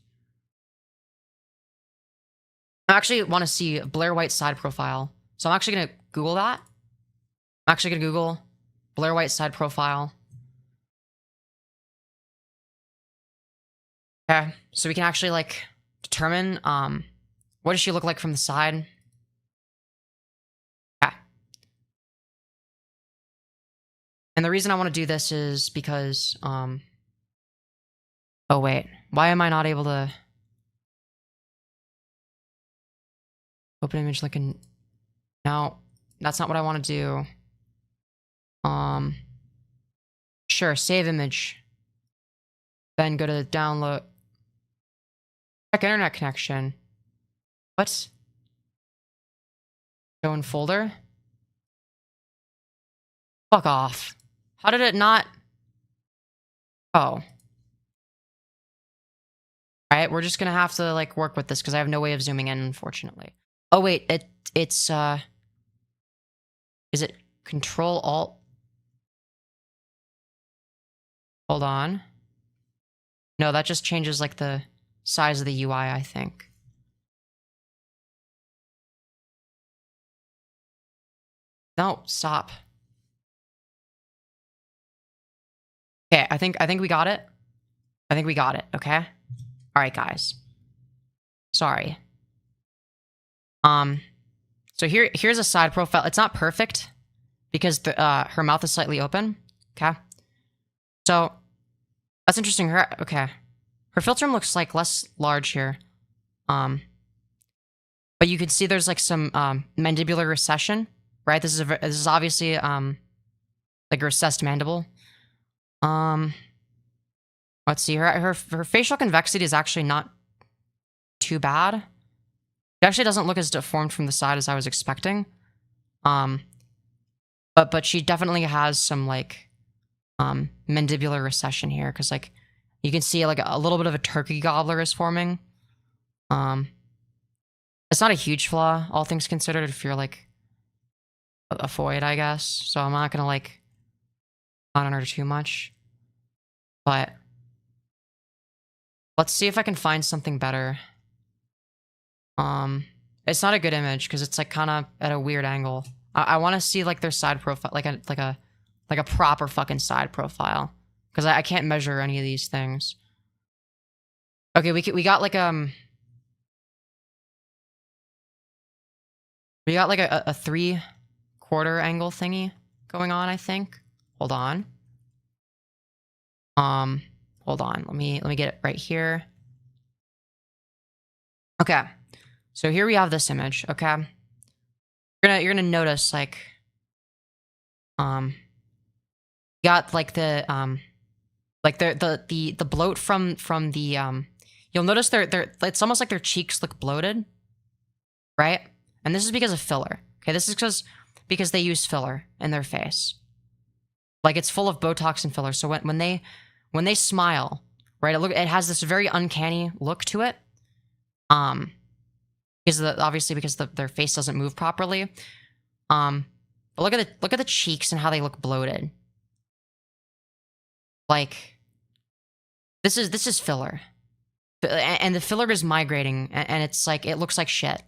I actually want to see Blair White's side profile. So I'm actually going to Google that. I'm actually going to Google Blair White's side profile. Okay, so we can actually like determine what does she look like from the side. Okay. And the reason I want to do this is because oh wait, why am I not able to open image like an... No, that's not what I want to do. Sure, save image. Then go to download. Check internet connection. What? Show in folder? Fuck off. How did it not... Oh. Alright, we're just gonna have to like work with this because I have no way of zooming in, unfortunately. Oh wait, it's is it Control Alt? Hold on. No, that just changes like the size of the UI, I think. No, stop. Okay, I think we got it. I think we got it, okay? All right, guys. Sorry. So here's a side profile. It's not perfect because her mouth is slightly open. Okay. So that's interesting. Okay. Her philtrum looks like less large here. But you can see there's like some mandibular recession right? This is obviously like a recessed mandible. Let's see. Her facial convexity is actually not too bad. It actually doesn't look as deformed from the side as I was expecting. But she definitely has some like mandibular recession here, because like you can see like a little bit of a turkey gobbler is forming. It's not a huge flaw, all things considered, if you're like a foid, I guess. So I'm not gonna like on her too much. But let's see if I can find something better. It's not a good image because it's like kind of at a weird angle. I want to see like their side profile, like a proper fucking side profile, because I can't measure any of these things. Okay, we got like we got like a 3/4 angle thingy going on, I think. Hold on. Hold on. Let me get it right here. Okay. So here we have this image, okay? You're gonna notice like got like the bloat from the you'll notice they're it's almost like their cheeks look bloated, right? And this is because of filler. Okay, this is because they use filler in their face. Like it's full of Botox and filler. So when they smile, right, it has this very uncanny look to it. Because their face doesn't move properly. But look at the cheeks and how they look bloated. Like this is filler. And the filler is migrating, and it's like it looks like shit.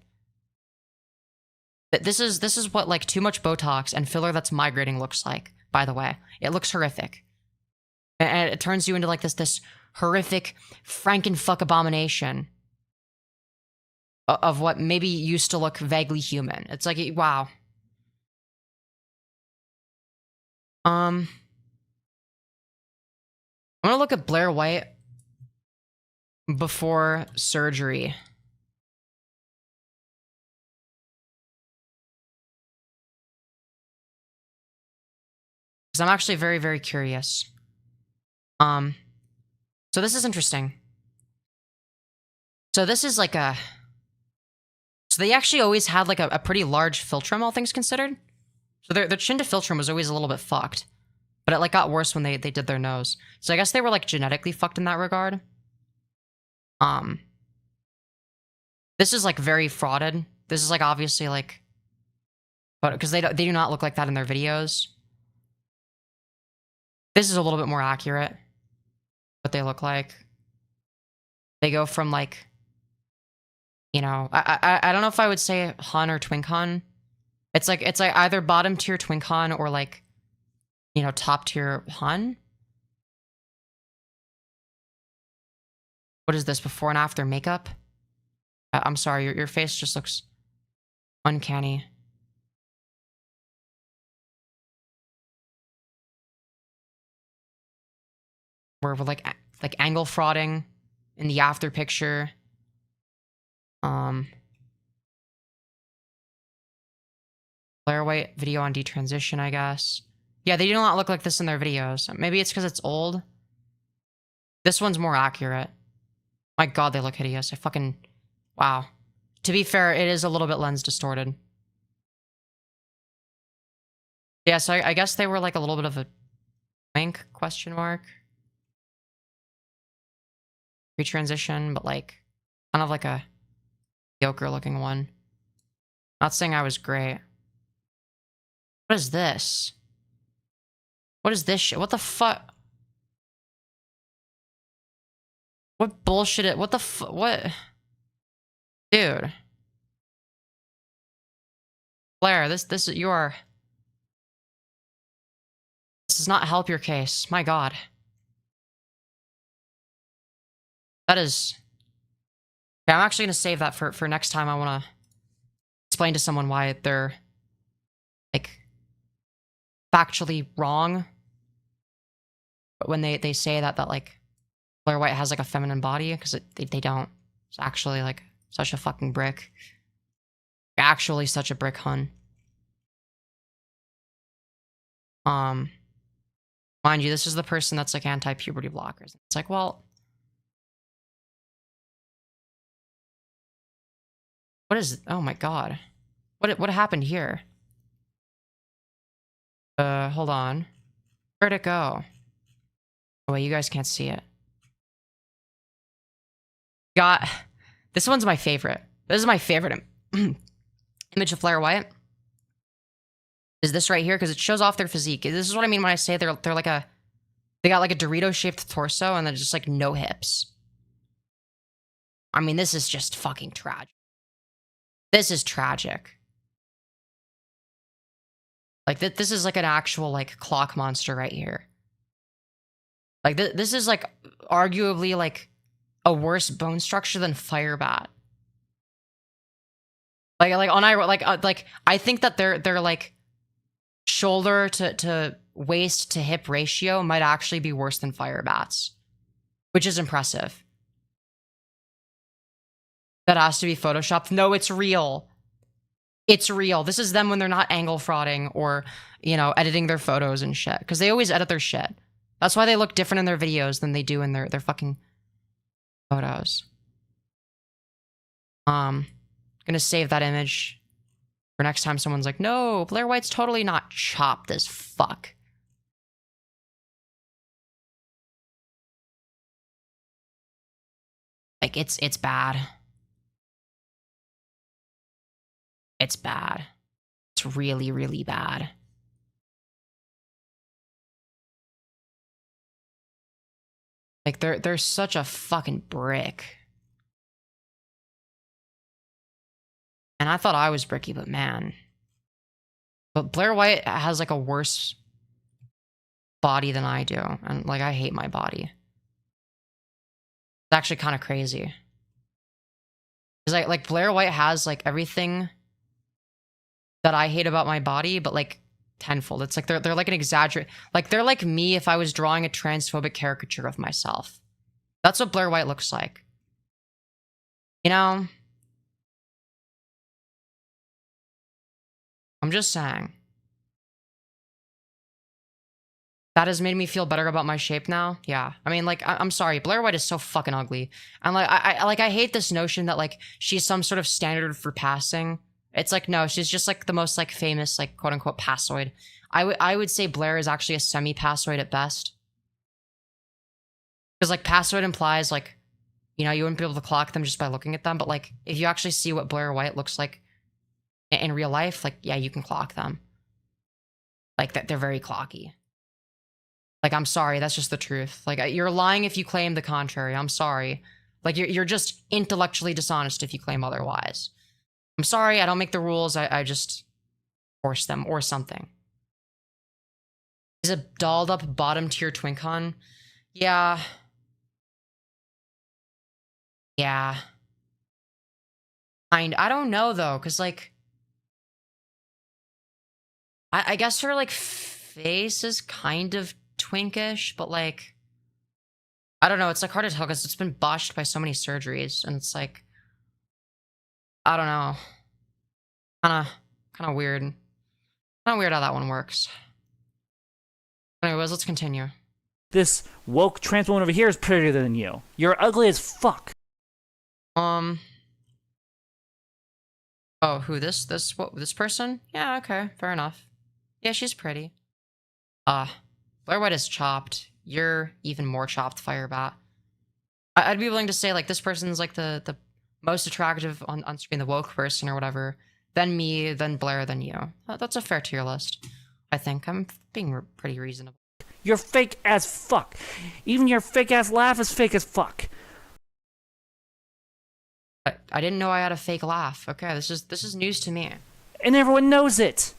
This is what like too much Botox and filler that's migrating looks like, by the way. It looks horrific. And it turns you into like this horrific Frankenfuck abomination of what maybe used to look vaguely human. It's like, wow. I'm gonna look at Blair White before surgery. Because I'm actually very, very curious. So this is interesting. So this is like a... So they actually always had like a pretty large philtrum, all things considered. So their chin to philtrum was always a little bit fucked. But it like got worse when they did their nose. So I guess they were like genetically fucked in that regard. This is like very frauded. This is like obviously like... But because they do not look like that in their videos. This is a little bit more accurate. What they look like. They go from like... You know, I don't know if I would say Hun or Twink Hun. It's like either bottom tier Twink Hun or like, you know, top tier Hun. What is this, before and after makeup? I'm sorry, your face just looks uncanny. We're like angle frauding in the after picture. Blair White video on detransition, I guess. Yeah, they do not look like this in their videos. Maybe it's because it's old. This one's more accurate. My god, they look hideous. Wow. To be fair, it is a little bit lens distorted. Yeah, so I guess they were like a little bit of a wank, question mark. Retransition, but like kind of like a Joker looking one. Not saying I was great. What is this? What is this shit? What the fuck? What bullshit? What the fuck? What? Dude. Blair, this does not help your case. My god. That is... Okay, I'm actually going to save that for next time. I want to explain to someone why they're, like, factually wrong. But when they say that like, Blair White has, like, a feminine body, because they don't. It's actually, like, such a fucking brick. Actually such a brick, hun. Mind you, this is the person that's like anti-puberty blockers. It's like, well, what is? Oh my god, what happened here? Hold on, where'd it go? Oh wait, you guys can't see it. Got this one's my favorite. This is my favorite image of Blair White. Is this right here, because it shows off their physique. This is what I mean when I say they're like they got like a Dorito shaped torso and then just like no hips. I mean, this is just fucking tragic. This is tragic. Like this is like an actual like clock monster right here. Like this is like arguably like a worse bone structure than Firebat. Like I think that they're like shoulder to waist to hip ratio might actually be worse than Firebat's, which is impressive. That has to be photoshopped. No, it's real. It's real. This is them when they're not angle frauding or, you know, editing their photos and shit. Because they always edit their shit. That's why they look different in their videos than they do in their fucking photos. Gonna save that image for next time someone's like, no, Blair White's totally not chopped as fuck. Like, it's bad. It's bad. It's really, really bad. Like, they're such a fucking brick. And I thought I was bricky, but man. But Blair White has, like, a worse body than I do. And, like, I hate my body. It's actually kind of crazy. Because, like, Blair White has, like, everything that I hate about my body, but, like, tenfold. It's like they're like an exaggerate. Like, they're like me if I was drawing a transphobic caricature of myself. That's what Blair White looks like. You know? I'm just saying. That has made me feel better about my shape now. Yeah. I mean, like, I'm sorry. Blair White is so fucking ugly. And, like, I hate this notion that, like, she's some sort of standard for passing. It's like, no, she's just, like, the most, like, famous, like, quote-unquote passoid. I would say Blair is actually a semi-passoid at best. Because, like, passoid implies, like, you know, you wouldn't be able to clock them just by looking at them. But, like, if you actually see what Blair White looks like in real life, like, yeah, you can clock them. Like, they're very clocky. Like, I'm sorry, that's just the truth. Like, you're lying if you claim the contrary. I'm sorry. Like, you're just intellectually dishonest if you claim otherwise. I'm sorry, I don't make the rules. I just force them or something. He's a dolled up bottom tier twincon. Yeah. Yeah. I don't know though, because like I guess her like face is kind of twinkish, but like I don't know, it's like hard to tell because it's been botched by so many surgeries, and it's like I don't know. Kind of weird. Kind of weird how that one works. Anyways, let's continue. This woke trans woman over here is prettier than you. You're ugly as fuck. Oh, who this person? Yeah, okay, fair enough. Yeah, she's pretty. Blair White is chopped. You're even more chopped, Firebat. I'd be willing to say like this person's like the most attractive on screen, the woke person or whatever, then me, then Blair, then you. That's a fair tier list. I think I'm being pretty reasonable. You're fake as fuck. Even your fake ass laugh is fake as fuck. I didn't know I had a fake laugh. Okay, this is news to me. And everyone knows it.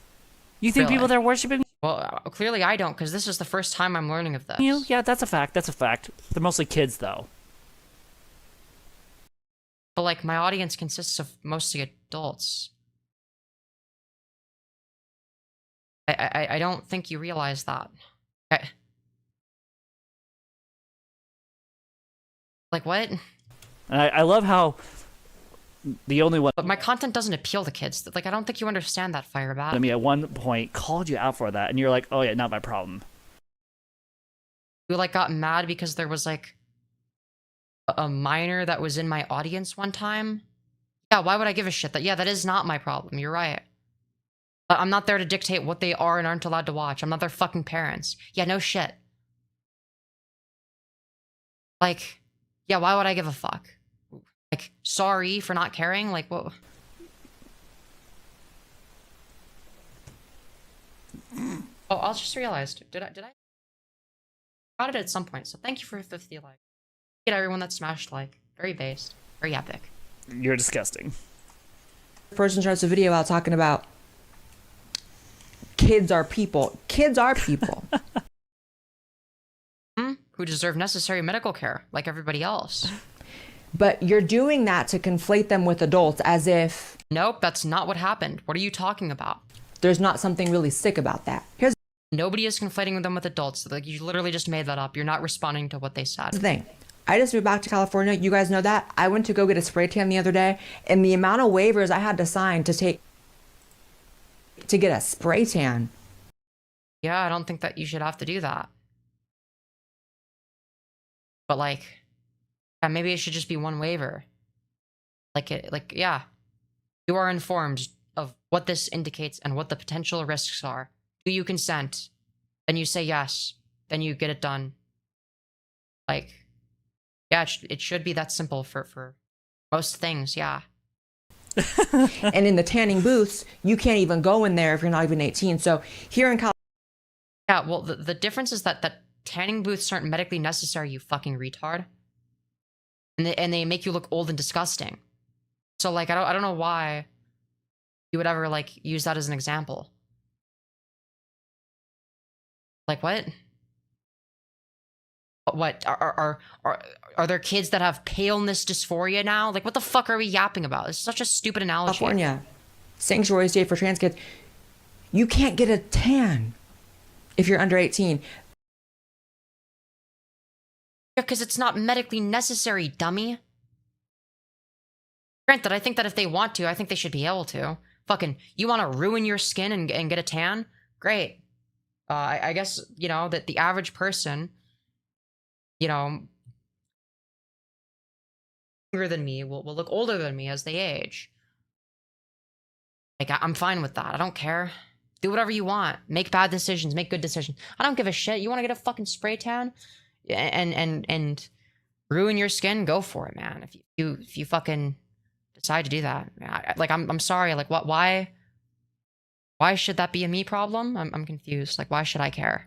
You think Really? people that are worshiping Well, clearly I don't, because this is the first time I'm learning of this. you? Yeah, that's a fact. That's a fact. They're mostly kids, though. But like my audience consists of mostly adults. I don't think you realize that. Like what? And I love how the only one. But my content doesn't appeal to kids. Like, I don't think you understand that, Firebat. I mean, at one point called you out for that, and you're like, "Oh yeah, not my problem." You like got mad because there was like a minor that was in my audience one time. Yeah, why would I give a shit? That is not my problem. You're right. I'm not there to dictate what they are and aren't allowed to watch. I'm not their fucking parents. Yeah, no shit. Like, yeah, why would I give a fuck? Like, sorry for not caring? Like, what? Oh, I just realized. Did I? Got it at some point, so thank you for 50 likes. Get everyone that smashed like. Very based. Very epic. You're disgusting. Person starts a video out talking about kids are people. Kids are people. Who deserve necessary medical care, like everybody else. But you're doing that to conflate them with adults as if... Nope, that's not what happened. What are you talking about? There's not something really sick about that. Nobody is conflating them with adults. Like, you literally just made that up. You're not responding to what they said. Here's the thing. I just moved back to California. You guys know that. I went to go get a spray tan the other day, and the amount of waivers I had to sign to get a spray tan. Yeah, I don't think that you should have to do that. But like, yeah, maybe it should just be one waiver. Yeah, you are informed of what this indicates and what the potential risks are. Do you consent? Then you say yes. Then you get it done. Like, yeah, it should be that simple for most things, yeah. And in the tanning booths, you can't even go in there if you're not even 18. So here in California... Yeah, well, the difference is that tanning booths aren't medically necessary, you fucking retard. And they make you look old and disgusting. So, like, I don't know why you would ever, like, use that as an example. Like, what? What? Are there kids that have paleness dysphoria now? Like, what the fuck are we yapping about? It's such a stupid analogy. California, sanctuary state for trans kids. You can't get a tan if you're under 18. Because it's not medically necessary, dummy. Granted, I think that if they want to, I think they should be able to. Fucking, you want to ruin your skin and get a tan? Great. I guess, you know, that the average person, you know, younger than me will look older than me as they age. Like, I'm fine with that. I don't care. Do whatever you want. Make bad decisions. Make good decisions. I don't give a shit. You want to get a fucking spray tan and ruin your skin? Go for it, man. If you fucking decide to do that, I'm sorry. Like, what? Why should that be a me problem? I'm confused. Like, why should I care?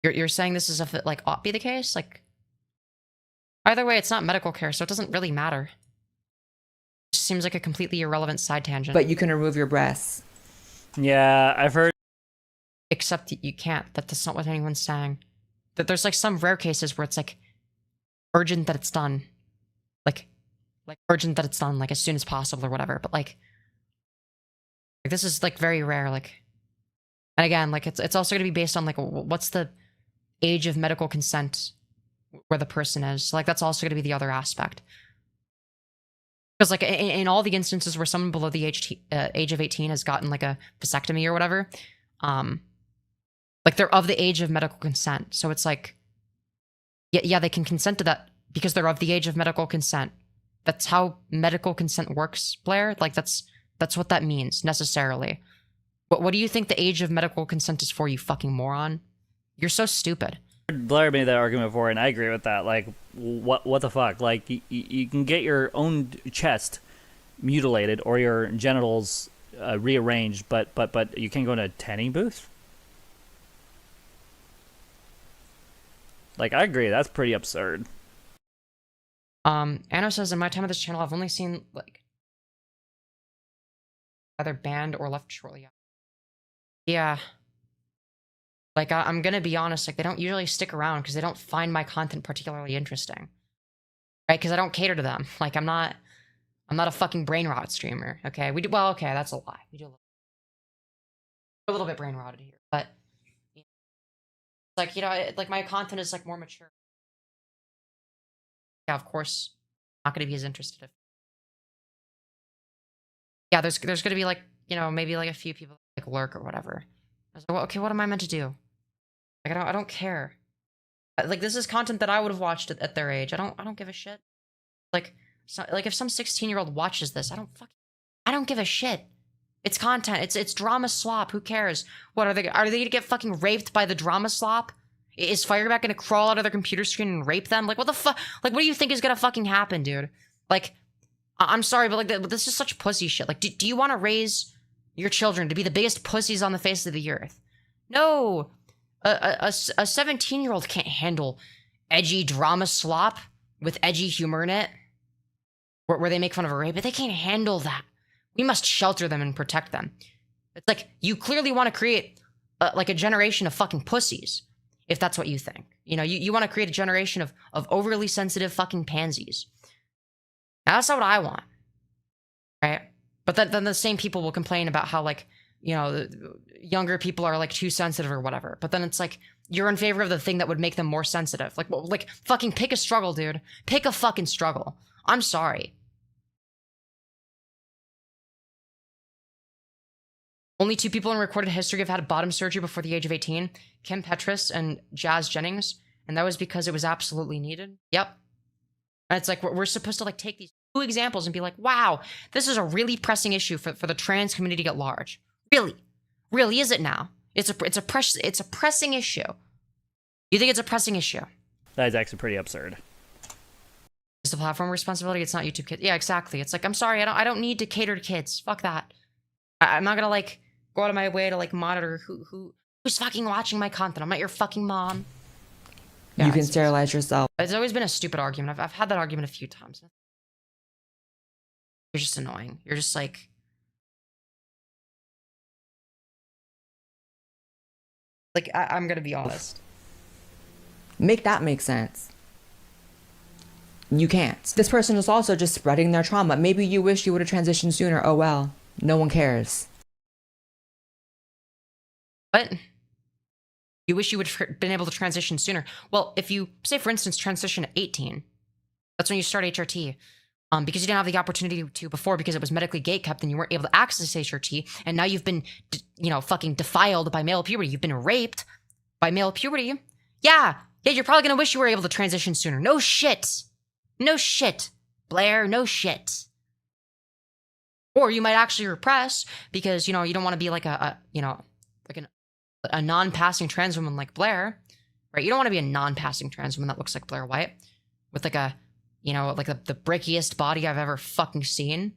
You're saying this is if it, like, ought be the case? Like, either way, it's not medical care, so it doesn't really matter. It just seems like a completely irrelevant side tangent. But you can remove your breasts. Yeah, I've heard. Except you can't. That's not what anyone's saying. That there's, like, some rare cases where it's, like, urgent that it's done. Like urgent that it's done, like, as soon as possible or whatever. But, like this is, like, very rare. Like, and again, like, it's also going to be based on, like, what's the age of medical consent where the person is. Like, that's also going to be the other aspect. Because, like, in all the instances where someone below the age of 18 has gotten, like, a vasectomy or whatever, like, they're of the age of medical consent. So it's like, yeah, they can consent to that because they're of the age of medical consent. That's how medical consent works, Blair. Like, that's what that means, necessarily. What do you think the age of medical consent is for, you fucking moron? You're so stupid. Blair made that argument before, and I agree with that. Like, what the fuck? Like, you can get your own chest mutilated or your genitals rearranged, but you can't go in a tanning booth? Like, I agree. That's pretty absurd. Anna says, in my time on this channel, I've only seen, like, either banned or left shortly after. Yeah. Like, I'm gonna be honest, like, they don't usually stick around because they don't find my content particularly interesting. Right? Because I don't cater to them. Like, I'm not a fucking brain rot streamer, okay? Well, okay, that's a lie. We do a little bit brain rotted here, but, you know, like, you know, like, my content is, like, more mature. Yeah, of course, not going to be as interested. Yeah, there's going to be like, you know, maybe like a few people like lurk or whatever. I was like, well, okay, what am I meant to do? Like, I don't care. Like, this is content that I would have watched at their age. I don't give a shit. Like, like if some 16-year-old watches this, I don't give a shit. It's content. It's drama slop. Who cares? What are they gonna get fucking raped by the drama slop? Is Firebat gonna crawl out of their computer screen and rape them? Like, what the fuck? Like, what do you think is gonna fucking happen, dude? Like, I'm sorry, but like, this is such pussy shit. Like, do you want to raise your children to be the biggest pussies on the face of the earth? No. A 17-year-old can't handle edgy drama slop with edgy humor in it, where they make fun of a rape, but they can't handle that. We must shelter them and protect them. It's like, you clearly want to create like a generation of fucking pussies, if that's what you think. You know, you want to create a generation of overly sensitive fucking pansies. Now, that's not what I want, right? But then the same people will complain about how, like, you know, younger people are like too sensitive or whatever. But then it's like, you're in favor of the thing that would make them more sensitive. Like fucking pick a struggle, dude. Pick a fucking struggle. I'm sorry. Only 2 people in recorded history have had bottom surgery before the age of 18. Kim Petras and Jazz Jennings. And that was because it was absolutely needed. Yep. And it's like, we're supposed to like take these 2 examples and be like, wow, this is a really pressing issue for the trans community at large. Really is it now? It's a pressing issue. You think it's a pressing issue? That is actually pretty absurd. It's the platform responsibility. It's not YouTube Kids. Yeah, exactly. It's like, I'm sorry, I don't need to cater to kids. Fuck that. I'm not gonna like go out of my way to like monitor who's fucking watching my content. I'm not your fucking mom. Yeah, you can sterilize yourself. It's always been a stupid argument. I've had that argument a few times. You're just annoying. You're just like, I'm gonna be honest. Make that make sense. You can't. This person is also just spreading their trauma. Maybe you wish you would have transitioned sooner. Oh well. No one cares. What? You wish you would have been able to transition sooner. Well, if you, say for instance, transition at 18, that's when you start HRT. Because you didn't have the opportunity to before because it was medically gatekept and you weren't able to access HRT, and now you've been, you know, fucking defiled by male puberty. You've been raped by male puberty. Yeah, you're probably gonna wish you were able to transition sooner. No shit. No shit, Blair, no shit. Or you might actually repress because, you know, you don't want to be like a non-passing trans woman like Blair, right? You don't want to be a non-passing trans woman that looks like Blair White with like a, you know, like the brickiest body I've ever fucking seen,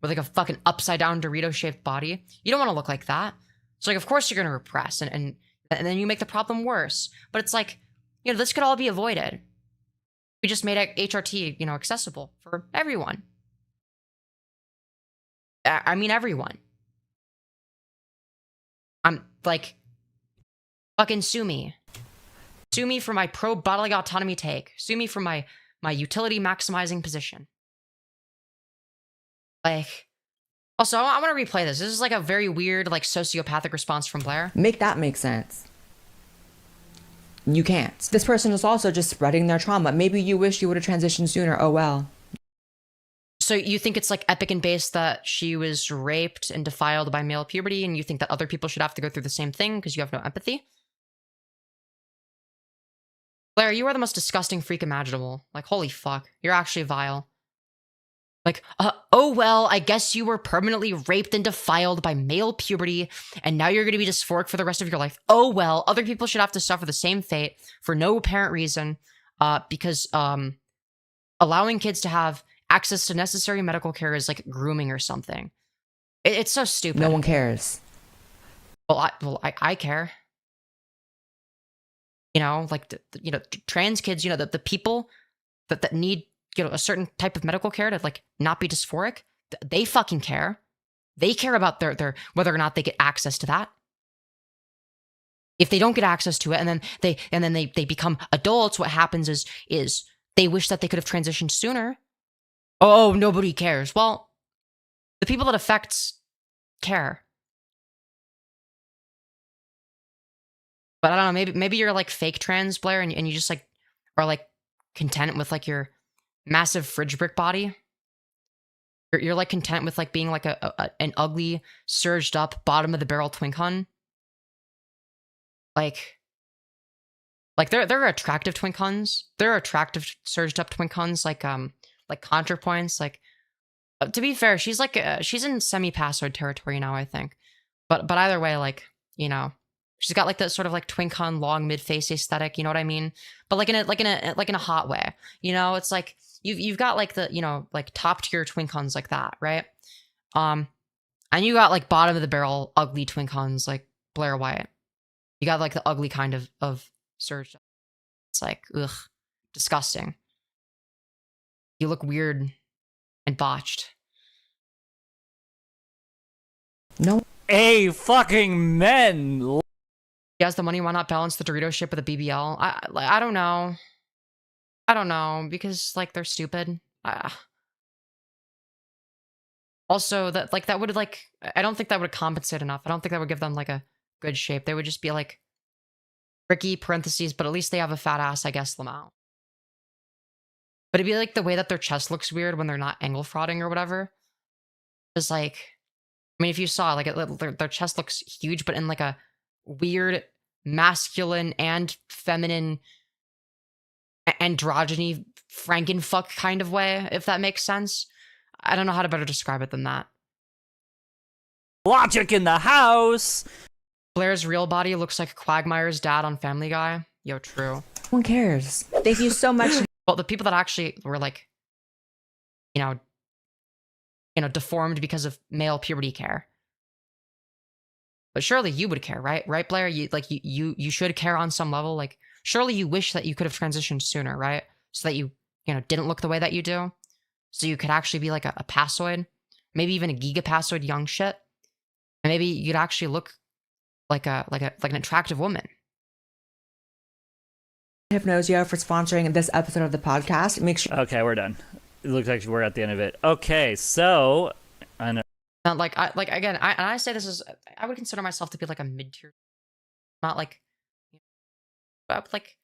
with like a fucking upside down Dorito-shaped body. You don't want to look like that. So like, of course you're going to repress and then you make the problem worse. But it's like, you know, this could all be avoided. We just made HRT, you know, accessible for everyone. I mean, everyone. I'm like, fucking sue me. Sue me for my pro bodily autonomy take. Sue me for my utility maximizing position. Like, also, I want to replay this. This is like a very weird, like, sociopathic response from Blair. Make that make sense. You can't. This person is also just spreading their trauma. Maybe you wish you would have transitioned sooner. Oh well. So you think it's like epic and base that she was raped and defiled by male puberty, and you think that other people should have to go through the same thing because you have no empathy? Blair, you are the most disgusting freak imaginable. Like, holy fuck. You're actually vile. Like, oh well, I guess you were permanently raped and defiled by male puberty, and now you're going to be dysphoric for the rest of your life. Oh well, other people should have to suffer the same fate for no apparent reason, because allowing kids to have access to necessary medical care is like grooming or something. It's so stupid. No one cares. Well, I care. You know, like, you know, trans kids, you know, the people that need, you know, a certain type of medical care to like not be dysphoric, they fucking care. They care about their whether or not they get access to that. If they don't get access to it and then they become adults, what happens is they wish that they could have transitioned sooner. Oh, nobody cares. Well, the people that affects care. But I don't know, maybe you're like fake trans, Blair, and you just like are like content with like your massive fridge brick body. You're like content with like being like an ugly, surged up, bottom of the barrel twink hun. Like there are attractive twink huns. There are attractive surged up twink huns like ContraPoints. Like to be fair, she's like she's in semi-password territory now, I think. But either way, like, you know, she's got like that sort of like twink hun long mid face aesthetic, you know what I mean? But like in a hot way. You know, it's like you've got like the, you know, like top tier twink huns like that, right? And you got like bottom of the barrel ugly twink huns like Blair White. You got like the ugly kind of surge. It's like, ugh, disgusting. You look weird and botched. No. Hey, fucking men. He has the money, why not balance the Dorito ship with a BBL? I don't know. I don't know, because like they're stupid. Also, that would like, I don't think that would compensate enough. I don't think that would give them like a good shape. They would just be like Ricky parentheses, but at least they have a fat ass, I guess, Lamau. But it'd be like the way that their chest looks weird when they're not angle frauding or whatever. It's like, I mean, if you saw, like, their chest looks huge, but in like a weird masculine and feminine androgyny Frankenfuck kind of way, if that makes sense. I don't know how to better describe it than that. Logic in the house. Blair's real body looks like Quagmire's dad on Family Guy. Yo, true. No one cares. Thank you so much. Well, the people that actually were like, you know, deformed because of male puberty care. But surely you would care, right? Right, Blair? You should care on some level. Like, surely you wish that you could have transitioned sooner, right? So that you didn't look the way that you do. So you could actually be like a passoid, maybe even a gigapassoid young shit. And maybe you'd actually look like an attractive woman. Hypnosio for sponsoring this episode of the podcast. Make sure. Okay, we're done. It looks like we're at the end of it. Okay, so I know. I say this is, I would consider myself to be like a mid tier, not like, like,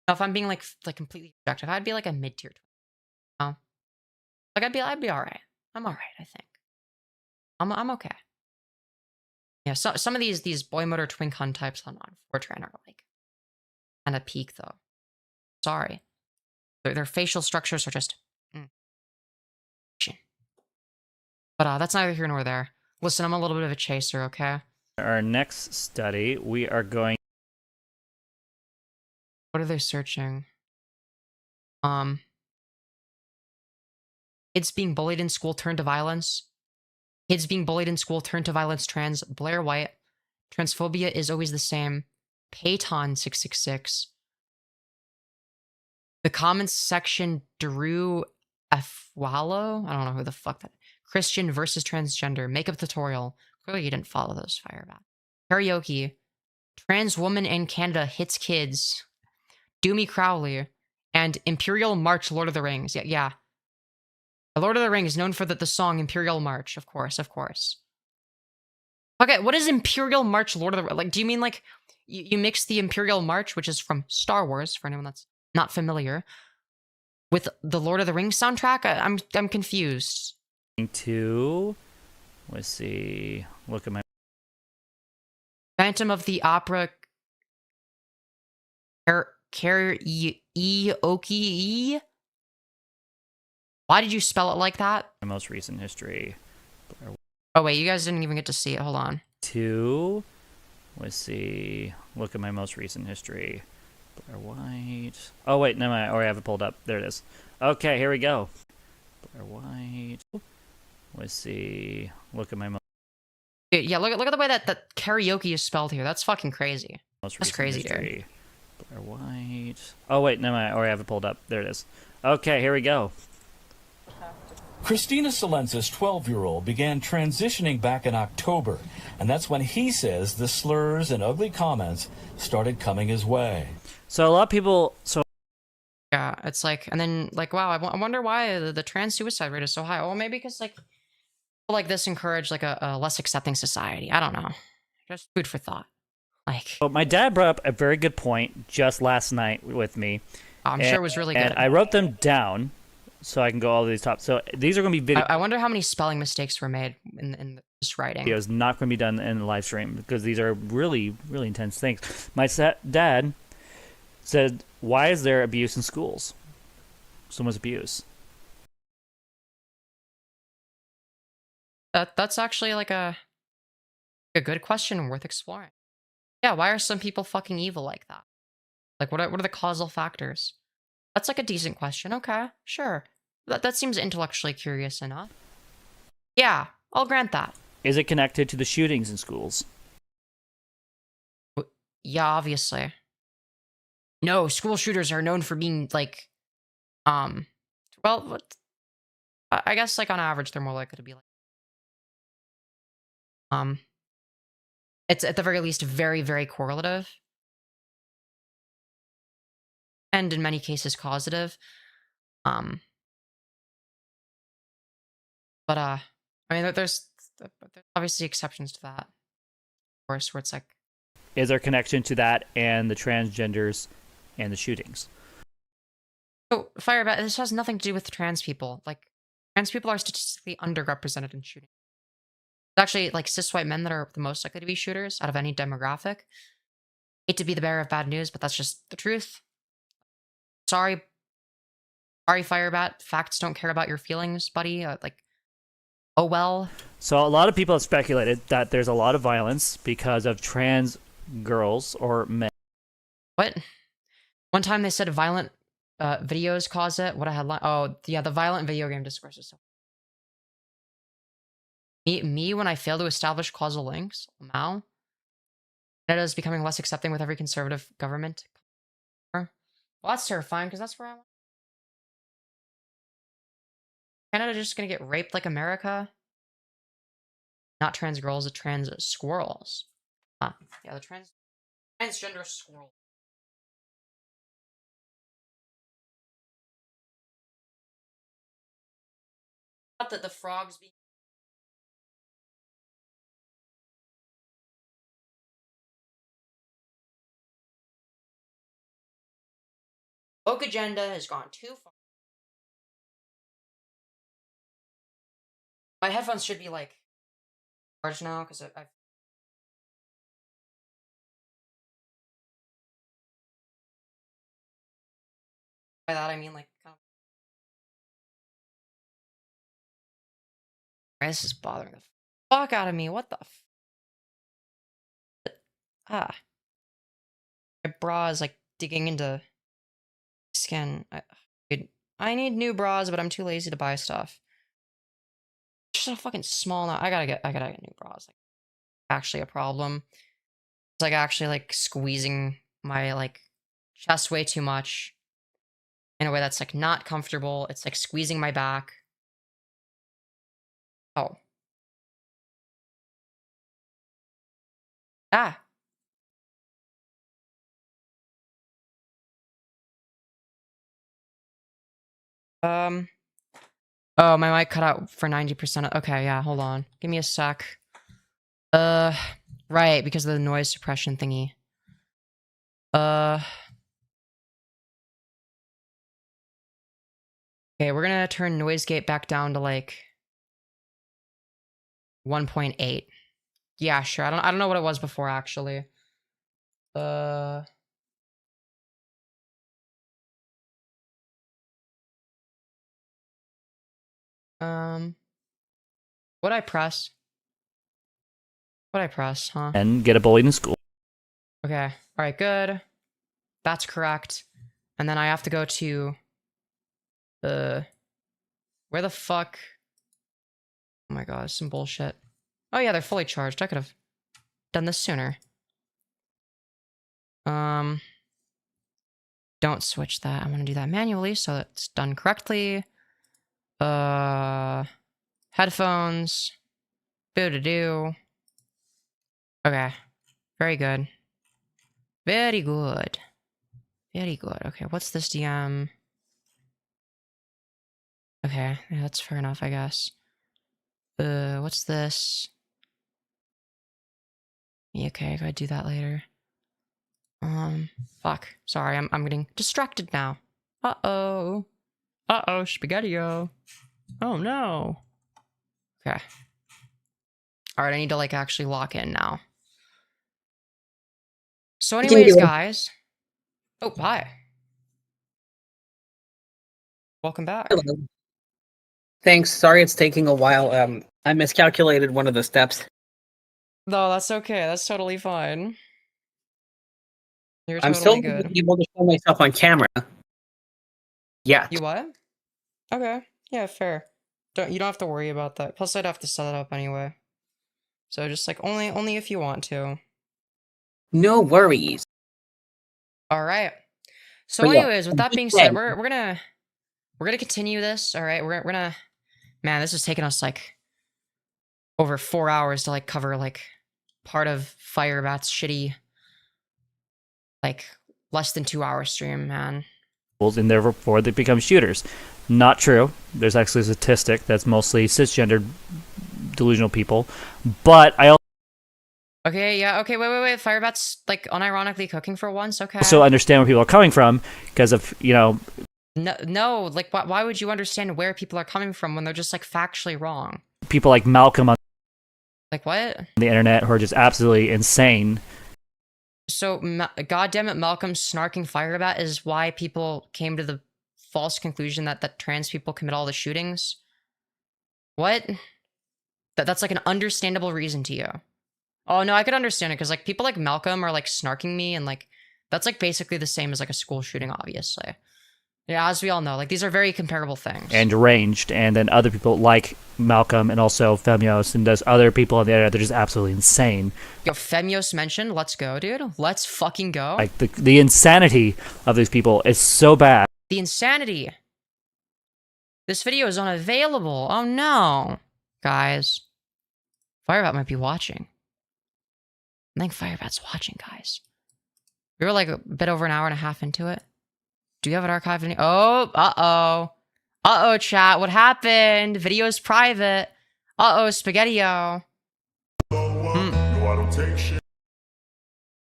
if I'm being like completely objective, I'd be like a mid tier. Like I'd be all right. I'm all right, I think. I'm okay. Yeah, so some of these boy motor twink hun types on Fortran are like kind of peak though. Sorry, their facial structures are just. But that's neither here nor there. Listen, I'm a little bit of a chaser, okay? Our next study, we are going. What are they searching? Kids being bullied in school turned to violence. Kids being bullied in school turned to violence. Trans Blair White. Transphobia is always the same. Payton666. The comments section Drew F. Wallow. I don't know who the fuck that. Christian versus transgender. Makeup tutorial. Clearly you didn't follow those, Firebat. Karaoke. Trans woman in Canada hits kids. Doomy Crowley. And Imperial March Lord of the Rings. Yeah. The Lord of the Rings, known for the song Imperial March, of course. Okay, what is Imperial March Lord of the Rings? Like, do you mean like you mix the Imperial March, which is from Star Wars, for anyone that's not familiar, with the Lord of the Rings soundtrack? I'm confused. Let's see. Look at my Phantom of the Opera. Karaoke. Why did you spell it like that? My most recent history. Oh wait, you guys didn't even get to see it. Hold on. Let's see. Look at my most recent history. Blair White. Oh wait, no, I already have it pulled up. There it is. Okay, here we go. Blair White. Let's see. Look at my most. Yeah, look at the way that karaoke is spelled here. That's fucking crazy. That's crazy, history. Dude. Blair White. Oh wait, no, I already have it pulled up. There it is. Okay, here we go. Christina Salenza's 12-year-old began transitioning back in October, and that's when he says the slurs and ugly comments started coming his way. So a lot of people... Yeah, it's like, and then, like, wow, I wonder why the trans suicide rate is so high. Well, maybe because, like, people like this encourage, like, a less accepting society. I don't know. Just food for thought. Like... Well, my dad brought up a very good point just last night with me. I'm sure it was really good. And I wrote them down. so I can go all these top. So these are going to be I wonder how many spelling mistakes were made in this writing. videos, not going to be done in the live stream because these are really, really intense things. My dad said, "Why is there abuse in schools? Someone's abuse." That's actually like a good question worth exploring. Yeah, why are some people fucking evil like that? Like, what are the causal factors? That's like a decent question. Okay, sure. That seems intellectually curious enough. Yeah, I'll grant that. Is it connected to the shootings in schools? Yeah, obviously. No, school shooters are known for being like, well, I guess like on average they're more likely to be like, it's at the very least very, very correlative. And in many cases causative. But I mean, there's obviously exceptions to that, of course, where it's like, Is there connection to that and the transgenders and the shootings? so Firebat, this has nothing to do with trans people. Like, trans people are statistically underrepresented in shooting. It's actually like cis white men that are the most likely to be shooters out of any demographic. Hate to be the bearer of bad news, but that's just the truth. Sorry, Firebat. Facts don't care about your feelings, buddy. Like, oh well. So a lot of people have speculated that there's a lot of violence because of trans girls or men. What? One time they said violent videos cause it. What a headline. Oh, yeah, the violent video game discourse is so... Me when I fail to establish causal links. Now, Canada is becoming less accepting with every conservative government. Well, that's terrifying, because that's where I want... Canada just gonna get raped like America? Not trans girls, the trans squirrels. Yeah, the transgender squirrel. Not that the frogs be... Woke agenda has gone too far. My headphones should be like charged now because I've... By that I mean like kind of... This is bothering the fuck out of me. What the my bra is like digging into skin. I need new bras, but I'm too lazy to buy stuff. It's just so fucking small now. I gotta get new bras. Like, actually a problem. It's like actually like squeezing my like chest way too much in a way that's like not comfortable. It's like squeezing my back. Oh. Ah. Oh, my mic cut out for 90%. Okay, yeah, hold on. Give me a sec. Right, because of the noise suppression thingy. Okay, we're gonna turn noise gate back down to like 1.8. Yeah, sure. I don't know what it was before actually. What'd I press? What'd I press, huh? And get bullied in school. Okay. Alright, good. That's correct. And then I have to go to where the fuck? Oh my god, some bullshit. Oh yeah, they're fully charged. I could have done this sooner. Don't switch that. I'm gonna do that manually so it's done correctly. Headphones. Boo-to-do. Okay. Very good. Very good. Very good. Okay, what's this DM? Okay, yeah, that's fair enough, I guess. What's this? Yeah, okay, I gotta do that later. Fuck. Sorry, I'm getting distracted now. Uh-oh. Uh-oh, Spaghetti-O. Oh, no. Okay. Alright, I need to, like, actually lock in now. So anyways, guys... Oh, hi. Welcome back. Hello. Thanks. Sorry it's taking a while. I miscalculated one of the steps. No, that's okay. That's totally fine. You're I'm totally still good. able to show myself on camera. Yeah. You what? Okay. Yeah, fair. You don't have to worry about that. Plus, I'd have to set it up anyway. So just like only if you want to. No worries. All right. So, But yeah, anyways, with that being said, we're gonna continue this. All right, we're gonna. Man, this is taking us like over 4 hours to like cover like part of Firebat's shitty like less than 2 hour stream, man. And therefore they become shooters. Not true. There's actually a statistic that's mostly cisgendered delusional people. But I also Okay, yeah, okay, wait. Firebat's like unironically cooking for once, okay. also understand where people are coming from because of, No, like why would you understand where people are coming from when they're just like factually wrong? people like Malcolm on Like what? the internet who are just absolutely insane. So, goddammit, Malcolm snarking Firebat is why people came to the false conclusion that trans people commit all the shootings? What? That's like an understandable reason to you. Oh, no, I could understand it, because like people like Malcolm are like snarking me, and like that's like basically the same as like a school shooting, obviously. Yeah, as we all know, like these are very comparable things. And deranged, and then other people like Malcolm and also Femyoz and those other people on the internet, they're just absolutely insane. Yo, Femyoz mentioned, let's go, dude. Let's fucking go. Like the insanity of these people is so bad. The insanity. This video is unavailable. Oh no. Guys. Firebat might be watching. I think Firebat's watching, guys. We were like a bit over an hour and a half into it. Do you have it archived? Oh, uh-oh. Uh-oh, chat. What happened? Video's private. Uh-oh, Spaghetti-O.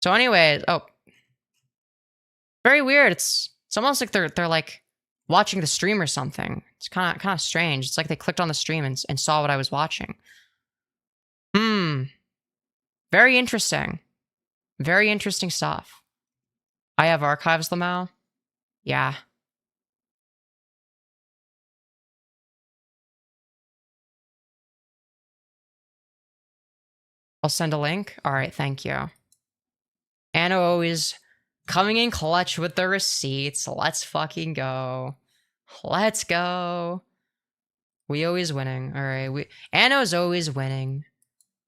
So anyways, very weird. It's almost like they're like watching the stream or something. It's kind of strange. It's like they clicked on the stream and saw what I was watching. Very interesting. Very interesting stuff. I have archives, Lolcow. Yeah. I'll send a link. All right, thank you. Anna always coming in clutch with the receipts. Let's fucking go. Let's go. We always winning. All right. Anno's always winning.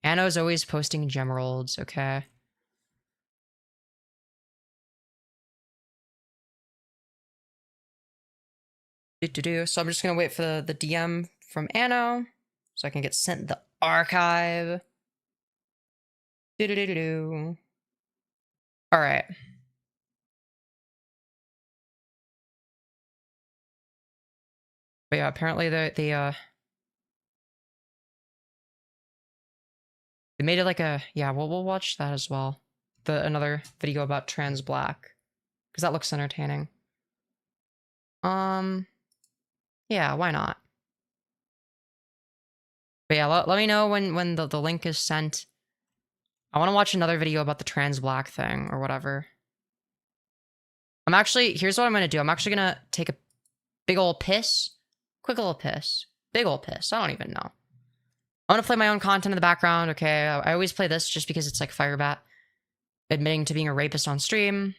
Anno's always posting gemeralds, okay? So I'm just gonna wait for the DM from Anno so I can get sent the archive. All right. But yeah, apparently they made it like a we'll watch that as well. Another video about trans black because that looks entertaining. Yeah, why not? But yeah, let me know when the link is sent. I want to watch another video about the trans black thing or whatever. Here's what I'm gonna do. I'm actually gonna take a big old piss. Quick little piss. Big old piss. I don't even know. I want to play my own content in the background, okay? I always play this just because it's like Firebat admitting to being a rapist on stream.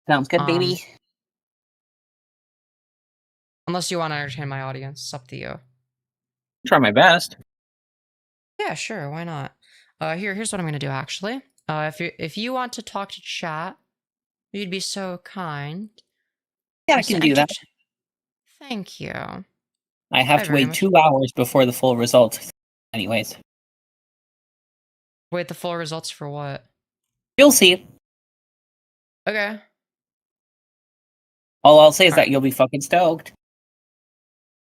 Sounds good, baby. Unless you want to entertain my audience, it's up to you. Try my best. Yeah, sure, why not? Here's what I'm gonna do actually. If you want to talk to chat, you'd be so kind. Yeah, I can do that. Thank you. I have to wait 2 hours before the full results. Anyways. Wait, the full results for what? You'll see. Okay. All I'll say is that you'll be fucking stoked.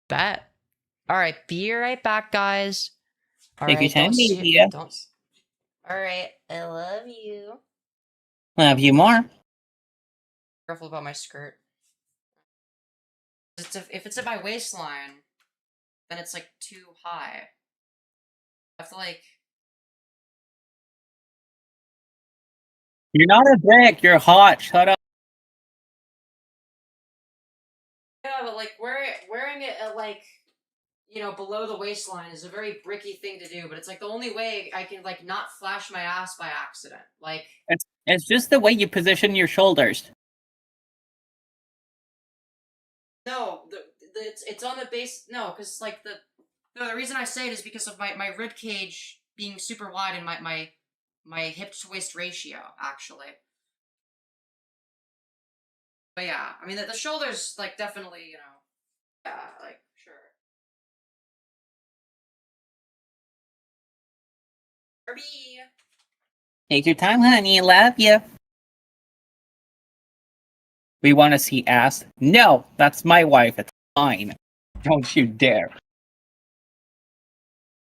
Bet. Alright, be right back, guys. Take your time, media. Alright, I love you. Love you more. Careful about my skirt. If it's at my waistline, then it's like too high. I have to like. You're not a brick. You're hot. Shut up. Yeah, but like wearing it at like, you know, below the waistline is a very bricky thing to do. But it's like the only way I can like not flash my ass by accident. Like It's just the way you position your shoulders. no, it's on the base. No, because like the reason I say it is because of my rib cage being super wide and my hip to waist ratio actually. But yeah, I mean the shoulders like definitely, you know, yeah, like sure. Herbie. Take your time, honey. Love you. We want to see ass? No, that's my wife. It's fine. Don't you dare.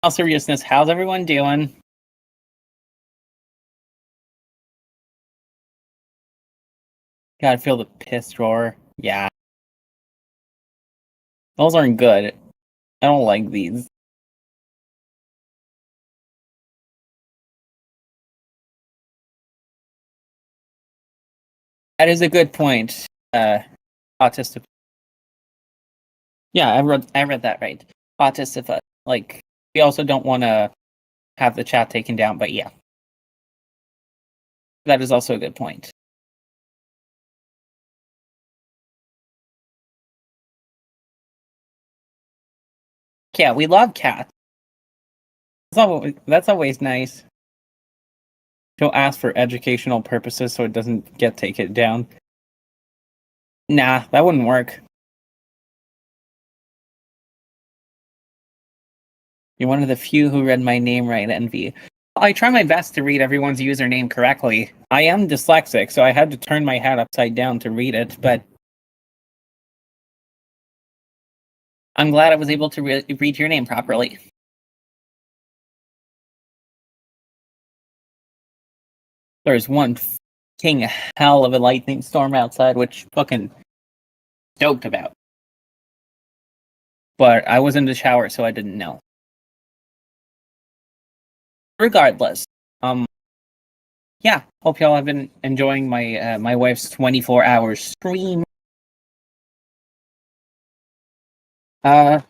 All seriousness, how's everyone doing? Gotta feel the piss drawer. Yeah. Those aren't good. I don't like these. That is a good point. Autistic. Yeah, I read that right. Autistic. Like, we also don't want to have the chat taken down, but yeah. That is also a good point. Yeah, we love cats. That's always nice. She'll ask for educational purposes so it doesn't get taken down. Nah, that wouldn't work. You're one of the few who read my name right, Envy. I try my best to read everyone's username correctly. I am dyslexic, so I had to turn my hat upside down to read it, but I'm glad I was able to read your name properly. There's one king hell of a lightning storm outside, which fucking stoked about. But I was in the shower, so I didn't know. Regardless, yeah, hope y'all have been enjoying my my wife's 24-hour stream. Yeah.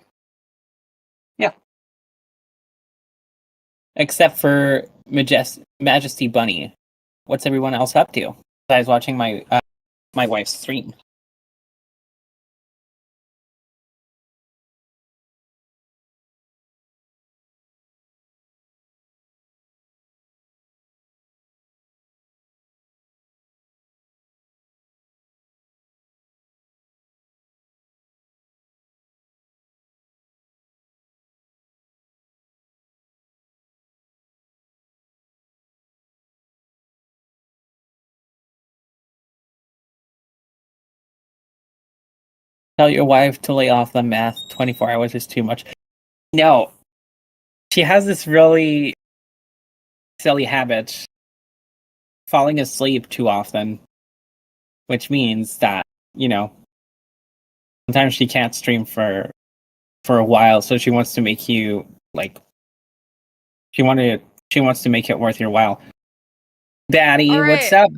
Except for Majesty Bunny. What's everyone else up to? Besides watching my my wife's stream. Tell your wife to lay off the meth. 24 hours is too much. No. She has this really silly habit. Falling asleep too often. Which means that, you know, sometimes she can't stream for a while, so she wants to make you, like, she wants to make it worth your while. Daddy, All what's right. up?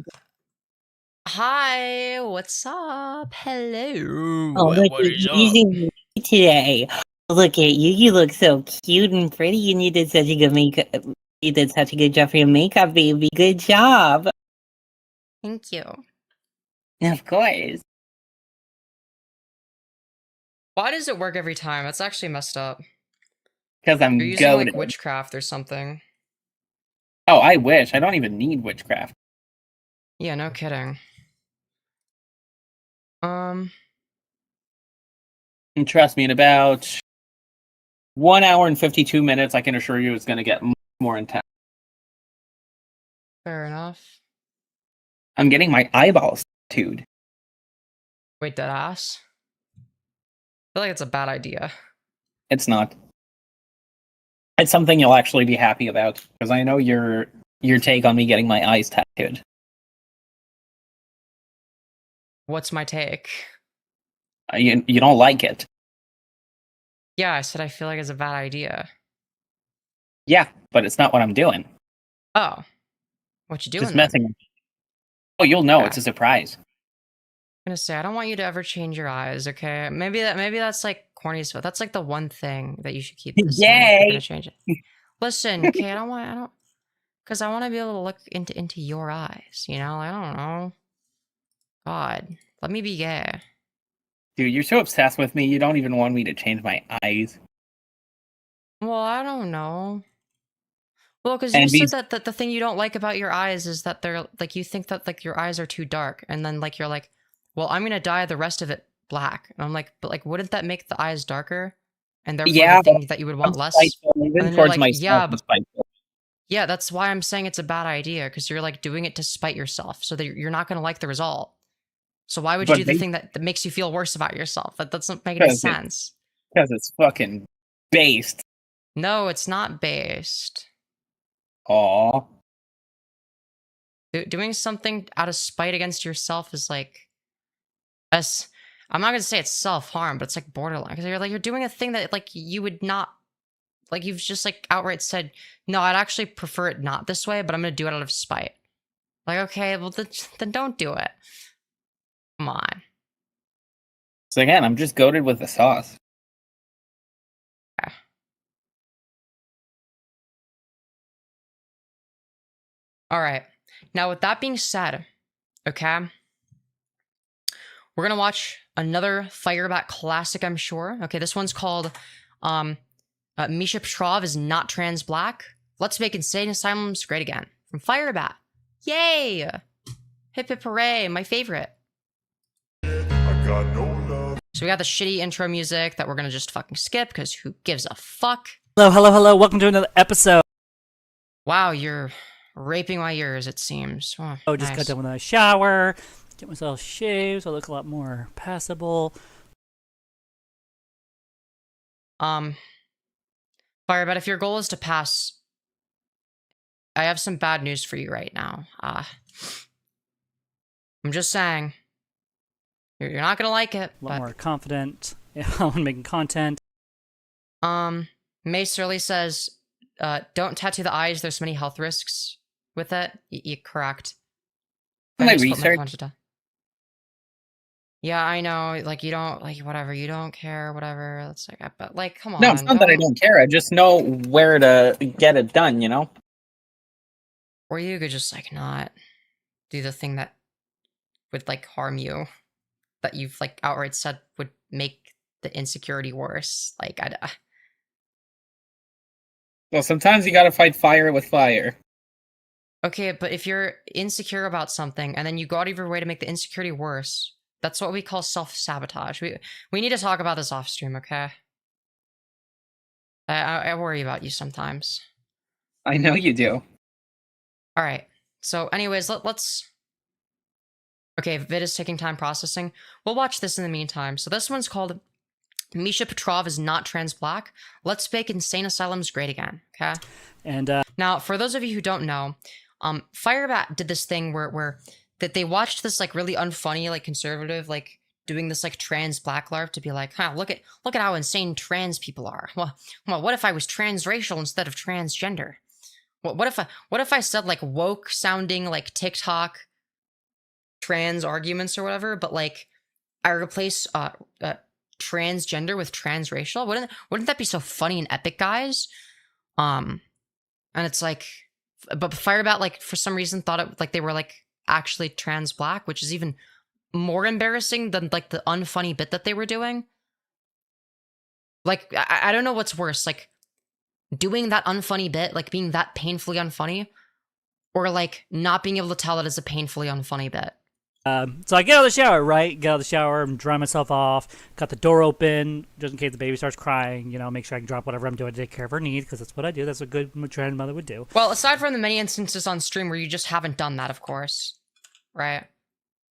Hi, what's up? Hello. Oh, look at you today. Look at you. You look so cute and pretty. You did such a good makeup. You did such a good job for your makeup, baby. Good job. Thank you. Of course. Why does it work every time? That's actually messed up. Because I'm You're using like goated. witchcraft or something. Oh, I wish. I don't even need witchcraft. Yeah, no kidding. And trust me, in about 1 hour and 52 minutes, I can assure you it's going to get more intense. Fair enough. I'm getting my eyeballs tattooed. Wait, dead ass? I feel like it's a bad idea. It's not. It's something you'll actually be happy about, because I know your take on me getting my eyes tattooed. What's my take? You don't like it. Yeah, I said I feel like it's a bad idea. Yeah, but it's not what I'm doing. Oh. What you doing Just then? messing with you. Oh, you'll know. Okay. It's a surprise. I'm gonna say I don't want you to ever change your eyes, okay? Maybe that's like corny stuff. That's like the one thing that you should keep this time if you're gonna change it. Listen, okay, because I want to be able to look into your eyes, you know? I don't know. God, let me be gay. Dude, you're so obsessed with me, you don't even want me to change my eyes. Well, I don't know. Well, because you said that the thing you don't like about your eyes is that they're like you think that like your eyes are too dark, and then like you're like, well, I'm gonna dye the rest of it black, and I'm like, but like, wouldn't that make the eyes darker, and therefore the thing that you would want less? And then you're like, yeah, that's why I'm saying it's a bad idea because you're like doing it to spite yourself, so that you're not gonna like the result. So why would you do the thing that makes you feel worse about yourself? That doesn't make any sense. Because it's fucking based. No, it's not based. Aw. Doing something out of spite against yourself is like, I'm not gonna say it's self-harm, but it's like borderline because you're doing a thing that like you would not, like you've just like outright said, no, I'd actually prefer it not this way, but I'm gonna do it out of spite. Like, okay, well then don't do it. Come on. So again, I'm just goated with the sauce. Okay. All right. Now, with that being said, okay, we're gonna watch another Firebat classic, I'm sure. Okay, this one's called Misha Petrov is not trans black. Let's make insane asylums great again from Firebat. Yay! Hip hip hooray! My favorite. So we got the shitty intro music that we're gonna just fucking skip because who gives a fuck? Hello. Welcome to another episode. Wow, you're raping my ears, it seems. Oh, Just got done with a shower, get myself shaved, so I look a lot more passable. Firebat, if your goal is to pass, I have some bad news for you right now. I'm just saying. You're not gonna like it. A lot more confident when making content. May Surly says, don't tattoo the eyes, there's many health risks with it. You're correct. My research. Yeah, I know, like, you don't, like, whatever, you don't care, whatever, that's like, but, like, come on. No, it's not that I don't care, I just know where to get it done, you know? Or you could just, like, not do the thing that would, like, harm you, that you've, like, outright said would make the insecurity worse, like, Well, sometimes you gotta fight fire with fire. Okay, but if you're insecure about something, and then you go out of your way to make the insecurity worse, that's what we call self-sabotage. We need to talk about this off-stream, okay? I worry about you sometimes. I know you do. Alright, so anyways, let's... Okay, vid is taking time processing. We'll watch this in the meantime. So this one's called Misha Petrov is not trans black. Let's make insane asylums great again, okay? And now, for those of you who don't know, Firebat did this thing where that they watched this like really unfunny, like conservative, like doing this like trans black larp to be like, huh, look at how insane trans people are. Well, what if I was transracial instead of transgender? What if I said like woke sounding like TikTok trans arguments or whatever, but like I replace transgender with transracial? Wouldn't that be so funny and epic, guys? And it's like, but Firebat like for some reason thought it like they were like actually trans black, which is even more embarrassing than like the unfunny bit that they were doing. Like I don't know what's worse, like doing that unfunny bit, like being that painfully unfunny, or like not being able to tell it as a painfully unfunny bit. So I get out of the shower, right? Get out of the shower, I'm drying myself off, got the door open, just in case the baby starts crying, you know, make sure I can drop whatever I'm doing to take care of her needs, because that's what I do. That's what a good trans mother would do. Well, aside from the many instances on stream where you just haven't done that, of course, right?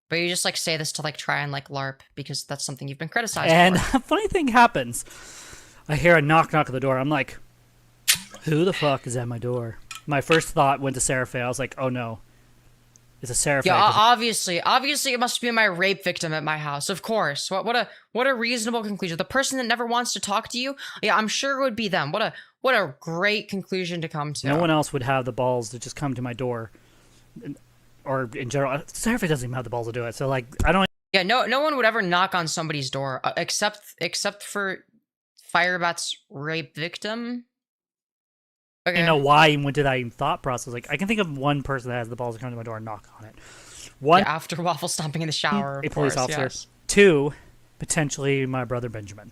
But you just like say this to like try and like LARP because that's something you've been criticized and for. And a funny thing happens. I hear a knock at the door. I'm like, who the fuck is at my door? My first thought went to Seraphe. I was like, oh no. It's a Seraphite. Yeah, obviously, it must be my rape victim at my house. Of course. What a reasonable conclusion. The person that never wants to talk to you. Yeah, I'm sure it would be them. What a great conclusion to come to. No one else would have the balls to just come to my door, or in general, Seraphite doesn't even have the balls to do it. So like, I don't. Yeah, no one would ever knock on somebody's door except for Firebat's rape victim. I don't know why I went to that even thought process. Like, I can think of one person that has the balls to come to my door and knock on it. One, yeah, after waffle stomping in the shower. a police officer. Yes. Two, potentially my brother Benjamin.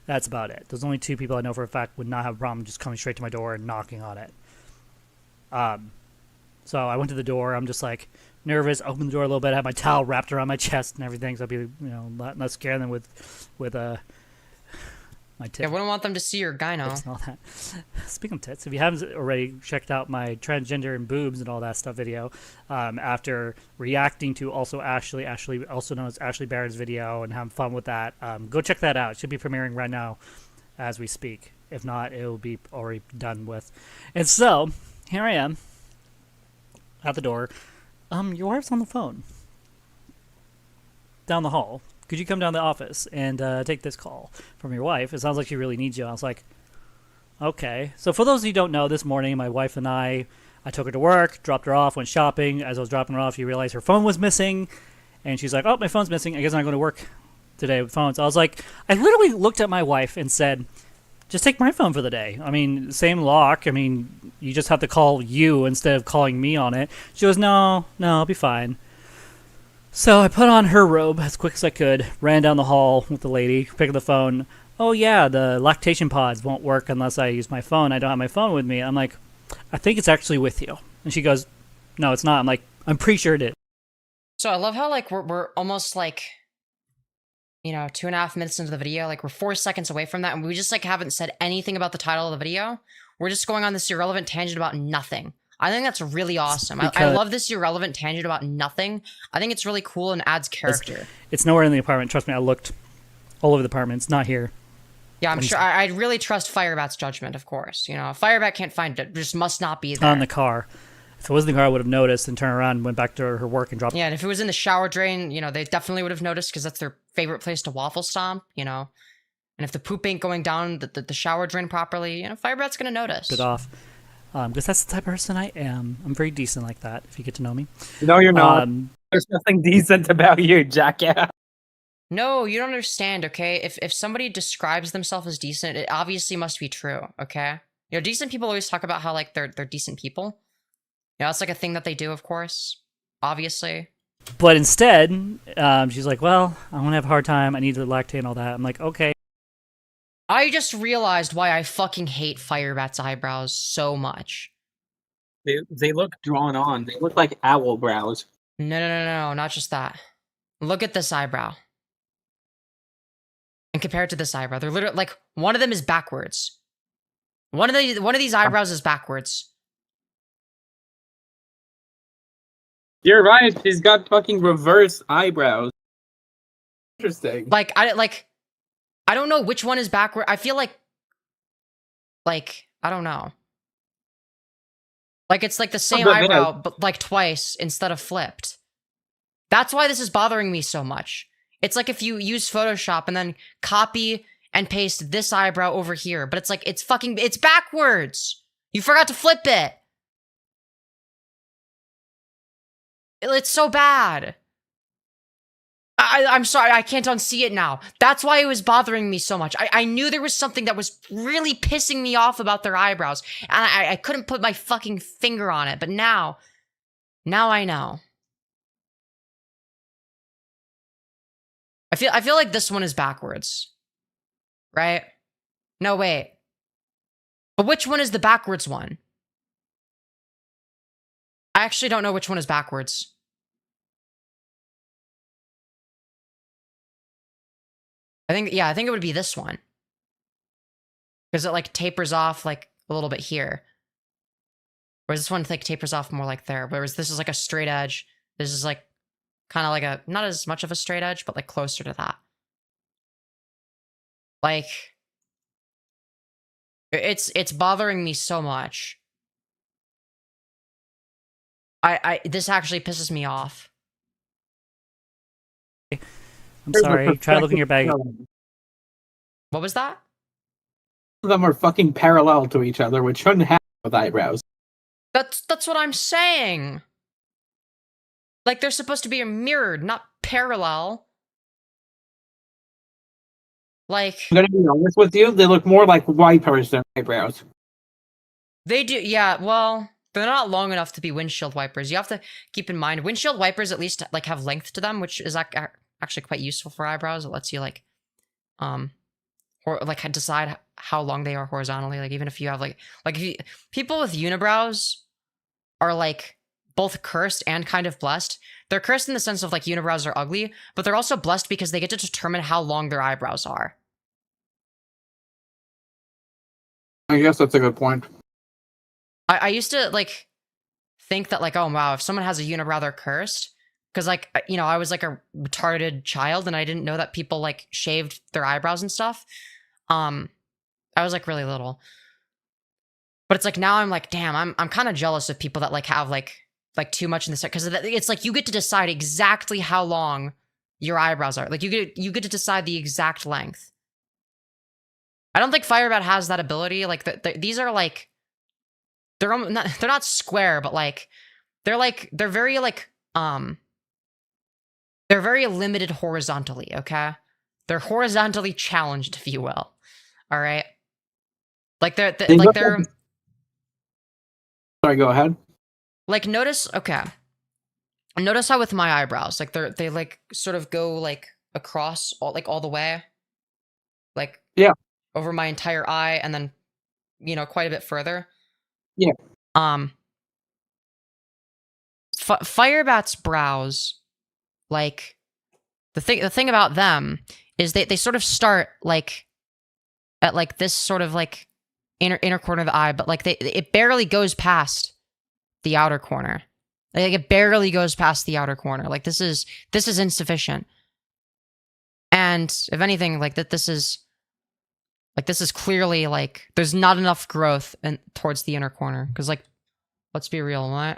That's about it. Those only two people I know for a fact would not have a problem just coming straight to my door and knocking on it. So I went to the door. I'm just like nervous. Opened the door a little bit. I had my towel wrapped around my chest and everything, so I'd be not scaring them with my tits. Yeah, I wouldn't want them to see your gyno. It's not that. Speaking of tits, if you haven't already checked out my transgender and boobs and all that stuff video, after reacting to also Ashley, also known as Ashley Barron's video, and having fun with that, go check that out. It should be premiering right now as we speak. If not, it will be already done with. And so, here I am at the door. Your wife's on the phone down the hall. Could you come down to the office and take this call from your wife? It sounds like she really needs you. I was like, okay. So for those of you who don't know, this morning, my wife and I took her to work, dropped her off, went shopping. As I was dropping her off, she realized her phone was missing. And she's like, oh, my phone's missing. I guess I'm not going to work today with phones. I was like, I literally looked at my wife and said, just take my phone for the day. I mean, same lock. I mean, you just have to call you instead of calling me on it. She goes, no, I'll be fine. So I put on her robe as quick as I could, ran down the hall with the lady, picked up the phone. Oh yeah, the lactation pods won't work unless I use my phone. I don't have my phone with me. I'm like, I think it's actually with you. And she goes, no, it's not. I'm like, I'm pretty sure it is. So I love how like we're almost like 2.5 minutes into the video, like we're 4 seconds away from that, and we just like haven't said anything about the title of the video. We're just going on this irrelevant tangent about nothing. I think that's really awesome. I love this irrelevant tangent about nothing. I think it's really cool and adds character. It's nowhere in the apartment. Trust me, I looked all over the apartment. It's not here. Yeah, I'm sure. I'd really trust Firebat's judgment, of course. If Firebat can't find it, just must not be there. On the car. If it was in the car, I would have noticed and turned around and went back to her work and dropped. Yeah, and if it was in the shower drain, they definitely would have noticed because that's their favorite place to waffle stomp, And if the poop ain't going down the shower drain properly, Firebat's going to notice. It off. Because that's the type of person I am. I'm very decent like that, if you get to know me. No, you're not. There's nothing decent about you, jackass. No, you don't understand, okay? If somebody describes themselves as decent, it obviously must be true, okay? Decent people always talk about how, like, they're decent people. That's like a thing that they do, of course. Obviously. But instead, she's like, well, I'm going to have a hard time. I need to lactate and all that. I'm like, okay. I just realized why I fucking hate Firebat's eyebrows so much. They look drawn on. They look like owl brows. No, not just that. Look at this eyebrow. And compared to this eyebrow, they're literally like one of them is backwards. One of these eyebrows is backwards. You're right. She's got fucking reverse eyebrows. Interesting. I don't know which one is backward. I feel like I don't know. Like it's like the same eyebrow, but like twice instead of flipped. That's why this is bothering me so much. It's like if you use Photoshop and then copy and paste this eyebrow over here, but it's like it's backwards. You forgot to flip it. It's so bad. I'm sorry, I can't unsee it now. That's why it was bothering me so much. I knew there was something that was really pissing me off about their eyebrows, and I couldn't put my fucking finger on it, but now I know. I feel like this one is backwards. Right? No, wait. But which one is the backwards one? I actually don't know which one is backwards. I think it would be this one. Because it like tapers off like a little bit here. Whereas this one like tapers off more like there. Whereas this is like a straight edge. This is like kind of like a, not as much of a straight edge, but like closer to that. Like, it's bothering me so much. This actually pisses me off. I'm sorry. Try looking your bag. What was that? Of them are fucking parallel to each other, which shouldn't happen with eyebrows. That's what I'm saying. Like, they're supposed to be mirrored, not parallel. Like, I'm gonna be honest with you, they look more like wipers than eyebrows. they do, yeah, well, they're not long enough to be windshield wipers. You have to keep in mind, windshield wipers at least, like, have length to them, which is actually quite useful for eyebrows. It lets you, like, or like decide how long they are horizontally. Like, even if you have, like if you, people with unibrows are, like, both cursed and kind of blessed. They're cursed in the sense of, like, unibrows are ugly, but they're also blessed because they get to determine how long their eyebrows are. I guess that's a good point. I used to, like, think that, like, oh, wow, if someone has a unibrow, they're cursed. Because, like, you know, I was, like, a retarded child, and I didn't know that people, like, shaved their eyebrows and stuff. I was, like, really little. But it's, like, now I'm, like, damn, I'm kind of jealous of people that, like, have, like too much in the set. Because it's, like, you get to decide exactly how long your eyebrows are. Like, you get to decide the exact length. I don't think Firebat has that ability. Like, these are, like, they're not square, but, like, they're very, like, they're very limited horizontally, okay? They're horizontally challenged, if you will. All right? Like, they're Sorry, go ahead. Like, notice how with my eyebrows, like, they like, sort of go, like, across, all the way. Like, yeah, over my entire eye, and then, you know, quite a bit further. Yeah. Firebat's brows, like, the thing about them is they sort of start, like, at, like, this sort of, like, inner corner of the eye, but, like, it barely goes past the outer corner. Like, it barely goes past the outer corner. Like, this is insufficient. And if anything, like, this is clearly, like, there's not enough growth towards the inner corner. Because, like, let's be real,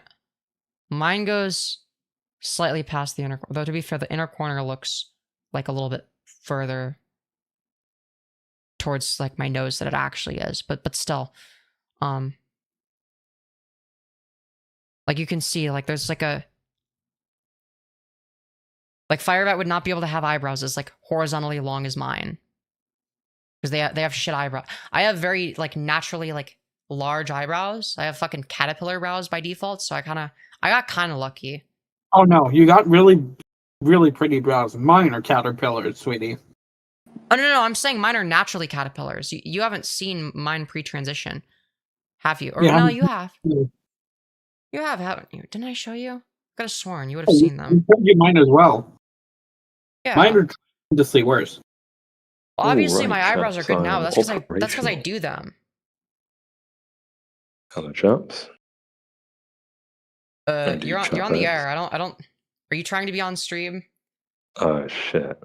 mine goes slightly past the inner corner. Though, to be fair, the inner corner looks like a little bit further towards, like, my nose than it actually is. But still, like, you can see, like, there's, like, like, Firebat would not be able to have eyebrows as, like, horizontally long as mine. Because they have shit eyebrows. I have very, like, naturally, like, large eyebrows. I have fucking caterpillar brows by default, so I got kind of lucky. Oh no, you got really, really pretty brows. Mine are caterpillars, sweetie. Oh, no, I'm saying mine are naturally caterpillars. You haven't seen mine pre-transition, have you? Or Yeah, no, you have. You have, haven't you? Didn't I show you? I could have sworn you would have Oh, seen them. I told you mine as well. Yeah. Mine are tremendously worse. Well, obviously, Alright, my eyebrows are good now. That's because I operational. do them. Hello, chaps. do You're on chat the beds. air. I don't. Are you trying to be on stream? Oh shit.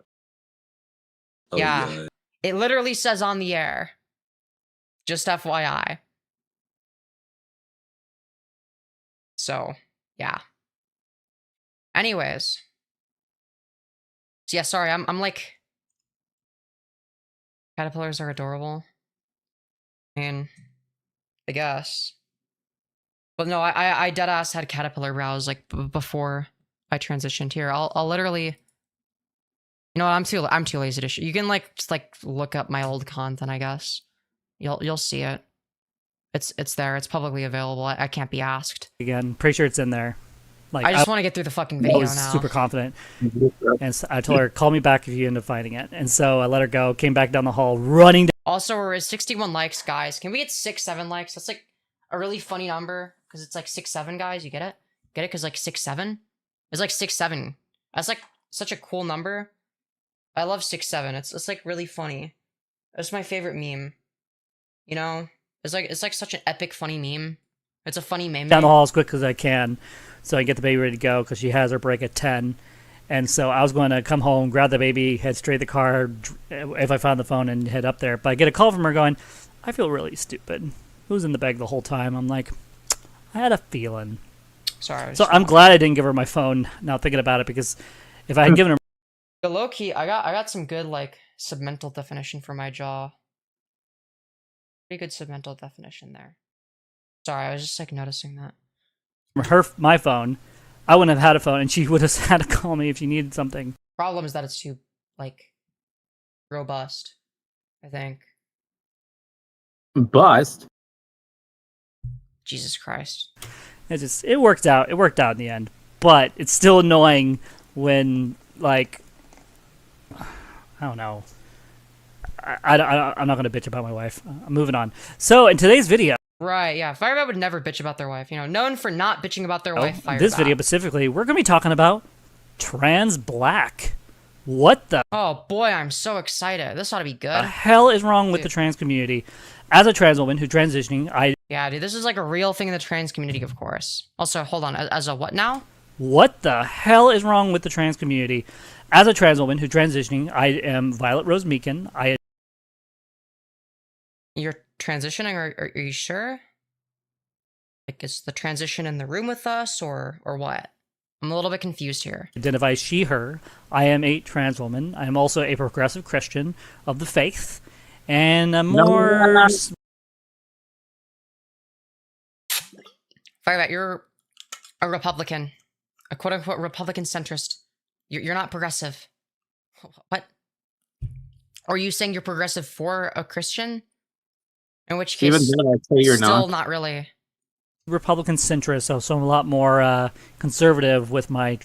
Yeah. It literally says on the air. Just FYI. So, yeah. Anyways. So yeah, sorry, I'm like, caterpillars are adorable. And I guess. But no, I deadass had caterpillar brows, like, before I transitioned here. I'll literally, you know what, I'm too lazy to show. You can, like, just, like, look up my old content, I guess. You'll see it. It's there. It's publicly available. I can't be asked. Again, pretty sure it's in there. Like, I just want to get through the fucking I video was now. super confident. And so I told her, call me back if you end up finding it. And so I let her go, came back down the hall, running down. Also, we're at 61 likes, guys. Can we get 7 likes? That's, like, a really funny number. Because it's, like, 7, guys. You get it? Get it? Because, like, 7? It's, like, 7. That's, like, such a cool number. I love 7. It's like, really funny. It's my favorite meme. You know? It's like such an epic, funny meme. It's a funny meme. Down the hall as quick as I can so I can get the baby ready to go because she has her break at 10. And so I was going to come home, grab the baby, head straight to the car if I found the phone and head up there. But I get a call from her going, I feel really stupid. Who's in the bag the whole time? I'm like, I had a feeling. Sorry. So I'm glad I didn't give her my phone. Now thinking about it, because if I had given her, The low key, I got some good like submental definition for my jaw. Pretty good submental definition there. Sorry, I was just like noticing that. my phone, I wouldn't have had a phone, and she would have had to call me if she needed something. Problem is that it's too like robust, I think. Bust. Jesus Christ. It worked out. It worked out in the end, but it's still annoying when like I don't know. I'm not gonna bitch about my wife. I'm moving on. So in today's video, Right, yeah. Firebat would never bitch about their wife. You know, known for not bitching about their wife. this Firebat. video specifically, we're gonna be talking about trans black. What the Oh boy, I'm so excited. This ought to be good. hell is wrong with the trans community? As a trans woman who's transitioning, Yeah, dude, this is like a real thing in the trans community, of course. Also, hold on, as a what now? What the hell is wrong with the trans community? As a trans woman who's transitioning, I am Violet Rose Meakin. You're transitioning, are you sure? Like, is the transition in the room with us, or what? I'm a little bit confused here. Identify she, her. I am a trans woman. I am also a progressive Christian of the faith. And a more... Firebat, you're a Republican. A quote-unquote Republican centrist. You're not progressive. What? Or are you saying you're progressive for a Christian? In which case, Even then, I'd say you're still not. not really. Republican centrist, so I'm a lot more conservative with my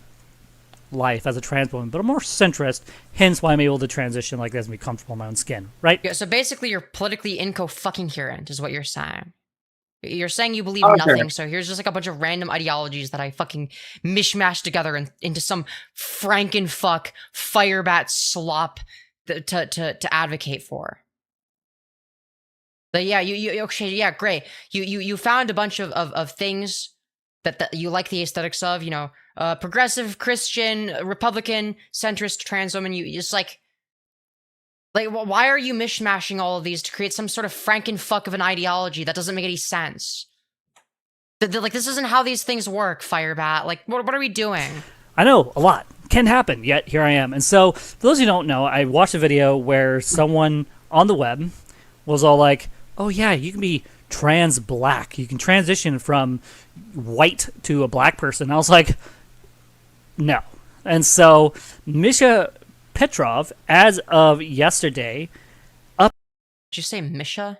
life as a trans woman, but I'm more centrist, hence why I'm able to transition like this and be comfortable in my own skin, right? Yeah, so basically you're politically incoherent, is what you're saying. You're saying you believe Okay. nothing, so here's just like a bunch of random ideologies that I fucking mishmash together into some Frankenfuck Firebat slop to advocate for. But yeah, you okay, yeah, great. You found a bunch of things that you like the aesthetics of, you know, progressive, Christian, Republican, centrist, trans woman. You just like why are you mishmashing all of these to create some sort of Frankenfuck of an ideology that doesn't make any sense? Like, this isn't how these things work, Firebat. Like, what are we doing? I know, a lot can happen, yet here I am. And so, for those who don't know, I watched a video where someone on the web was all like, oh yeah, you can be trans black. You can transition from white to a black person. I was like, no. And so, Misha Petrov, as of yesterday, Did you say Misha?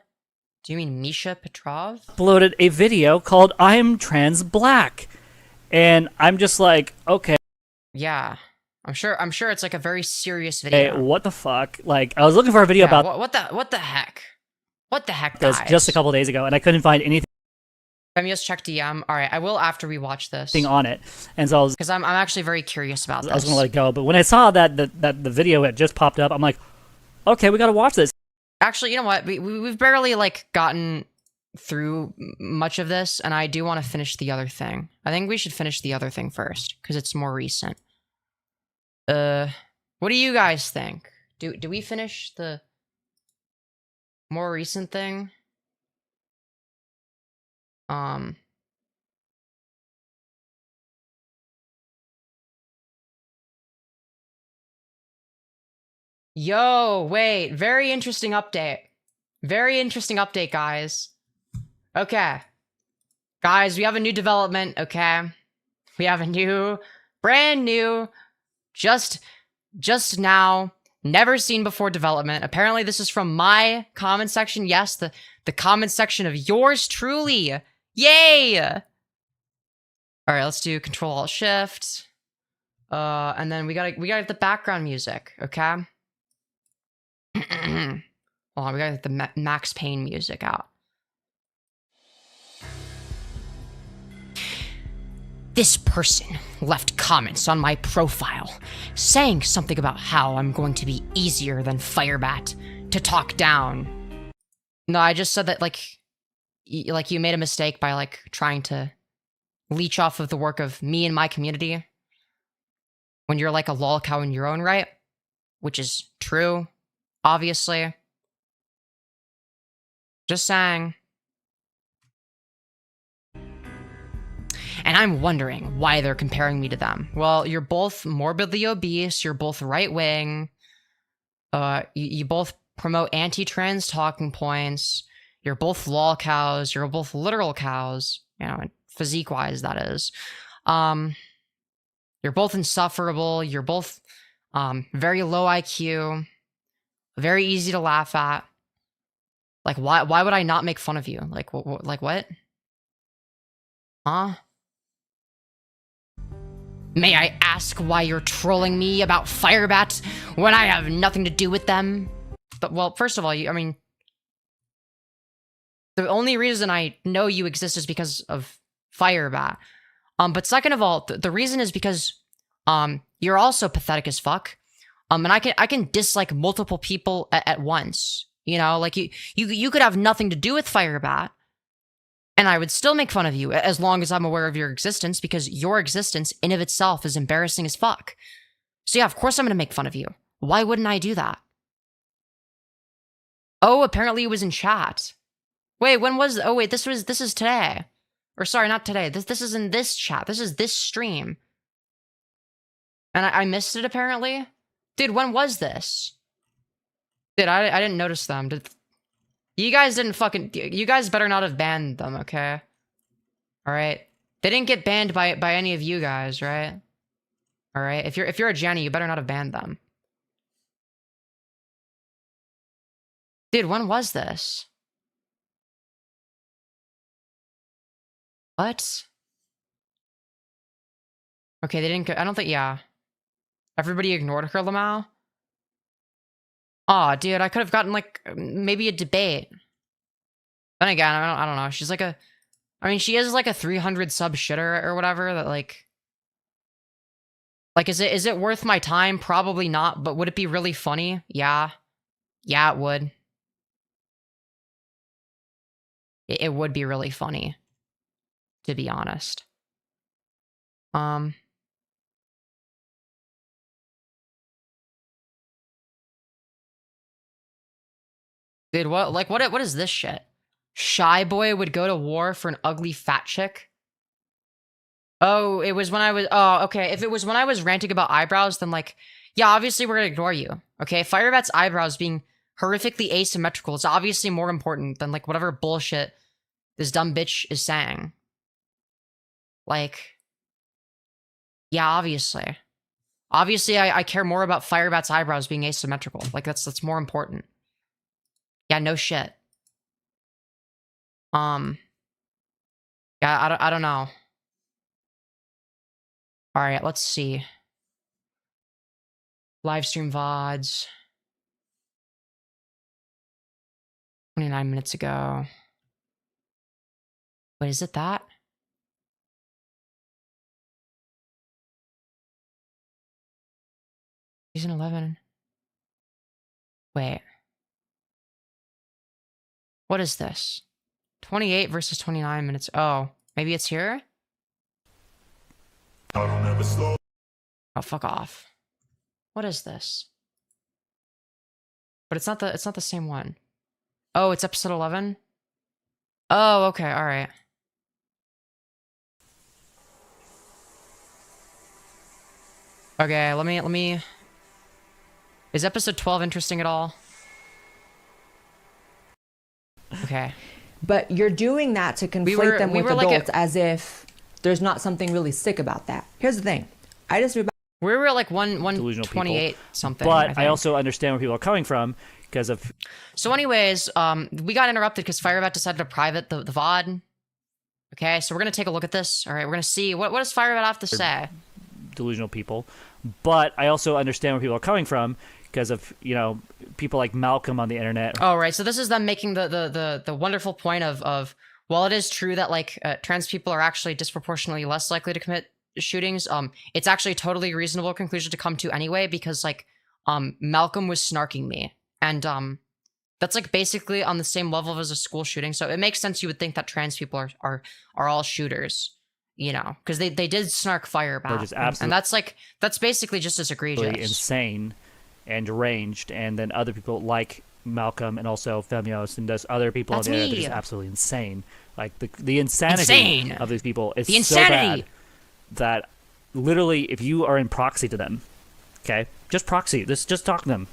Do you mean Misha Petrov? uploaded a video called I'm Trans Black. And I'm just like, okay. Yeah. I'm sure it's like a very serious Hey, video. what the fuck? Like, I was looking for a video Yeah, about what the heck? What the heck, this guys? just a couple days ago, and I couldn't find anything Femyoz check DM. All right, I will after we watch this. on it. And so I was, Because I'm actually very curious about this. I was gonna let it go. But when I saw that the video had just popped up, I'm like, okay, we gotta watch this. Actually, you know what? We've barely like gotten through much of this, and I do want to finish the other thing. I think we should finish the other thing first because it's more recent. What do you guys think? Do we finish the more recent thing? Yo, wait, very interesting update. Very interesting update, guys. Okay. Guys, we have a new development, okay? We have a new, brand new, just now, never seen before development. Apparently this is from my comment section. Yes, the comment section of yours truly. Yay! All right, let's do Control-Alt-Shift. And then we gotta the background music, okay? Hold on, we gotta get the Max Payne music out. This person left comments on my profile saying something about how I'm going to be easier than Firebat to talk down. No, I just said that like you made a mistake by like trying to leech off of the work of me and my community when you're like a lolcow in your own right, which is true, obviously. Just saying. And I'm wondering why they're comparing me to them. Well, you're both morbidly obese, you're both right-wing, you both promote anti-trans talking points, you're both lolcows, you're both literal cows, you know, physique-wise, that is. You're both insufferable, you're both very low IQ, very easy to laugh at. Like, why would I not make fun of you? Like, what? Huh? May I ask why you're trolling me about Firebat when I have nothing to do with them? But, well, first of all, I mean, the only reason I know you exist is because of Firebat. But second of all, the reason is because, you're also pathetic as fuck. And I can dislike multiple people at once. You know, like you could have nothing to do with Firebat, and I would still make fun of you as long as I'm aware of your existence, because your existence in of itself is embarrassing as fuck. So yeah, of course I'm gonna make fun of you. Why wouldn't I do that? Oh, apparently it was in chat. Wait, when was? Oh wait, this is today, or sorry, not today. This is in this chat. This is this stream, and I missed it apparently. Dude, when was this? Dude, I didn't notice them. You guys didn't fucking... You guys better not have banned them, okay? Alright? They didn't get banned by any of you guys, right? Alright? If you're a Jenny, you better not have banned them. Dude, when was this? What? Okay, they didn't... I don't think... Yeah. Everybody ignored her, Lamau? Aw, dude, I could have gotten, like, maybe a debate. Then again, I don't know. She's like a... I mean, she is like a 300 sub shitter or whatever that, like... Like, is it worth my time? Probably not, but would it be really funny? Yeah. Yeah, it would. It would be really funny. To be honest. Dude, what is this shit? Shy boy would go to war for an ugly fat chick? Oh, it was when I was... Oh, okay. If it was when I was ranting about eyebrows, then, like... Yeah, obviously we're gonna ignore you. Okay? Firebat's eyebrows being horrifically asymmetrical is obviously more important than, like, whatever bullshit this dumb bitch is saying. Like... Yeah, obviously. Obviously, I care more about Firebat's eyebrows being asymmetrical. Like, that's more important. Yeah, no shit. Yeah, I don't know. Alright, let's see. Livestream VODs. 29 minutes ago. Wait, is it that? Season 11. Wait. What is this? 28 versus 29 minutes. Oh, maybe it's here? Oh, fuck off. What is this? But it's not the same one. Oh, it's episode 11? Oh, okay, alright. Okay, let me... Is episode 12 interesting at all? Okay. But you're doing that to conflate them with adults as if there's not something really sick about that. Here's the thing. I just... We were at like 128 something. But I also understand where people are coming from because of... So anyways, we got interrupted because Firebat decided to private the VOD. Okay, so we're going to take a look at this. All right, we're going to see. What does Firebat have to say? Delusional people. But I also understand where people are coming from because of, you know, people like Malcolm on the internet. Oh, right. So this is them making the wonderful point of while it is true that, like, trans people are actually disproportionately less likely to commit shootings, it's actually a totally reasonable conclusion to come to anyway, because, like, Malcolm was snarking me. And, that's, like, basically on the same level as a school shooting. So it makes sense you would think that trans people are all shooters, you know, because they did snark Firebat. And that's basically just as egregious. Insane and deranged. And then other people like Malcolm and also Femyoz and there's other people That's on the internet me. that is absolutely insane. Like the insanity Insane. of these people is The so insanity. bad that literally if you are in proxy to them, okay, just proxy, just talk to them.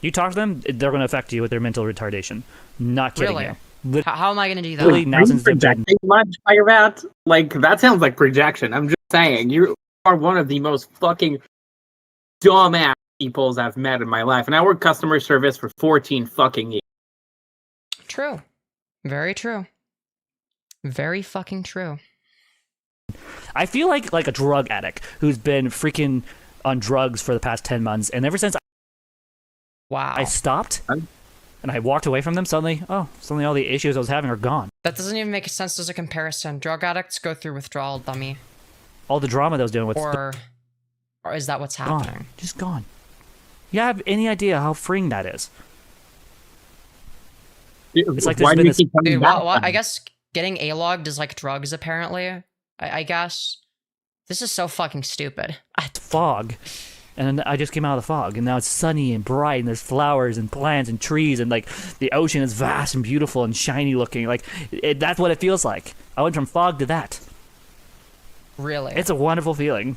You talk to them, they're going to affect you with their mental retardation. Not kidding Really? you. How am I going to do that? Literally now Are you since they've been projecting much, Firebat? Like, that sounds like projection. I'm just saying, you are one of the most fucking dumbass peoples I've met in my life. And I worked customer service for 14 fucking years. True. Very true. Very fucking true. I feel like a drug addict who's been freaking on drugs for the past 10 months, and ever since I stopped and I walked away from them, suddenly all the issues I was having are gone. That doesn't even make sense as a comparison. Drug addicts go through withdrawal, dummy. All the drama that I was dealing with Or is that what's happening? gone. Just gone. You have any idea how freeing that is? It's like Why there's do been you this keep coming Dude, back? I guess getting A-logged is like drugs, apparently. I guess. This is so fucking stupid. fog. And then I just came out of the fog, and now it's sunny and bright, and there's flowers and plants and trees, and like the ocean is vast and beautiful and shiny looking. Like that's what it feels like. I went from fog to that. Really? It's a wonderful feeling.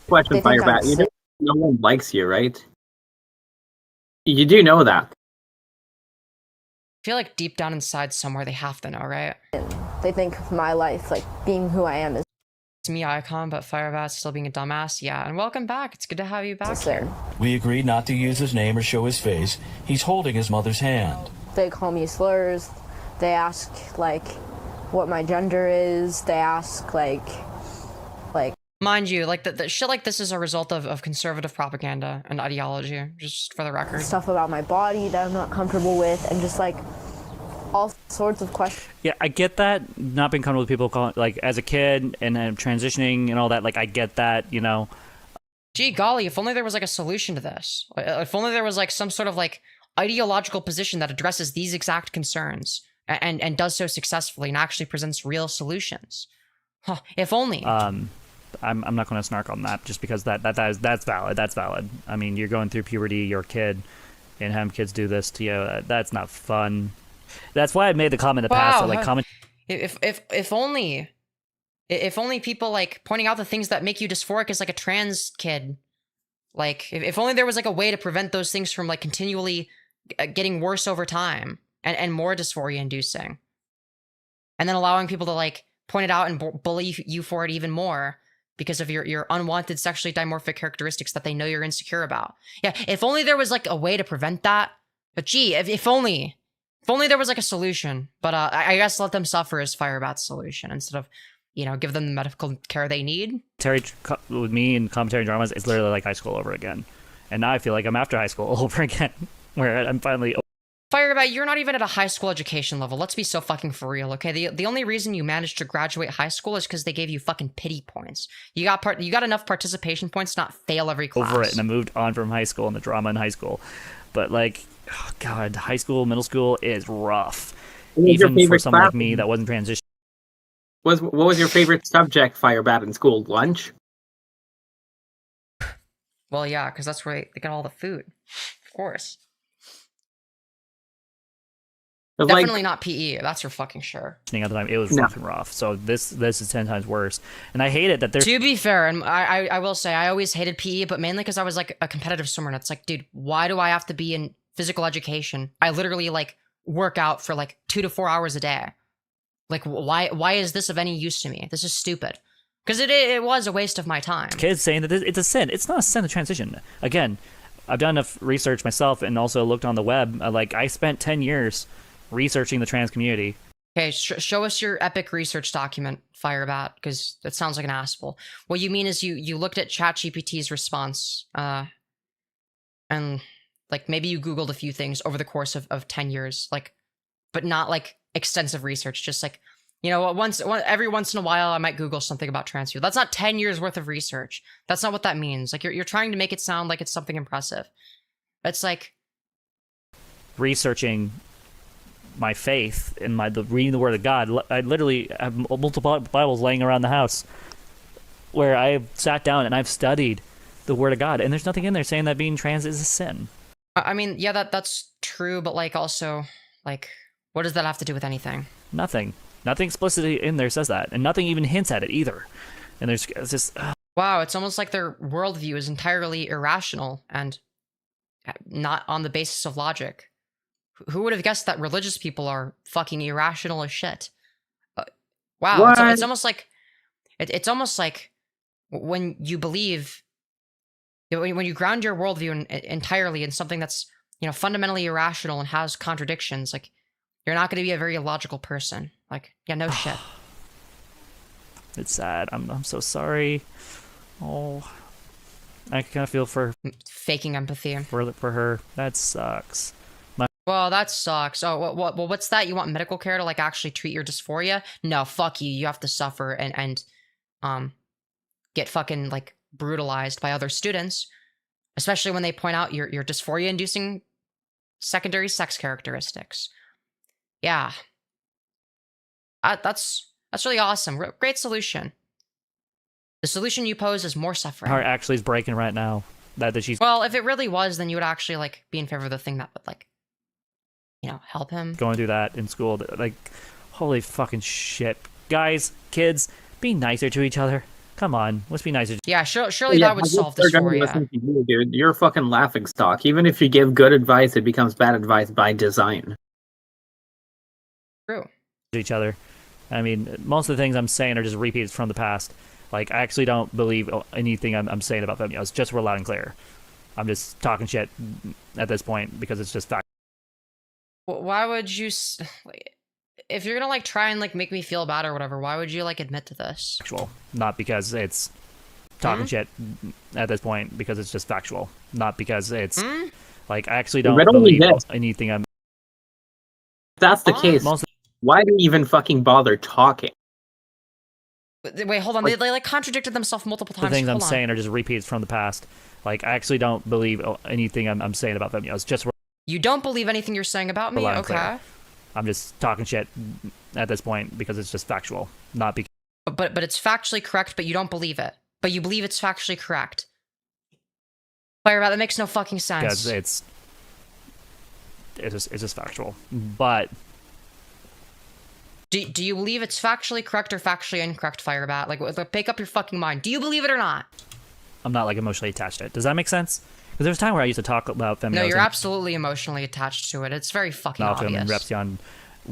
Question, They think Firebat. I'm You sick. know no one likes you, right? You do know that. I feel like deep down inside somewhere they have to know, right? They think of my life, like being who I am, is It's me, Icon, but Firebat still being a dumbass. Yeah, and welcome back. It's good to have you back here. We agreed not to use his name or show his face. He's holding his mother's hand. they call me slurs. They ask like what my gender is. They ask like Mind you, like the shit like this is a result of conservative propaganda and ideology, just for the record. stuff about my body that I'm not comfortable with, and just like all sorts of questions. Yeah, I get that. Not being comfortable with people calling, like, as a kid and then transitioning and all that. Like, I get that, you know. Gee golly, if only there was like a solution to this. If only there was like some sort of like ideological position that addresses these exact concerns and does so successfully and actually presents real solutions. Huh, if only. I'm not going to snark on that just because that's valid. That's valid. I mean, you're going through puberty, you're a kid, and having kids do this to you, that's not fun. That's why I made the comment in the past. That, like, comment. If only people like pointing out the things that make you dysphoric as like a trans kid, like if only there was like a way to prevent those things from like continually getting worse over time and more dysphoria inducing, and then allowing people to like point it out and bully you for it even more because of your unwanted sexually dimorphic characteristics that they know you're insecure about. Yeah, if only there was like a way to prevent that. But gee, if only there was like a solution. But I guess let them suffer as Firebat's solution instead of, you know, give them the medical care they need. Terry with me and commentary dramas is literally like high school over again, and now I feel like I'm after high school all over again, where I'm finally. Firebat, you're not even at a high school education level. Let's be so fucking for real, okay? The only reason you managed to graduate high school is because they gave you fucking pity points. You got enough participation points to not fail every class. Over it, and I moved on from high school and the drama in high school, but like, oh god, high school, middle school is rough, What was your even for favorite someone like class? me that wasn't transitioned. What was your favorite subject, Firebat, in school? Lunch? Well, yeah, because that's where they get all the food. Of course. Definitely not PE. That's for fucking sure. At the time, it was No. fucking rough. So this is 10 times worse, and I hate it that there's. To be fair, and I will say I always hated PE, but mainly because I was like a competitive swimmer. And it's like, dude, why do I have to be in physical education? I literally like work out for like 2 to 4 hours a day. Like, why is this of any use to me? This is stupid. Because it was a waste of my time. Kids saying that it's a sin. It's not a sin to transition. Again, I've done enough research myself and also looked on the web. Like, I spent 10 years researching the trans community. Okay, show us your epic research document, Firebat, because that sounds like an asshole. What you mean is you looked at ChatGPT's response, and like maybe you Googled a few things over the course of 10 years, like, but not like extensive research, just like, you know, every once in a while I might Google something about trans people. That's not 10 years worth of research. That's not what that means. Like you're trying to make it sound like it's something impressive. It's like Researching my faith and reading the Word of God. I literally have multiple Bibles laying around the house where I've sat down and I've studied the Word of God, and there's nothing in there saying that being trans is a sin. I mean, yeah, that's true, but like also, like, what does that have to do with anything? Nothing. Nothing explicitly in there says that, and nothing even hints at it either. And it's just Wow, it's almost like their worldview is entirely irrational and not on the basis of logic. Who would have guessed that religious people are fucking irrational as shit? Wow, it's almost like it's almost like when you believe, when you ground your worldview entirely in something that's, you know, fundamentally irrational and has contradictions, like, you're not going to be a very logical person. Like, yeah, no shit. it's sad. I'm so sorry. Oh, I kind of feel for faking empathy for her. That sucks. Well, that sucks. Oh, what's that? You want medical care to like actually treat your dysphoria? No, fuck you. You have to suffer and get fucking like brutalized by other students, especially when they point out your dysphoria-inducing secondary sex characteristics. Yeah, that's really awesome. Great solution. The solution you pose is more suffering. Her heart actually is breaking right now. That she's well, if it really was, then you would actually like be in favor of the thing that would like, you know, help him. going through that in school. Like, holy fucking shit, guys, kids, be nicer to each other. Come on, let's be nicer. Yeah, surely that would solve dysphoria. Listen to you, dude. You're a fucking laughing stock. Even if you give good advice, it becomes bad advice by design. True. To each other. I mean, most of the things I'm saying are just repeats from the past. Like, I actually don't believe anything I'm saying about Femyoz. Just we're loud and clear. I'm just talking shit at this point because it's just fact. Why would you, if you're gonna like try and like make me feel bad or whatever, why would you like admit to this? Factual, not because it's talking shit at this point because it's just factual, not because it's like I actually don't believe anything I'm. If that's the case, why do you even fucking bother talking? Wait, hold on. They like contradicted themselves multiple times. The things I'm Hold on. saying are just repeats from the past. Like, I actually don't believe anything I'm saying about Femyoz. Just You don't believe anything you're saying about me? loud and Okay. clear. I'm just talking shit at this point because it's just factual, not because. But it's factually correct, but you don't believe it. But you believe it's factually correct. Firebat, that makes no fucking sense. Because it's just factual. But do you believe it's factually correct or factually incorrect, Firebat? Like, make up your fucking mind. Do you believe it or not? I'm not like emotionally attached to it. Does that make sense? Because there was a time where I used to talk about Femyoz. No, you're absolutely emotionally attached to it. It's very fucking Malcolm and obvious. Repsion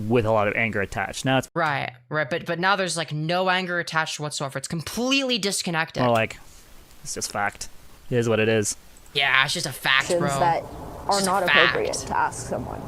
with a lot of anger attached. Now it's Right. But now there's like no anger attached whatsoever. It's completely disconnected. more like it's just fact. It is what it is. Yeah, it's just a fact, bro. that are Just not a fact. appropriate to ask someone.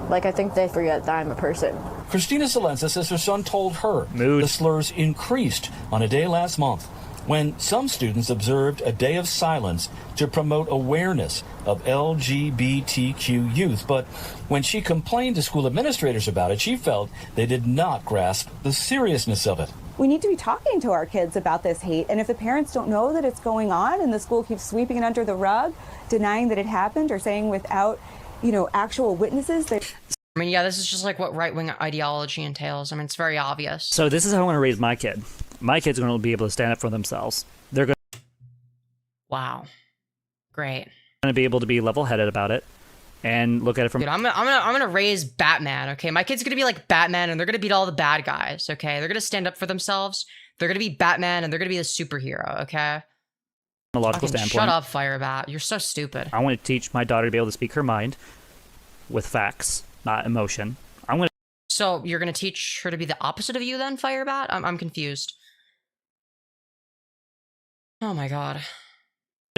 Like, I think they forget that I'm a person. Christina Salenza says her son told her the slurs increased on a day last month when some students observed a day of silence to promote awareness of LGBTQ youth. But when she complained to school administrators about it, she felt they did not grasp the seriousness of it. We need to be talking to our kids about this hate, and if the parents don't know that it's going on and the school keeps sweeping it under the rug, denying that it happened or saying without, actual witnesses, they... I mean, yeah, this is just like what right-wing ideology entails. I mean, it's very obvious. So this is how I want to raise my kid. My kid's going to be able to stand up for themselves. They're going Wow. Great. to be able to be level-headed about it and look at it from. Dude, I'm gonna raise Batman, okay? My kid's gonna be like Batman, and they're gonna beat all the bad guys, okay? They're gonna stand up for themselves. They're gonna be Batman, and they're gonna be the superhero, okay? a logical Fucking standpoint. shut up, Firebat. You're so stupid. I want to teach my daughter to be able to speak her mind with facts, not emotion. I'm going to. So you're gonna teach her to be the opposite of you then, Firebat? I'm confused. Oh my god.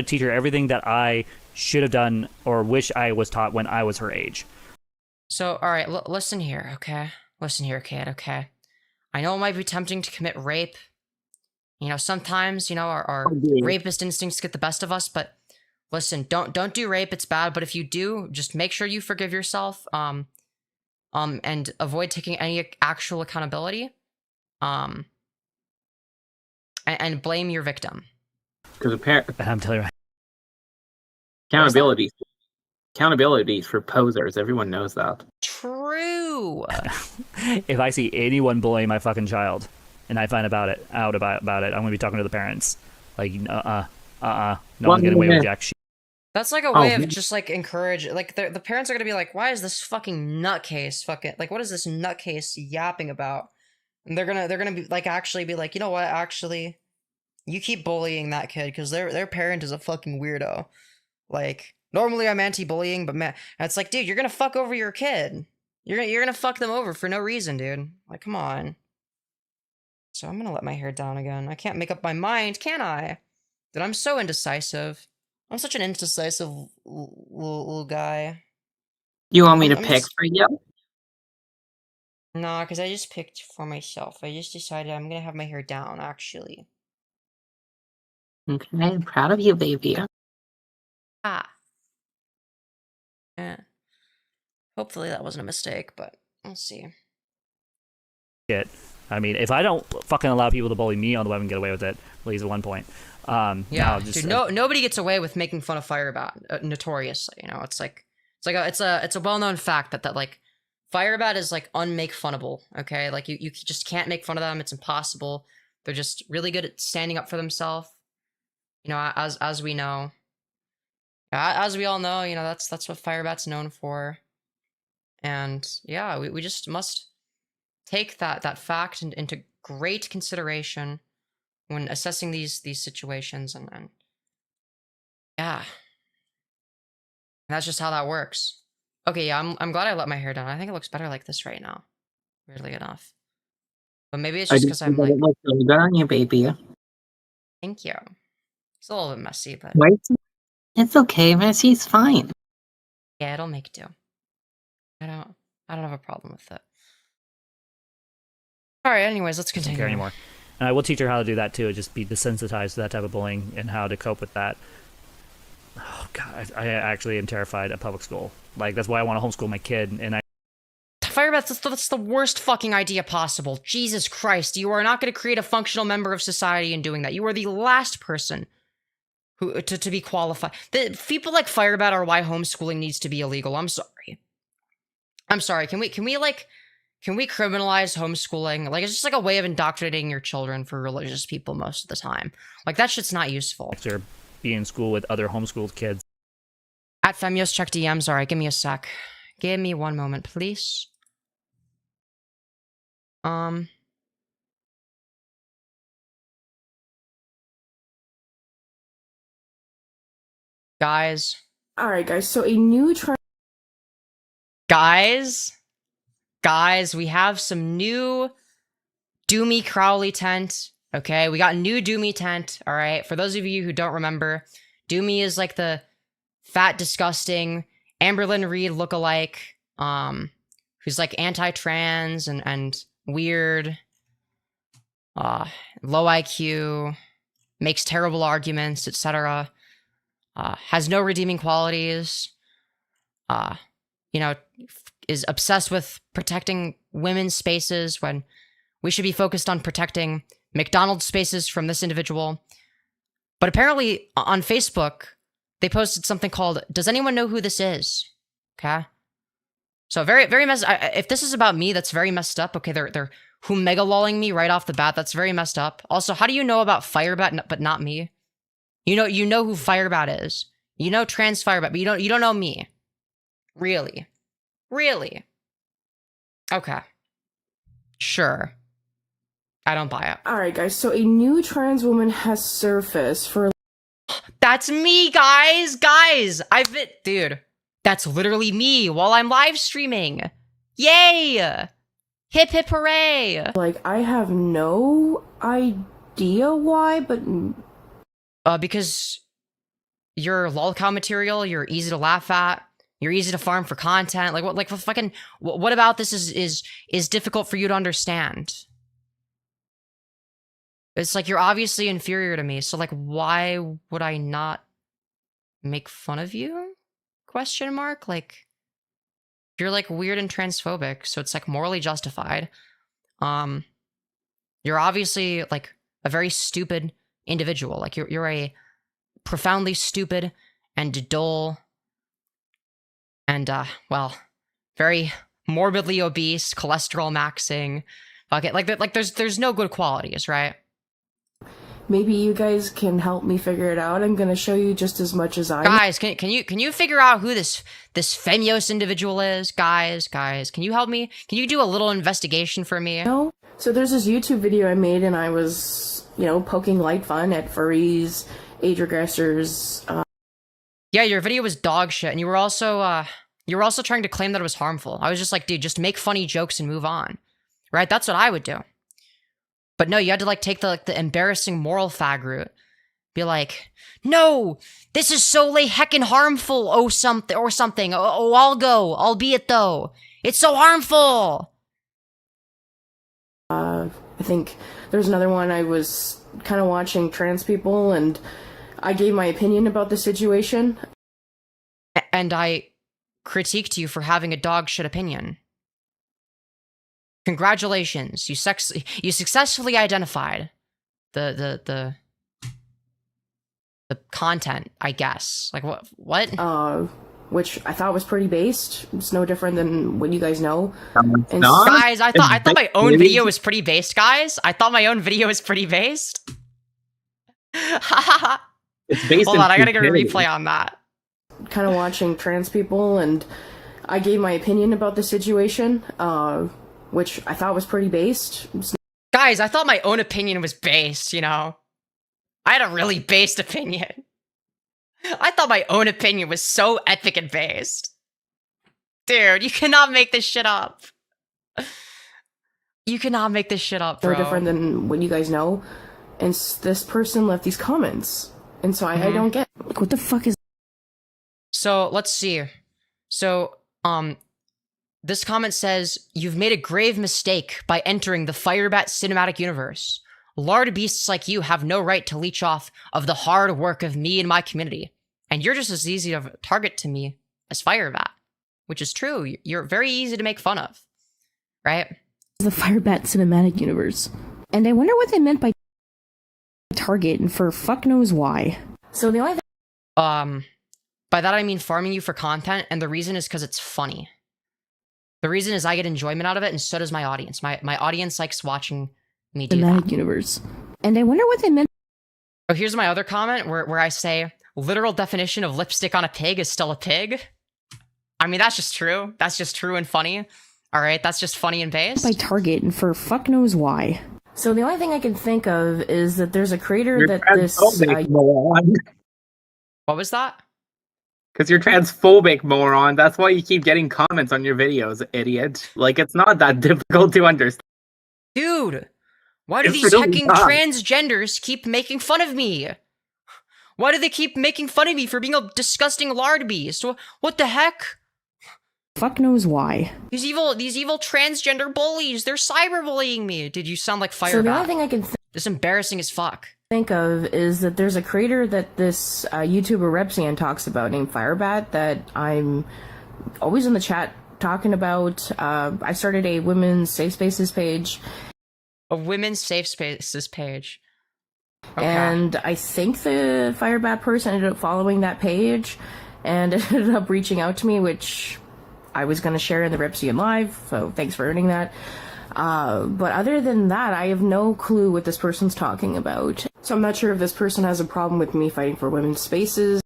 Teach her everything that I should have done or wish I was taught when I was her age. So, alright, listen here, okay? Listen here, kid, okay? I know it might be tempting to commit rape. Sometimes, our rapist instincts get the best of us, but listen, don't do rape, it's bad, but if you do, just make sure you forgive yourself, and avoid taking any actual accountability, and blame your victim. Because I'm telling you, accountability for posers. Everyone knows that. True. if I see anyone bullying my fucking child, and I find out about it, I'm gonna be talking to the parents. Like, no one's getting away with jack shit. That's like a way of just like encourage, like the parents are gonna be like, why is this fucking nutcase fucking, like, what is this nutcase yapping about? And they're gonna be like, actually be like, you know what, actually, you keep bullying that kid because their parent is a fucking weirdo. Like, normally I'm anti-bullying, but man, and it's like, dude, you're gonna fuck over your kid. You're gonna fuck them over for no reason, dude. Like, come on. So I'm gonna let my hair down again. I can't make up my mind, can I? Dude, I'm so indecisive. I'm such an indecisive little guy. You want me to I'm pick just- for you? Nah, because I just picked for myself. I just decided I'm gonna have my hair down, actually. Okay, I'm proud of you, baby. Ah. Yeah. Hopefully that wasn't a mistake, but we'll see. Shit. I mean, if I don't fucking allow people to bully me on the web and get away with it, at least at one point. Yeah, now just, dude, nobody gets away with making fun of Firebat, notoriously. You know, it's a well-known fact that like Firebat is like unmake funnable. Okay, like you just can't make fun of them. It's impossible. They're just really good at standing up for themselves. You know, as we know, as we all know, you know that's what Firebat's known for. And yeah, we just must take that fact into great consideration when assessing these situations, and yeah, and that's just how that works. Okay, yeah, I'm glad I let my hair down. I think it looks better like this right now, weirdly enough. But maybe it's just because I'm like, it looks really good on you, baby. thank you. It's a little bit messy, but Right? It's okay, Messy's fine. yeah, it'll make do. I don't have a problem with it. All right, anyways, let's continue. Don't care anymore. And I will teach her how to do that too. Just be desensitized to that type of bullying and how to cope with that. Oh god, I actually am terrified of public school. Like that's why I want to homeschool my kid. And Firebat, that's the worst fucking idea possible. Jesus Christ, you are not going to create a functional member of society in doing that. You are the last person who to be qualified. The people like Firebat are why homeschooling needs to be illegal. I'm sorry. Can we criminalize homeschooling? Like, it's just like a way of indoctrinating your children for religious people most of the time. Like, that shit's not useful. Or be in school with other homeschooled kids. At Femyoz, check DMs. All right, give me a sec. Give me one moment, please. Guys. Alright, guys, so a new Guys, we have some new Doomy Crowley tent. Okay, we got new Doomy tent. All right, for those of you who don't remember, Doomy is like the fat, disgusting Amberlynn Reed lookalike, who's like anti-trans and weird, low IQ, makes terrible arguments, etc. Has no redeeming qualities. You know, is obsessed with protecting women's spaces when we should be focused on protecting McDonald's spaces from this individual. But apparently on Facebook, they posted something called, "Does anyone know who this is?" Okay. So very, very messed. If this is about me, that's very messed up. Okay, they're who-mega-lolling me right off the bat. That's very messed up. Also, how do you know about Firebat but not me? You know who Firebat is. You know TransFireBat, but you don't know me. Really? Okay. Sure. I don't buy it. Alright, guys, so a new trans woman has surfaced for. That's me, guys! Dude, that's literally me while I'm live streaming. Yay! Hip hip hooray! Like, I have no idea why, but. Because you're Lolcow material, you're easy to laugh at, you're easy to farm for content. What about this is difficult for you to understand? It's like you're obviously inferior to me, so like why would I not make fun of you? Question mark? Like you're like weird and transphobic, so it's like morally justified. You're obviously like a very stupid individual. Like you're a profoundly stupid and dull and well, very morbidly obese, cholesterol maxing. Like there's no good qualities, right? maybe you guys can help me figure it out. I'm gonna show you just as much as I Guys, can you figure out who this Femyoz individual is? Guys, can you help me? Can you do a little investigation for me? know. So there's this YouTube video I made, and I was, poking light fun at furries, age regressors. Yeah, your video was dog shit, and you were also trying to claim that it was harmful. I was just like, dude, just make funny jokes and move on, right? That's what I would do. But no, you had to like take the embarrassing moral fag route. Be like, no, this is so heckin' harmful. Oh, something. Oh, I'll go. Albeit though, it's so harmful. I think there's another one. I was kind of watching trans people, and I gave my opinion about the situation. And I critiqued you for having a dog shit opinion. Congratulations, you successfully identified the content, I guess. Like what? Which I thought was pretty based. It's no different than what you guys know. Guys, I thought my own video was pretty based, guys. I thought my own video was pretty based. It's based. Hold on, I gotta get a replay on that. Kind of watching trans people, and I gave my opinion about the situation, which I thought was pretty based. Guys, I thought my own opinion was based, I had a really based opinion. I thought my own opinion was so epic and based. Dude, you cannot make this shit up. You cannot make this shit up, bro. No different than what you guys know. And this person left these comments. And so I don't get, like, what the fuck is... So, let's see. So, this comment says, you've made a grave mistake by entering the Firebat cinematic universe. Lard beasts like you have no right to leech off of the hard work of me and my community. And you're just as easy of a target to me as Firebat. Which is true. You're very easy to make fun of. Right? The Firebat cinematic universe. And I wonder what they meant by target, and for fuck knows why. So the only thing... By that I mean farming you for content, and the reason is because it's funny. The reason is I get enjoyment out of it, and so does my audience. My audience likes watching me do that. Universe. And I wonder what they meant... Oh, here's my other comment, where I say, literal definition of lipstick on a pig is still a pig. I mean, that's just true. That's just true and funny. Alright, that's just funny and based. By target, and for fuck knows why. So the only thing I can think of is that there's a creator that this... What was that? Because you're transphobic, moron. That's why you keep getting comments on your videos, idiot. Like, it's not that difficult to understand. Dude, why do these hecking transgenders keep making fun of me? Why do they keep making fun of me for being a disgusting lard beast? What the heck? Fuck knows why. These evil transgender bullies, they're cyberbullying me. Dude, you sound like Firebat. So the only thing I can this is embarrassing as fuck. Think of is that there's a creator that this YouTuber Repsian talks about named Firebat that I'm always in the chat talking about. I started a women's safe spaces page. A women's safe spaces page. Okay. And I think the Firebat person ended up following that page and ended up reaching out to me, which I was going to share in the Repsian Live, so thanks for earning that. But other than that, I have no clue what this person's talking about. So I'm not sure if this person has a problem with me fighting for women's spaces.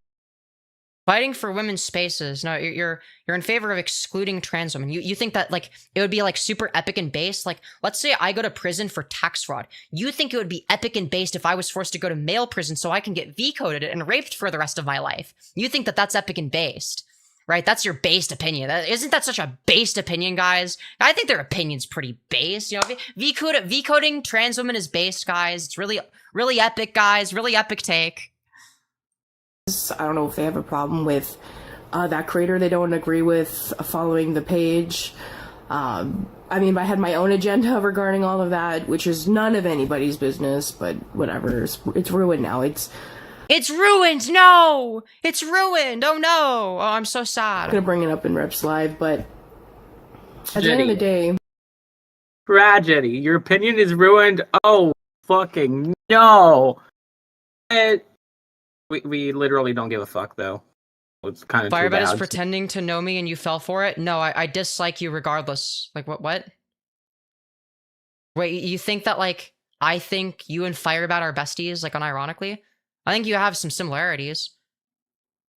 Fighting for women's spaces. No, you're in favor of excluding trans women. You think that like it would be like super epic and based. Like, let's say I go to prison for tax fraud. You think it would be epic and based if I was forced to go to male prison so I can get V-coded and raped for the rest of my life. You think that that's epic and based. Right, that's your based opinion. Isn't that such a based opinion, guys? I think their opinion's pretty based. V-coding trans women is based, guys. It's really, really epic, guys. Really epic take. I don't know if they have a problem with that creator they don't agree with following the page. I mean, I had my own agenda regarding all of that, which is none of anybody's business, but whatever. It's ruined now. It's ruined! No! It's ruined! Oh no! Oh, I'm so sad. I'm gonna bring it up in Reps Live, but at the end of the day... Tragedy. Your opinion is ruined? Oh, fucking no! We literally don't give a fuck, though. It's kind of Firebat is pretending to know me and you fell for it? No, I dislike you regardless. Like, what? Wait, you think that, like, I think you and Firebat are besties, like unironically. I think you have some similarities.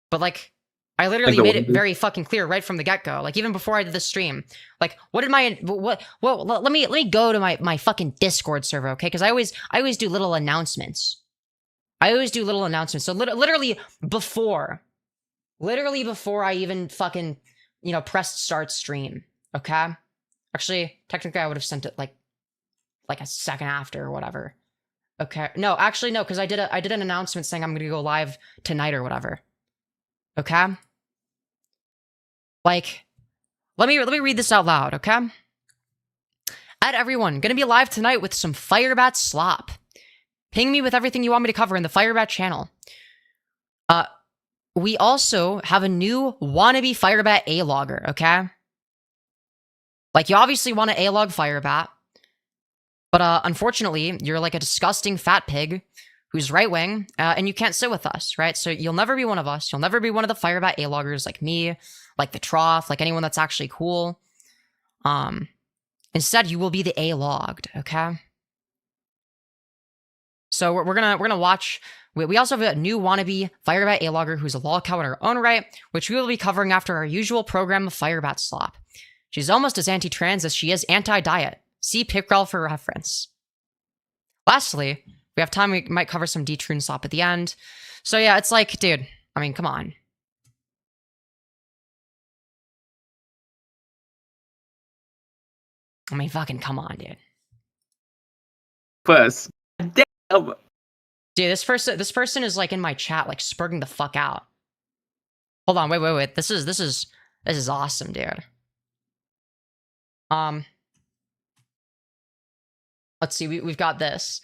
But like, I literally made it very fucking clear right from the get-go. Like even before I did the stream. Like, what did my let me go to my fucking Discord server, okay? Because I always do little announcements. So literally before I even fucking, pressed start stream, okay? Actually, technically I would have sent it like a second after or whatever. Okay. No, actually no, because I did an announcement saying I'm gonna go live tonight or whatever. Okay? Like, let me read this out loud, okay? At everyone, gonna be live tonight with some Firebat slop. Ping me with everything you want me to cover in the Firebat channel. We also have a new wannabe Firebat A-logger, okay? Like, you obviously want to A-log Firebat, but unfortunately, you're like a disgusting fat pig who's right-wing, and you can't sit with us, right? So you'll never be one of us. You'll never be one of the Firebat A-loggers like me, like the Trough, like anyone that's actually cool. Instead, you will be the A-logged, okay? So we're gonna watch. We also have a new wannabe Firebat A-logger who's a Lolcow in her own right, which we will be covering after our usual program of Firebat slop. She's almost as anti-trans as she is anti-diet. See Pickrell for reference. Lastly, we have time. We might cover some D-Trune slop at the end. So yeah, it's like, dude. I mean, come on. I mean, fucking come on, dude. Plus, damn. Dude, this person is like in my chat, like spurging the fuck out. Hold on, wait. This is awesome, dude. Let's see, we've got this.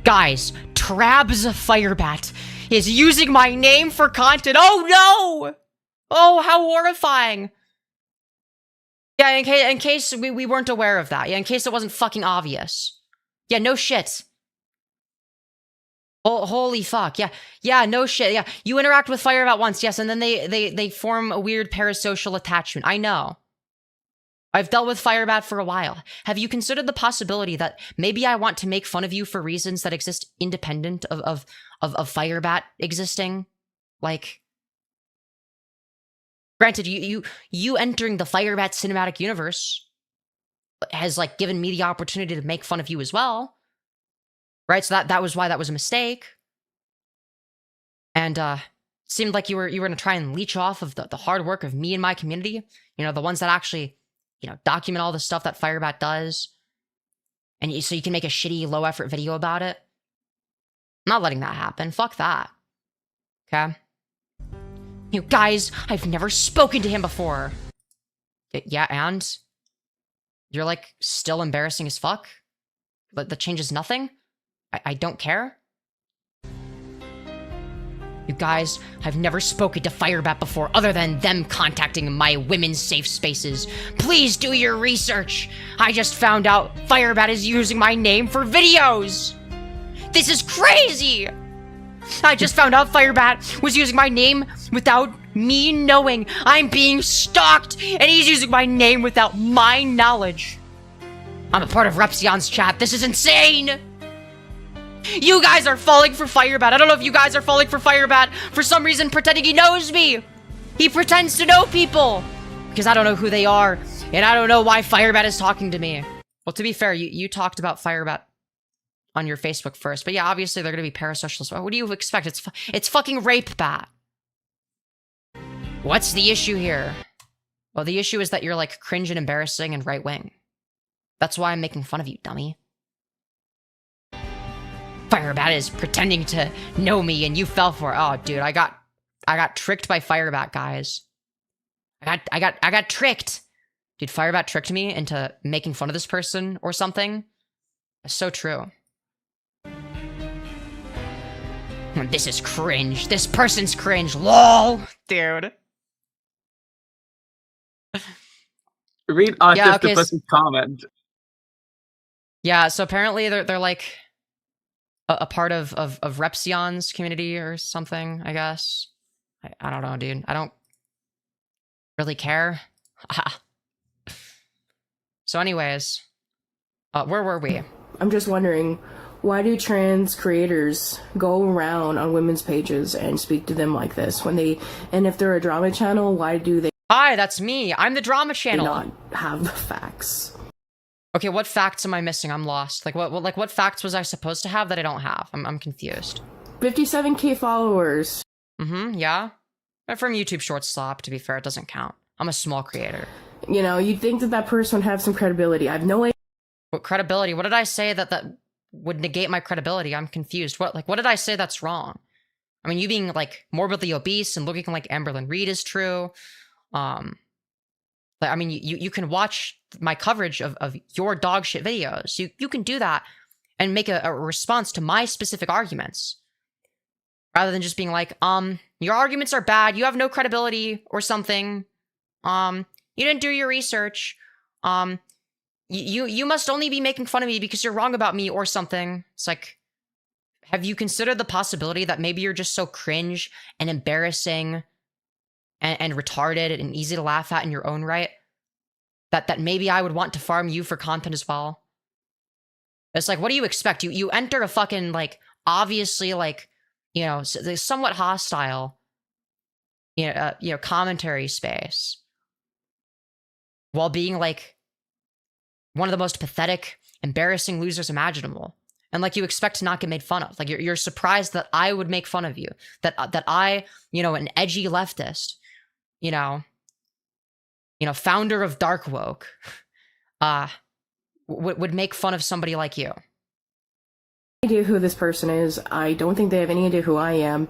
Guys, Trabs Firebat is using my name for content. Oh no! Oh, how horrifying. Yeah, in case we weren't aware of that. Yeah, in case it wasn't fucking obvious. Yeah, no shit. Oh, holy fuck. Yeah, no shit. Yeah, you interact with Firebat once, yes, and then they form a weird parasocial attachment. I know. I've dealt with Firebat for a while. Have you considered the possibility that maybe I want to make fun of you for reasons that exist independent of Firebat existing? Like, granted, you entering the Firebat cinematic universe has like given me the opportunity to make fun of you as well. Right, so that was why that was a mistake. And it seemed like you were gonna try and leech off of the hard work of me and my community. The ones that actually, document all the stuff that Firebat does. And so you can make a shitty, low-effort video about it. I'm not letting that happen. Fuck that. Okay? You guys, I've never spoken to him before. Yeah, and? You're like, still embarrassing as fuck? But that changes nothing? I don't care. You guys, I've never spoken to Firebat before other than them contacting my women's safe spaces. Please do your research. I just found out Firebat is using my name for videos. This is crazy. I just found out Firebat was using my name without me knowing. I'm being stalked and he's using my name without my knowledge. I'm a part of Repsion's chat. This is insane. You guys are falling for Firebat. I don't know if you guys are falling for Firebat for some reason pretending he knows me. He pretends to know people. Because I don't know who they are. And I don't know why Firebat is talking to me. Well, to be fair, you talked about Firebat on your Facebook first. But yeah, obviously they're going to be parasocial. So what do you expect? It's fucking rape bat. What's the issue here? Well, the issue is that you're like cringe and embarrassing and right-wing. That's why I'm making fun of you, dummy. Firebat is pretending to know me and you fell for it. Oh, dude, I got tricked by Firebat, guys. I got tricked. Dude, Firebat tricked me into making fun of this person or something. It's so true. This is cringe. This person's cringe. LOL. Dude. Read Octopus's comment. Yeah, so apparently they're like a part of Repsion's community or something, I guess. I don't know, dude. I don't really care. So anyways, Where were we? I'm just wondering, why do trans creators go around on women's pages and speak to them like this and if they're a drama channel, why do they Hi, that's me. I'm the drama channel. not have the facts? Okay, what facts am I missing? I'm lost. What facts was I supposed to have that I don't have? I'm confused. 57K followers. Yeah. From YouTube Shorts Slop, to be fair, it doesn't count. I'm a small creator. You know, you'd think that person would have some credibility. I have no idea. What credibility? What did I say that would negate my credibility? I'm confused. What did I say that's wrong? I mean, you being, like, morbidly obese and looking like Amberlyn Reed is true. I mean, you can watch my coverage of your dog shit videos. You can do that and make a response to my specific arguments. Rather than just being like, your arguments are bad, you have no credibility or something. You didn't do your research. You must only be making fun of me because you're wrong about me or something. It's like, have you considered the possibility that maybe you're just so cringe and embarrassing and retarded and easy to laugh at in your own right that maybe I would want to farm you for content as well? It's like, what do you expect? You enter a fucking, like, obviously, like, you know, somewhat hostile, commentary space while being, like, one of the most pathetic, embarrassing losers imaginable. And, like, you expect to not get made fun of. Like, you're surprised that I would make fun of you. That I, an edgy leftist, founder of Dark Woke, would make fun of somebody like you. Idea who this person is. I don't think they have any idea who I am.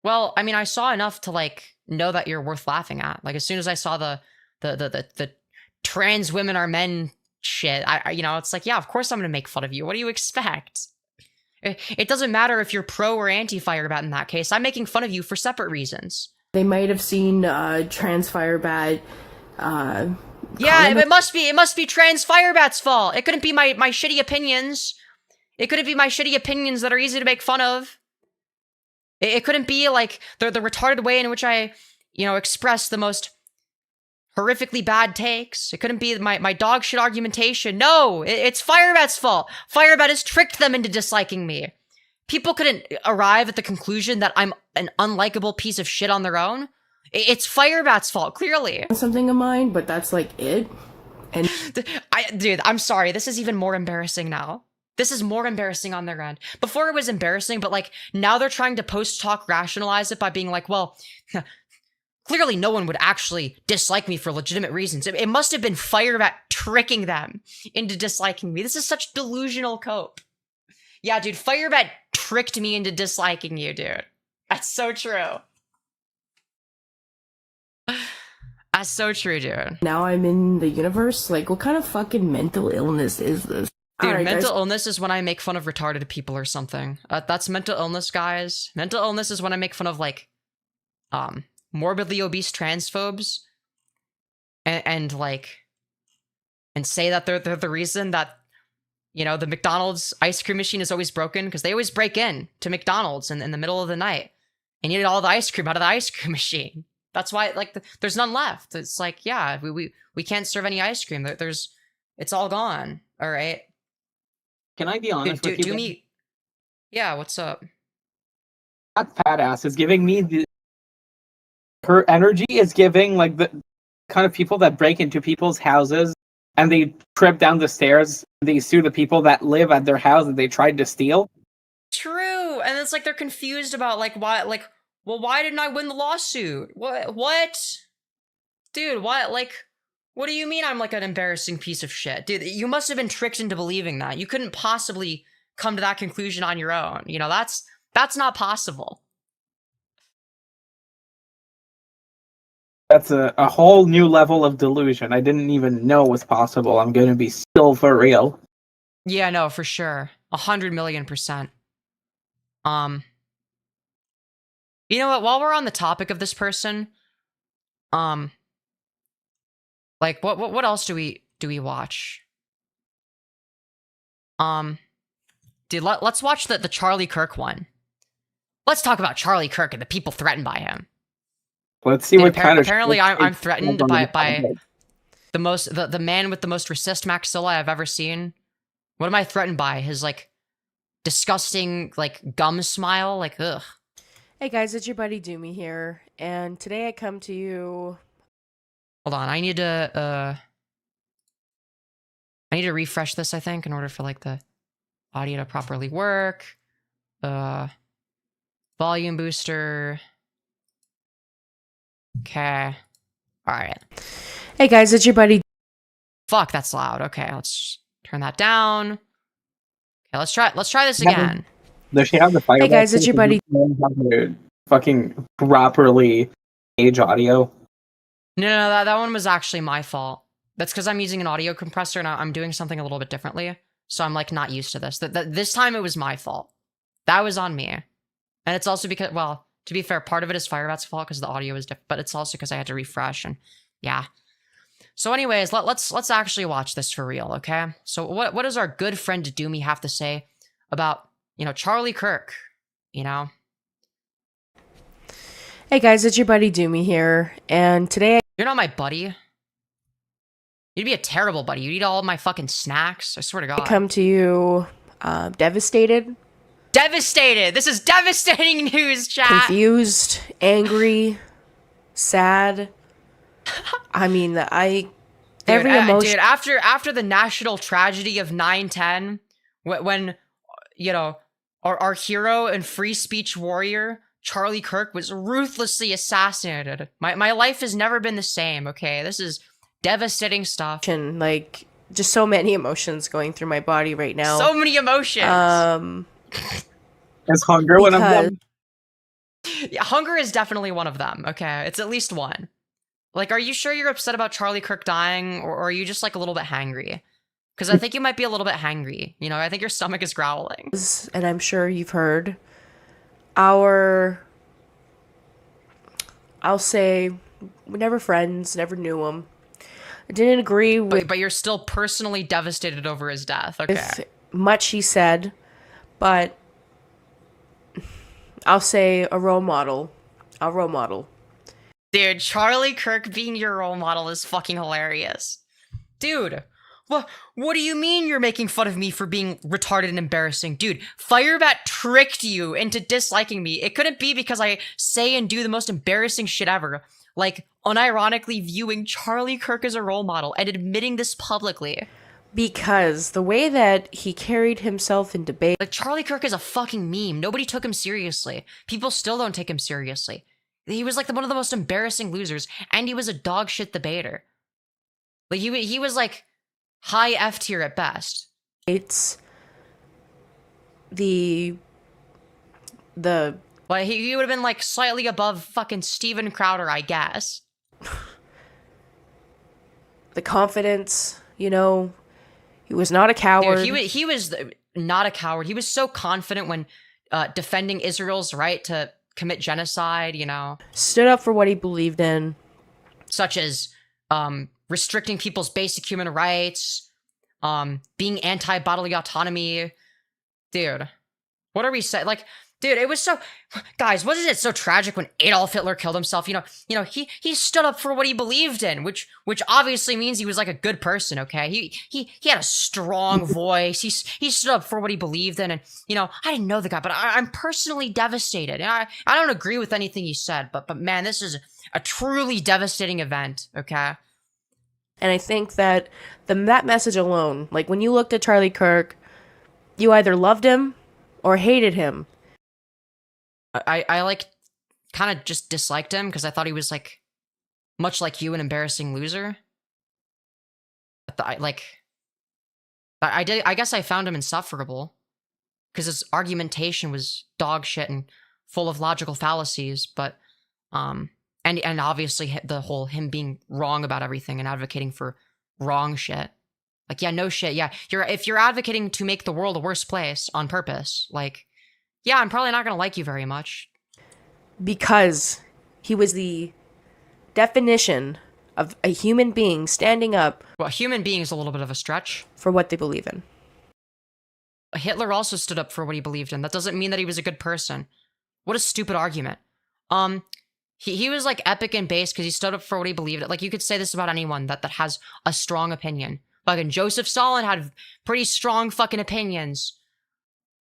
Well, I mean, I saw enough to, like, know that you're worth laughing at. Like, as soon as I saw the trans women are men shit, it's like, yeah, of course I'm gonna make fun of you. What do you expect? It doesn't matter if you're pro or anti-Firebat in that case. I'm making fun of you for separate reasons. They might have seen TransFireBat. Yeah, it must be TransFireBat's fault. It couldn't be my shitty opinions. It couldn't be my shitty opinions that are easy to make fun of. It couldn't be like the retarded way in which I, express the most horrifically bad takes. It couldn't be my dog shit argumentation. No, it's Firebat's fault. Firebat has tricked them into disliking me. People couldn't arrive at the conclusion that I'm an unlikable piece of shit on their own. It's Firebat's fault, clearly. Something of mine, but that's like it. And dude, I'm sorry. This is even more embarrassing now. This is more embarrassing on their end. Before it was embarrassing, but like now they're trying to post-talk rationalize it by being like, well, clearly no one would actually dislike me for legitimate reasons. It must have been Firebat tricking them into disliking me. This is such delusional cope. Yeah, dude, Firebat tricked me into disliking you, dude. That's so true. That's so true, dude. Now I'm in the universe? Like, what kind of fucking mental illness is this? Dude, right, mental illness is when I make fun of retarded people or something. That's mental illness, guys. Mental illness is when I make fun of, like, morbidly obese transphobes and say that they're the reason that, the McDonald's ice cream machine is always broken because they always break in to McDonald's in the middle of the night and eat all the ice cream out of the ice cream machine. That's why, like, there's none left. It's like, yeah, we can't serve any ice cream. It's all gone. All right. Can I be honest with you? Do me. Yeah, what's up? That fat ass is giving me her energy is giving like the kind of people that break into people's houses and they trip down the stairs. They sue the people that live at their house that they tried to steal. True, and it's like they're confused about like why, like, well, why didn't I win the lawsuit? What? Dude, what? Like, what do you mean I'm like an embarrassing piece of shit? Dude, you must have been tricked into believing that. You couldn't possibly come to that conclusion on your own. That's not possible. That's a whole new level of delusion. I didn't even know was possible. I'm going to be still for real. Yeah, no, for sure. 100,000,000%. You know what? While we're on the topic of this person, like what else do we watch? Dude, let's watch the Charlie Kirk one. Let's talk about Charlie Kirk and the people threatened by him. Let's see what kind of. Apparently, I'm threatened by. the man with the most recessed maxilla I've ever seen. What am I threatened by? His like disgusting like gum smile, like ugh. Hey guys, it's your buddy Doomy here, and today I come to you. Hold on, I need to refresh this, I think, in order for like the audio to properly work. Volume booster. Okay. Alright. Hey guys, it's your buddy. Fuck, that's loud. Okay, let's turn that down. Okay, let's try this again. Does she have the Firebat? Hey guys, it's your buddy. Fucking properly age audio. No, that one was actually my fault. That's because I'm using an audio compressor and I'm doing something a little bit differently. So I'm like not used to this. This time it was my fault. That was on me. And it's also because, well, to be fair, part of it is Firebat's fault because the audio is different, but it's also because I had to refresh and yeah. So anyways, let's actually watch this for real, okay? So what does our good friend Doomy have to say about, you know, Charlie Kirk, you know? Hey guys, it's your buddy Doomy here, and today You're not my buddy. You'd be a terrible buddy. You'd eat all of my fucking snacks. I swear to God. I come to you devastated. Devastated! This is devastating news, chat! Confused, angry, sad. I mean, every emotion. Dude, after the national tragedy of 9/10, when you know our hero and free speech warrior Charlie Kirk was ruthlessly assassinated, my life has never been the same. Okay, this is devastating stuff. Like just so many emotions going through my body right now. So many emotions. Is hunger one of them? Yeah, hunger is definitely one of them. Okay, it's at least one. Like, are you sure you're upset about Charlie Kirk dying, or are you just like a little bit hangry? Because I think you might be a little bit hangry. You know, I think your stomach is growling. And I'm sure you've heard I'll say, we're never friends, never knew him. I didn't agree with. But you're still personally devastated over his death. Okay. With much he said, but I'll say a role model. A role model. Dude, Charlie Kirk being your role model is fucking hilarious. Dude, what do you mean you're making fun of me for being retarded and embarrassing? Dude, Firebat tricked you into disliking me. It couldn't be because I say and do the most embarrassing shit ever. Like, unironically viewing Charlie Kirk as a role model and admitting this publicly. Because the way that he carried himself in debate. Like, Charlie Kirk is a fucking meme. Nobody took him seriously. People still don't take him seriously. He was like one of the most embarrassing losers, and he was a dog shit debater. Like, he was like high F tier at best. It's the well, he would have been like slightly above fucking Steven Crowder, I guess. The confidence, you know, he was not a coward. Dude, he was not a coward. He was so confident when defending Israel's right to commit genocide, you know. Stood up for what he believed in. Such as restricting people's basic human rights, being anti-bodily autonomy. Dude, what are we saying? Like, dude, it was so... Guys, wasn't it so tragic when Adolf Hitler killed himself? You know, he stood up for what he believed in, which obviously means he was like a good person, okay? He had a strong voice. He stood up for what he believed in, and, you know, I didn't know the guy, but I'm personally devastated. I don't agree with anything he said, but man, this is a truly devastating event, okay? And I think that that message alone, like when you looked at Charlie Kirk, you either loved him or hated him. I like kind of just disliked him because I thought he was like much like you, an embarrassing loser. I guess I found him insufferable because his argumentation was dog shit and full of logical fallacies, but and obviously the whole him being wrong about everything and advocating for wrong shit. Like, yeah, no shit. Yeah, if you're advocating to make the world a worse place on purpose, like, yeah, I'm probably not going to like you very much. Because he was the definition of a human being standing up. Well, a human being is a little bit of a stretch. For what they believe in. Hitler also stood up for what he believed in. That doesn't mean that he was a good person. What a stupid argument. He was like epic in base because he stood up for what he believed. Like you could say this about anyone that has a strong opinion. Fucking Joseph Stalin had pretty strong fucking opinions.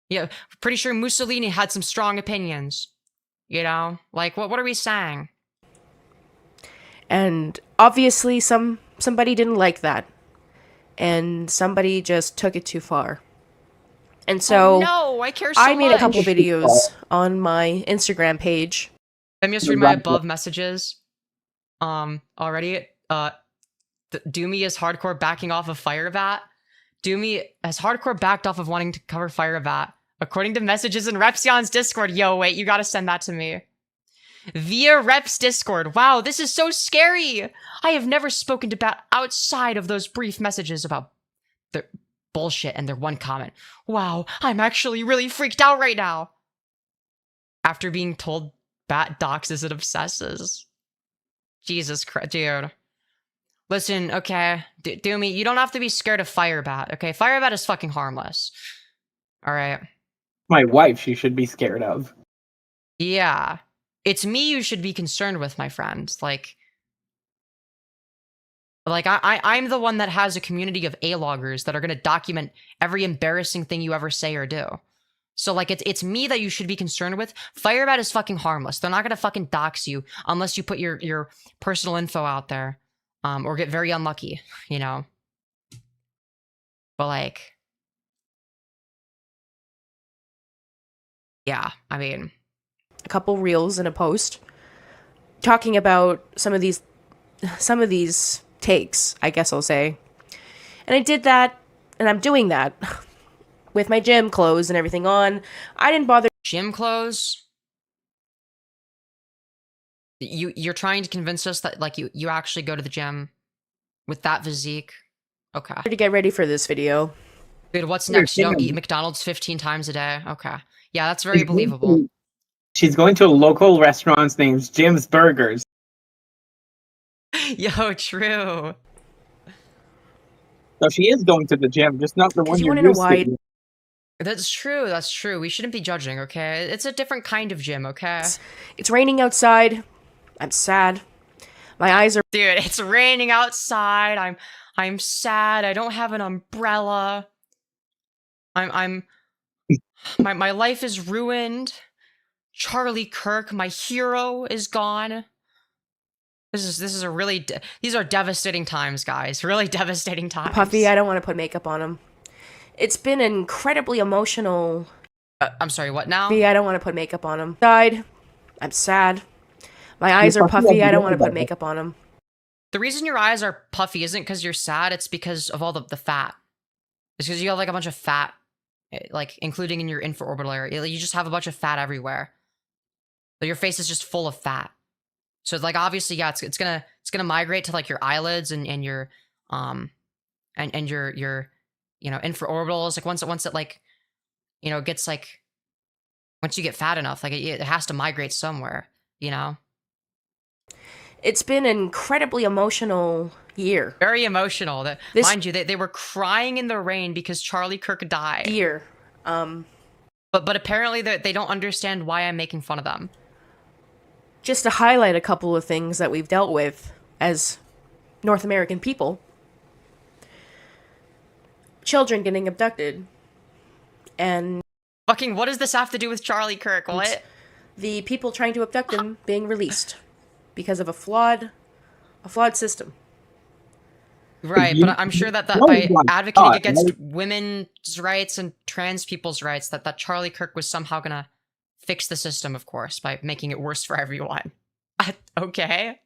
Yeah, pretty sure Mussolini had some strong opinions. You know, like what are we saying? And obviously somebody didn't like that. And somebody just took it too far. And so no, I care so I made much. a couple videos on my Instagram page. Let me just read my above messages. Already, Doomy is hardcore backing off of Firebat. Doomy has hardcore backed off of wanting to cover Firebat. According to messages in Repsion's Discord. Yo, wait, you gotta send that to me. Via Rep's Discord. Wow, this is so scary. I have never spoken to Bat outside of those brief messages about their bullshit and their one comment. Wow, I'm actually really freaked out right now. After being told Bat doxes and obsesses. Jesus Christ, dude. Listen, okay, Doomy, you don't have to be scared of Firebat, okay? Firebat is fucking harmless. Alright. My wife, she should be scared of. Yeah. It's me you should be concerned with, my friend. Like I'm the one that has a community of A-loggers that are gonna document every embarrassing thing you ever say or do. So, like, it's me that you should be concerned with. Firebat is fucking harmless. They're not gonna fucking dox you unless you put your personal info out there. Or get very unlucky, you know? But, like... Yeah, I mean... A couple reels and a post talking about some of these takes, I guess I'll say. And I did that, and I'm doing that with my gym clothes and everything on. I didn't bother. Gym clothes? You're trying to convince us that, like, you actually go to the gym with that physique? Okay. To get ready for this video. Dude, what's next? You don't eat McDonald's 15 times a day? Okay. Yeah, that's very believable. She's going to a local restaurant named Jim's Burgers. Yo, true. So she is going to the gym, just not the one you you're wanna know used why? to. That's true, that's true. We shouldn't be judging, okay? It's a different kind of gym, okay? It's raining outside. I'm sad. My eyes are... Dude, it's raining outside. I'm sad. I don't have an umbrella. My life is ruined. Charlie Kirk, my hero, is gone. This is a really these are devastating times, guys. Really devastating times. Puffy, I don't want to put makeup on him. It's been incredibly emotional. I'm sorry, what now? Puffy, I don't want to put makeup on him. Died. I'm sad. My eyes are puffy. I don't want to put makeup on him. The reason your eyes are puffy isn't because you're sad. It's because of all the fat. It's because you have like a bunch of fat, like including in your infraorbital area. You just have a bunch of fat everywhere. So your face is just full of fat. So like obviously, yeah, it's gonna migrate to like your eyelids and your and your you know infraorbitals. Like once it like you know gets like once you get fat enough, like it has to migrate somewhere. You know. It's been an incredibly emotional year. Very emotional. Mind you, they were crying in the rain because Charlie Kirk died. Year. But apparently they don't understand why I'm making fun of them. Just to highlight a couple of things that we've dealt with as North American people. Children getting abducted. And... Fucking, what does this have to do with Charlie Kirk? What? The people trying to abduct him being released. Because of a flawed system. Right, but I'm sure that by advocating against women's rights and trans people's rights, that Charlie Kirk was somehow gonna fix the system, of course, by making it worse for everyone. Okay.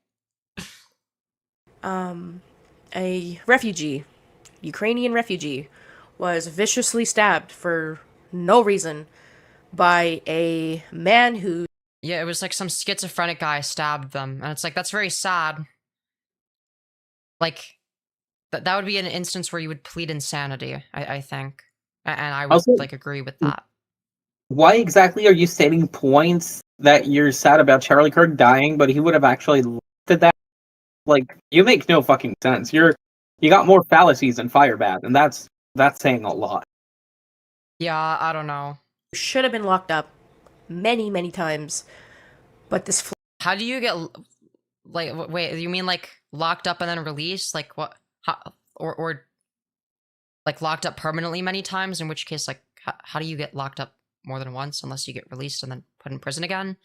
A refugee, Ukrainian refugee, was viciously stabbed for no reason by a man who... Yeah, it was like some schizophrenic guy stabbed them, and it's like, that's very sad. Like, that would be an instance where you would plead insanity, I think. And I would, also, like, agree with that. Why exactly are you stating points that you're sad about Charlie Kirk dying, but he would have actually did that? Like, you make no fucking sense. You got more fallacies than Firebat, and that's saying a lot. Yeah, I don't know. Should have been locked up many, many times, but this How do you get like wait, you mean like locked up and then released? Like what or like locked up permanently many times, in which case like how do you get locked up more than once unless you get released and then put in prison again?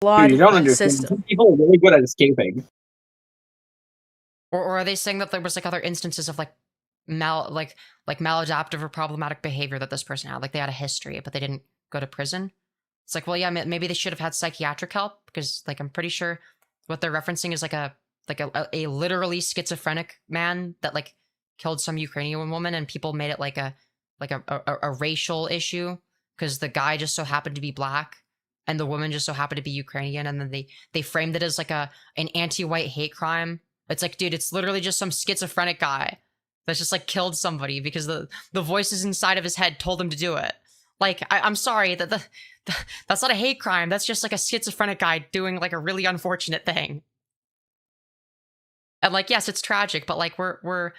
Dude, you don't understand. Some people are really good at escaping. Or are they saying that there was like other instances of like maladaptive or problematic behavior that this person had? Like they had a history, but they didn't go to prison? It's like, well, yeah, maybe they should have had psychiatric help, because like I'm pretty sure what they're referencing is like a literally schizophrenic man that like killed some Ukrainian woman, and people made it like a racial issue because the guy just so happened to be black and the woman just so happened to be Ukrainian, and then they framed it as like an anti-white hate crime. It's like, dude, it's literally just some schizophrenic guy that's just like killed somebody because the voices inside of his head told him to do it. Like, I'm sorry, that's not a hate crime. That's just like a schizophrenic guy doing like a really unfortunate thing. And like, yes, it's tragic, but like we're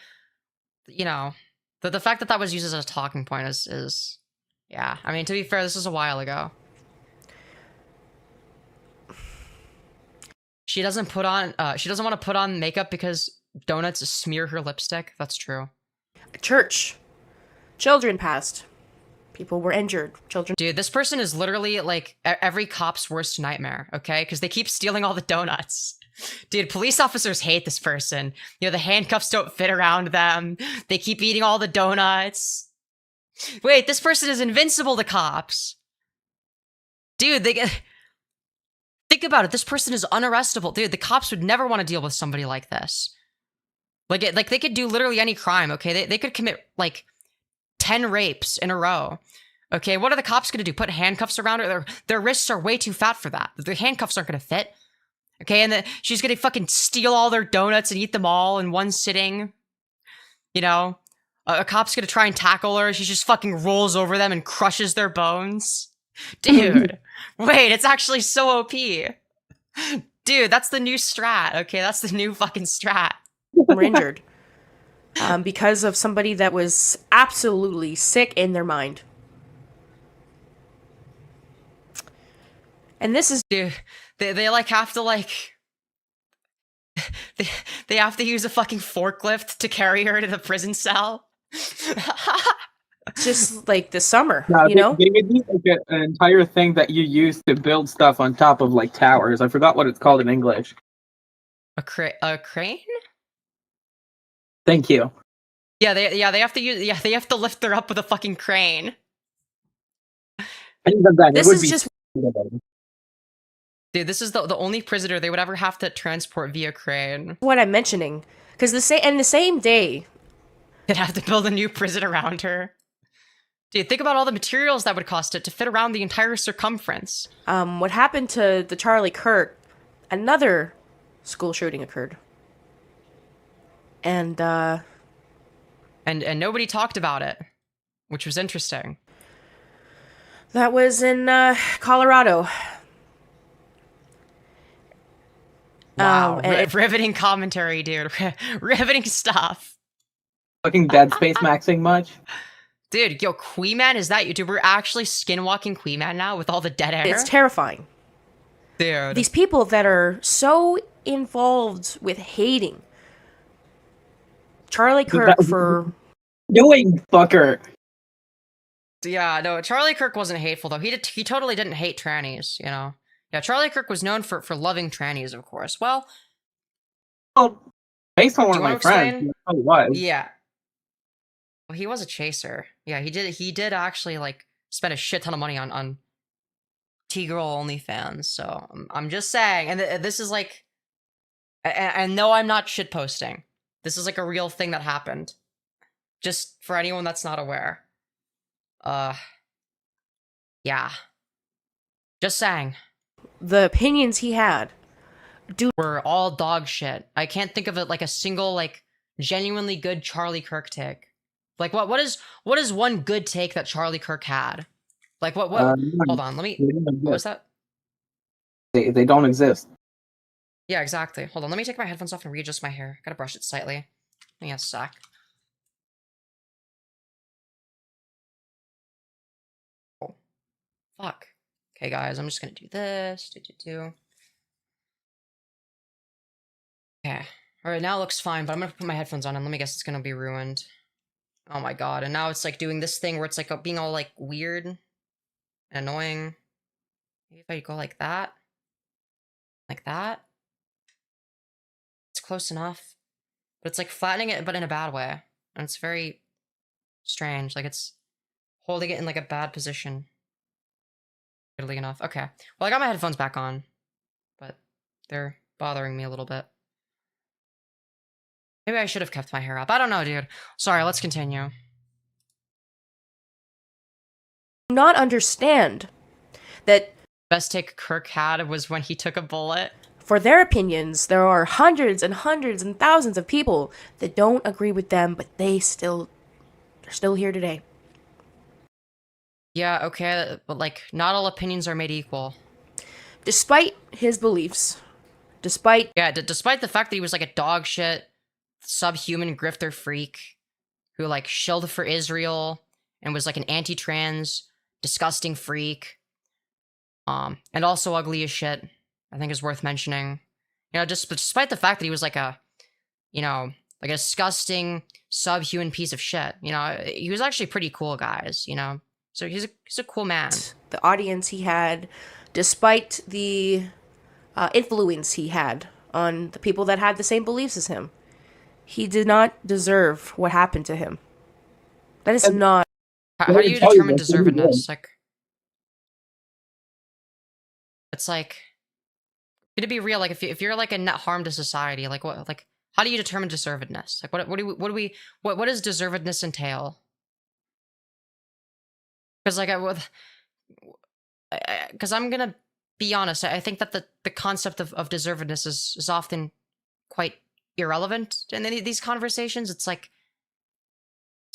you know, the fact that was used as a talking point is yeah. I mean, to be fair, this was a while ago. She doesn't want to put on makeup because donuts smear her lipstick. That's true. Church. Children passed. People were injured. Children. Dude, this person is literally like every cop's worst nightmare, okay? Because they keep stealing all the donuts. Dude, police officers hate this person. You know, the handcuffs don't fit around them. They keep eating all the donuts. Wait, this person is invincible to cops. Dude, think about it. This person is unarrestable. Dude, the cops would never want to deal with somebody like this. Like they could do literally any crime, okay? They could commit like 10 rapes in a row. Okay, what are the cops going to do? Put handcuffs around her? Their wrists are way too fat for that. The handcuffs aren't going to fit. Okay, and then she's going to fucking steal all their donuts and eat them all in one sitting. You know? A cop's going to try and tackle her. She just fucking rolls over them and crushes their bones. Dude, wait, it's actually so OP. Dude, that's the new strat, okay? That's the new fucking strat. Were injured. Because of somebody that was absolutely sick in their mind. And this is... Dude, they like have to like... They have to use a fucking forklift to carry her to the prison cell. Just like the summer, Yeah, you know? they would need like an entire thing that you use to build stuff on top of like towers. I forgot what it's called in English. A crane? Thank you. Yeah, they have to lift her up with a fucking crane. And even then, This it would is be just- Dude, this is the only prisoner they would ever have to transport via crane. What I'm mentioning. Because the same day... They'd have to build a new prison around her. Dude, think about all the materials that would cost it to fit around the entire circumference. What happened to the Charlie Kirk, another school shooting occurred. And nobody talked about it, which was interesting. That was in Colorado. Wow, riveting commentary, dude. Riveting stuff. Fucking Dead Space maxing much? Dude, yo, Queeman, is that you? Dude, we're actually skinwalking Queeman now with all the dead air? It's terrifying. Dude. These people that are so involved with hating Charlie Kirk for... Doing fucker. Yeah, no, Charlie Kirk wasn't hateful, though. He totally didn't hate trannies, you know? Yeah, Charlie Kirk was known for loving trannies, of course. Well, based on one of my friends, he probably was. Yeah. Well, he was a chaser. Yeah, he did actually, like, spend a shit ton of money on T-Girl OnlyFans, so I'm just saying. And this is, like... And no, I'm not shitposting. This is, like, a real thing that happened. Just for anyone that's not aware. Yeah. Just saying. The opinions he had. Were all dog shit. I can't think of it like a single, like, genuinely good Charlie Kirk take. Like, what is one good take that Charlie Kirk had? Like, what? Hold on, let me... What was that? They don't exist. Yeah, exactly. Hold on, let me take my headphones off and readjust my hair. Gotta brush it slightly. Give me a sec. Oh. Fuck. Okay, guys, I'm just gonna do this. Okay. Alright, now it looks fine, but I'm gonna put my headphones on and let me guess it's gonna be ruined. Oh my god, and now it's like doing this thing where it's like being all like weird and annoying. Maybe if I go like that. Like that. It's close enough. But it's like flattening it, but in a bad way. And it's very strange. Like it's holding it in like a bad position. Weirdly enough. Okay. Well, I got my headphones back on. But they're bothering me a little bit. Maybe I should have kept my hair up. I don't know, dude. Sorry, let's continue. Not understand that best take Kirk had was when he took a bullet. For their opinions, there are hundreds and hundreds and thousands of people that don't agree with them, but they're still here today. Yeah, okay, but like not all opinions are made equal. Despite his beliefs, despite the fact that he was like a dog shit subhuman grifter freak who like shilled for Israel and was like an anti-trans disgusting freak, and also ugly as shit, I think is worth mentioning. You know, just despite the fact that he was like a, you know, like a disgusting subhuman piece of shit. You know, he was actually pretty cool, guys. You know, so he's a cool man. The audience he had, despite the influence he had on the people that had the same beliefs as him, he did not deserve what happened to him. That is not. How do you determine deservedness? Like, it's like, to be real, like if you're like a net harm to society, like what, like how do you determine deservedness? Like what does deservedness entail? Because like because I'm gonna be honest, I think that the concept of deservedness is often quite irrelevant in these conversations. It's like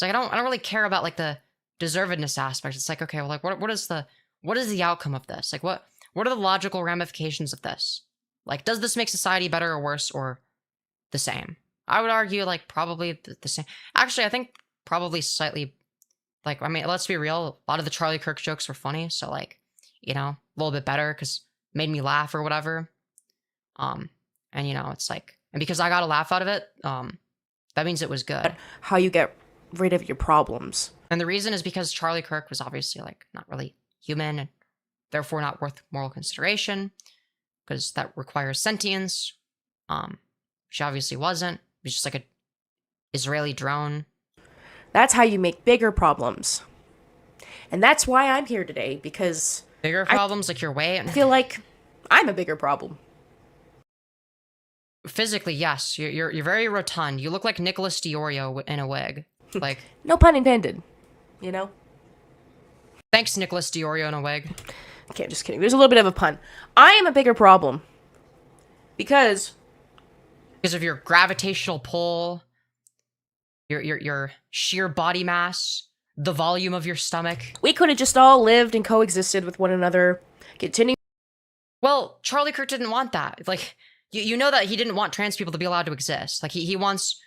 I don't really care about like the deservedness aspect. It's like, okay, well, like what is the outcome of this? Like what are the logical ramifications of this? Like, does this make society better or worse or the same? I would argue like probably the same. Actually, I think probably slightly, like, I mean, let's be real, a lot of the Charlie Kirk jokes were funny, so like, you know, a little bit better because made me laugh or whatever. And you know, it's like, and because I got a laugh out of it, that means it was good. How you get rid of your problems. And the reason is because Charlie Kirk was obviously like not really human and therefore not worth moral consideration, because that requires sentience, which obviously wasn't. It was just like a Israeli drone. That's how you make bigger problems. And that's why I'm here today, because bigger problems like your weight. I feel like I'm a bigger problem. Physically, yes. You're very rotund. You look like Nicholas Diorio in a wig. Like no pun intended, you know? Thanks, Nicholas Diorio in a wig. Okay, just kidding. There's a little bit of a pun. I am a bigger problem. Because of your gravitational pull, your sheer body mass, the volume of your stomach. We could have just all lived and coexisted with one another, continuing. Well, Charlie Kirk didn't want that. Like, you know that he didn't want trans people to be allowed to exist. Like, he wants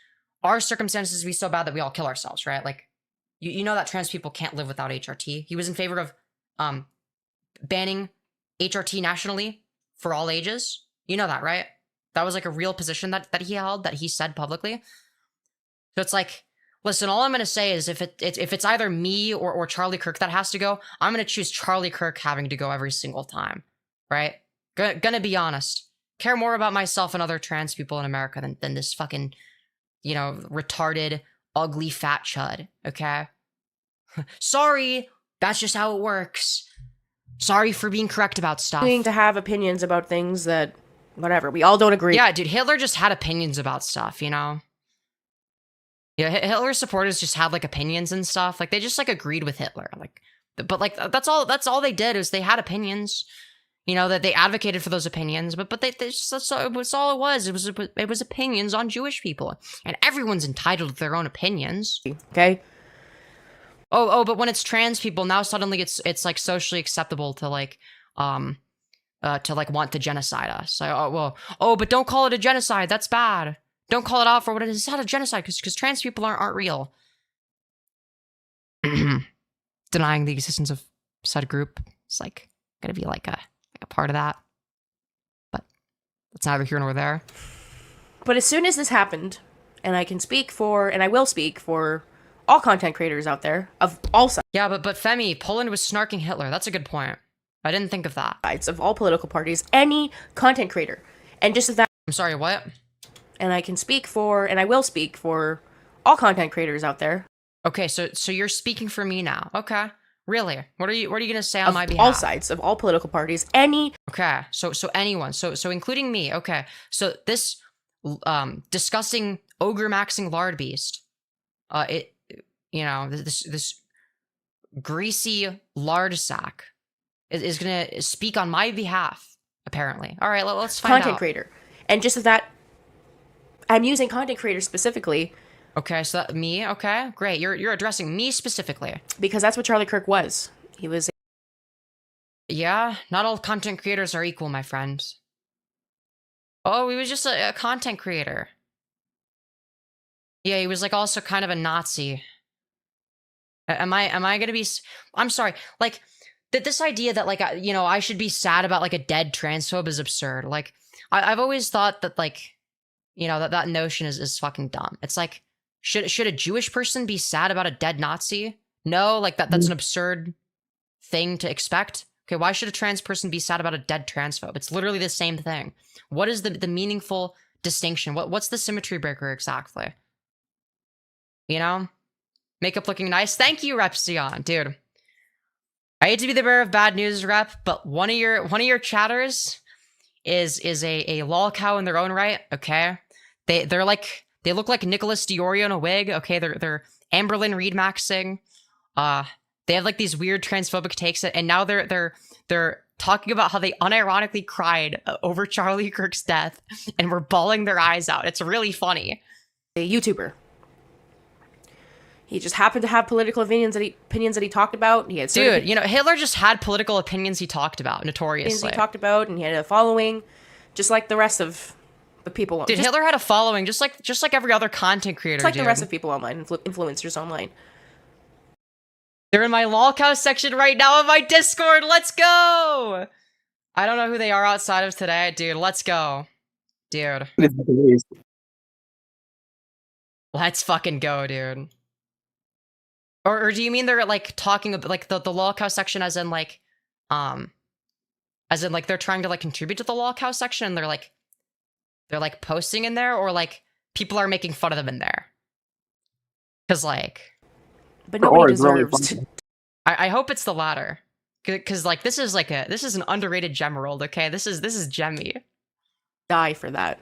our circumstances to be so bad that we all kill ourselves, right? Like, you know that trans people can't live without HRT. He was in favor of banning HRT nationally for all ages. You know that, right? That was like a real position that he held, that he said publicly. So it's like, listen, all I'm going to say is if it's either me or Charlie Kirk that has to go, I'm going to choose Charlie Kirk having to go every single time, right? Gonna be honest. Care more about myself and other trans people in America than this fucking, you know, retarded, ugly, fat chud, okay? Sorry, that's just how it works. Sorry for being correct about stuff. To have opinions about things that, whatever, we all don't agree. Yeah, dude, Hitler just had opinions about stuff, you know? Yeah, Hitler's supporters just had, like, opinions and stuff. Like, they just, like, agreed with Hitler. Like, but, like, that's all they did, is they had opinions. You know, that they advocated for those opinions, but they just, that's all it was. It was opinions on Jewish people. And everyone's entitled to their own opinions. Okay? Oh, but when it's trans people, now suddenly it's like socially acceptable to like want to genocide us. Like, but don't call it a genocide. That's bad. Don't call it out for what it is. It's not a genocide because trans people aren't real. Denying the existence of said group is like gonna be like a part of that. But that's neither here nor there. But as soon as this happened, and I will speak for all content creators out there of all sides. Yeah, but Femi, Poland was snarking Hitler. That's a good point. I didn't think of that. Of all political parties, any content creator. And just as that... I'm sorry, what? And I will speak for all content creators out there. Okay, so you're speaking for me now. Okay. Really? What are you gonna say on my behalf? All sides of all political parties, any... Okay, so anyone. So including me. Okay. So this disgusting ogre maxing lard beast, this greasy lard sack is gonna speak on my behalf, apparently. All right, let's find out. Content creator. And just as that, I'm using content creators specifically. Okay, so me, okay, great. You're addressing me specifically. Because that's what Charlie Kirk was. He was... Yeah, not all content creators are equal, my friend. Oh, he was just a content creator. Yeah, he was like also kind of a Nazi. Am I gonna be... I'm sorry, like, this idea that, like, I should be sad about, like, a dead transphobe is absurd. Like, I've always thought that, like, that notion is fucking dumb. It's like, should a Jewish person be sad about a dead Nazi? No, like, that's an absurd thing to expect. Okay, why should a trans person be sad about a dead transphobe? It's literally the same thing. What is the meaningful distinction? What's the symmetry breaker exactly? Makeup looking nice. Thank you, Repsion, dude. I hate to be the bearer of bad news, Rep, but one of your chatters is a Lolcow in their own right. Okay, they look like Nicholas Diorio in a wig. Okay, they're Amberlynn Reed maxing. They have like these weird transphobic takes, and now they're talking about how they unironically cried over Charlie Kirk's death and were bawling their eyes out. It's really funny. A YouTuber. He just happened to have political opinions that he talked about. He had Hitler just had political opinions he talked about notoriously. He talked about, and he had a following, just like the rest of the people. Dude, Hitler had a following, just like every other content creator. Just like the rest of people online, influencers online. They're in my Lolcow section right now on my Discord. Let's go. I don't know who they are outside of today, dude. Let's go, dude. Let's fucking go, dude. Or do you mean they're like talking about like the Lolcow section as in like they're trying to like contribute to the Lolcow section and they're like posting in there, or like people are making fun of them in there? Because like, but nobody deserves. I hope it's the latter, because like this is an underrated gem world. Okay, this is gemmy. Die for that.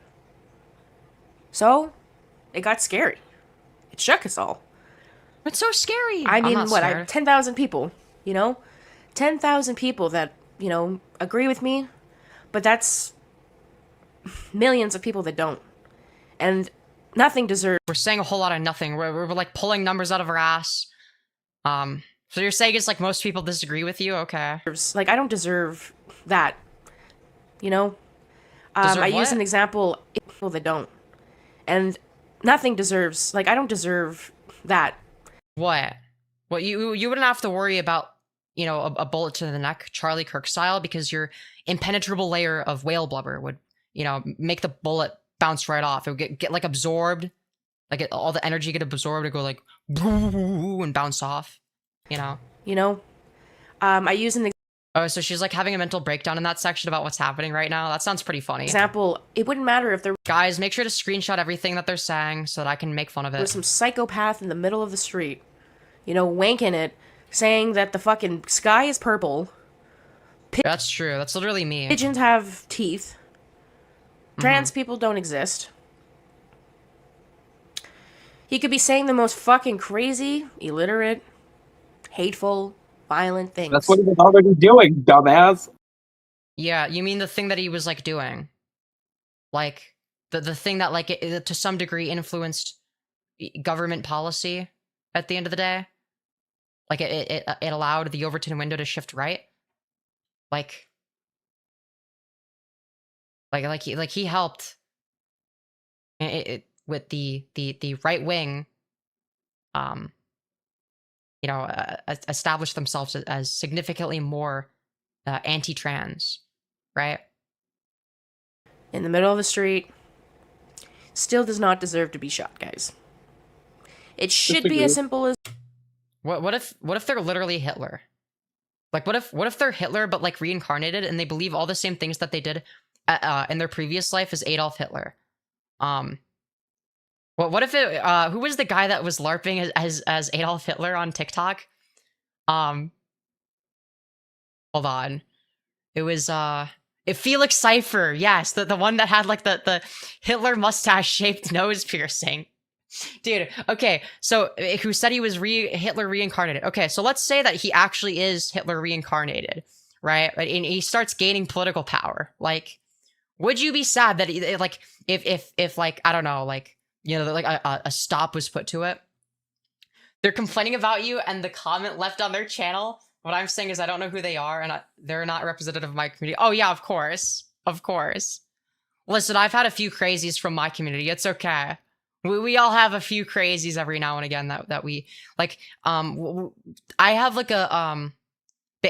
So, it got scary. It shook us all. It's so scary. I mean, 10,000 people, 10,000 people that, agree with me, but that's millions of people that don't. And nothing deserves... We're saying a whole lot of nothing. We're like pulling numbers out of our ass. So you're saying it's like most people disagree with you? Okay. Like, I don't deserve that, I use an example, people that don't. And nothing deserves... Like, I don't deserve that. What? Well, you wouldn't have to worry about, a bullet to the neck, Charlie Kirk style, because your impenetrable layer of whale blubber would, make the bullet bounce right off. It would get like absorbed, like all the energy get absorbed, it go like and bounce off, I use an Oh, so she's like having a mental breakdown in that section about what's happening right now. That sounds pretty funny. Example, it wouldn't matter if there... Guys, make sure to screenshot everything that they're saying so that I can make fun of it. There's some psychopath in the middle of the street, wanking it, saying that the fucking sky is purple. That's true. That's literally me. Pigeons have teeth. Trans people don't exist. He could be saying the most fucking crazy, illiterate, hateful, violent things. That's what he was already doing, dumbass. Yeah, you mean the thing that he was like doing, like the thing that like it, to some degree influenced government policy at the end of the day. Like it allowed the Overton window to shift right. Like he helped with the right wing, establish themselves as significantly more anti-trans, right? In the middle of the street, still does not deserve to be shot, guys. It should be as simple as What if they're literally Hitler? Like what if they're Hitler but like reincarnated and they believe all the same things that they did in their previous life as Adolf Hitler? What if it who was the guy that was LARPing as Adolf Hitler on TikTok? Hold on. It was Felix Cypher, yes, the one that had like the Hitler mustache shaped nose piercing. Dude, okay, so who said he was Hitler reincarnated? Okay, so let's say that he actually is Hitler reincarnated, right? And he starts gaining political power. Like, would you be sad that like if like I don't know, like you know, like a stop was put to it? They're complaining about you, and the comment left on their channel. What I'm saying is I don't know who they are, and they're not representative of my community. Oh yeah, of course, of course. Listen, I've had a few crazies from my community. It's okay. We all have a few crazies every now and again that we like. I have like a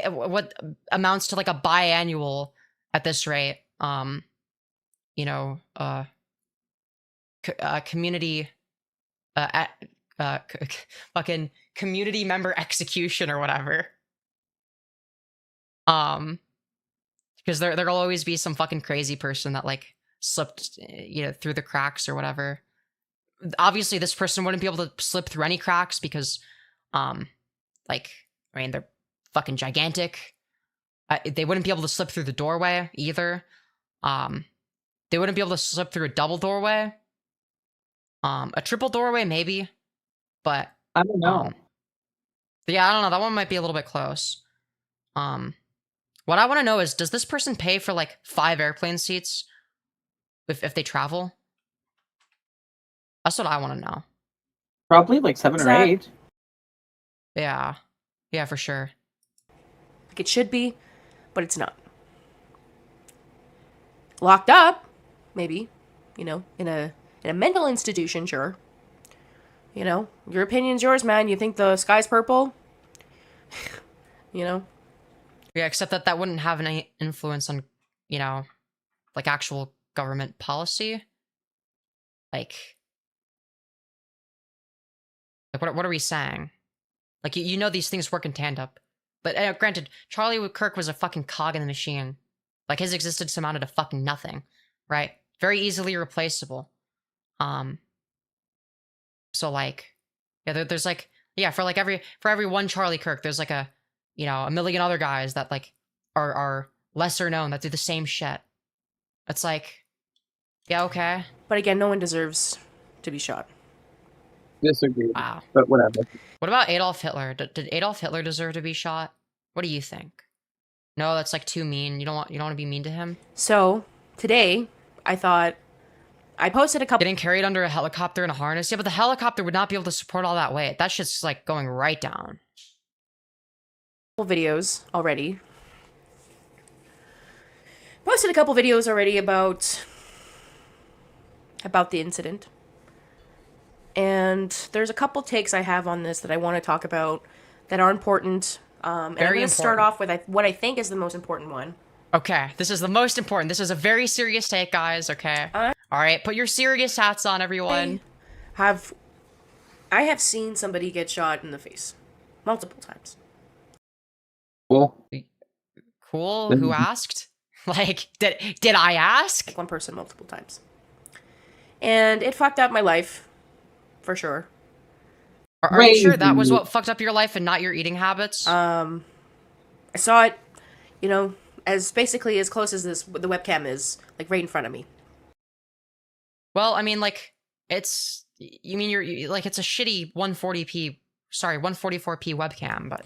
what amounts to like a biannual at this rate. You know, community, fucking community member execution or whatever. Because there'll always be some fucking crazy person that like slipped, you know, through the cracks or whatever. Obviously, this person wouldn't be able to slip through any cracks because, like, I mean, they're fucking gigantic. They wouldn't be able to slip through the doorway either. They wouldn't be able to slip through a double doorway. A triple doorway, maybe. But I don't know. Yeah, I don't know. That one might be a little bit close. What I want to know is, does this person pay for like 5 airplane seats if they travel? That's what I want to know. Probably like 7 or 8. Yeah. Yeah, for sure. like it should be, but it's not. Locked up, maybe, you know, in a mental institution, sure. You know, your opinion's yours, man. You think the sky's purple? You know? Yeah, except that wouldn't have any influence on, you know, like actual government policy. Like what are we saying? Like, you know these things work in tandem. But granted, Charlie Kirk was a fucking cog in the machine. Like, his existence amounted to fucking nothing, right? Very easily replaceable. So, like, yeah, there's like, yeah, for every one Charlie Kirk, there's like a million other guys that, like, are lesser known that do the same shit. It's like, yeah, okay. But again, no one deserves to be shot. Disagree. Wow. But whatever. What about Adolf Hitler? Did Adolf Hitler deserve to be shot? What do you think? No, that's like too mean. You don't want to be mean to him? So, today, I thought I posted a couple getting carried under a helicopter in a harness. Yeah, but the helicopter would not be able to support all that weight. That shit's like going right down. Videos already. Posted a couple videos already about the incident. And there's a couple takes I have on this that I want to talk about that are important. And I'm going to start off with what I think is the most important one. Okay, this is the most important. This is a very serious take, guys, okay? All right, put your serious hats on, everyone. I have seen somebody get shot in the face multiple times. Cool? Who asked? Like, did I ask? Like one person multiple times. And it fucked up my life. For sure. Are you sure that was what fucked up your life and not your eating habits? I saw it, you know, as basically as close as the webcam is, like right in front of me. Well, I mean, like, it's it's a shitty 144p webcam, but.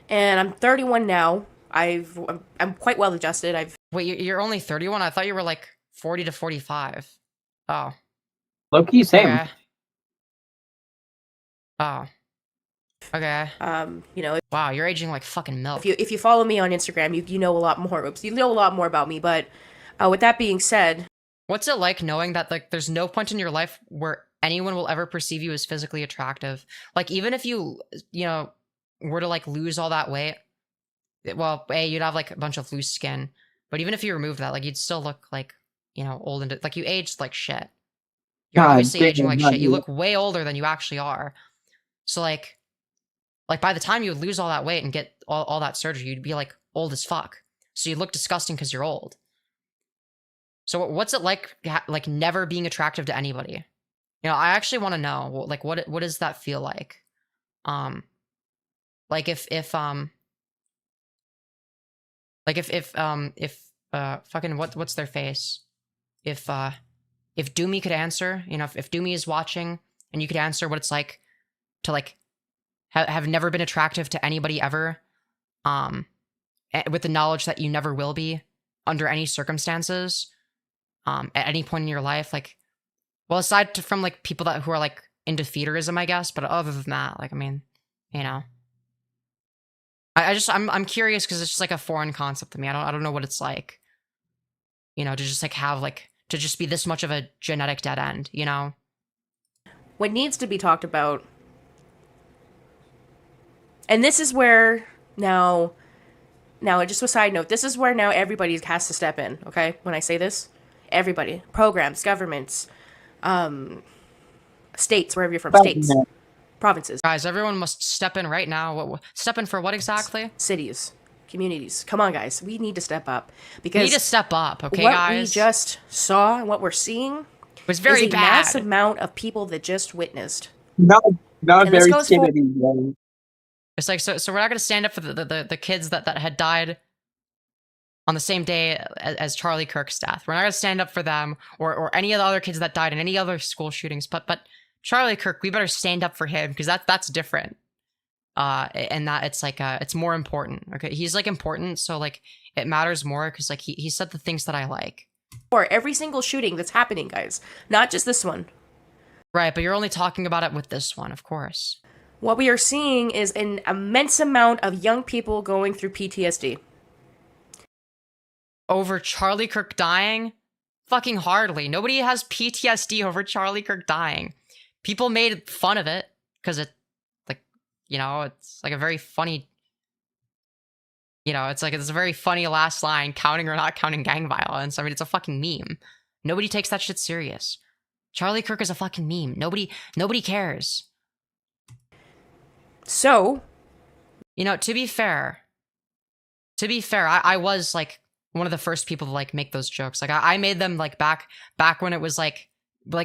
And I'm 31 now. I'm quite well adjusted. Wait, you're only 31? I thought you were like 40 to 45. Oh. Low-key, same. Okay. Oh. Okay. You know. Wow, you're aging like fucking milk. If you follow me on Instagram, you know a lot more. You know a lot more about me. But with that being said, what's it like knowing that like there's no point in your life where anyone will ever perceive you as physically attractive? Like, even if you know, were to like lose all that weight, well, you'd have like a bunch of loose skin. But even if you remove that, like, you'd still look like, you know, old and like you aged like shit. You're God obviously damn, aging like not shit. You you. look way older than you actually are. So like by the time you would lose all that weight and get all that surgery, you'd be like old as fuck. So you look disgusting because you're old. So what's it like never being attractive to anybody? You know, I actually want to know, like, what does that feel like? Like if fucking what's their face? If Doomy could answer, you know, if Doomy is watching and you could answer what it's like to like have never been attractive to anybody ever, with the knowledge that you never will be under any circumstances, at any point in your life, like, well, aside from like people who are like into feederism, I guess, but other than that, like, I mean, you know, I'm curious because it's just like a foreign concept to me. I don't know what it's like, you know, to just like have like to just be this much of a genetic dead end, you know. What needs to be talked about, and this is where now just a side note, this is where now everybody has to step in. Okay, when I say this, everybody, programs, governments, states, wherever you're from, states, provinces. Guys, everyone must step in right now. Step in for what exactly? Cities, communities. Come on, guys. We need to step up. Because we need to step up, okay, what guys? What we just saw and what we're seeing was very is a bad. massive amount of people that just witnessed. Not And this very goes for- Kennedy. Young. It's like, so we're not going to stand up for the kids that had died on the same day as Charlie Kirk's death. We're not going to stand up for them or any of the other kids that died in any other school shootings. But Charlie Kirk, we better stand up for him because that's different. And that it's like it's more important. Okay, he's like important, so like it matters more because like he said the things that I like. Or every single shooting that's happening, guys, not just this one. Right, but you're only talking about it with this one, of course. What we are seeing is an immense amount of young people going through PTSD. Over Charlie Kirk dying? Fucking hardly. Nobody has PTSD over Charlie Kirk dying. People made fun of it because it, like, you know, it's like a very funny, you know, it's a very funny last line, counting or not counting gang violence. I mean, it's a fucking meme. Nobody takes that shit serious. Charlie Kirk is a fucking meme. Nobody cares. So, you know, to be fair, I was like one of the first people to like make those jokes. Like I made them like back when it was like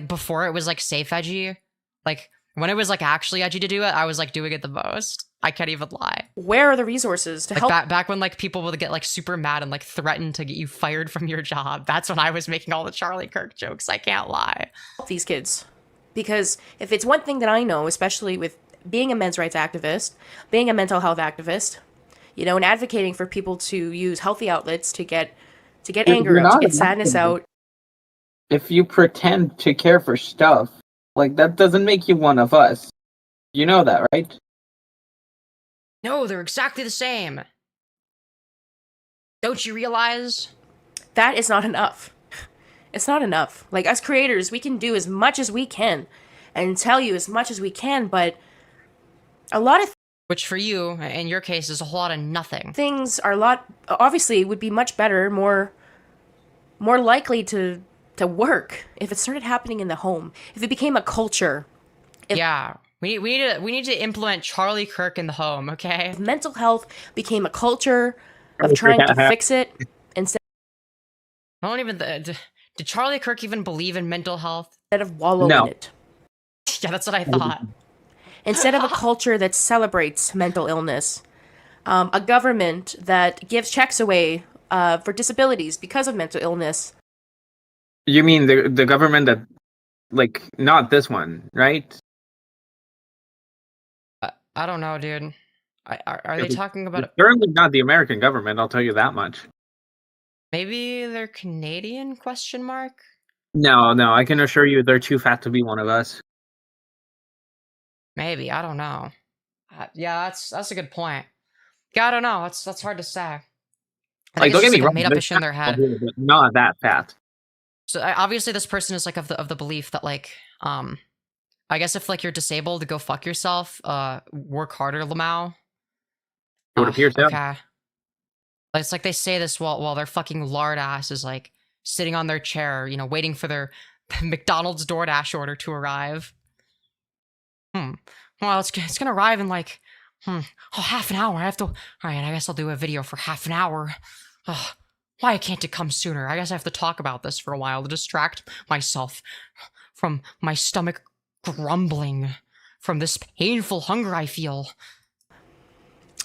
before it was like safe edgy. Like when it was like actually edgy to do it, I was like doing it the most. I can't even lie. Where are the resources to help? Back when like people would get like super mad and like threaten to get you fired from your job. That's when I was making all the Charlie Kirk jokes. I can't lie. These kids, because if it's one thing that I know, especially with being a men's rights activist, being a mental health activist, you know, and advocating for people to use healthy outlets to get anger out, to get sadness out. If you pretend to care for stuff, like that doesn't make you one of us. You know that, right? No, they're exactly the same. Don't you realize? That is not enough. It's not enough. Like, us creators, we can do as much as we can and tell you as much as we can, but a lot of which for you, in your case, is a whole lot of nothing. Things are a lot, obviously, would be much better, more likely to work if it started happening in the home. If it became a culture. Yeah. We need to implement Charlie Kirk in the home, okay? If mental health became a culture of trying to fix it instead. I don't even. Did Charlie Kirk even believe in mental health? Instead of wallowing in it. Yeah, that's what I thought. Instead of a culture that celebrates mental illness, a government that gives checks away for disabilities because of mental illness. You mean the government that, like, not this one, right? I don't know, dude. Are they talking about it? Certainly not the American government, I'll tell you that much. Maybe they're Canadian, question mark? No, I can assure you they're too fat to be one of us. Maybe, I don't know. Yeah, that's a good point. Yeah, I don't know. That's hard to say. I think Like, don't get me wrong, made up shit in their head. but not that fat. So obviously, this person is like of the belief that like I guess if like you're disabled, go fuck yourself. Work harder, Lamau. It would appear so. Okay. It's like they say this while their fucking lard ass is like sitting on their chair, you know, waiting for their McDonald's DoorDash order to arrive. Well, it's gonna arrive in like, half an hour. I have to. All right, I guess I'll do a video for half an hour. Why can't it come sooner? I guess I have to talk about this for a while to distract myself from my stomach grumbling from this painful hunger I feel.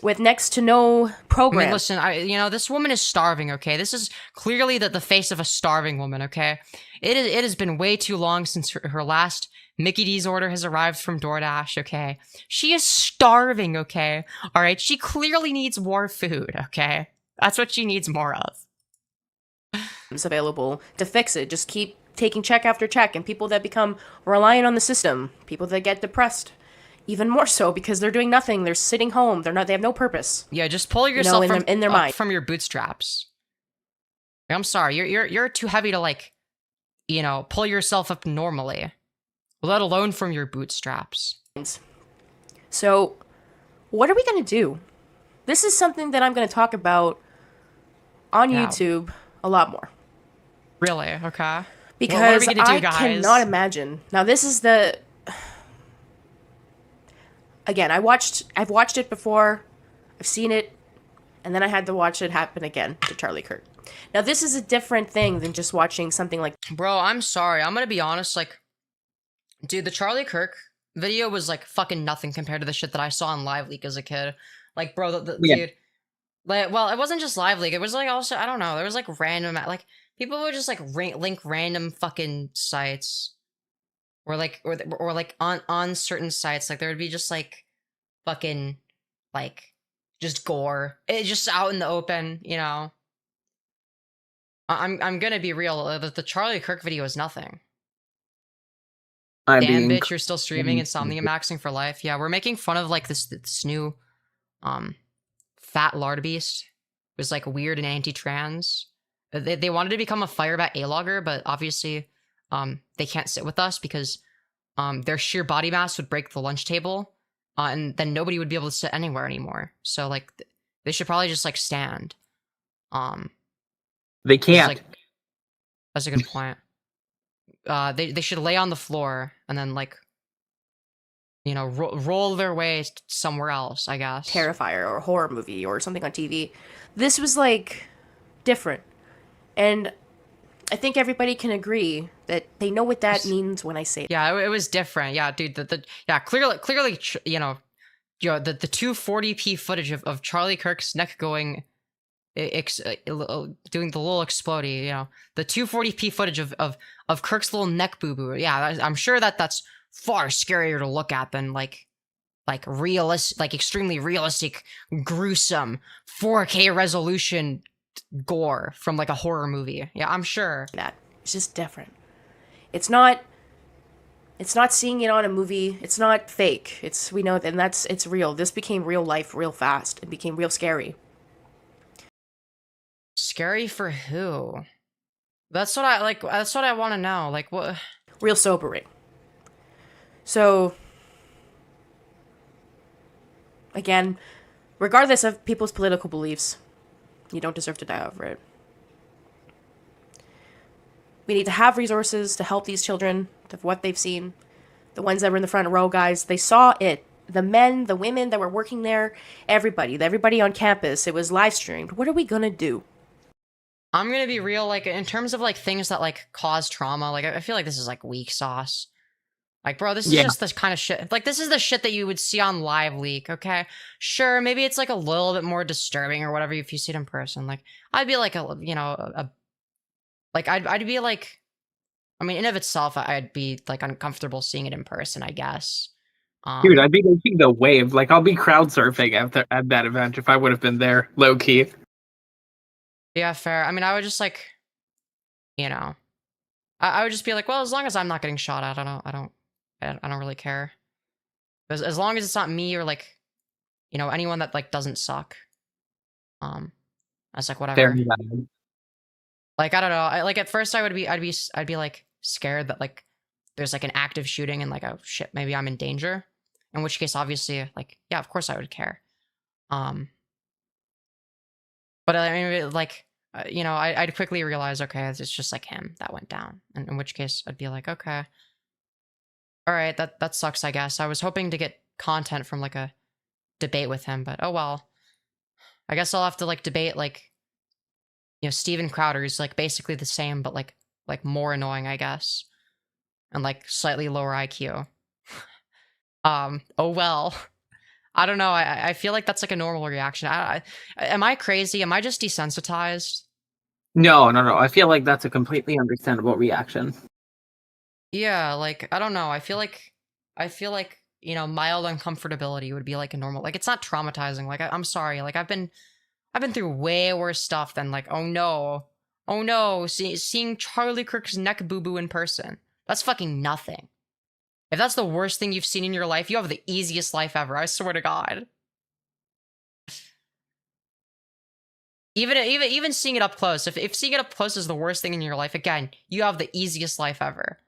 With next to no program. I mean, listen, this woman is starving, okay? This is clearly the face of a starving woman, okay? It has been way too long since her last Mickey D's order has arrived from DoorDash, okay? She is starving, okay? All right, she clearly needs more food, okay? That's what she needs more of. It's available to fix it. Just keep taking check after check, and people that become reliant on the system, people that get depressed, even more so because they're doing nothing. They're sitting home. They have no purpose. Yeah, just pull yourself in their mind from your bootstraps. I'm sorry, you're too heavy to like, pull yourself up normally, let alone from your bootstraps. So, what are we gonna do? This is something that I'm gonna talk about on YouTube a lot more. Really? Okay. Because what are we gonna do, I guys? cannot imagine. Now, this is the. Again, I've watched it before, I've seen it, and then I had to watch it happen again to Charlie Kirk. Now, this is a different thing than just watching something like... Bro, I'm sorry. I'm gonna be honest, like... Dude, the Charlie Kirk video was, like, fucking nothing compared to the shit that I saw on Live Leak as a kid. Like, bro, dude... Like, well, it wasn't just Live Leak. It was, like, also... I don't know. There was, like, random... Like, people would just, like, link random fucking sites. Or like on certain sites, like there would be just like fucking like just gore. It's just out in the open, I'm gonna be real. The Charlie Kirk video is nothing. Damn bitch, you're still streaming Insomnia Maxing for life. Yeah, we're making fun of like this new fat lard beast. It was like weird and anti-trans. They wanted to become a Firebat A-logger, but obviously they can't sit with us because their sheer body mass would break the lunch table, and then nobody would be able to sit anywhere anymore. So like they should probably just like stand. They can't. Like, that's a good point. They should lay on the floor and then like roll their way somewhere else, I guess. Terrifier or a horror movie or something on TV. This was like different. And I think everybody can agree that they know what that means when I say it. Yeah, it was different. Yeah, dude. Clearly, the 240p footage of Charlie Kirk's neck going, doing the little explodey. The 240p footage of Kirk's little neck boo boo. Yeah, I'm sure that's far scarier to look at than like realistic, like extremely realistic, gruesome 4K resolution gore from like a horror movie. Yeah, I'm sure. That it's just different. It's not seeing it on a movie. It's not fake. It's real. This became real life real fast. It became real scary. Scary for who? That's what I want to know. Like what? Real sobering. So again, regardless of people's political beliefs, you don't deserve to die over it. We need to have resources to help these children, to what they've seen. The ones that were in the front row, guys, they saw it. The men, the women that were working there, everybody on campus. It was live streamed. What are we gonna do? I'm gonna be real, like, in terms of, like, things that, like, cause trauma, like, I feel like this is, like, weak sauce. Like, bro, this is just the kind of shit, like, this is the shit that you would see on Live Leak, okay? Sure, maybe it's, like, a little bit more disturbing or whatever if you see it in person. Like, I'd be, like, I'd be, like, I mean, in of itself, I'd be, like, uncomfortable seeing it in person, I guess. Dude, I'd be making the wave. Like, I'll be crowd surfing at that event if I would have been there, low key. Yeah, fair. I mean, I would just like, I would just be like, well, as long as I'm not getting shot at, I don't really care. As long as it's not me or like, anyone that like doesn't suck. That's like whatever. Like I don't know. Like at first I'd be like scared that like there's like an active shooting and like, oh shit, maybe I'm in danger. In which case, obviously, like, yeah, of course I would care. But I mean, like, you know, I'd quickly realize, okay, it's just like him that went down. And in which case, I'd be like, okay, all right, that sucks, I guess. I was hoping to get content from like a debate with him, but oh well. I guess I'll have to like debate like, you know, Steven Crowder is like basically the same, but like more annoying, I guess, and like slightly lower IQ. Oh well. I don't know. I feel like that's like a normal reaction. Am I crazy? Am I just desensitized? No. I feel like that's a completely understandable reaction. Yeah, like I don't know. I feel like you know, mild uncomfortability would be like a normal. Like it's not traumatizing. Like I'm sorry. Like I've been through way worse stuff than like oh no, seeing Charlie Kirk's neck boo boo in person. That's fucking nothing. If that's the worst thing you've seen in your life, you have the easiest life ever. I swear to God. Even seeing it up close. If seeing it up close is the worst thing in your life, again, you have the easiest life ever.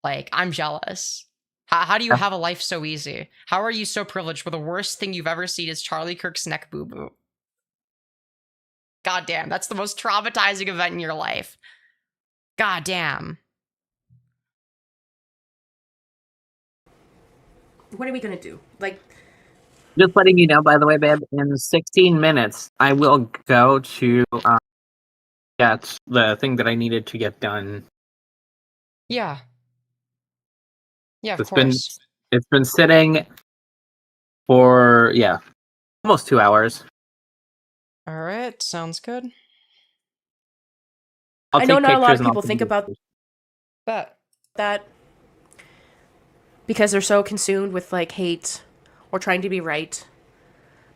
Like, I'm jealous. How do you have a life so easy? How are you so privileged where the worst thing you've ever seen is Charlie Kirk's neck boo-boo? God damn, that's the most traumatizing event in your life. God damn. What are we gonna do? Like, Just letting you know, by the way, babe, in 16 minutes, I will go to get the thing that I needed to get done. Yeah. Yeah, of It's course. been sitting for, almost 2 hours. All right, sounds good. I know not a lot of people think about that because they're so consumed with like hate or trying to be right.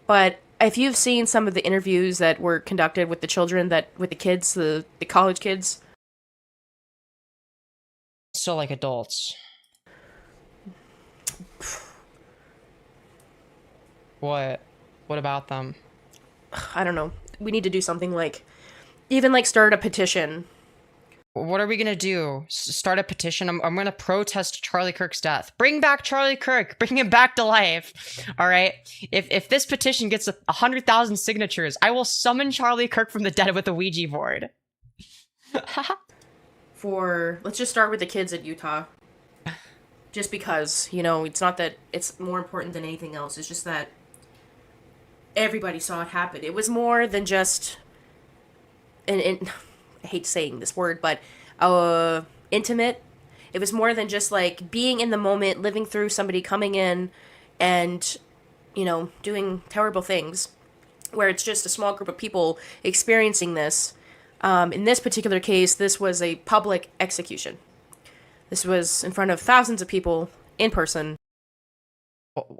But if you've seen some of the interviews that were conducted with the children, with the kids, the college kids, still like adults. What about them? I don't know. We need to do something like even like start a petition. What are we gonna do? Start a petition? I'm gonna protest Charlie Kirk's death. Bring back Charlie Kirk. Bring him back to life. All right. If this petition gets 100,000 signatures, I will summon Charlie Kirk from the dead with a Ouija board. Let's just start with the kids at Utah. Just because, you know, it's not that it's more important than anything else. It's just that everybody saw it happen. It was more than just and I hate saying this word, but intimate. It was more than just like being in the moment, living through somebody coming in and, you know, doing terrible things, where it's just a small group of people experiencing this. In this particular case, this was a public execution. This was in front of thousands of people in person.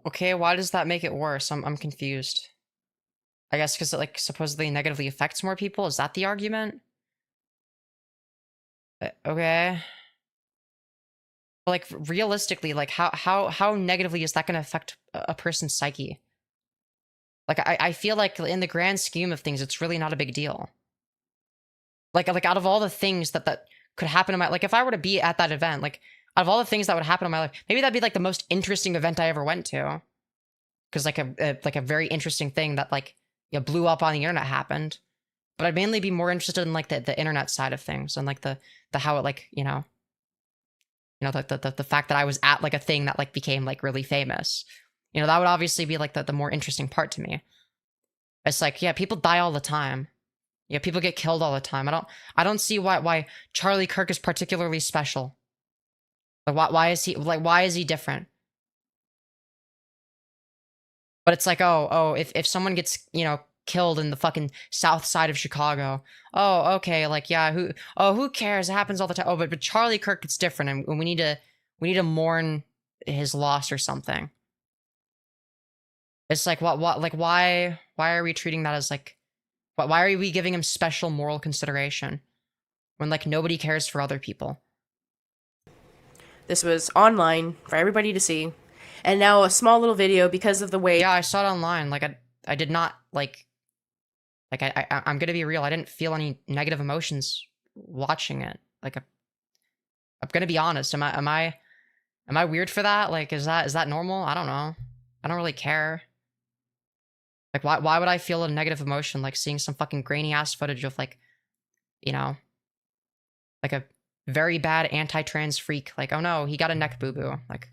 Okay, why does that make it worse? I'm confused. I guess because it like supposedly negatively affects more people. Is that the argument? Okay. But like realistically, like how negatively is that going to affect a person's psyche? Like I feel like in the grand scheme of things, it's really not a big deal. Like out of all the things that could happen in my, like if I were to be at that event, like out of all the things that would happen in my life, maybe that'd be like the most interesting event I ever went to. Because like a very interesting thing that like blew up on the internet happened. But I'd mainly be more interested in like the internet side of things and like the how it like, the fact that I was at like a thing that like became like really famous. You know, that would obviously be like the more interesting part to me. It's like, yeah, people die all the time. Yeah, people get killed all the time. I don't see why Charlie Kirk is particularly special. Like why is he different? But it's like, if someone gets, killed in the fucking south side of Chicago, oh, okay, like, yeah, who cares? It happens all the time. Oh, but Charlie Kirk, it's different, and we need to mourn his loss or something. It's like, why are we treating that as like, why are we giving him special moral consideration when like nobody cares for other people? This was online for everybody to see. And now a small little video because of the way... Yeah, I saw it online. Like, I did not, I'm gonna be real. I didn't feel any negative emotions watching it. Like, I'm gonna be honest. Am I weird for that? Like, is that normal? I don't know. I don't really care. Like, why would I feel a negative emotion like seeing some fucking grainy ass footage of like, you know, like a very bad anti-trans freak? Like, oh no, he got a neck boo-boo. Like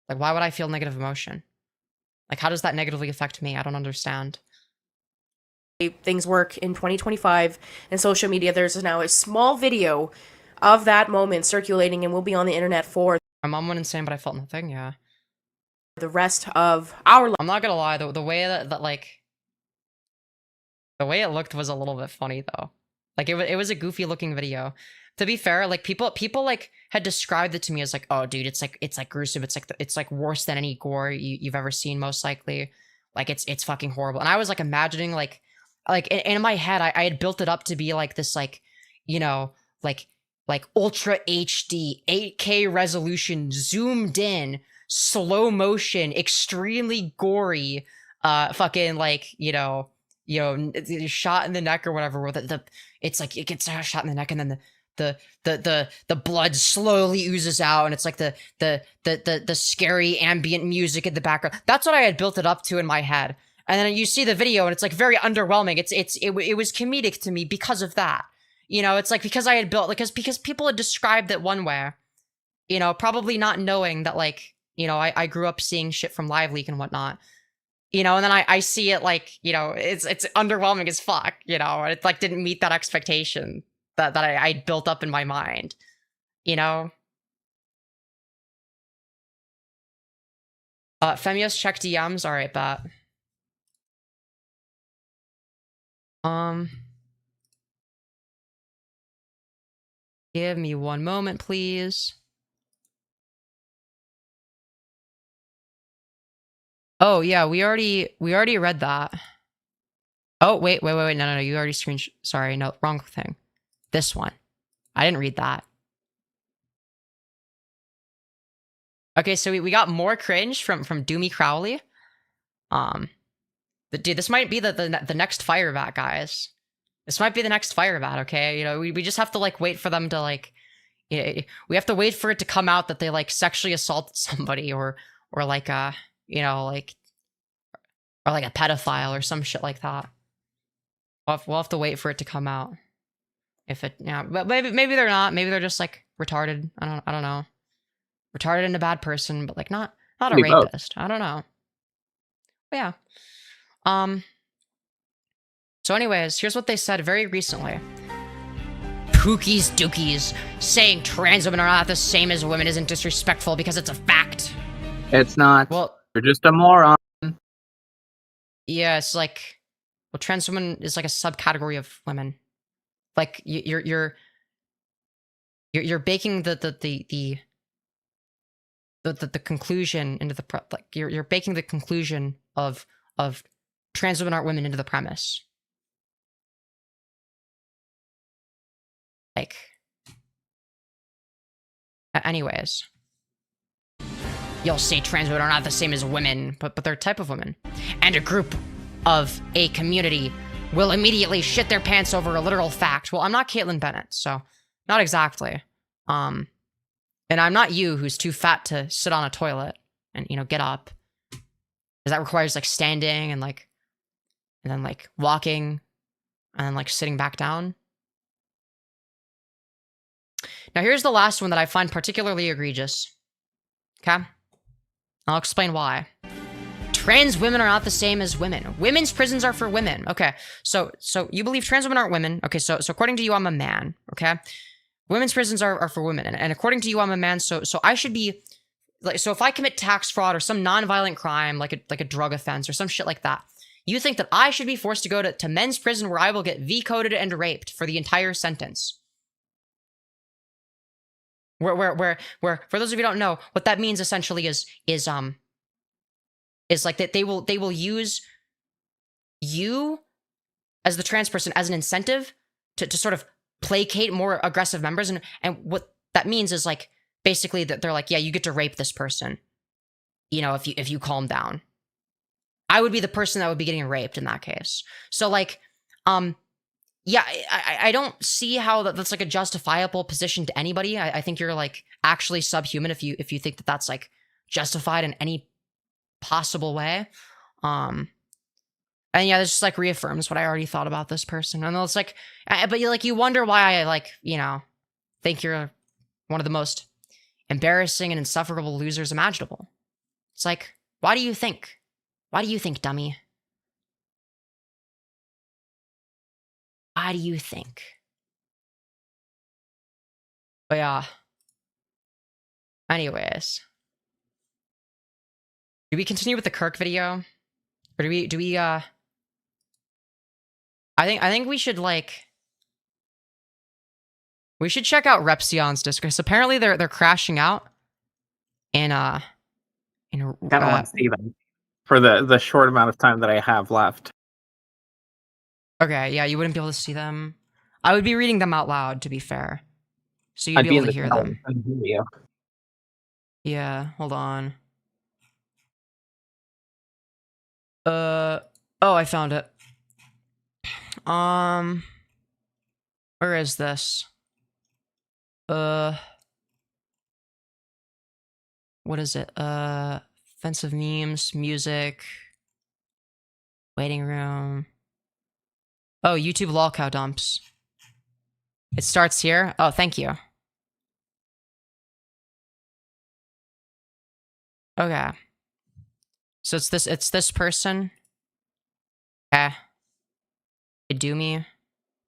why would I feel negative emotion? Like, how does that negatively affect me? I don't understand. Things work in 2025 and social media. There's now a small video of that moment circulating and will be on the internet for My mom went insane, but I felt nothing. Yeah. the rest of our life. I'm not gonna lie, the way that like the way it looked was a little bit funny though. Like it was a goofy looking video. To be fair, like people like had described it to me as like, oh dude, it's like gruesome. It's like worse than any gore you've ever seen, most likely. Like it's fucking horrible. And I was like imagining like in my head, I had built it up to be like this, like, you know, like ultra HD 8K resolution, zoomed in, slow motion, extremely gory, fucking like, you know, shot in the neck or whatever, where it's like it gets shot in the neck and then the blood slowly oozes out and it's like the scary ambient music in the background. That's what I had built it up to in my head. And then you see the video and it's like very underwhelming. It was comedic to me because of that. You know, it's like because I had built because people had described it one way, you know, probably not knowing that, like, you know, I grew up seeing shit from Live Leak and whatnot. You know, and then I see it like, you know, it's underwhelming as fuck, you know, and it like didn't meet that expectation that I built up in my mind, you know? Femyoz, check DMs. All right, bet. Give me one moment, please. Oh yeah, we already read that. Oh wait, no, you already sorry, no, wrong thing. This one. I didn't read that. Okay, so we got more cringe from Doomy Crowley. Dude, this might be the next Firebat, guys. This might be the next Firebat, okay? You know, we just have to like wait for them to like, you know, we have to wait for it to come out that they like sexually assaulted somebody or like you know, like, or like a pedophile or some shit like that. We'll have to wait for it to come out. If it, yeah, but maybe they're not. Maybe they're just like retarded. I don't know. Retarded and a bad person, but like not a rapist. I don't know. But yeah. So anyways, here's what they said very recently. Pookies dookies. Saying trans women are not the same as women isn't disrespectful because it's a fact. It's not. Well, you're just a moron. Yeah, it's like, well, trans women is like a subcategory of women. Like you're baking the conclusion into the like you're baking the conclusion of trans women aren't women into the premise. Like, anyways, you'll say trans women are not the same as women, but they're a type of women, and a group of a community will immediately shit their pants over a literal fact. Well, I'm not Caitlyn Bennett, so not exactly. And I'm not you, who's too fat to sit on a toilet and, you know, get up, because that requires like standing and then like walking and then like sitting back down. Now here's the last one that I find particularly egregious. Okay? I'll explain why. Trans women are not the same as women. Women's prisons are for women. Okay, so you believe trans women aren't women. Okay, so according to you, I'm a man. Okay, women's prisons are for women, and according to you, I'm a man. So I should be like, so if I commit tax fraud or some non-violent crime like a drug offense or some shit like that, you think that I should be forced to go to men's prison where I will get V-coded and raped for the entire sentence? Where for those of you who don't know, what that means essentially is like that they will use you as the trans person as an incentive to sort of placate more aggressive members, and what that means is like basically that they're like, yeah, you get to rape this person, you know, if you calm down. I would be the person that would be getting raped in that case. So like, yeah, I don't see how that's like a justifiable position to anybody. I think you're like actually subhuman if you think that that's like justified in any possible way. And yeah, this just like reaffirms what I already thought about this person. And it's like, but you wonder why I like, think you're one of the most embarrassing and insufferable losers imaginable. It's like, why do you think? Why do you think, dummy? Why do you think? But yeah. Anyways. Do we continue with the Kirk video? Or do we I think we should we should check out Repsion's Discord. So apparently they're crashing out in I don't want to see them for the short amount of time that I have left. Okay, yeah, you wouldn't be able to see them. I would be reading them out loud, to be fair. So you'd be able to hear them. Yeah, hold on. Oh, I found it. Where is this? What is it? Offensive memes, music, waiting room. Oh, YouTube Lolcow dumps. It starts here. Oh, thank you. Okay. So it's this person. Okay. hiDoomy.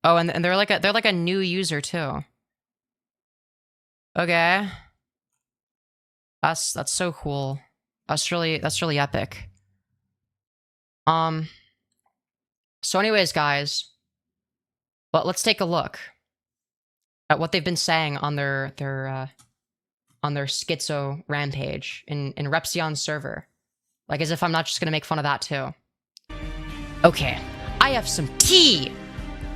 Oh, and they're like a new user too. Okay. That's so cool. That's really epic. So anyways, guys, let's take a look at what they've been saying on their schizo rampage in Repsion's server. Like, as if I'm not just gonna make fun of that too. Okay, I have some tea!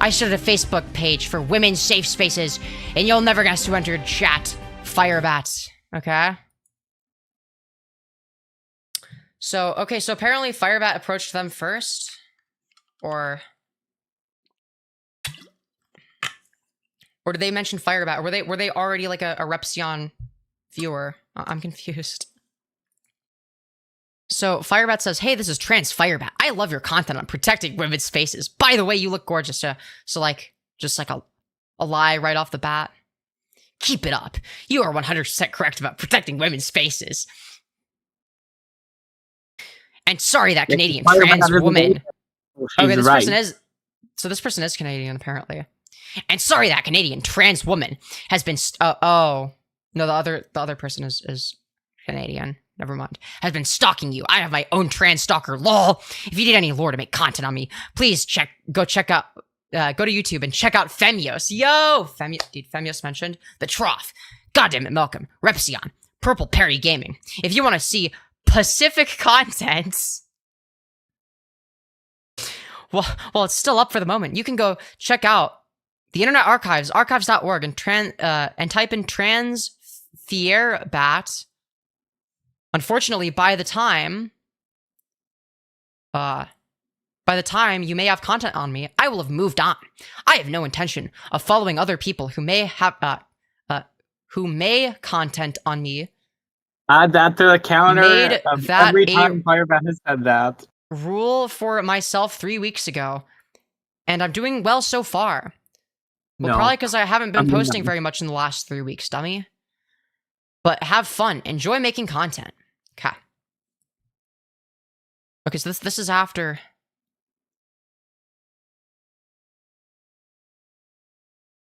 I started a Facebook page for women's safe spaces, and you'll never guess who entered chat. Firebat. Okay? So apparently Firebat approached them first. Or did they mention Firebat? Or were they already like a Repsion viewer? I'm confused. So Firebat says, "Hey, this is TransFireBat. I love your content on protecting women's faces. By the way, you look gorgeous." So like, just like a lie right off the bat. Keep it up. You are 100% correct about protecting women's faces. And sorry that Canadian trans woman. Okay, this person is. So this person is Canadian apparently. And sorry that Canadian trans woman has been. Oh no, the other person is Canadian. Never mind. Has been stalking you. I have my own trans stalker. Lol. If you need any lore to make content on me, please go to YouTube and check out Femyoz. Yo, Femyoz mentioned the Trough. Goddamn it, Malcolm. Repsion. Purple Perry Gaming. If you want to see Pacific content, well, it's still up for the moment. You can go check out the Internet Archives, archives.org, and type in TransFireBat. Unfortunately, by the time you may have content on me, I will have moved on. I have no intention of following other people who may have content on me. Add that to the counter of every time Firebat has said that. Rule for myself 3 weeks ago, and I'm doing well so far. Well, probably because I haven't been posting very much in the last 3 weeks, dummy. But have fun. Enjoy making content. Okay, so this is after.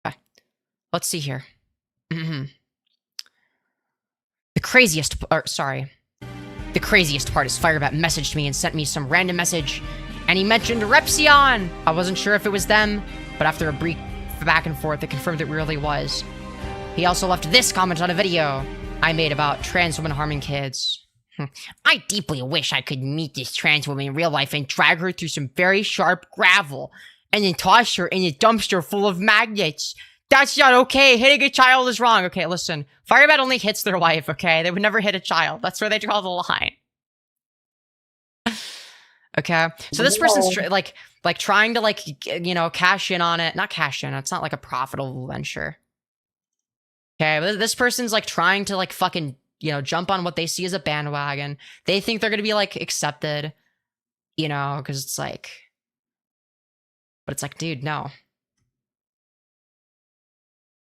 Okay. Let's see here. The craziest part is Firebat messaged me and sent me some random message, and he mentioned Repsion. I wasn't sure if it was them, but after a brief back and forth, it confirmed it really was. He also left this comment on a video I made about trans women harming kids. I deeply wish I could meet this trans woman in real life and drag her through some very sharp gravel and then toss her in a dumpster full of magnets. That's not okay. Hitting a child is wrong. Okay, listen. Firebat only hits their wife, okay? They would never hit a child. That's where they draw the line. Okay? So this person's trying to cash in on it. Not cash in. It's not like a profitable venture. Okay, but this person's trying to fucking jump on what they see as a bandwagon. They think they're gonna be accepted, you know, because it's like, but it's like, dude, no.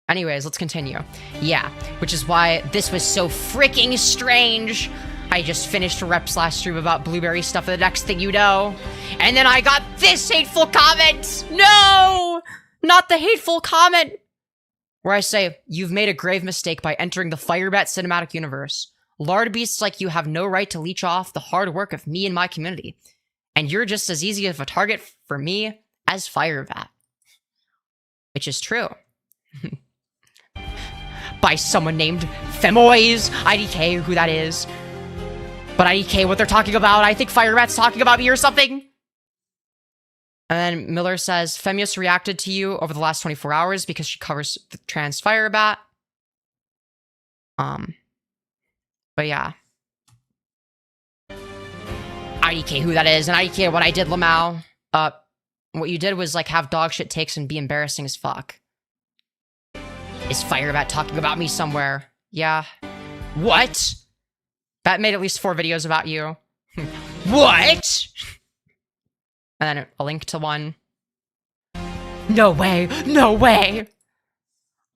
Anyways, let's continue. Yeah, which is why this was so freaking strange. I just finished a rep/stream about blueberry stuff, the next thing you know. And then I got this hateful comment! No! Not the hateful comment! Where I say, you've made a grave mistake by entering the Firebat cinematic universe. Lard beasts like you have no right to leech off the hard work of me and my community. And you're just as easy of a target for me as Firebat. Which is true. By someone named Femyoz, IDK, who that is. But IDK, what they're talking about, I think Firebat's talking about me or something. And then Miller says, Femyoz reacted to you over the last 24 hours because she covers the TransFireBat. But yeah. IDK, who that is, and IDK, what I did, Lamau. What you did was, like, have dog shit takes and be embarrassing as fuck. Is Firebat talking about me somewhere? Yeah. What? Bat made at least 4 videos about you. What? And then a link to one. No way! No way!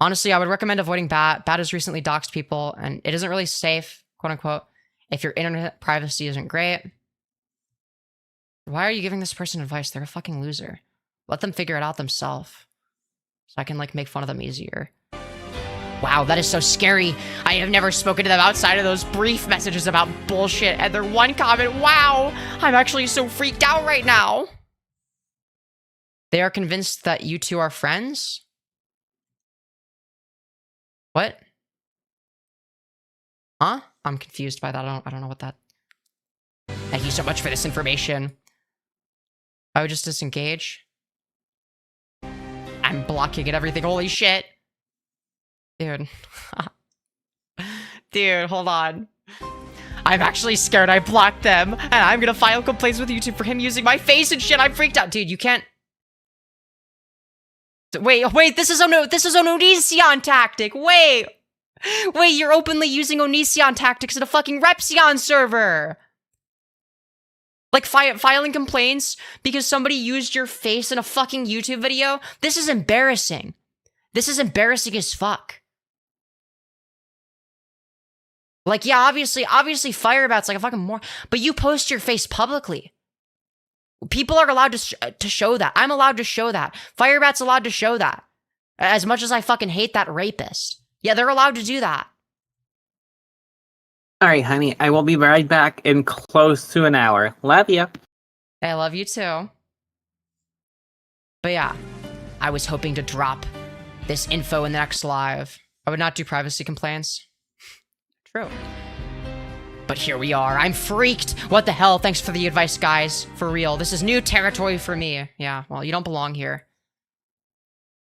Honestly, I would recommend avoiding Bat. Bat has recently doxed people, and it isn't really safe, quote unquote, if your internet privacy isn't great. Why are you giving this person advice? They're a fucking loser. Let them figure it out themselves. So I can, like, make fun of them easier. Wow, that is so scary. I have never spoken to them outside of those brief messages about bullshit and their one comment. Wow, I'm actually so freaked out right now. They are convinced that you two are friends? What? Huh? I'm confused by that. I don't know what that... Thank you so much for this information. I would just disengage. I'm blocking and everything. Holy shit. Dude. Dude, hold on. I'm actually scared I blocked them, and I'm gonna file complaints with YouTube for him using my face and shit. I'm freaked out. Dude, you can't... Wait, this is an Onision tactic. Wait, you're openly using Onision tactics in a fucking Repsion server. Like, filing complaints because somebody used your face in a fucking YouTube video? This is embarrassing. This is embarrassing as fuck. Like, yeah, obviously Firebat's like a fucking moron, but you post your face publicly. People are allowed to show that. I'm allowed to show that. Firebat's allowed to show that. As much as I fucking hate that rapist. Yeah, they're allowed to do that. All right, honey, I will be right back in close to an hour. Love you. I love you too. But yeah, I was hoping to drop this info in the next live. I would not do privacy complaints. True. But here we are. I'm freaked. What the hell? Thanks for the advice, guys. For real. This is new territory for me. Yeah, well, you don't belong here.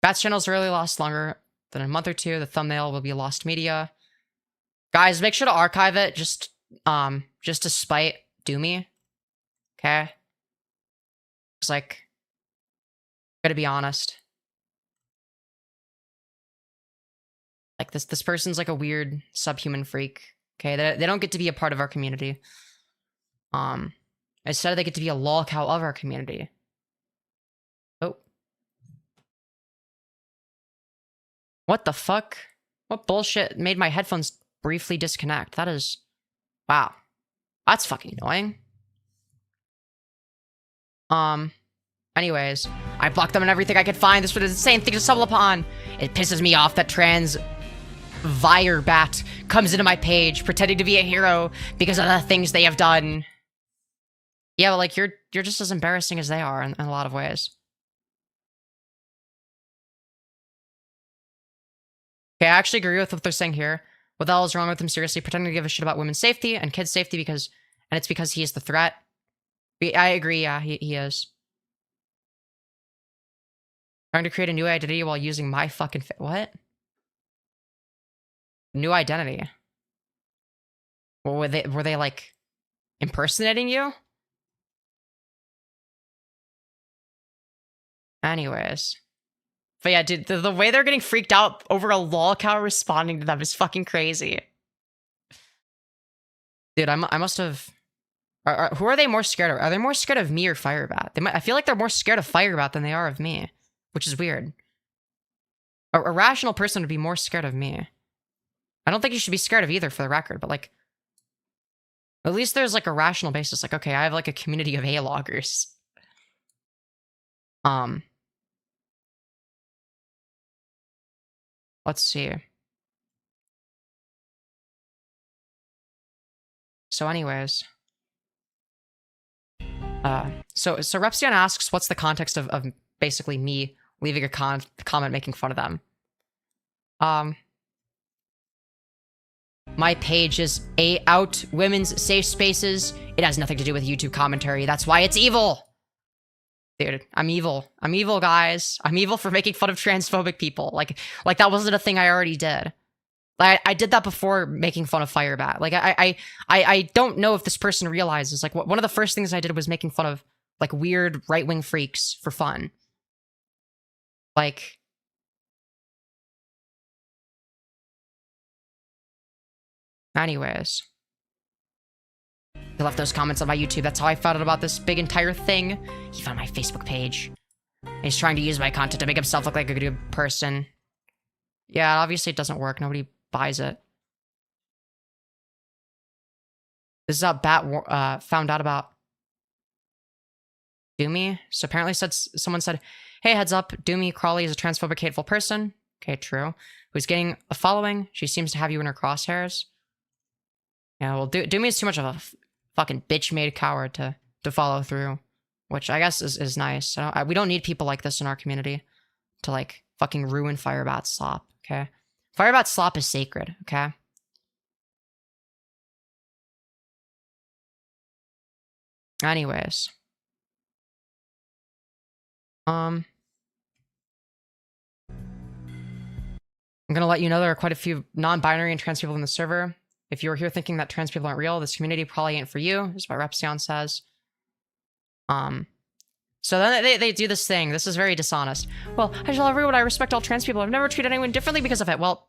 Bat's channel's really lost longer than a month or two. The thumbnail will be lost media. Guys, make sure to archive it just to spite Doomy. Okay? It's like, gotta be honest. Like, this person's like a weird subhuman freak. Okay, they don't get to be a part of our community. Instead they get to be a lolcow of our community. Oh. What the fuck? What bullshit made my headphones briefly disconnect? That is... Wow. That's fucking annoying. Anyways, I blocked them and everything I could find. This was an insane thing to stumble upon. It pisses me off that TransFireBat comes into my page pretending to be a hero because of the things they have done. Yeah, but like, you're just as embarrassing as they are in a lot of ways. Okay, I actually agree with what they're saying here. What the hell is wrong with him seriously pretending to give a shit about women's safety and kids' safety and it's because he is the threat? I agree, yeah, he is. Trying to create a new identity while using my fucking what? New identity? Well, were they like impersonating you? Anyways. But yeah, dude, the way they're getting freaked out over a lolcow responding to them is fucking crazy. Dude, I must have Who are they more scared of? Are they more scared of me or Firebat? I feel like they're more scared of Firebat than they are of me, which is weird. A rational person would be more scared of me. I don't think you should be scared of either, for the record, but like, at least there's like a rational basis. Like, okay, I have like a community of A-loggers. Let's see. So anyways. So Repsion asks, what's the context of basically me leaving a comment making fun of them? My page is out women's safe spaces. It has nothing to do with YouTube commentary. That's why it's evil. Dude, I'm evil. I'm evil, guys. I'm evil for making fun of transphobic people. Like that wasn't a thing I already did. I did that before making fun of Firebat. Like, I don't know if this person realizes, like, one of the first things I did was making fun of, like, weird right-wing freaks for fun. Like... Anyways. He left those comments on my YouTube. That's how I found out about this big entire thing. He found my Facebook page. And he's trying to use my content to make himself look like a good person. Yeah, obviously it doesn't work. Nobody buys it. This is how Bat found out about Doomy. So apparently someone said, hey, heads up, Doomy Crawley is a transphobic, hateful person. Okay, true. Who's getting a following. She seems to have you in her crosshairs. Yeah, well, Doomy is too much of a fucking bitch-made coward to follow through. Which I guess is nice. We don't need people like this in our community to, like, fucking ruin Firebat's slop, okay? Firebat's slop is sacred, okay? Anyways. I'm gonna let you know there are quite a few non-binary and trans people in the server. If you're here thinking that trans people aren't real, this community probably ain't for you, is what Repsion says. So then they do this thing. This is very dishonest. Well, I tell everyone I respect all trans people. I've never treated anyone differently because of it. Well,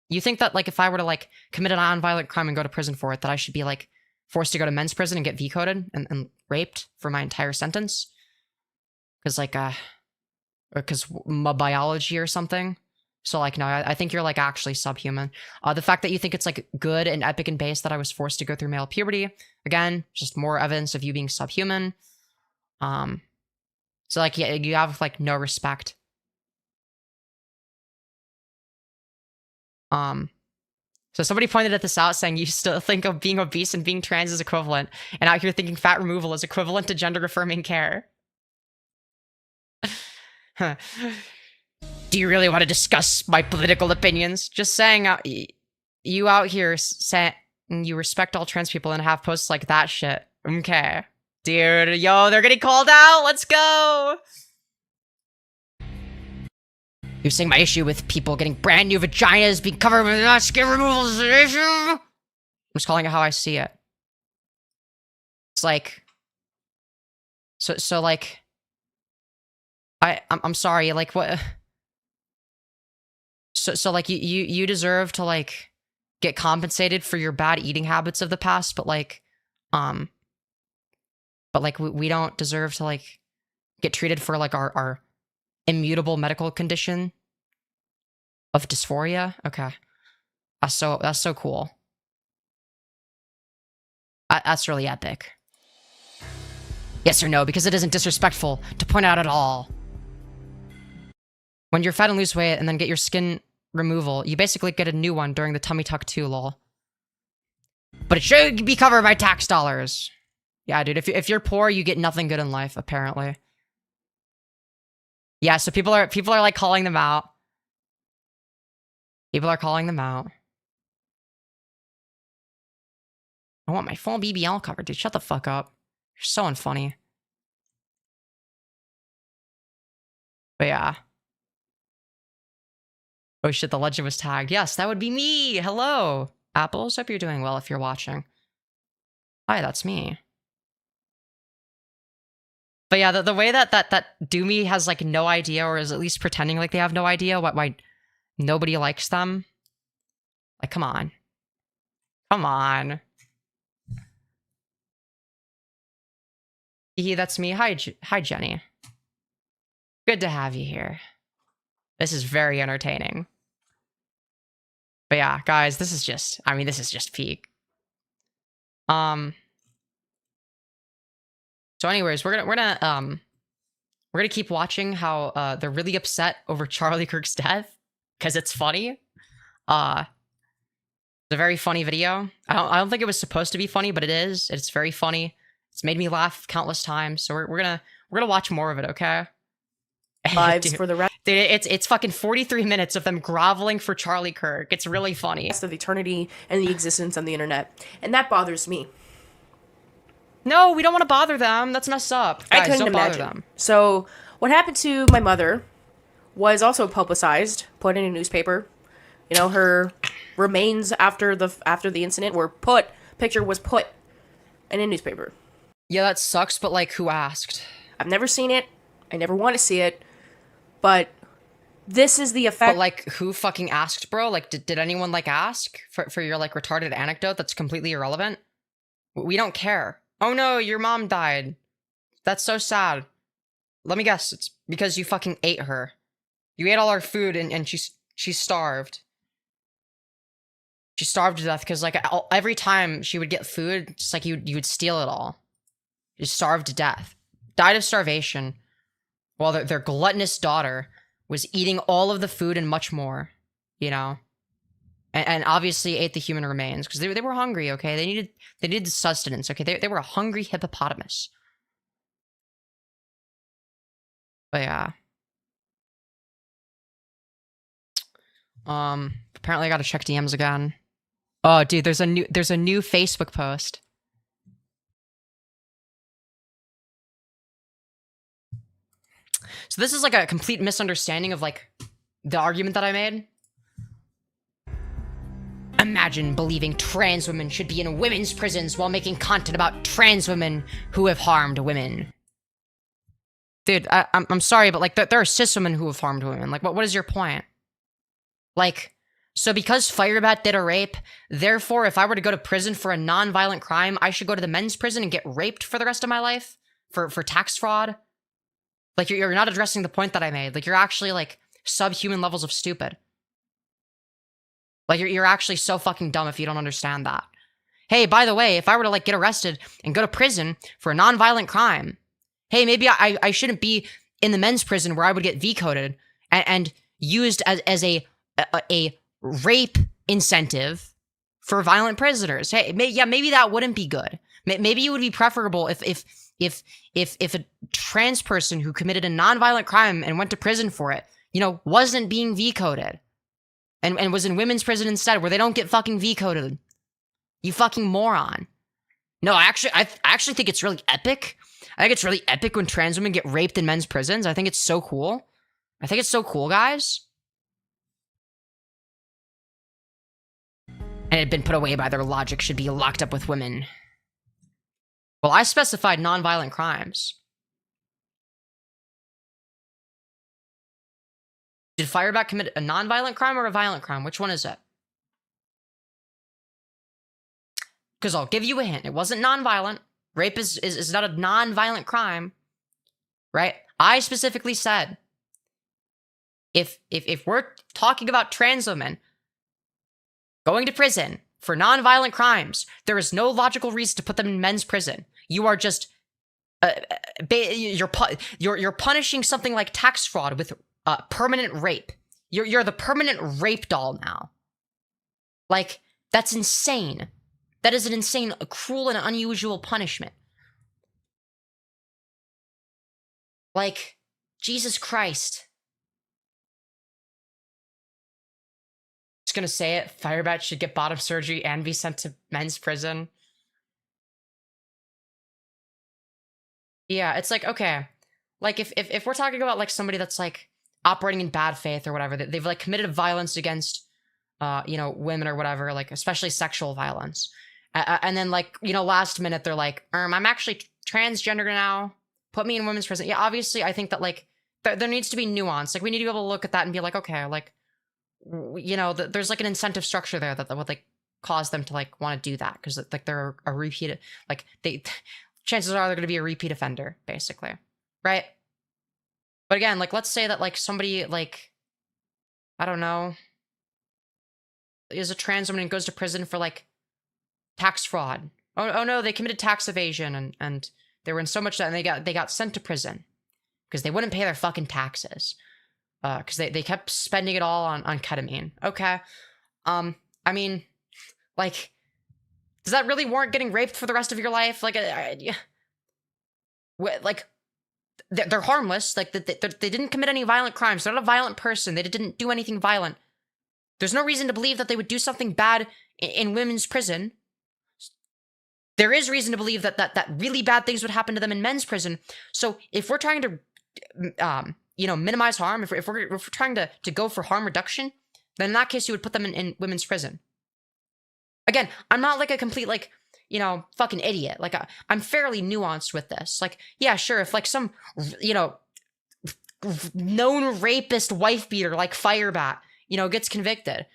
you think that, like, if I were to, like, commit a non-violent crime and go to prison for it, that I should be, like, forced to go to men's prison and get V-coded and raped for my entire sentence? Because, like, because my biology or something? So, like, no, I think you're, like, actually subhuman. The fact that you think it's, like, good and epic and base that I was forced to go through male puberty, again, just more evidence of you being subhuman. So, like, yeah, you have, like, no respect. So somebody pointed at this out saying you still think of being obese and being trans is equivalent, and out here thinking fat removal is equivalent to gender-affirming care. Do you really want to discuss my political opinions? Just saying, you out here saying you respect all trans people and have posts like that shit. Okay. Dude, yo, they're getting called out! Let's go! You're saying my issue with people getting brand new vaginas being covered with skin removal is an issue? I'm just calling it how I see it. It's like... So like... I'm sorry, like, what... So like, you deserve to, like, get compensated for your bad eating habits of the past, but, like, we don't deserve to, like, get treated for, like, our immutable medical condition of dysphoria? Okay. That's so cool. That's really epic. Yes or no, because it isn't disrespectful to point out at all. When you're fat and lose weight and then get your skin removal, you basically get a new one during the tummy tuck too, lol. But it should be covered by tax dollars. Yeah, dude, if you're poor, you get nothing good in life, apparently. Yeah, so people are like calling them out. People are calling them out. I want my full BBL covered, dude. Shut the fuck up. You're so unfunny. But yeah. Oh shit, the legend was tagged. Yes, that would be me. Hello. Apples, hope you're doing well if you're watching. Hi, that's me. But yeah, the way that Doomy has, like, no idea, or is at least pretending like they have no idea why nobody likes them. Like, come on. Come on. That's me. Hi, Jenny. Good to have you here. This is very entertaining. But yeah, guys, this is just peak. So anyways, we're gonna keep watching how they're really upset over Charlie Kirk's death because it's funny. It's a very funny video. I don't think it was supposed to be funny, but it is. It's very funny. It's made me laugh countless times. So we're gonna watch more of it, okay? Lives for the rest. Dude, it's fucking 43 minutes of them groveling for Charlie Kirk. It's really funny. Rest of eternity and the existence on the internet, and that bothers me. No, we don't want to bother them. That's messed up. Guys, I couldn't don't bother imagine. them. So what happened to my mother was also publicized, put in a newspaper. You know, her remains after the incident were put in a newspaper. Yeah, that sucks, but like, who asked? I've never seen it. I never want to see it. But this is the effect. But like, who fucking asked, bro? Like, did anyone like ask for your like retarded anecdote that's completely irrelevant? We don't care. Oh no, your mom died. That's so sad. Let me guess, it's because you fucking ate her. You ate all our food and she starved. She starved to death because like every time she would get food, just like you would steal it all. She starved to death. Died of starvation. While their gluttonous daughter was eating all of the food and much more, you know? And obviously ate the human remains because they were hungry, okay? They needed sustenance, okay? They were a hungry hippopotamus. But yeah. Apparently I gotta check DMs again. Oh, dude, there's a new Facebook post. So this is like a complete misunderstanding of like the argument that I made. Imagine believing trans women should be in women's prisons while making content about trans women who have harmed women. Dude, I'm sorry, but like there are cis women who have harmed women. Like, what is your point? Like, so because Firebat did a rape, therefore, if I were to go to prison for a non-violent crime, I should go to the men's prison and get raped for the rest of my life for tax fraud? Like, you're not addressing the point that I made. Like, you're actually, like, subhuman levels of stupid. Like, you're actually so fucking dumb if you don't understand that. Hey, by the way, if I were to, like, get arrested and go to prison for a non-violent crime, hey, maybe I shouldn't be in the men's prison where I would get V-coded and used as a rape incentive for violent prisoners. Hey, maybe that wouldn't be good. Maybe it would be preferable if a trans person who committed a non-violent crime and went to prison for it, you know, wasn't being V-coded and was in women's prison instead where they don't get fucking V-coded. You fucking moron. No, I actually think it's really epic. I think it's really epic when trans women get raped in men's prisons. I think it's so cool. I think it's so cool, guys. And had been put away by their logic should be locked up with women. Well, I specified non-violent crimes. Did Firebat commit a non-violent crime or a violent crime? Which one is it? Because I'll give you a hint. It wasn't non-violent. Rape is not a non-violent crime. Right? I specifically said, if we're talking about trans women going to prison for non-violent crimes, there is no logical reason to put them in men's prison. You are just you're punishing something like tax fraud with permanent rape. You're the permanent rape doll now. Like, that's insane. That is an insane, cruel, and unusual punishment. Like, Jesus Christ. Just gonna say it, Firebat should get bottom surgery and be sent to men's prison. Yeah, it's like, okay. Like, if we're talking about, like, somebody that's, like, operating in bad faith or whatever, they've, like, committed violence against, you know, women or whatever, like, especially sexual violence. And then, like, you know, last minute, they're like, I'm actually transgender now. Put me in women's prison. Yeah, obviously, I think that, like, there needs to be nuance. Like, we need to be able to look at that and be like, okay, like, you know, there's, like, an incentive structure there that would, like, cause them to, like, want to do that. Because, like, they're a repeated, like, chances are they're going to be a repeat offender, basically, right? But again, like, let's say that, like, somebody, like, I don't know, is a trans woman and goes to prison for, like, tax fraud. Oh no, they committed tax evasion, and they were in so much debt, and they got sent to prison because they wouldn't pay their fucking taxes. Because they kept spending it all on ketamine. Okay. I mean, like, does that really warrant getting raped for the rest of your life? Like, they're harmless. Like, they didn't commit any violent crimes. They're not a violent person. They didn't do anything violent. There's no reason to believe that they would do something bad in women's prison. There is reason to believe that really bad things would happen to them in men's prison. So if we're trying to, minimize harm, if we're trying to go for harm reduction, then in that case you would put them in women's prison. Again, I'm not like a complete, like, fucking idiot. Like, I'm fairly nuanced with this. Like, yeah, sure, if like some, known rapist wife beater like Firebat, gets convicted,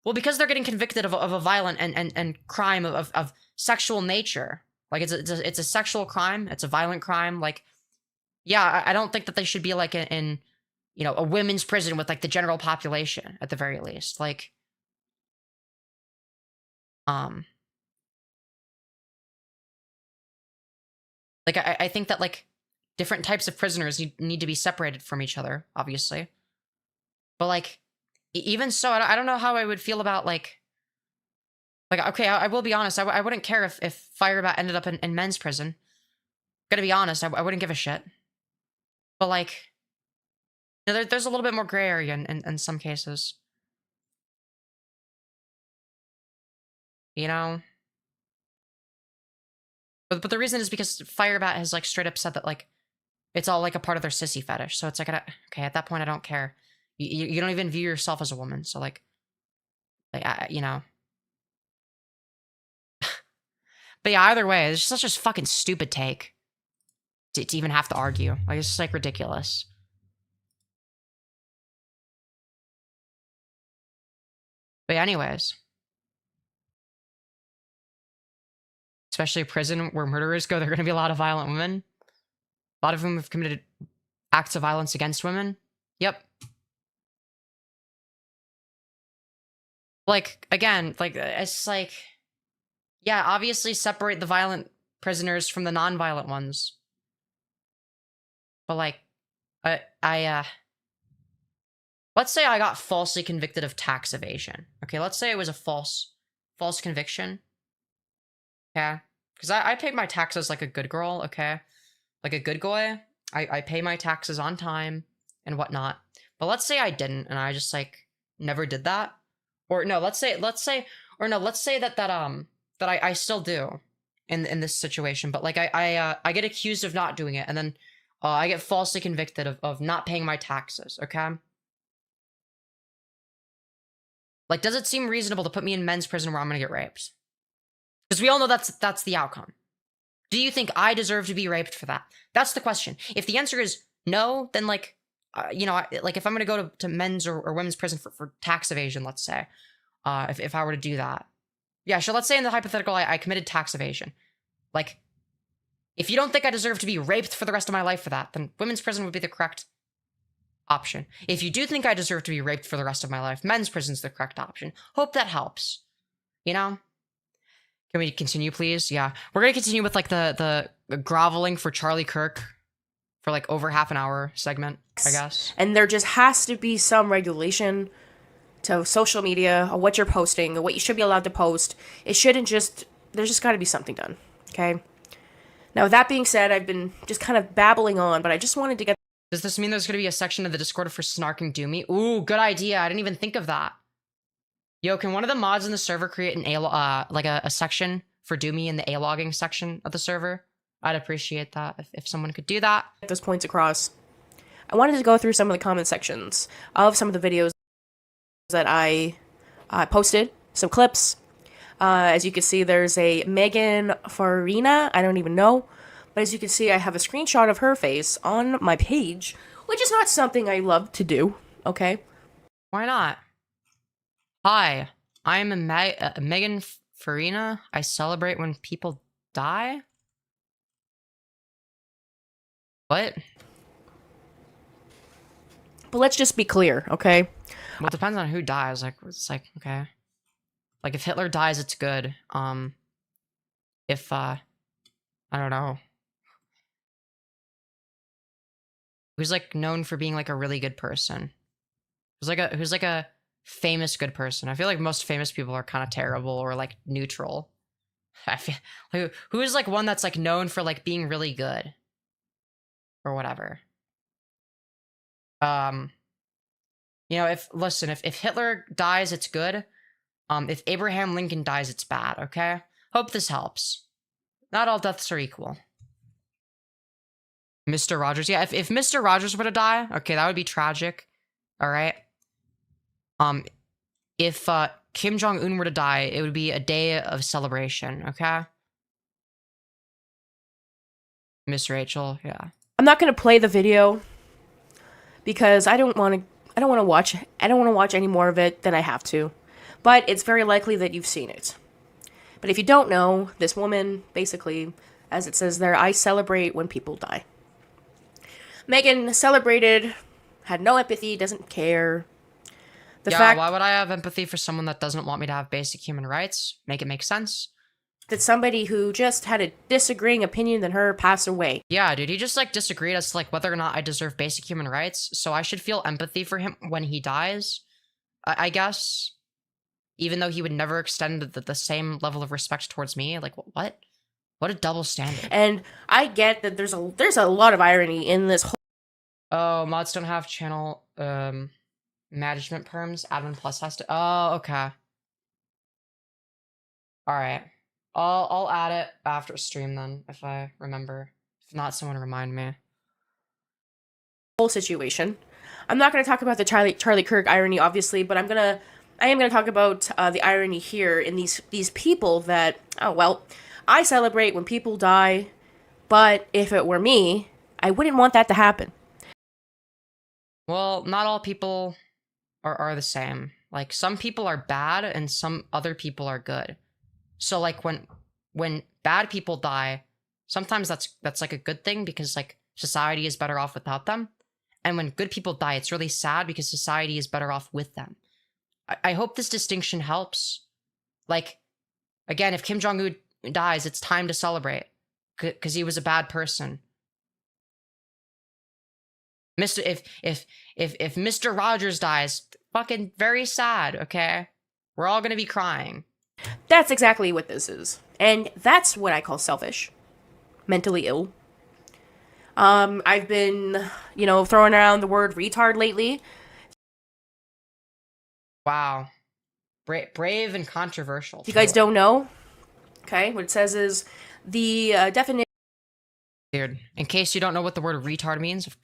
well, because they're getting convicted of a violent and crime of sexual nature, like it's a sexual crime, it's a violent crime, like, yeah, I don't think that they should be like in a women's prison with like the general population at the very least. Like, I think that like different types of prisoners need to be separated from each other, obviously. But like, even so, I don't know how I would feel about like, okay, I will be honest, I wouldn't care if Firebat ended up in men's prison. Gotta be honest, I wouldn't give a shit. But like, there's a little bit more gray area in some cases. But the reason is because Firebat has like straight up said that like it's all like a part of their sissy fetish. So it's like, okay, at that point I don't care. You don't even view yourself as a woman. So like But yeah, either way, it's just such a fucking stupid take to even have to argue. Like, it's just like ridiculous. But yeah, anyways. Especially prison where murderers go, there are going to be a lot of violent women. A lot of whom have committed acts of violence against women. Yep. Like, again, like, it's like, yeah, obviously separate the violent prisoners from the non-violent ones. But like, let's say I got falsely convicted of tax evasion. Okay, let's say it was a false conviction. Okay, because I paid my taxes like a good girl, okay? Like a good guy. I pay my taxes on time and whatnot. But let's say I didn't, and I just like never did that. Or no, let's say that I still do in this situation, but like I get accused of not doing it, and then I get falsely convicted of not paying my taxes, okay? Like, does it seem reasonable to put me in men's prison where I'm gonna get raped? Because we all know that's the outcome. Do you think I deserve to be raped for that? That's the question. If the answer is no, then like, like if I'm gonna go to men's or women's prison for tax evasion, let's say, if I were to do that. Yeah, so let's say in the hypothetical I committed tax evasion. Like, if you don't think I deserve to be raped for the rest of my life for that, then women's prison would be the correct option. If you do think I deserve to be raped for the rest of my life, men's prison's the correct option. Hope that helps. Can we continue, please? Yeah. We're gonna continue with like the groveling for Charlie Kirk for like over half an hour segment, I guess. And there just has to be some regulation to social media, or what you're posting, or what you should be allowed to post. It shouldn't just, there's just got to be something done, okay? Now, with that being said, I've been just kind of babbling on, but I just wanted to get... Does this mean there's going to be a section of the Discord for snarking Doomy? Ooh, good idea. I didn't even think of that. Yo, can one of the mods in the server create an a section for Doomy in the A-logging section of the server? I'd appreciate that if someone could do that. Get those points across. I wanted to go through some of the comment sections of some of the videos that I posted, some clips. As you can see, there's a Megan Farina, I don't even know, but as you can see, I have a screenshot of her face on my page, which is not something I love to do, okay? Why not? Hi, I'm Megan Farina. I celebrate when people die. What? But let's just be clear, okay? Well, it depends on who dies. Like, it's like, okay. Like, if Hitler dies, it's good. If, I don't know. Who's, like, known for being, like, a really good person? Who's like a famous good person? I feel like most famous people are kind of terrible or, like, neutral. I feel like, who is, like, one that's, like, known for, like, being really good? Or whatever. You know, if Hitler dies, it's good. If Abraham Lincoln dies, it's bad, okay? Hope this helps. Not all deaths are equal. Mr. Rogers, yeah, if Mr. Rogers were to die, okay, that would be tragic. Alright? If Kim Jong-un were to die, it would be a day of celebration, okay? Miss Rachel, yeah. I'm not gonna play the video because I don't want to watch any more of it than I have to. But it's very likely that you've seen it. But if you don't know, this woman basically, as it says there, I celebrate when people die. Megan celebrated, had no empathy, doesn't care. Why would I have empathy for someone that doesn't want me to have basic human rights? Make it make sense. That somebody who just had a disagreeing opinion than her pass away. Yeah, dude, he just, like, disagreed as to, like, whether or not I deserve basic human rights, so I should feel empathy for him when he dies, I guess. Even though he would never extend the same level of respect towards me. Like, what? What a double standard. And I get that there's a lot of irony in this whole... Oh, mods don't have channel, management perms. Admin Plus has to... Oh, okay. Alright. I'll add it after stream then, if I remember. If not, someone remind me. Whole situation. I'm not going to talk about the Charlie Kirk irony, obviously, but I am going to talk about the irony here in these people that, oh, well, I celebrate when people die, but if it were me, I wouldn't want that to happen. Well, not all people are the same. Like, some people are bad and some other people are good. So, like, when bad people die, sometimes that's like a good thing because, like, society is better off without them. And when good people die, it's really sad because society is better off with them. I hope this distinction helps. Like, again, if Kim Jong-un dies, it's time to celebrate because he was a bad person. If Mr. Rogers dies, fucking very sad, okay? We're all gonna be crying. That's exactly what this is. And that's what I call selfish. Mentally ill. I've been, throwing around the word retard lately. Wow. Brave and controversial. If you guys don't know, okay, what it says is the definition... Dude, in case you don't know what the word retard means, it's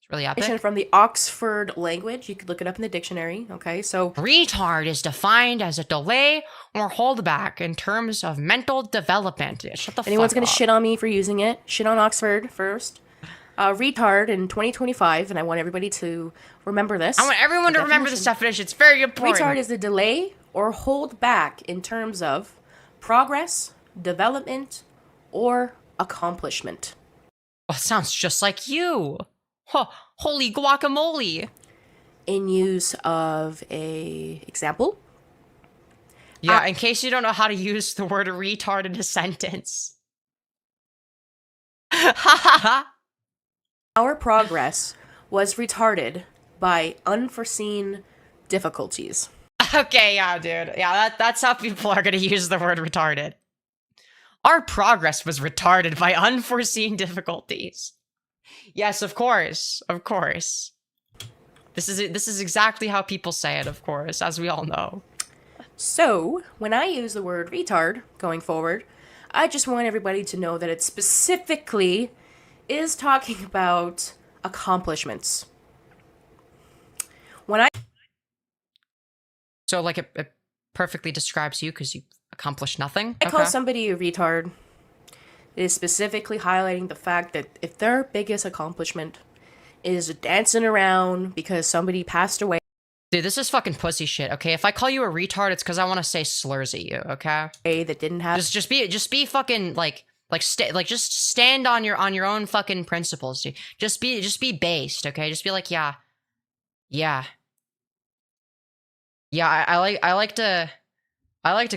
really epic. From the Oxford language, you could look it up in the dictionary, okay, so... Retard is defined as a delay or holdback in terms of mental development. Shut the fuck up. Anyone's gonna shit on me for using it, shit on Oxford first. Retard in 2025, and I want everybody to remember this. I want everyone to remember this definition. It's very important. Retard is the delay or hold back in terms of progress, development, or accomplishment. Well, it sounds just like you. Huh, holy guacamole. In use of a example. Yeah, in case you don't know how to use the word retard in a sentence. Ha ha ha. Our progress was retarded by unforeseen difficulties. Okay, yeah, dude. Yeah, that's how people are going to use the word retarded. Our progress was retarded by unforeseen difficulties. Yes, of course. Of course. This is exactly how people say it, of course, as we all know. So, when I use the word retard going forward, I just want everybody to know that it specifically is talking about accomplishments. So, like, it perfectly describes you because you accomplished nothing? I call somebody a retard. It is specifically highlighting the fact that if their biggest accomplishment is dancing around because somebody passed away. Dude, this is fucking pussy shit, okay? If I call you a retard, it's because I want to say slurs at you, okay? That didn't have... Just be fucking, like, Like just stand on your own fucking principles, dude. Just be based, okay? Just be like, yeah. I like to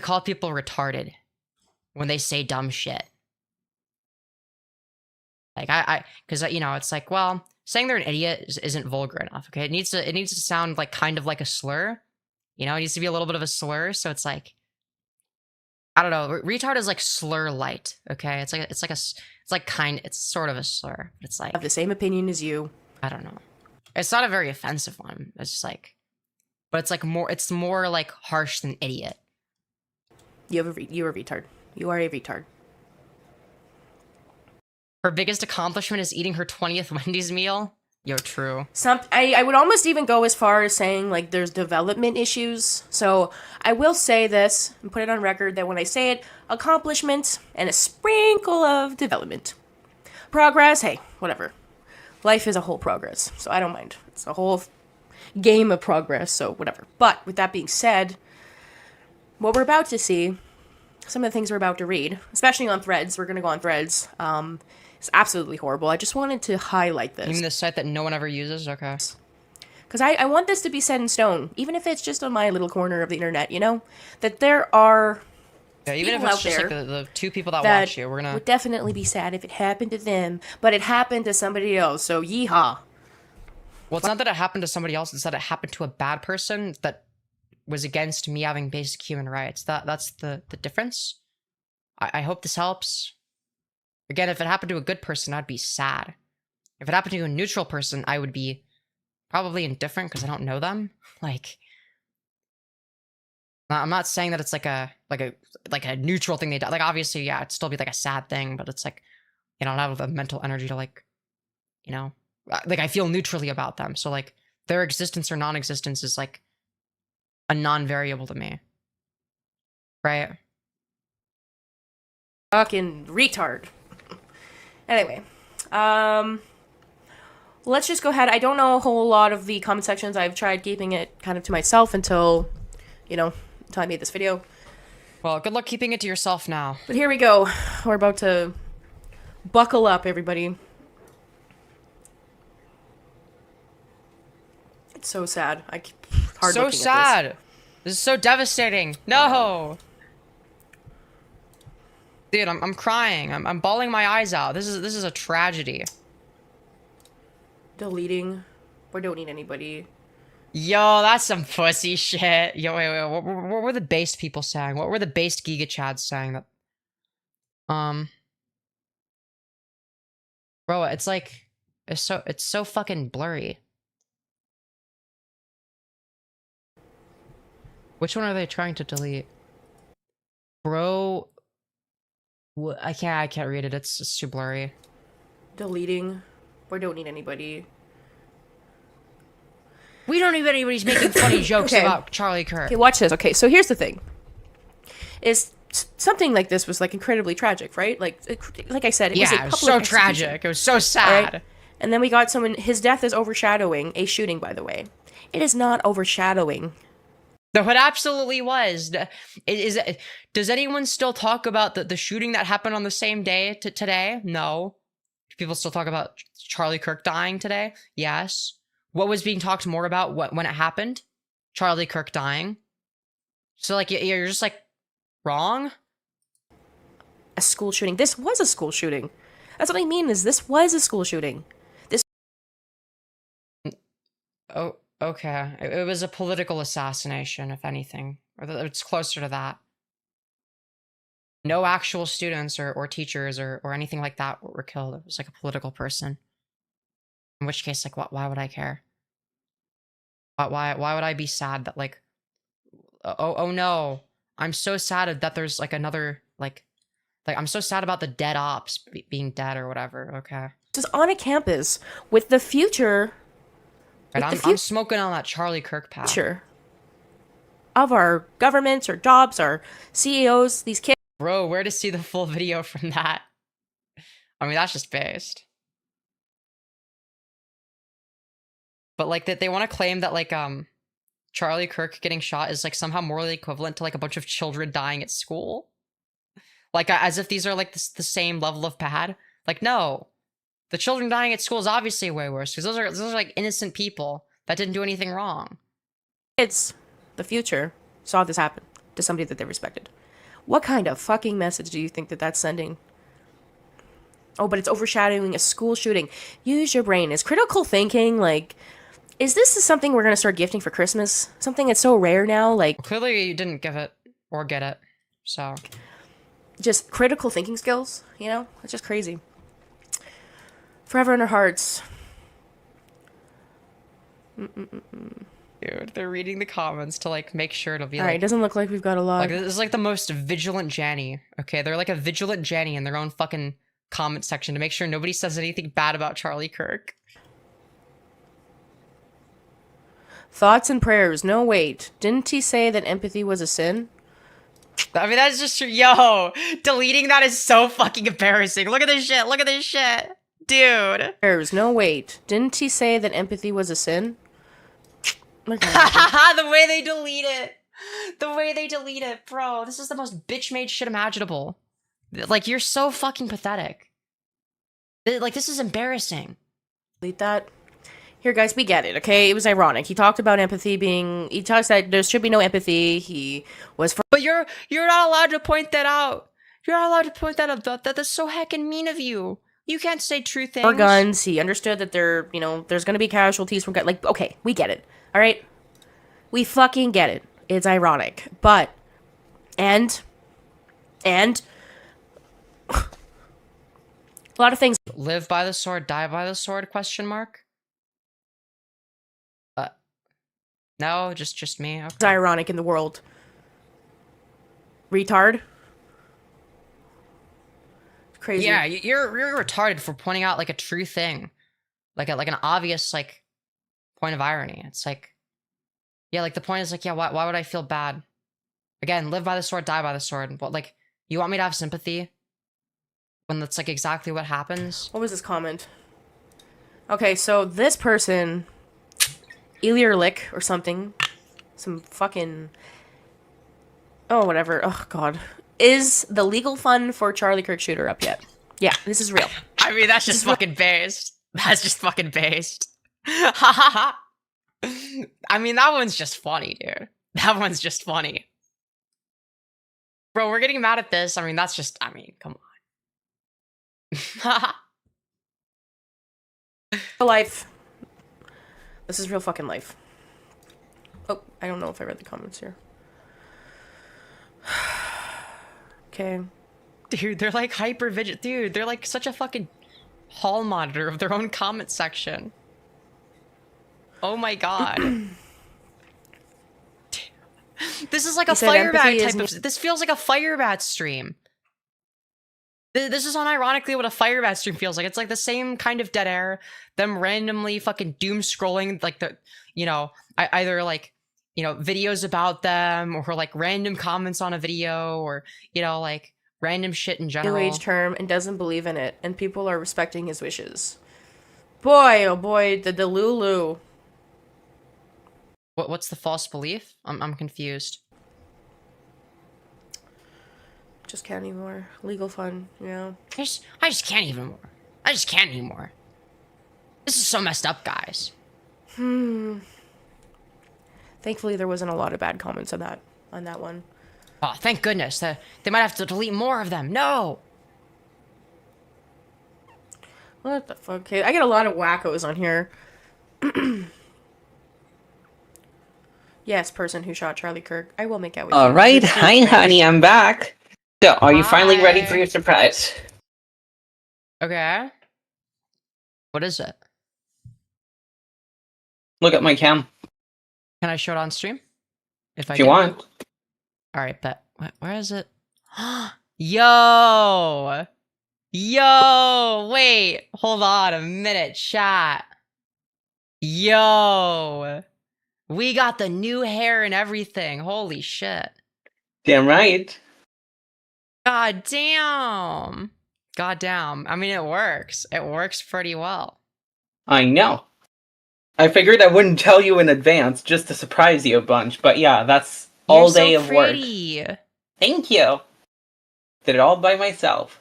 call people retarded when they say dumb shit. Like because you know, it's like, well, saying they're an idiot isn't vulgar enough, okay? It needs to sound like kind of like a slur. You know, it needs to be a little bit of a slur, so it's like, I don't know. Retard is like slur light, okay? It's sort of a slur. But it's like, I have the same opinion as you. I don't know. It's not a very offensive one. It's just like, but it's more like harsh than idiot. You're a retard. You are a retard. Her biggest accomplishment is eating her 20th Wendy's meal. Yo, true. I would almost even go as far as saying, like, there's development issues. So I will say this and put it on record that when I say it, accomplishment and a sprinkle of development. Progress, hey, whatever. Life is a whole progress, so I don't mind. It's a whole game of progress, so whatever. But with that being said, what we're about to see, some of the things we're about to read, especially on Threads, we're going to go on Threads, it's absolutely horrible. I just wanted to highlight this. You mean the site that no one ever uses? Okay. Because I want this to be set in stone, even if it's just on my little corner of the internet, you know? That there are even if people it's out just like there the two people that watch you, we're gonna... would definitely be sad if it happened to them, but it happened to somebody else, so yeehaw. Well, it's not that it happened to somebody else, it's that it happened to a bad person that was against me having basic human rights. That's the difference. I hope this helps. Again, if it happened to a good person, I'd be sad. If it happened to a neutral person, I would be probably indifferent because I don't know them. Like, I'm not saying that it's like a neutral thing they do. Like, obviously, yeah, it'd still be like a sad thing, but it's like, you know, I don't have the mental energy to, like, you know, like, I feel neutrally about them. So, like, their existence or non-existence is like a non-variable to me. Right? Fucking retard. Anyway, let's just go ahead. I don't know a whole lot of the comment sections. I've tried keeping it kind of to myself until I made this video. Well, good luck keeping it to yourself now. But here we go. We're about to buckle up, everybody. It's so sad. Hard so looking sad. At this. This is so devastating. No. Dude, I'm crying. I'm bawling my eyes out. This is a tragedy. Deleting. We don't need anybody. Yo, that's some pussy shit. Yo, wait. What were the based people saying? What were the based Giga Chads saying? That, bro, it's like it's so fucking blurry. Which one are they trying to delete, bro? I can't read it. It's too blurry. Deleting. We don't need anybody. We don't need anybody's making funny jokes about Charlie Kirk. Okay, watch this. Okay, so here's the thing. Is something like this was like incredibly tragic, right? Like I said, it was a public so execution. tragic. It was so sad. Right? And then we got someone. His death is overshadowing a shooting. By the way, it is not overshadowing. No, it absolutely was. Does anyone still talk about the shooting that happened on the same day today? No. Do people still talk about Charlie Kirk dying today? Yes. What was being talked more about when it happened? Charlie Kirk dying. So, like, you're just, like, wrong? A school shooting. This was a school shooting. That's what I mean, is this was a school shooting. Oh, okay. It was a political assassination, if anything. Or it's closer to that. No actual students or teachers or anything like that were killed. It was like a political person. In which case, like, why would I care? Why would I be sad that, like, oh no, I'm so sad that there's, like, another, like I'm so sad about the dead ops being dead or whatever, okay? Just on a campus with the future... Right, I'm smoking on that Charlie Kirk path. Sure. Of our governments, our jobs, our CEOs, these kids... Bro, where to see the full video from that? I mean, that's just based. But, like, that they want to claim that, like, Charlie Kirk getting shot is, like, somehow morally equivalent to, like, a bunch of children dying at school. Like, as if these are, like, the same level of bad. Like, no. The children dying at school is obviously way worse, because those are, like, innocent people that didn't do anything wrong. Kids, the future, saw this happen to somebody that they respected. What kind of fucking message do you think that that's sending? Oh, but it's overshadowing a school shooting. Use your brain. Is critical thinking, like... Is this something we're gonna start gifting for Christmas? Something that's so rare now, like... Clearly you didn't give it, or get it, so... Just critical thinking skills, you know? It's just crazy. Forever in our hearts. Dude, they're reading the comments to, like, make sure it'll be, Alright, like... doesn't look like we've got a lot. Like, this is, like, the most vigilant Janny, okay? They're, like, a vigilant Janny in their own fucking comment section to make sure nobody says anything bad about Charlie Kirk. Thoughts and prayers. No, wait. Didn't he say that empathy was a sin? I mean, that's just true. Yo, deleting that is so fucking embarrassing. Look at this shit. Look at this shit. Dude. Prayers. No, wait. Didn't he say that empathy was a sin? The way they delete it. The way they delete it. Bro, this is the most bitch-made shit imaginable. Like, you're so fucking pathetic. Like, this is embarrassing. Delete that. Here, guys, we get it, okay? It was ironic. He talked about empathy being... He talks that there should be no empathy. He was... But you're not allowed to point that out. You're not allowed to point that out. That's so heckin' mean of you. You can't say true things. For guns. He understood that there, you know, there's gonna be casualties from guns. Like, okay, we get it. All right? We fucking get it. It's ironic. But... And... a lot of things... Live by the sword, die by the sword, question mark? No, just me. Okay. It's ironic in the world. Retard. Crazy. Yeah, you're retarded for pointing out like a true thing, like an obvious like point of irony. It's like, yeah, like the point is like, yeah, why would I feel bad? Again, live by the sword, die by the sword. But like, you want me to have sympathy when that's like exactly what happens? What was this comment? Okay, so this person. Eliarlick or something. Some fucking... Oh, whatever. Oh, God. Is the legal fund for Charlie Kirk shooter up yet? Yeah, this is real. I mean, that's just fucking based. That's just fucking based. Ha ha ha. I mean, that one's just funny, dude. That one's just funny. Bro, we're getting mad at this. I mean, that's just... I mean, come on. Life. This is real fucking life. Oh, I don't know if I read the comments here. Okay. Dude, they're like hyper vigilant. Dude, they're like such a fucking hall monitor of their own comment section. Oh my god. This is like a Firebat type of... This feels like a Firebat stream. This is unironically what a Firebat stream feels like. It's like the same kind of dead air. Them randomly fucking doom scrolling, like the, you know, either like, you know, videos about them or like random comments on a video or, you know, like random shit in general. New age term and doesn't believe in it, and people are respecting his wishes. Boy, oh boy, the Delulu. What's the false belief? I'm confused. Just can't anymore. Legal fund, you know. I just can't even more. I just can't anymore. This is so messed up, guys. Thankfully, there wasn't a lot of bad comments on that one. Oh, thank goodness. They might have to delete more of them. No. What the fuck? Okay, I get a lot of wackos on here. Yes, person who shot Charlie Kirk. I will make out with you. Alright, hi honey, I'm back. So, are you finally ready for your surprise? Okay. What is it? Look at my cam. Can I show it on stream? If you want. Alright, bet. Where is it? Yo! Yo! Wait! Hold on a minute, chat. Yo! We got the new hair and everything. Holy shit. Damn right. God damn. God damn. I mean, it works. It works pretty well. I know. I figured I wouldn't tell you in advance just to surprise you a bunch, but yeah, that's all day of work. You're so pretty. Thank you. Did it all by myself.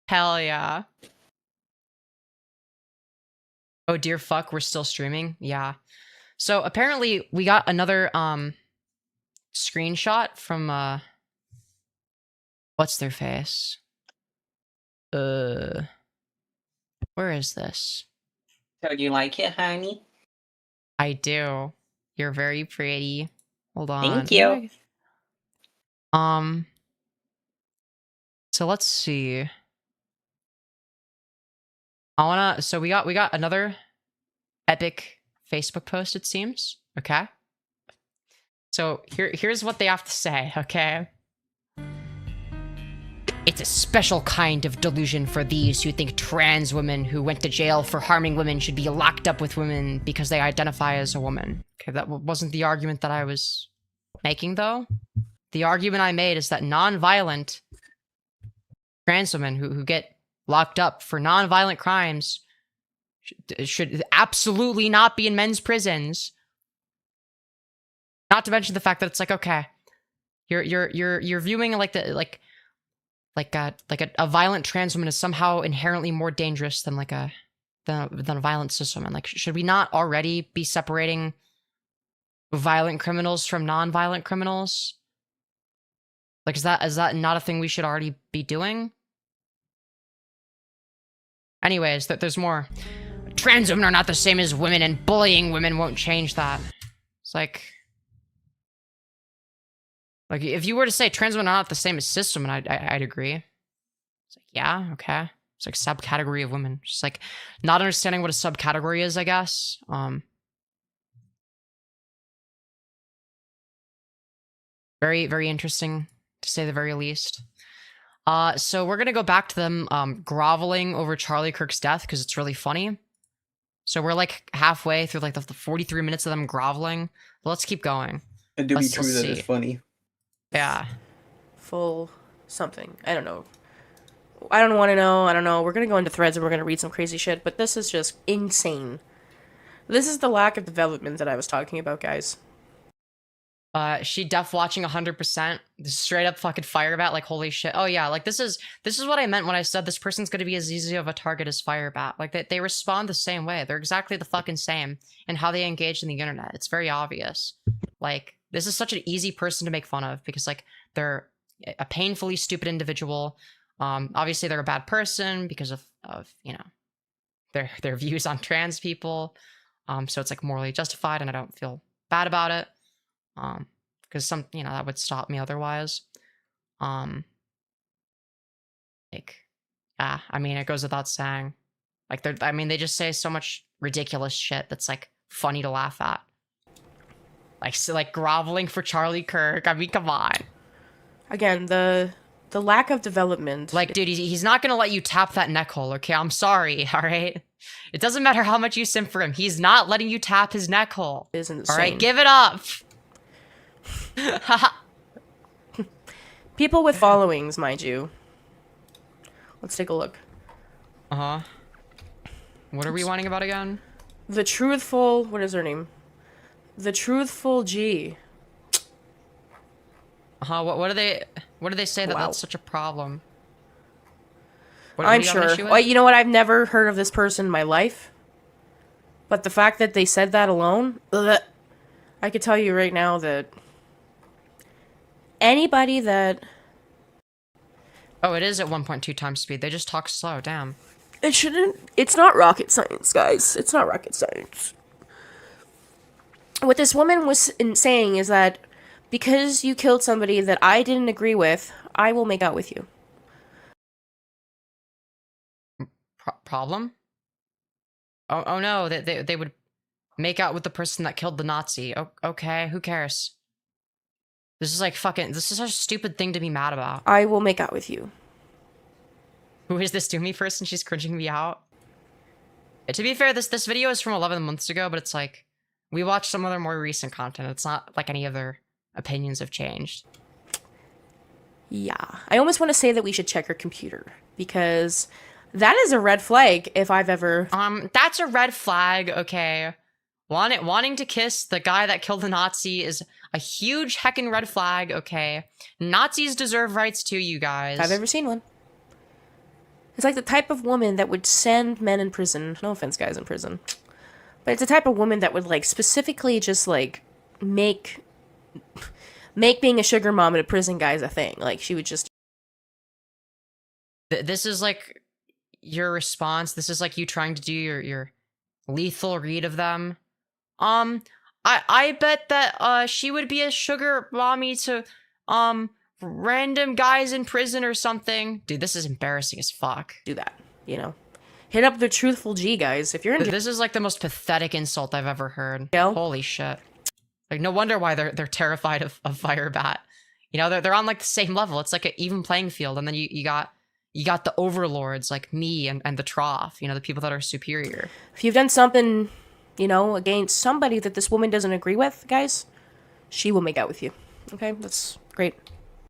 Hell yeah. Oh dear fuck, we're still streaming? Yeah. So apparently we got another screenshot from what's their face? Where is this? So you like it, honey? I do. You're very pretty. Hold on. Thank you. So let's see. So we got another epic Facebook post, it seems. Okay. So here's what they have to say, okay? It's a special kind of delusion for these who think trans women who went to jail for harming women should be locked up with women because they identify as a woman. Okay, that wasn't the argument that I was making, though. The argument I made is that non-violent trans women who get locked up for non-violent crimes should absolutely not be in men's prisons. Not to mention the fact that it's like, okay, you're viewing like a violent trans woman is somehow inherently more dangerous than a violent cis woman. Like, should we not already be separating violent criminals from non-violent criminals? Like, is that not a thing we should already be doing? Anyways, there's more. Trans women are not the same as women, and bullying women won't change that. It's like if you were to say trans women are not the same as cis women, I'd agree. It's like, yeah, okay. It's like subcategory of women. Just like not understanding what a subcategory is, I guess. Very, very interesting, to say the very least. So we're gonna go back to them groveling over Charlie Kirk's death because it's really funny. So we're like halfway through like the 43 minutes of them groveling. But let's keep going. It do be true that it's funny. Yeah. Full something. I don't know. I don't want to know. I don't know. We're going to go into threads and we're going to read some crazy shit, but this is just insane. This is the lack of development that I was talking about, guys. She def watching 100%. Straight up fucking Firebat, like holy shit. Oh yeah, like this is what I meant when I said this person's gonna be as easy of a target as Firebat. Like they respond the same way. They're exactly the fucking same in how they engage in the internet. It's very obvious. Like this is such an easy person to make fun of because like they're a painfully stupid individual. Obviously they're a bad person because of you know their views on trans people. So it's like morally justified, and I don't feel bad about it. Because that would stop me otherwise. I mean, it goes without saying. Like, they just say so much ridiculous shit that's, like, funny to laugh at. Like groveling for Charlie Kirk. I mean, come on. Again, the lack of development. Like, dude, he's not gonna let you tap that neck hole, okay? I'm sorry, alright? It doesn't matter how much you simp for him. He's not letting you tap his neck hole. Alright, give it up! People with followings, mind you. Let's take a look. Uh-huh. What are we whining about again? The truthful... What is her name? The truthful G. Uh-huh. What do they say that that's such a problem? I'm sure. Well, you know what? I've never heard of this person in my life. But the fact that they said that alone... I could tell you right now that... Anybody that... Oh, it is at 1.2 times speed. They just talk slow, damn. It shouldn't... It's not rocket science, guys. It's not rocket science. What this woman was saying is that because you killed somebody that I didn't agree with, I will make out with you. Problem? Oh no, they would make out with the person that killed the Nazi. Okay, who cares? This is like fucking... This is such a stupid thing to be mad about. I will make out with you. Who is this hiDoomy person? She's cringing me out. To be fair, this video is from 11 months ago, but it's like... We watched some other more recent content. It's not like any of their opinions have changed. Yeah. I almost want to say that we should check her computer. Because that is a red flag if I've ever... That's a red flag, okay. Wanting to kiss the guy that killed the Nazi is a huge heckin' red flag, okay? Nazis deserve rights too, you guys. I've ever seen one. It's like the type of woman that would send men in prison. No offense, guys in prison. But it's the type of woman that would, like, specifically just, like, make being a sugar mom at a prison guy's a thing. Like, she would just... This is, like, your response. This is, like, you trying to do your lethal read of them. I bet that, she would be a sugar mommy to, random guys in prison or something. Dude, this is embarrassing as fuck. Do that, you know? Hit up the truthful G, guys. If you're in... This is, like, the most pathetic insult I've ever heard. Holy shit. Like, no wonder why they're terrified of Firebat. You know, they're on, like, the same level. It's like an even playing field. And then you got the overlords like me and the trough, you know, the people that are superior. If you've done something, you know, against somebody that this woman doesn't agree with, guys, she will make out with you. Okay? That's great.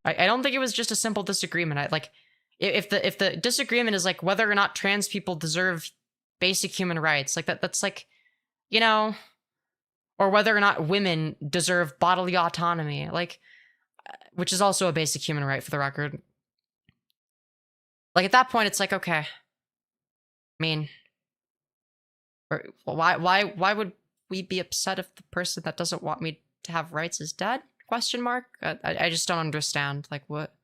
I don't think it was just a simple disagreement. If the disagreement is like whether or not trans people deserve basic human rights, like that's like, you know, or whether or not women deserve bodily autonomy, like, which is also a basic human right for the record. Like, at that point, it's like, okay. I mean, why would we be upset if the person that doesn't want me to have rights is dead? Question mark? I just don't understand. Like, what?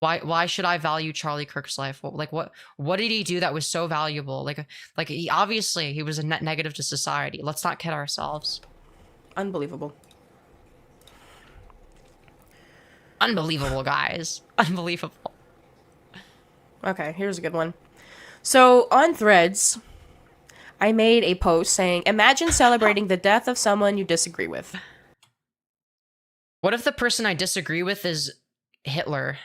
Why should I value Charlie Kirk's life? What did he do that was so valuable? Like he obviously he was a net negative to society. Let's not kid ourselves. Unbelievable. Unbelievable, guys. Unbelievable. Okay, here's a good one. So, on Threads, I made a post saying, imagine celebrating the death of someone you disagree with. What if the person I disagree with is Hitler?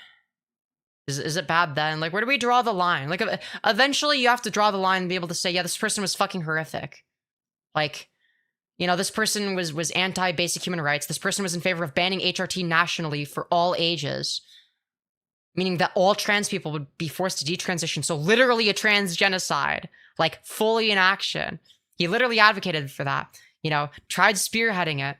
Is it bad then? Like, where do we draw the line? Like, eventually you have to draw the line and be able to say, yeah, this person was fucking horrific. Like, you know, this person was anti-basic human rights. This person was in favor of banning HRT nationally for all ages. Meaning that all trans people would be forced to detransition. So literally a trans genocide, like fully in action. He literally advocated for that, you know, tried spearheading it.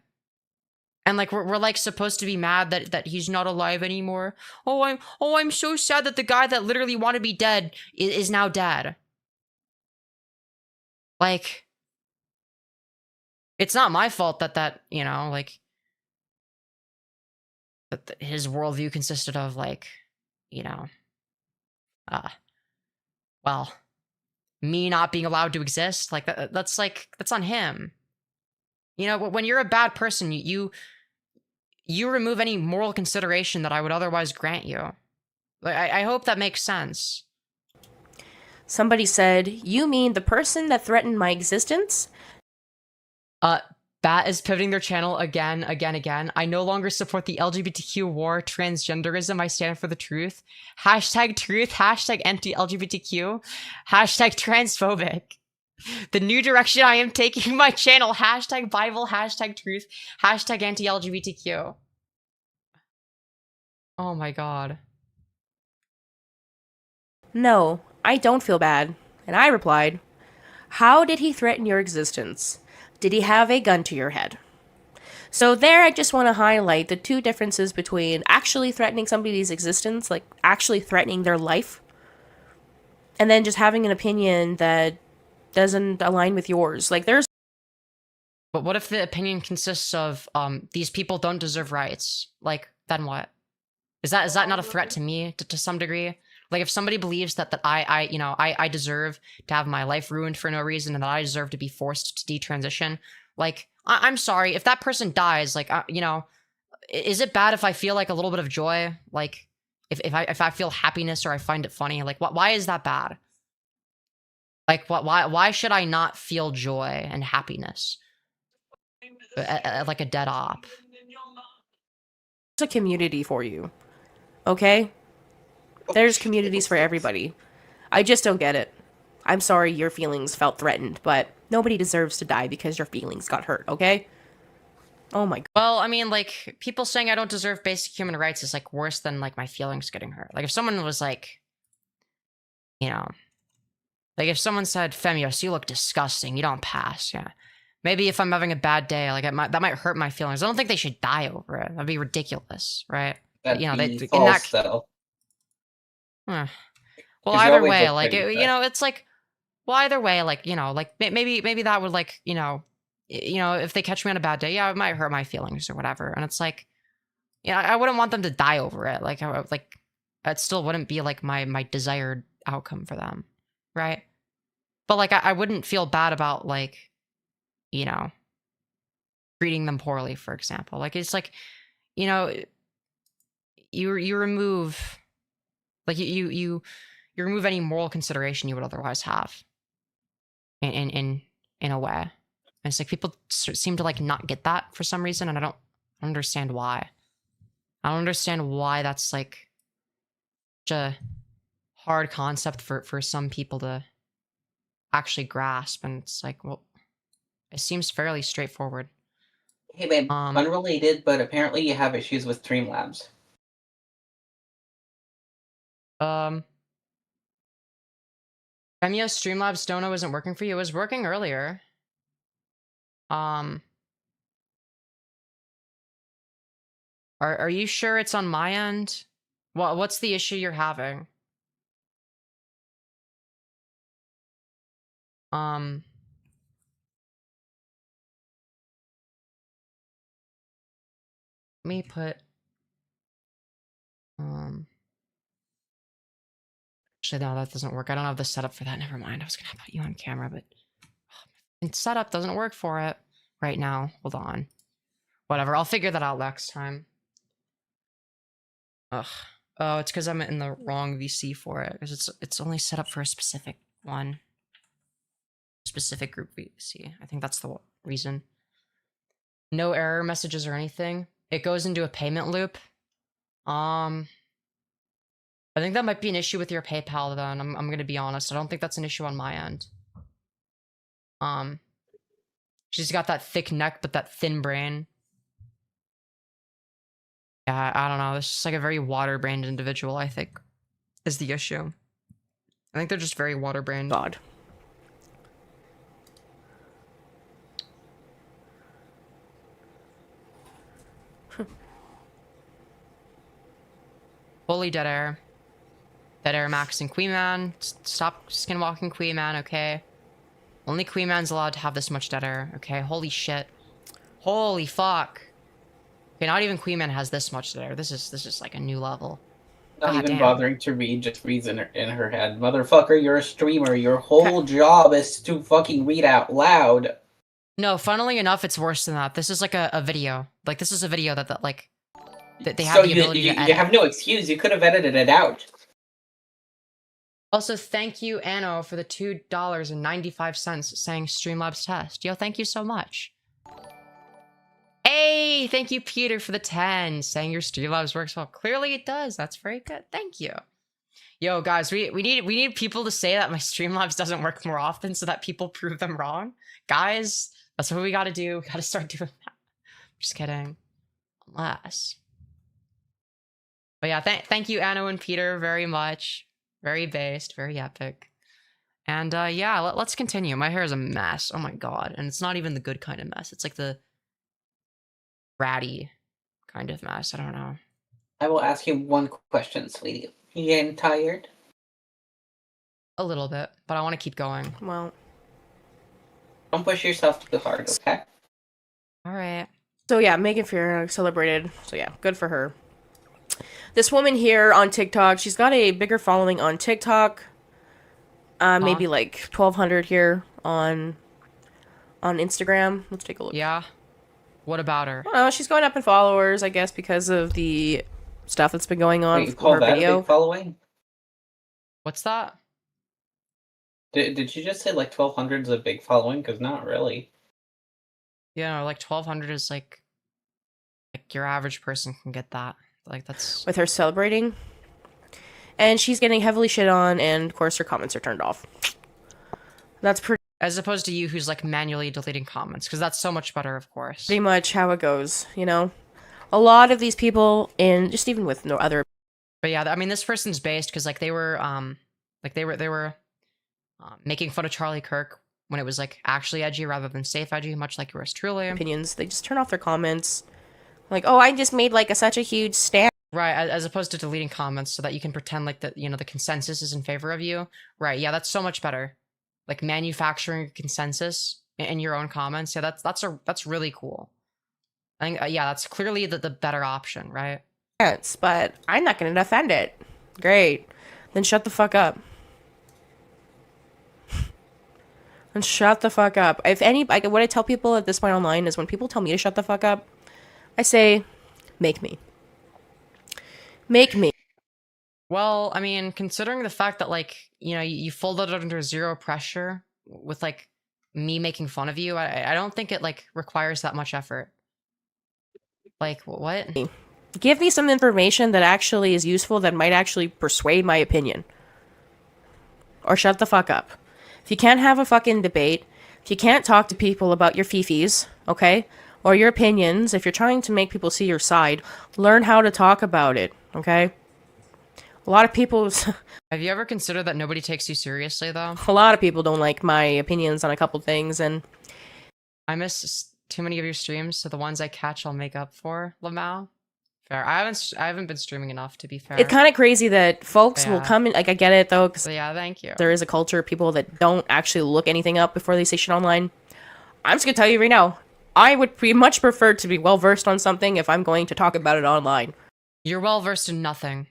And like, we're like supposed to be mad that he's not alive anymore. I'm so sad that the guy that literally wanted to be dead is now dead. Like, it's not my fault that, you know, like, that his worldview consisted of like, you know, well, me not being allowed to exist, like that's on him. You know, when you're a bad person, you remove any moral consideration that I would otherwise grant you. Like, I hope that makes sense. Somebody said, you mean the person that threatened my existence? Bat is pivoting their channel again. I no longer support the LGBTQ war, transgenderism. I stand for the truth. Hashtag truth, hashtag anti-LGBTQ, hashtag transphobic. The new direction I am taking my channel, hashtag Bible, hashtag truth, hashtag anti-LGBTQ. Oh my god. No, I don't feel bad. And I replied, how did he threaten your existence? Did he have a gun to your head? So there, I just want to highlight the two differences between actually threatening somebody's existence, like actually threatening their life, and then just having an opinion that doesn't align with yours. Like, there's... But what if the opinion consists of, these people don't deserve rights? Like, then what? Is that not a threat to me, to some degree? Like, if somebody believes that I deserve to have my life ruined for no reason and that I deserve to be forced to detransition, like, I'm sorry, if that person dies, like, you know, is it bad if I feel like a little bit of joy? Like, if I feel happiness or I find it funny, like, why is that bad? Like, why should I not feel joy and happiness? Like a dead op. It's a community for you, okay? There's communities for everybody. I just don't get it. I'm sorry your feelings felt threatened, but nobody deserves to die because your feelings got hurt, okay? Oh my god. Well, I mean, like, people saying I don't deserve basic human rights is, like, worse than, like, my feelings getting hurt. Like, if someone was, like, you know, like, if someone said, Femyoz, you look disgusting, you don't pass, yeah. maybe if I'm having a bad day, like that might hurt my feelings. I don't think they should die over it. That'd be ridiculous, right? That'd You know, be in false, that. though. Well, 'Cause you either always way, look like pretty you know, it's like, well, either way, like you know, like maybe that would like you know, if they catch me on a bad day, yeah, it might hurt my feelings or whatever. And it's like, yeah, I wouldn't want them to die over it. Like, that still wouldn't be like my desired outcome for them, right? But like, I wouldn't feel bad about like, you know, treating them poorly, for example. Like, it's like, you know, you remove, like you remove any moral consideration you would otherwise have. In a way, and it's like people seem to like not get that for some reason, and I don't understand why. I don't understand why that's like such a hard concept for some people to actually grasp. And it's like, well, it seems fairly straightforward. Hey, babe, unrelated, but apparently you have issues with Streamlabs. Femyoz, Streamlabs Dono isn't working for you. It was working earlier. Are you sure it's on my end? What's the issue you're having? Let me put actually no, that doesn't work. I don't have the setup for that. Never mind. I was gonna put you on camera, but setup doesn't work for it right now. Hold on. Whatever. I'll figure that out next time. Ugh. Oh, it's because I'm in the wrong VC for it. Because it's only set up for a specific one. Specific group VC. I think that's the reason. No error messages or anything. It goes into a payment loop. I think that might be an issue with your PayPal then. I'm gonna be honest. I don't think that's an issue on my end. She's got that thick neck but that thin brain. Yeah, I don't know. It's just like a very water-brained individual, I think, is the issue. I think they're just very water-brained. God. Fully dead air. Dead air Max and Queen Man. Stop skinwalking Queen Man, okay? Only Queen Man's allowed to have this much dead air, okay? Holy shit. Holy fuck. Okay, not even Queen Man has this much dead air. This is like a new level. Not God even damn. bothering to read, just reads in her head. Motherfucker, you're a streamer. Your whole job is to fucking read out loud. No, funnily enough, it's worse than that. This is like a video. Like, this is a video that like, that they have So the ability to edit. you have no excuse. You could have edited it out. Also, thank you, Anno, for the $2.95 saying Streamlabs test. Yo, thank you so much. Hey, thank you, Peter, for the 10 saying your Streamlabs works well. Clearly it does. That's very good. Thank you. Yo, guys, we need people to say that my Streamlabs doesn't work more often so that people prove them wrong. Guys, that's what we gotta do. We gotta start doing that. Just kidding. Unless. But yeah, thank you, Anno and Peter, very much. Very based, very epic. And yeah, let's continue. My hair is a mess. Oh my god. And it's not even the good kind of mess. It's like the ratty kind of mess. I don't know. I will ask you one question, sweetie. You getting tired? A little bit, but I want to keep going. Well, don't push yourself too hard, okay? Alright. So yeah, Megan Fear celebrated. So yeah, good for her. This woman here on TikTok, she's got a bigger following on TikTok. Maybe like 1,200 here on Instagram. Let's take a look. Yeah. What about her? I don't know, she's going up in followers, I guess, because of the stuff that's been going on Wait, you with call her that video. a big following? What's that? Did you just say like 1,200 is a big following? Because not really. Yeah, no, like 1,200 is like your average person can get that. Like that's With her celebrating. And she's getting heavily shit on, and of course her comments are turned off. That's pretty as opposed to you who's like manually deleting comments, because that's so much better, of course. much how it goes, you know? A lot of these people, and just even with no other... But yeah, I mean, this person's based because like they were making fun of Charlie Kirk when it was like actually edgy rather than safe edgy, much like yours truly. Opinions, they just turn off their comments. Like, oh, I just made like such a huge stand. Right, as opposed to deleting comments so that you can pretend like that, you know, the consensus is in favor of you. Right, yeah, that's so much better. Like manufacturing consensus in your own comments. Yeah, that's really cool. I think yeah, that's clearly the better option, right? Yes, but I'm not going to defend it. Great, then shut the fuck up. Then shut the fuck up. If what I tell people at this point online is when people tell me to shut the fuck up, I say, make me. Make me. Well, I mean, considering the fact that, like, you know, you folded it under zero pressure with, like, me making fun of you, I don't think it, like, requires that much effort. Like, what? Give me some information that actually is useful that might actually persuade my opinion. Or shut the fuck up. If you can't have a fucking debate, if you can't talk to people about your fifis, okay? Or your opinions, if you're trying to make people see your side, learn how to talk about it, okay? A lot of people... Have you ever considered that nobody takes you seriously, though? A lot of people don't like my opinions on a couple things, and... I miss too many of your streams, so the ones I catch I'll make up for, Lolcow. Fair. I haven't been streaming enough, to be fair. It's kind of crazy that folks will come in... Like, I get it, though, because... Yeah, thank you. There is a culture of people that don't actually look anything up before they say shit online. I'm just gonna tell you right now, I would much prefer to be well-versed on something if I'm going to talk about it online. You're well-versed in nothing.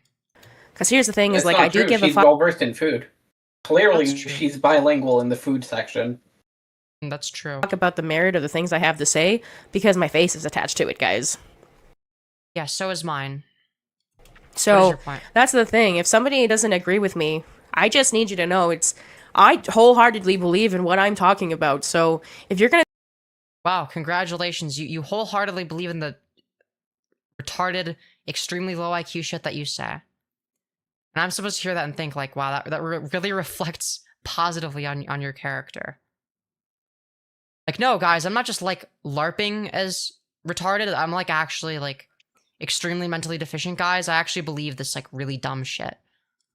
Because here's the thing, is like, I do give a She's fuck... well-versed in food. Clearly, she's bilingual in the food section. That's true. Talk about the merit of the things I have to say, because my face is attached to it, guys. Yeah, so is mine. So, that's the thing. If somebody doesn't agree with me, I just need you to know I wholeheartedly believe in what I'm talking about. So, if you're gonna... Wow, congratulations. You wholeheartedly believe in the retarded, extremely low IQ shit that you say. And I'm supposed to hear that and think like, wow, that really reflects positively on your character. Like, no, guys, I'm not just like LARPing as retarded. I'm like actually like extremely mentally deficient, guys. I actually believe this like really dumb shit.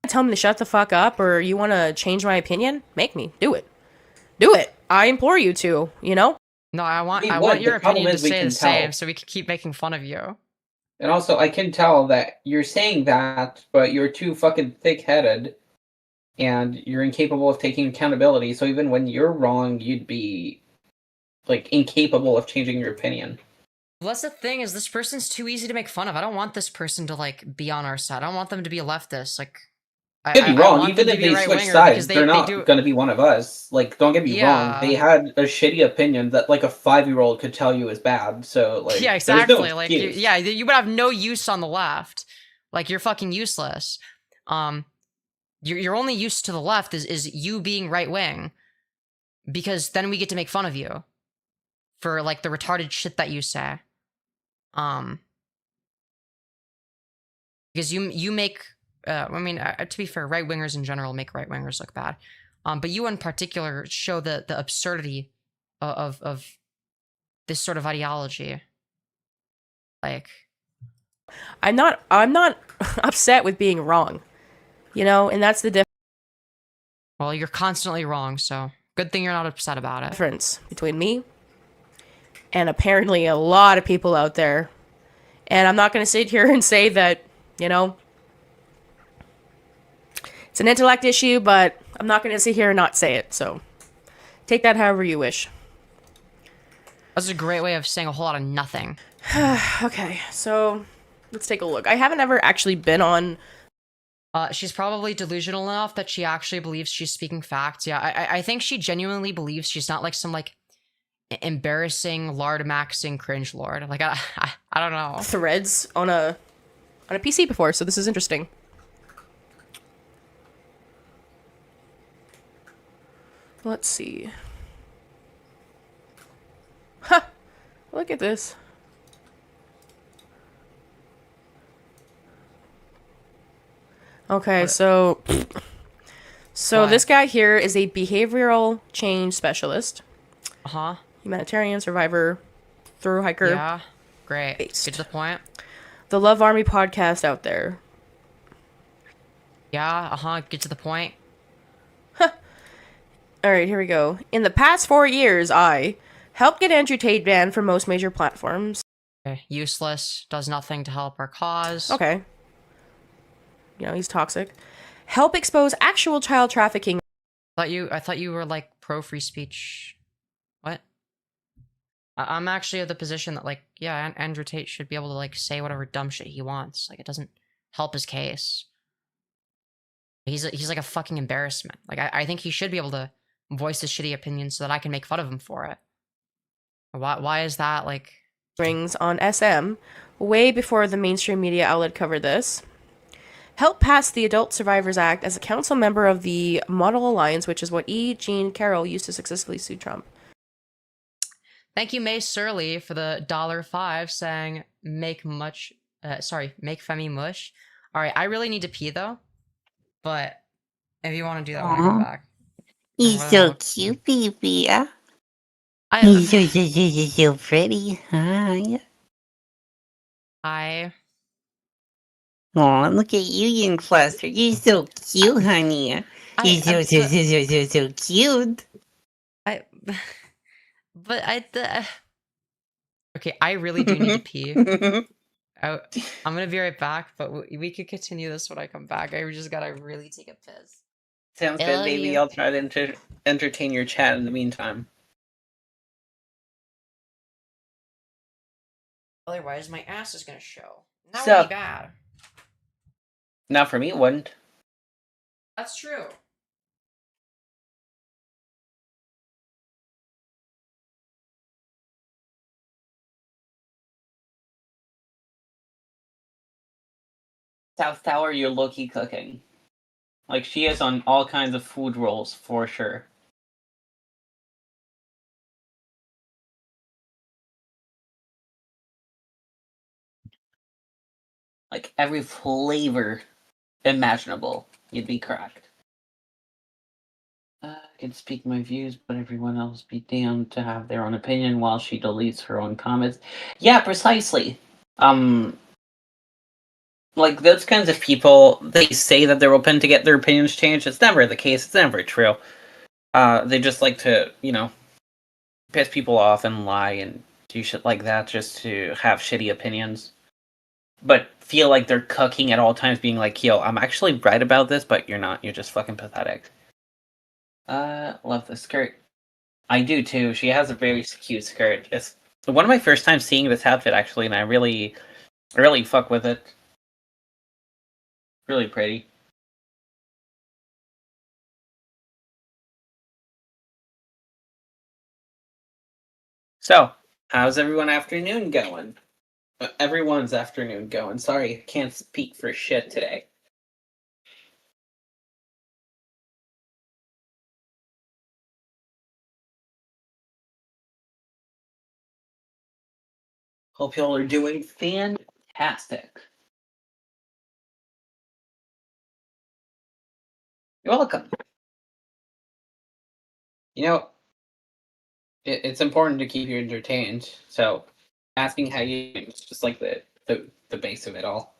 Tell me to shut the fuck up, or you want to change my opinion? Make me. Do it. Do it. I implore you to, you know? No, I want your opinion to stay the same so we can keep making fun of you. And also, I can tell that you're saying that, but you're too fucking thick-headed, and you're incapable of taking accountability, so even when you're wrong, you'd be, like, incapable of changing your opinion. Well, that's the thing, is this person's too easy to make fun of. I don't want this person to, like, be on our side. I don't want them to be a leftist. Like, Could be wrong. Even if they switch sides, they're not going to be one of us. Like, don't get me wrong. They had a shitty opinion that, like, a 5-year-old could tell you is bad. So, like, yeah, exactly. There's no like, excuse. you would have no use on the left. Like, you're fucking useless. Your only use to the left is you being right wing, because then we get to make fun of you for like the retarded shit that you say. Because you make. I mean, to be fair, right-wingers in general make right-wingers look bad. But you in particular show the absurdity of this sort of ideology. Like, I'm not upset with being wrong, you know, and that's the difference. Well, you're constantly wrong, so good thing you're not upset about it. Difference between me and apparently a lot of people out there. And I'm not going to sit here and say that, you know, it's an intellect issue, but I'm not going to sit here and not say it. So take that however you wish. That's a great way of saying a whole lot of nothing. Okay, so let's take a look. I haven't ever actually been on... She's probably delusional enough that she actually believes she's speaking facts. Yeah, I think she genuinely believes she's not like some like embarrassing lard-maxing cringe lord. Like, I don't know. Threads on a PC before, so this is interesting. Let's see. Ha! Look at this. Okay, so this guy here is a behavioral change specialist. Uh-huh. Humanitarian, survivor, through hiker. Yeah, great. Get to the point. The Love Army podcast out there. Yeah, uh-huh, get to the point. Alright, here we go. In the past 4 years, I helped get Andrew Tate banned from most major platforms. Okay, useless, does nothing to help our cause. Okay. You know, he's toxic. Help expose actual child trafficking. I thought you were like pro free speech. What? I'm actually of the position that like, yeah, Andrew Tate should be able to like say whatever dumb shit he wants. Like it doesn't help his case. He's like a fucking embarrassment. Like I think he should be able to voice his shitty opinions so that I can make fun of him for it. Why is that like rings on SM way before the mainstream media outlet covered this? Helped pass the Adult Survivors Act as a council member of the Model Alliance, which is what E. Jean Carroll used to successfully sue Trump. Thank you, May Surly, for the $5 saying make Femi mush. All right, I really need to pee though, but if you want to do that when I come back, He's so cute, baby. He's so pretty. Hi. Hi. Aw, look at you, young cluster. You're so cute, honey. You're so cute. Okay, I really do need to pee. I'm gonna be right back, but we could continue this when I come back. I just gotta really take a piss. Sounds good, baby. I'll try to entertain your chat in the meantime. Otherwise, my ass is gonna show. That So- would be bad. Not for me, it wouldn't. That's true. South Tower, you're low-key cooking. Like, she is on all kinds of food rolls, for sure. Like, every flavor imaginable, you'd be correct. I can speak my views, but everyone else be damned to have their own opinion while she deletes her own comments. Yeah, precisely. Like, those kinds of people, they say that they're open to get their opinions changed. It's never the case. It's never true. They just like to, you know, piss people off and lie and do shit like that just to have shitty opinions. But feel like they're cooking at all times, being like, yo, I'm actually right about this, but you're not. You're just fucking pathetic. Love the skirt. I do too. She has a very cute skirt. It's one of my first times seeing this outfit, actually, and I really fuck with it. Really pretty. So, how's everyone afternoon going? Everyone's afternoon going. Sorry, can't speak for shit today. Hope y'all are doing fantastic. You're welcome. You know, it's important to keep you entertained, so asking how you do is just like the base of it all.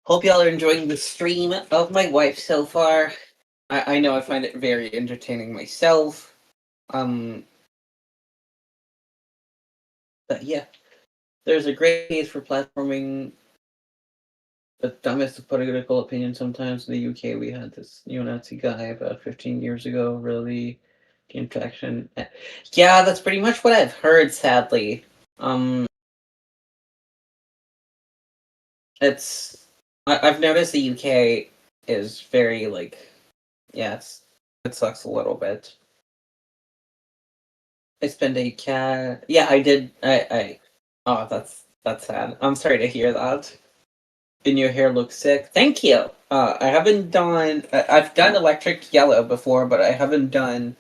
Hope y'all are enjoying the stream of my wife so far. I know I find it very entertaining myself. But yeah, there's a great case for platforming the dumbest of political opinion sometimes. In the UK, we had this neo-Nazi guy about 15 years ago, really gained traction. Yeah, that's pretty much what I've heard, sadly. I've noticed the UK is very, like, yeah, it sucks a little bit. I spent a cat. Yeah, I did. Oh, that's sad. I'm sorry to hear that. And your hair looks sick. Thank you. I haven't done. I've done electric yellow before, but I haven't done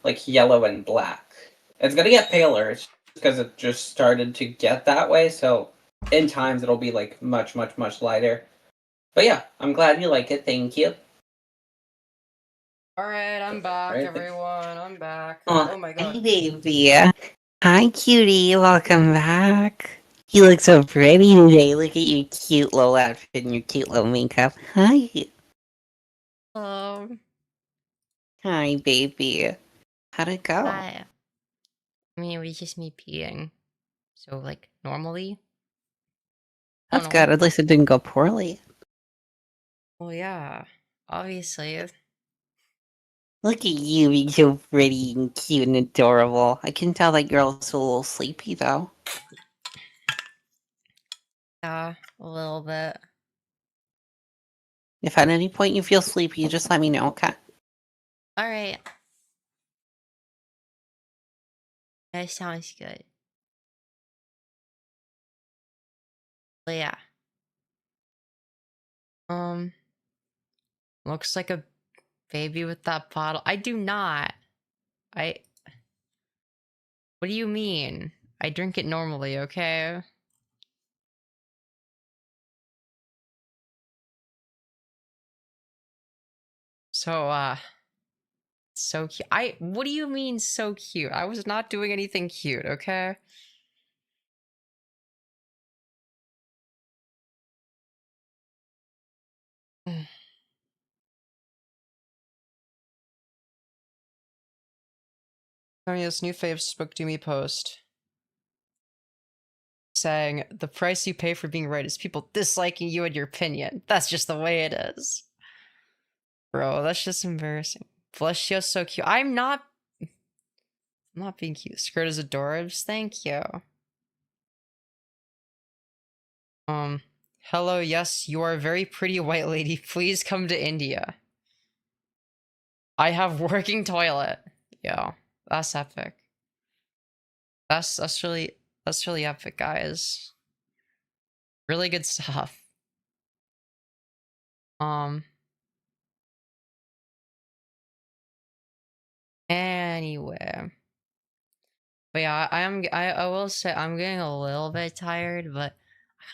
like yellow and black. It's gonna get paler because it just started to get that way. So in times it'll be like much lighter. But yeah, I'm glad you like it. Thank you. All right, I'm back, Right. everyone. I'm back. Aw, Oh my god. baby. Hi, cutie. Welcome back. You look so pretty today. Look at your cute little outfit and your cute little makeup. Hi. Hi, baby. How'd it go? Hi. I mean, it was just me peeing. So, like, normally? That's good. At least it didn't go poorly. Well, yeah. Obviously. Look at you being so pretty and cute and adorable. I can tell that you're also a little sleepy, though. Yeah, a little bit. If at any point you feel sleepy, just let me know, okay? Alright. That sounds good. But yeah. Looks like a baby with that bottle. I do not. What do you mean? I drink it normally, okay? So, so cute. What do you mean so cute? I was not doing anything cute, okay? Femyoz new Facebook do me post saying the price you pay for being right is people disliking you and your opinion. That's just the way it is. Bro, that's just embarrassing. Fleshio's so cute. I'm not being cute. Skirt is adorbs. Thank you. Hello, yes, you are a very pretty white lady. Please come to India. I have working toilet. Yeah, that's epic. That's really epic, guys. Really good stuff. Anyway. But yeah, I will say I'm getting a little bit tired, but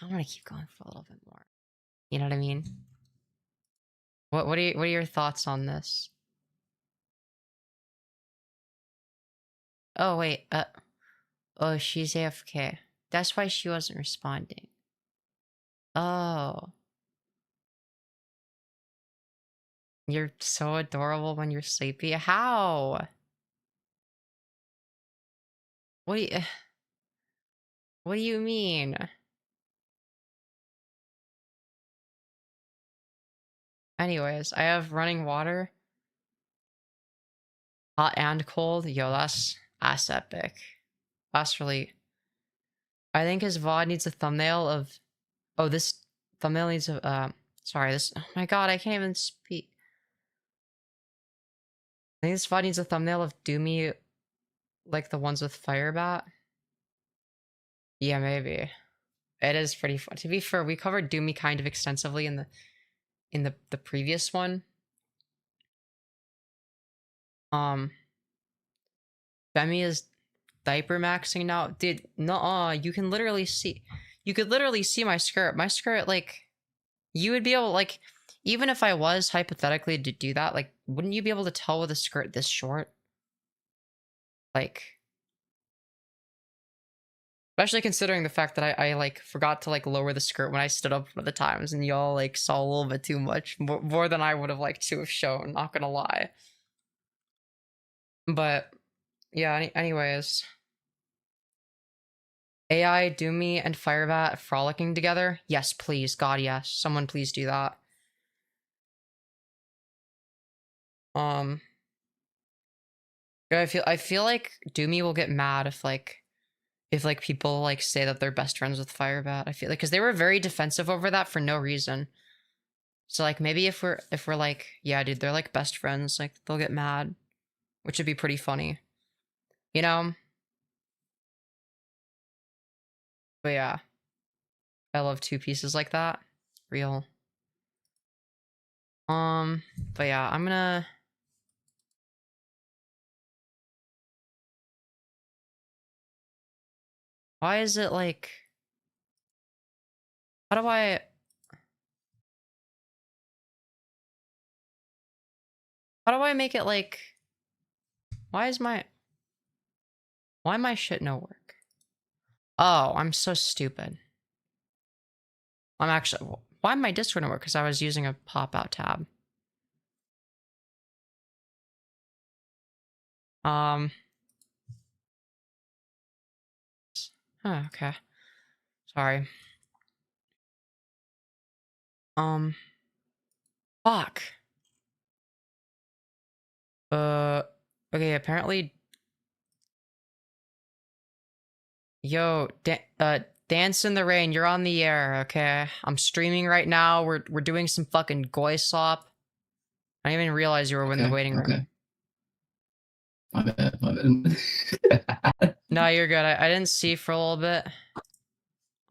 I want to keep going for a little bit more. You know what I mean? What are your thoughts on this? Oh wait, oh, she's AFK. That's why she wasn't responding. Oh. You're so adorable when you're sleepy. How? What do you What do you mean? Anyways, I have running water. Hot and cold. Yo, that's epic. That's really... I think his VOD needs a thumbnail of... Oh, this thumbnail needs a... Sorry, this... Oh my god, I can't even speak. I think this VOD needs a thumbnail of Doomy, like the ones with Firebat. Yeah, maybe. It is pretty fun. To be fair, we covered Doomy kind of extensively in the previous one. Femi is diaper maxing now. Dude, no, you can literally see... You could literally see my skirt. My skirt, like... You would be able, like... Even if I was hypothetically to do that, like, wouldn't you be able to tell with a skirt this short? Like... Especially considering the fact that I like, forgot to, like, lower the skirt when I stood up one of the times, and y'all, like, saw a little bit too much. More than I would have liked to have shown, not gonna lie. But, yeah, anyways... AI, Doomy, and Firebat frolicking together? Yes, please. God, yes. Someone please do that. I feel like Doomy will get mad if people like say that they're best friends with Firebat. I feel like because they were very defensive over that for no reason. So like maybe if we're like, yeah, dude, they're like best friends, like they'll get mad, which would be pretty funny, you know. But yeah, I love two pieces like that. Real. But yeah, I'm gonna. Why is it like... How do I... How do I make it like... Why Why my shit no work? Oh, I'm so stupid. I'm actually... Why my Discord no work? Because I was using a pop-out tab. Oh, okay. Sorry. Fuck. Okay, apparently... Yo, Dance in the Rain, you're on the air, okay? I'm streaming right now. We're doing some fucking goy slop. I didn't even realize you were in the waiting room. My bad. No, you're good. I didn't see for a little bit.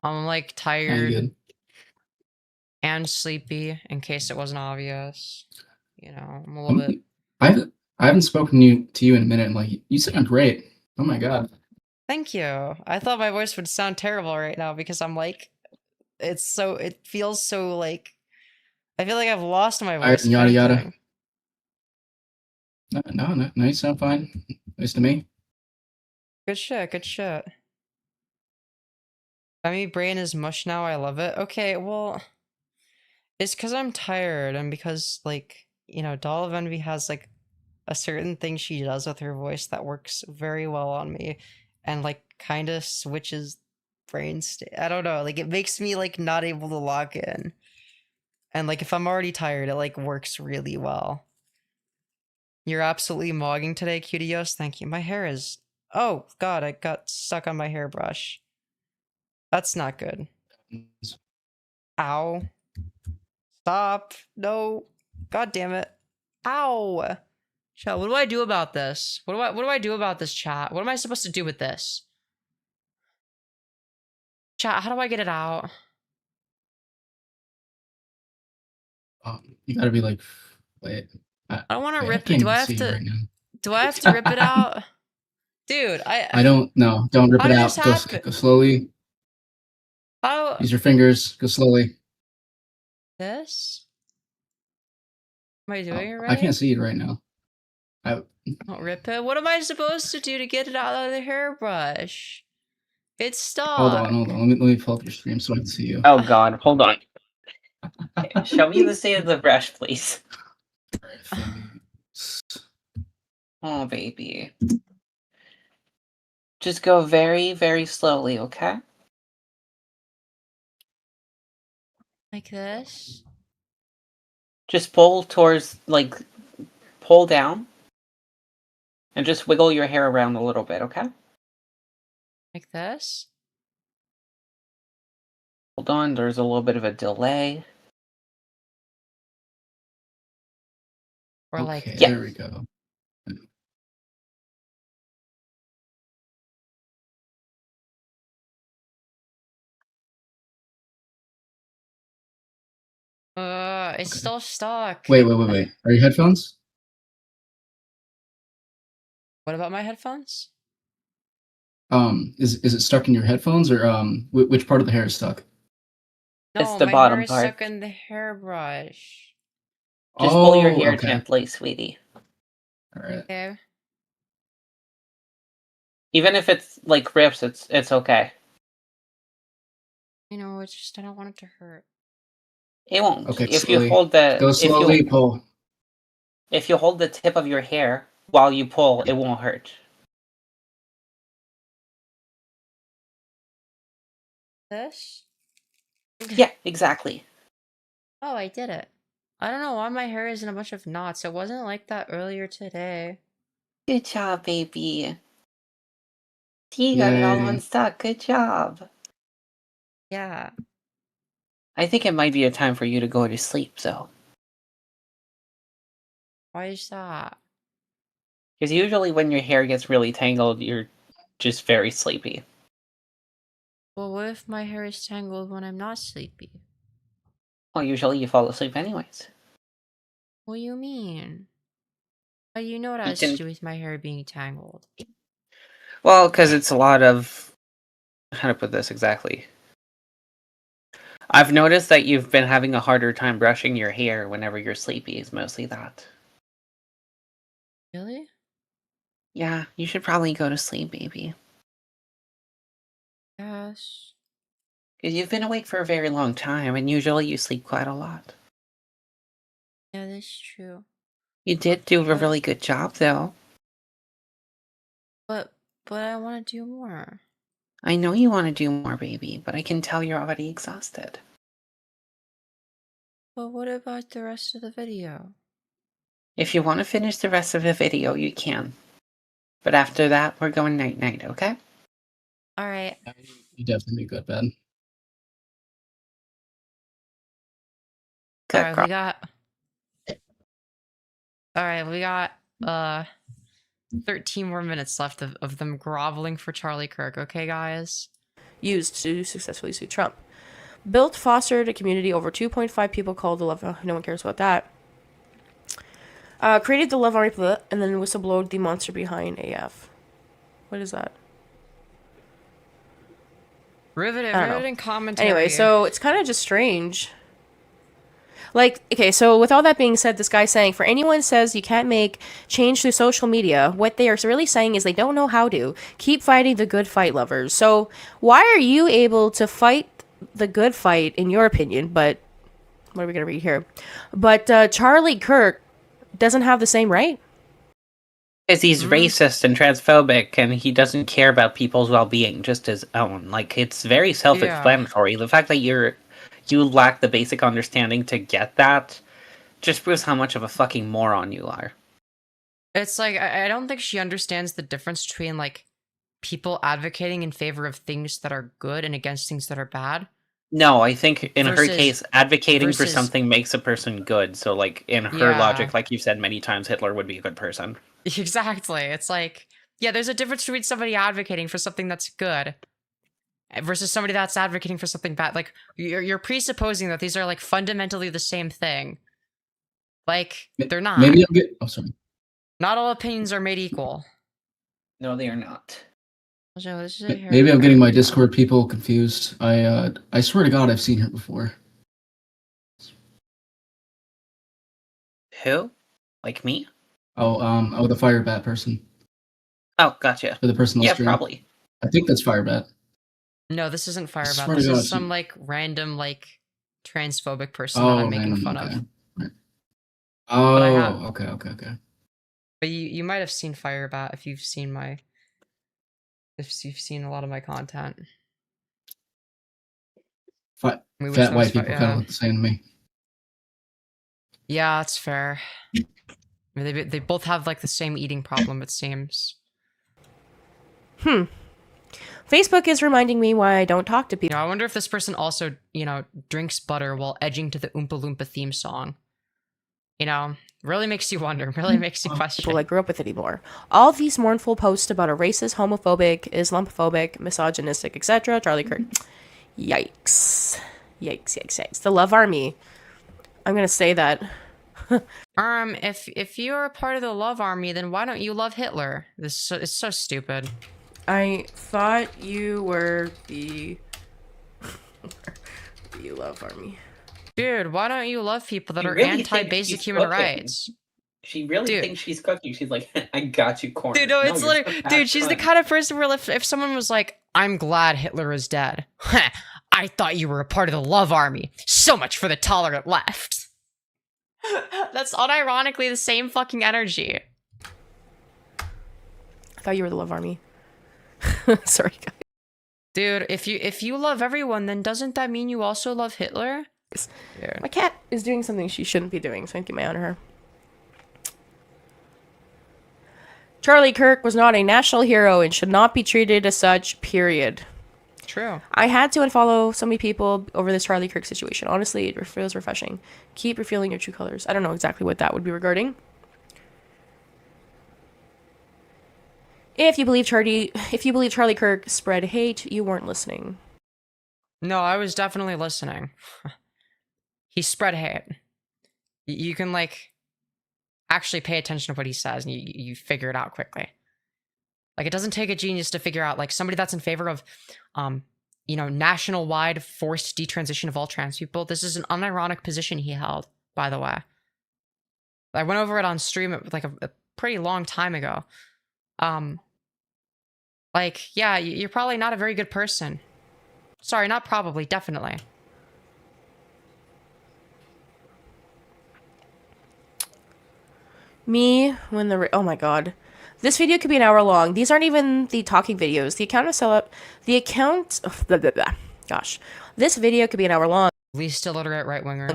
I'm like tired Good. and sleepy, in case it wasn't obvious. You know, I'm a little bit... I haven't spoken to you in a minute, and like, you sound great. Oh my god. Thank you. I thought my voice would sound terrible right now because I'm like, it feels so like, I feel like I've lost my voice. Yada yada. No, you sound fine. Nice to me. Good shit, good shit. I mean, brain is mush now. I love it. Okay, well, it's because I'm tired and because, like, you know, Doll of Envy has, like, a certain thing she does with her voice that works very well on me and, like, kind of switches brain state. I don't know. Like, it makes me, like, not able to lock in. And, like, if I'm already tired, it, like, works really well. You're absolutely mogging today, Cutios. Thank you. My hair is... Oh, God, I got stuck on my hairbrush. That's not good. Ow. Stop. No. God damn it. Ow. Chat, what do I do about this? What do I do about this, chat? What am I supposed to do with this? Chat, how do I get it out? You gotta be like, wait. I don't want to rip I it. Do I have to rip it out? Dude, I don't know. Don't rip it out. Go slowly. How? Use your fingers. Go slowly. This? Am I doing it right? I can't see it right now. Don't rip it. What am I supposed to do to get it out of the hairbrush? It's stuck. Hold on. Let me pull up your stream so I can see you. Oh god, hold on. Show me the state of the brush, please. Oh, baby. Just go very, very slowly, okay? Like this? Just pull towards, like, pull down. And just wiggle your hair around a little bit, okay? Like this? Hold on, there's a little bit of a delay. Or like okay, yeah. There we go. It's still stuck. Wait. Are your headphones? What about my headphones? Is it stuck in your headphones or which part of the hair is stuck? No, it's the my bottom hair is part. stuck in the hairbrush. Just pull your hair gently, sweetie. Alright. Okay. Even if it's like rips, it's okay. You know, it's just I don't want it to hurt. It won't. Okay, If slowly. you hold the Go slowly, pull. If you hold the tip of your hair while you pull, it won't hurt. This? Yeah, exactly. Oh, I did it. I don't know why my hair is in a bunch of knots. It wasn't like that earlier today. Good job, baby. See, you got it all unstuck. Good job. Yeah. I think it might be a time for you to go to sleep, so. Why is that? Because usually when your hair gets really tangled, you're just very sleepy. Well, what if my hair is tangled when I'm not sleepy? Well, usually you fall asleep anyways. What do you mean? How do you know what has to do with my hair being tangled? Well, because it's a lot of... How to put this exactly? I've noticed that you've been having a harder time brushing your hair whenever you're sleepy. It's mostly that. Really? Yeah, you should probably go to sleep, baby. guess. Because you've been awake for a very long time, and usually you sleep quite a lot. Yeah, that's true. You did do a really good job, though. But I want to do more. I know you want to do more, baby, but I can tell you're already exhausted. But what about the rest of the video? If you want to finish the rest of the video, you can. But after that, we're going night-night, okay? Alright. You definitely need to go to bed. Good Alright, girl. we got 13 more minutes left of them groveling for Charlie Kirk, okay guys? Used to successfully sue Trump. Built, fostered a community over 2.5 people called the Love. No one cares about that. Created the Love Army, and then whistleblowed the monster behind AF. What is that? Riveting commentary. Anyway, so it's kind of just strange. Like, okay, so with all that being said, this guy saying, for anyone says you can't make change through social media, what they are really saying is they don't know how to. Keep fighting the good fight, lovers. So why are you able to fight the good fight, in your opinion, but what are we going to read here? But Charlie Kirk doesn't have the same right? Because he's racist and transphobic, and he doesn't care about people's well-being, just his own. Like, it's very self-explanatory. The fact that you lack the basic understanding to get that just proves how much of a fucking moron you are. It's like, I don't think she understands the difference between, like, people advocating in favor of things that are good and against things that are bad. No, I think in her Versus- case, advocating for versus- something makes a person good. So, like, in her Yeah. logic, like you've said many times, Hitler would be a good person. Exactly. It's like, yeah, there's a difference between somebody advocating for something that's good versus somebody that's advocating for something bad. Like, you're presupposing that these are, like, fundamentally the same thing. Like, they're not. Maybe I'll get. Oh, sorry. Not all opinions are made equal. No, they are not. So this is Maybe I'm getting my Discord people confused. I swear to God, I've seen her before. Who? Like me? Oh, the Firebat person. Oh, gotcha. For the personal Yeah, stream. probably. I think that's Firebat. No, this isn't Firebat. swear to This God, is some, like, random, like, transphobic person that I'm making fun of. Right. But I have- Oh, okay. But you might have seen Firebat if you've seen a lot of my content. Fat We wish that was white people kind of look the same to me. Yeah, that's fair. I mean, they both have, like, the same eating problem, it seems. Facebook is reminding me why I don't talk to people. I wonder if this person also, drinks butter while edging to the Oompa Loompa theme song. Really makes you wonder, really makes you question. People I grew up with anymore. All these mournful posts about a racist, homophobic, Islamophobic, misogynistic, etc. Charlie Kirk. Yikes. Yikes. The Love Army. I'm gonna say that. If you're a part of the Love Army, then why don't you love Hitler? It's so stupid. I thought you were the Love Army. Dude, why don't you love people that You are really anti-basic think human she's cooking. rights? She really thinks she's cooking. She's like, I got you cornered. Dude, no, it's you're literally, so dude, she's the fun. kind of person where if someone was like, I'm glad Hitler is dead. I thought you were a part of the Love Army. So much for the tolerant left. That's unironically the same fucking energy. I thought you were the Love Army. Sorry, guys. Dude, if you love everyone, then doesn't that mean you also love Hitler? Yeah. My cat is doing something she shouldn't be doing, so I keep my eye on her. Charlie Kirk was not a national hero and should not be treated as such, period. True. I had to unfollow so many people over this Charlie Kirk situation. Honestly, it feels refreshing. Keep revealing your true colors. I don't know exactly what that would be regarding. If you believe Charlie Kirk spread hate, you weren't listening. No, I was definitely listening. He spread hate. You can, like, actually pay attention to what he says, and you figure it out quickly. Like, it doesn't take a genius to figure out, like, somebody that's in favor of, national-wide forced detransition of all trans people. This is an unironic position he held, by the way. I went over it on stream, like, a pretty long time ago. Like, yeah, you're probably not a very good person. Sorry, not probably, definitely. Me when the oh my god, this video could be an hour long. These aren't even the talking videos. The account of blah, blah, blah. Gosh, this video could be an hour long. Least illiterate right winger.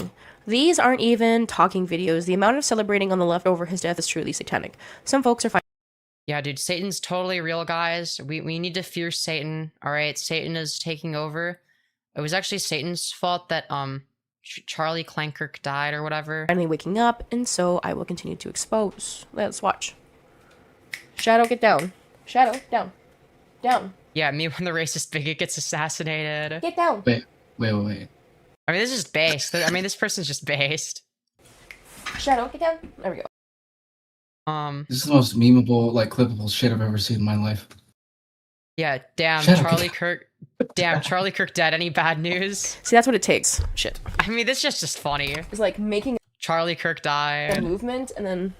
These aren't even talking videos. The amount of celebrating on the left over his death is truly satanic. Some folks are fine. Yeah, dude, Satan's totally real, guys. We need to fear Satan. All right, Satan is taking over. It was actually Satan's fault that Charlie Clankkirk died or whatever. Finally waking up, and so I will continue to expose. Let's watch. Shadow, get down. Shadow, down. Down. Yeah, me when the racist bigot gets assassinated. Get down. Wait. I mean, this is just based. I mean, this person's just based. Shadow, get down. There we go. This is the most memeable, like, clippable shit I've ever seen in my life. Yeah, damn, Shadow, Charlie Kirk. Damn, Charlie Kirk dead. Any bad news? See, that's what it takes. Shit. I mean, this is just funny. It's like making Charlie Kirk a died. movement and then.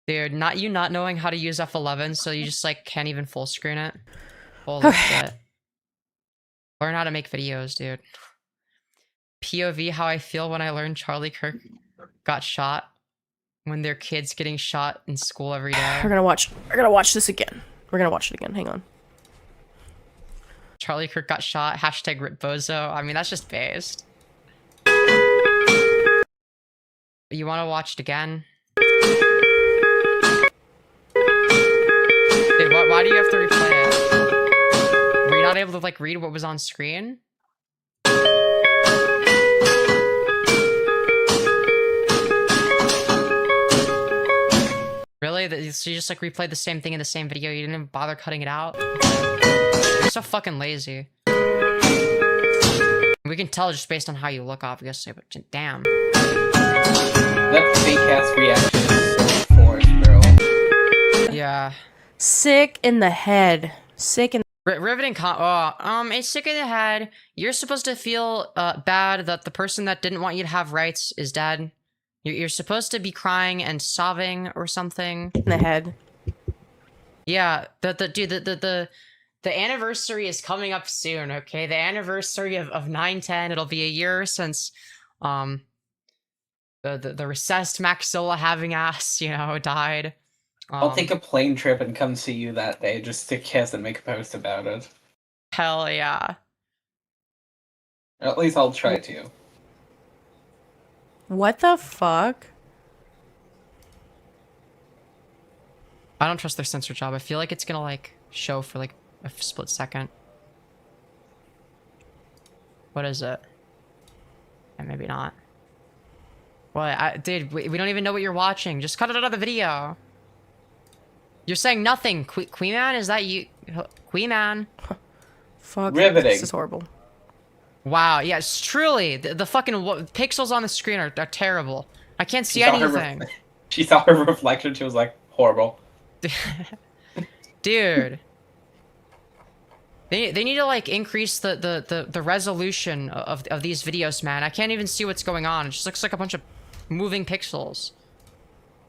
Dude, not knowing how to use F11, so you just like can't even full screen it. Holy shit. Learn how to make videos, dude. POV, how I feel when I learned Charlie Kirk got shot when their kids getting shot in school every day. We're gonna watch this again. We're gonna watch it again. Hang on. Charlie Kirk got shot. Hashtag rip bozo. I mean, that's just based. You want to watch it again? Dude, why do you have to replay it? Were you not able to like read what was on screen? Really? So you just like replayed the same thing in the same video? You didn't even bother cutting it out? You're so fucking lazy. We can tell just based on how you look, obviously, but damn. That fake ass reaction is so forced, bro. Yeah. Sick in the head. Sick in. Riveting it's sick in the head. You're supposed to feel bad that the person that didn't want you to have rights is dead. You're supposed to be crying and sobbing or something. In the head. Yeah, the anniversary is coming up soon, okay? The anniversary of 9/10. It'll be a year since the recessed maxilla having ass, died. I'll take a plane trip and come see you that day just to kiss and make a post about it. Hell yeah. Or at least I'll try to. What the fuck? I don't trust their censor job. I feel like it's gonna like show for like a split second. What is it? And maybe not. Well, dude, we don't even know what you're watching. Just cut it out of the video. You're saying nothing. Queen Man, is that you? Queen Man. Fuck. Riveting. This is horrible. Wow. Yes, truly. The fucking pixels on the screen are terrible. I can't see anything. She saw her reflection. She was like, horrible. Dude. They need to like increase the resolution of these videos, man. I can't even see what's going on. It just looks like a bunch of moving pixels.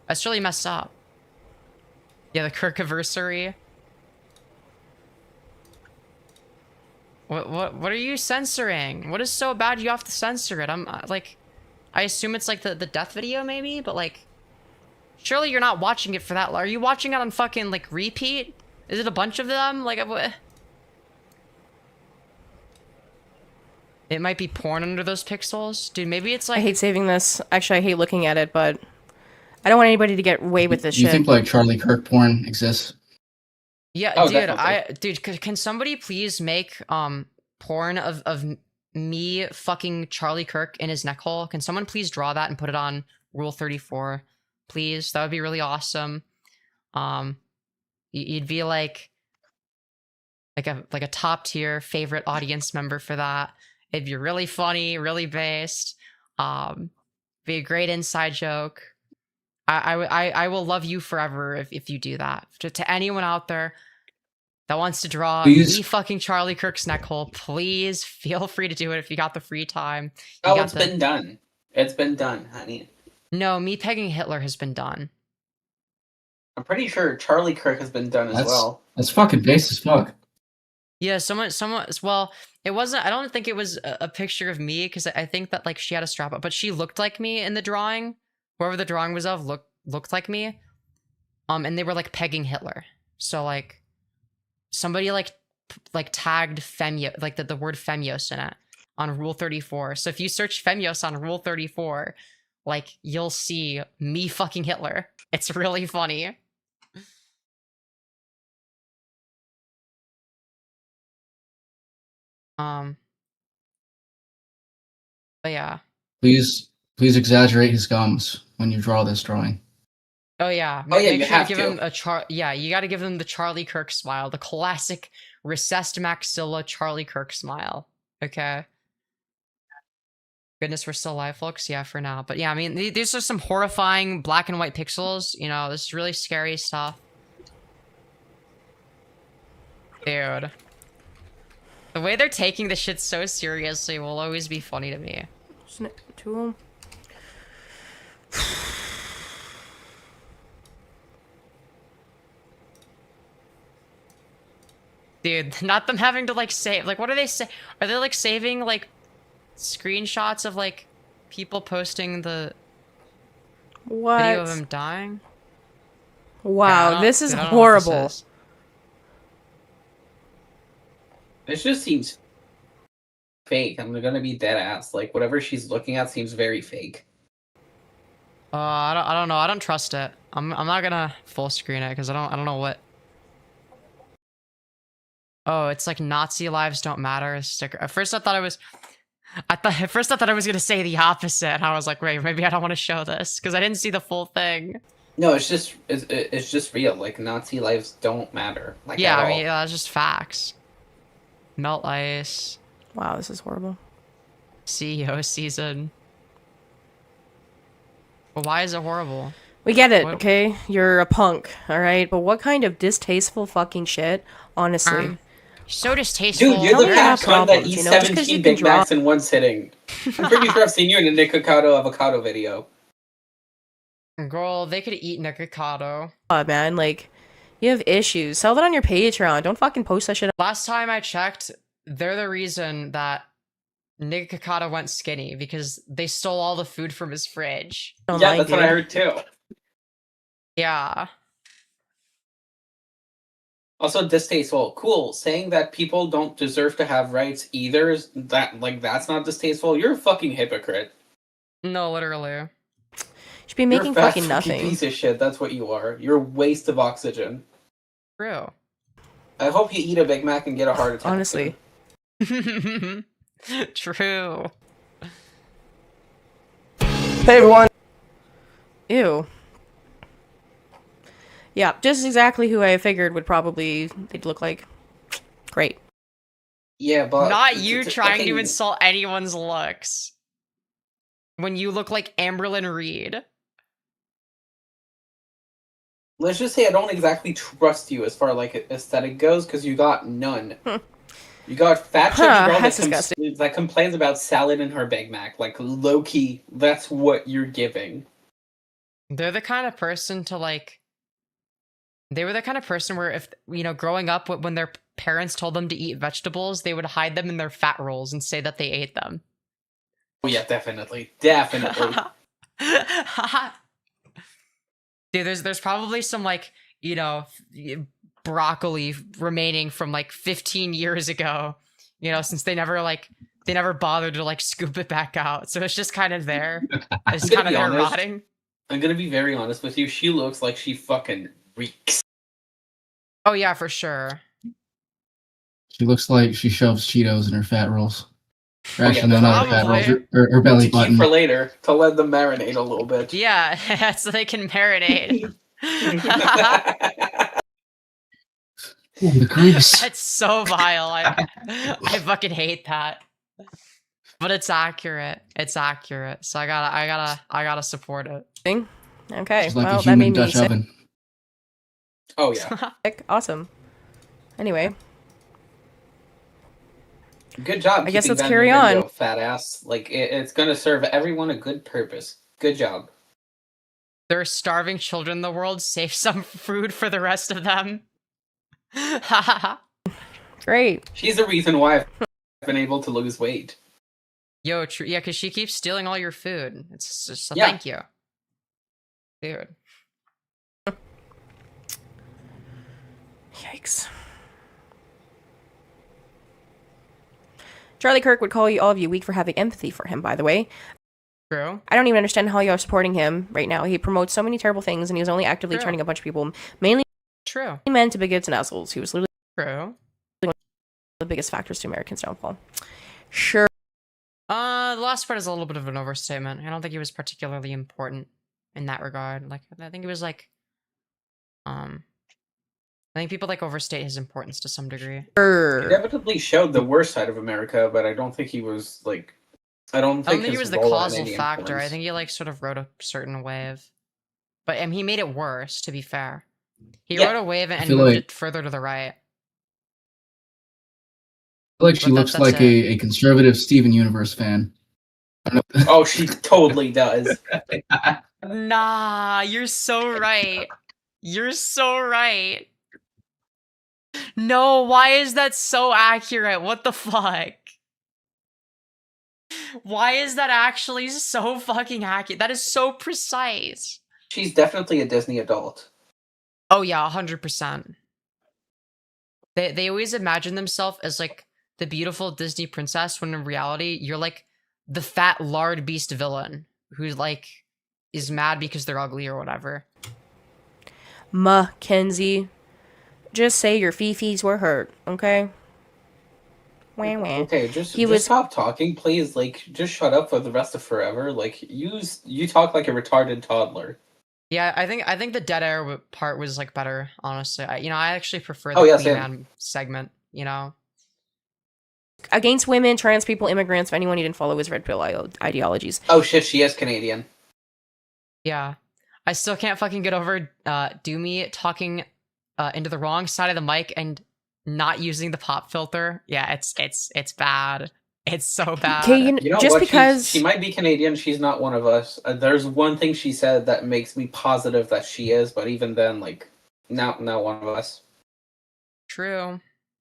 That's really messed up. Yeah, the Kirkiversary. What are you censoring? What is so bad you have to censor it? I'm like, I assume it's like the death video maybe, but like, surely you're not watching it for that. Are you watching it on fucking like repeat? Is it a bunch of them? Like, what? It might be porn under those pixels, dude. Maybe it's like. I hate saving this. Actually, I hate looking at it, but I don't want anybody to get away with this shit. Do you think like Charlie Kirk porn exists? Yeah, Oh, dude, can somebody please make porn of me fucking Charlie Kirk in his neck hole? Can someone please draw that and put it on Rule 34? Please, that would be really awesome. You'd be like a top tier favorite audience member for that. It'd be really funny, really based. Be a great inside joke. I will love you forever if you do that. To anyone out there that wants to draw me fucking Charlie Kirk's neck hole, please feel free to do it if you got the free time. It's been done. It's been done, honey. No, me pegging Hitler has been done. I'm pretty sure Charlie Kirk has been done as well. That's fucking base as fuck. Yeah, someone. Well, it wasn't. I don't think it was a picture of me because I think that like she had a strap up, but she looked like me in the drawing. Whoever the drawing was of looked like me. And they were like pegging Hitler. So like, somebody like tagged Femyoz, like the word Femyoz in it on Rule 34. So if you search Femyoz on Rule 34, like you'll see me fucking Hitler. It's really funny. But yeah. Please exaggerate his gums when you draw this drawing. Oh yeah. Oh, yeah, Make you sure to have give to. him yeah, you got to give him the Charlie Kirk smile, the classic recessed maxilla Charlie Kirk smile. Okay. Goodness, we're still alive, folks. Yeah, for now. But yeah, I mean, these are some horrifying black and white pixels. You know, this is really scary stuff. Dude. The way they're taking this shit so seriously will always be funny to me. Snip to him. Dude, not them having to like save. Like, what are they say? Are they like saving like screenshots of like people posting the What? video of him dying? Wow, this is dude, I don't know what this horrible. is. This just seems fake. I'm gonna be dead ass. Like whatever she's looking at seems very fake. I don't know. I don't trust it. I'm not gonna full screen it because I don't know what. Oh, it's like Nazi lives don't matter sticker. At first I thought I was gonna say the opposite. I was like, wait, maybe I don't want to show this because I didn't see the full thing. No, it's just real. Like Nazi lives don't matter. Like Yeah, at I all. mean, yeah, that's just facts. Melt ice. Wow, this is horrible. CEO season. Well, why is it horrible? We get it, What- okay? You're a punk, alright? But what kind of distasteful fucking shit, honestly? So distasteful. Dude, you're the have fat cunt that problems, eats you know, just 'cause 17 you can Big Macs in one sitting. I'm pretty sure I've seen you in a Nikocado avocado video. Girl, they could eat Nikocado. Oh, man, like, you have issues. Sell that on your Patreon. Don't fucking post that shit. Last time I checked, they're the reason that Nikocado went skinny because they stole all the food from his fridge. Yeah, that's what I heard too. Yeah. Also distasteful. Cool. Saying that people don't deserve to have rights either, that's not distasteful. You're a fucking hypocrite. No, literally. Should be making You're a fat fucking nothing. piece of shit. That's what you are. You're a waste of oxygen. True. I hope you eat a Big Mac and get a heart attack. Honestly. True. Hey, everyone. Ew. Yeah, just exactly who I figured would probably they'd look like. Great. Yeah, but Not you it's- trying to okay. insult anyone's looks. When you look like Amberlyn Reed. Let's just say I don't exactly trust you as far like aesthetic goes because you got none. You got fat chubby girl that's that complains about salad in her Big Mac. Like low key, that's what you're giving. They're the kind of person to like. They were the kind of person where if, you know, growing up when their parents told them to eat vegetables, they would hide them in their fat rolls and say that they ate them. Oh yeah, definitely. Definitely. Dude, there's probably some like, you know, broccoli remaining from like 15 years ago, you know, since they never bothered to like scoop it back out. So it's just kind of there. It's I'm gonna kind of be there honest. rotting. I'm gonna be very honest with you. She looks like she fucking reeks. Oh yeah, for sure. She looks like she shoves Cheetos in her fat rolls. Or Oh, actually, yeah, no, not her fat rolls. Her belly To keep button. for later to let them marinate a little bit. Yeah, so they can marinate. Ooh, the grease. That's so vile. I fucking hate that. But it's accurate. It's accurate. So I gotta support it. Okay, She's like well, a that made human me Dutch sick. oven. Oh yeah. Awesome. Anyway, Good job. I guess keeping let's that in carry the video, on. fat ass. Like it's gonna serve everyone a good purpose. Good job. There are starving children in the world. Save some food for the rest of them. Great. She's the reason why I've been able to lose weight. Yo, true. Yeah, because she keeps stealing all your food. It's just a Yeah. thank you. Dude. Yikes. Charlie Kirk would call all of you weak for having empathy for him, by the way. True. I don't even understand how you are supporting him right now. He promotes so many terrible things, and he was only actively True. turning a bunch of people, mainly True. men, to bigots and assholes. He was literally True. one of the biggest factors to Americans' downfall. Sure. The last part is a little bit of an overstatement. I don't think he was particularly important in that regard. Like, I think it was like, I think people like overstate his importance to some degree. He definitely showed the worst side of America, but I don't think he was like. I don't think he his was the role had causal any factor. I influence. think he like sort of rode a certain wave, but he made it worse. To be fair, he Yeah. rode a wave and feel moved like- it further to the right. I feel like she But looks that's like a conservative Steven Universe fan. I don't know. Oh, she totally does. Nah, you're so right. You're so right. No, why is that so accurate? What the fuck? Why is that actually so fucking accurate? That is so precise. She's definitely a Disney adult. Oh yeah, 100%. They always imagine themselves as like the beautiful Disney princess, when in reality you're like the fat lard beast villain who's like is mad because they're ugly or whatever. Mackenzie, just say your fifis were hurt, okay? Wah, wah. Okay, just He was stop talking, please. Like, just shut up for the rest of forever. Like, you talk like a retarded toddler. Yeah, I think the dead air part was like better, honestly. I actually prefer the Oh, yeah, Queen same. Man segment, you know. against women, trans people, immigrants, anyone who didn't follow his red pill ideologies. Oh shit, she is Canadian. Yeah. I still can't fucking get over Doomy talking into the wrong side of the mic and not using the pop filter. Yeah, it's bad. It's so bad. Okay, You know just what? because she might be Canadian, she's not one of us. There's one thing she said that makes me positive that she is, but even then, like, not one of us. True.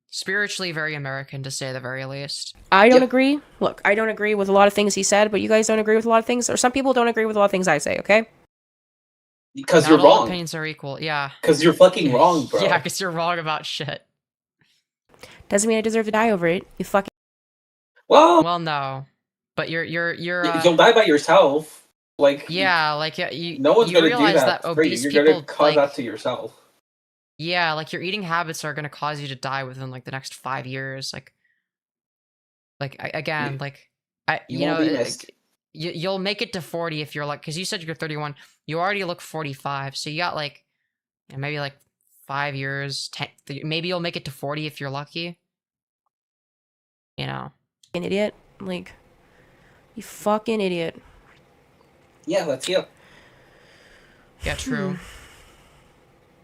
Spiritually very American, to say the very least. I don't agree. Look, I don't agree with a lot of things he said, but you guys don't agree with a lot of things, or some people don't agree with a lot of things I say, okay? Because Not you're all wrong. opinions are equal, yeah. Because you're fucking wrong, bro. Yeah, because you're wrong about shit. Doesn't mean I deserve to die over it. You fucking... Well, no. But you're you'll die by yourself. Like, yeah, like you no one's you gonna do realize that for you. obese You're people gonna cause that to yourself. yeah, like your eating habits are gonna cause you to die within like the next 5 years. Again, like You won't be missed. you'll make it to 40 if you're like, because you said you're 31, you already look 45, so you got like maybe like 5 years, 10, maybe you'll make it to 40 if you're lucky. You know, An idiot. Like, you fucking idiot. Yeah, that's you. Yeah, true.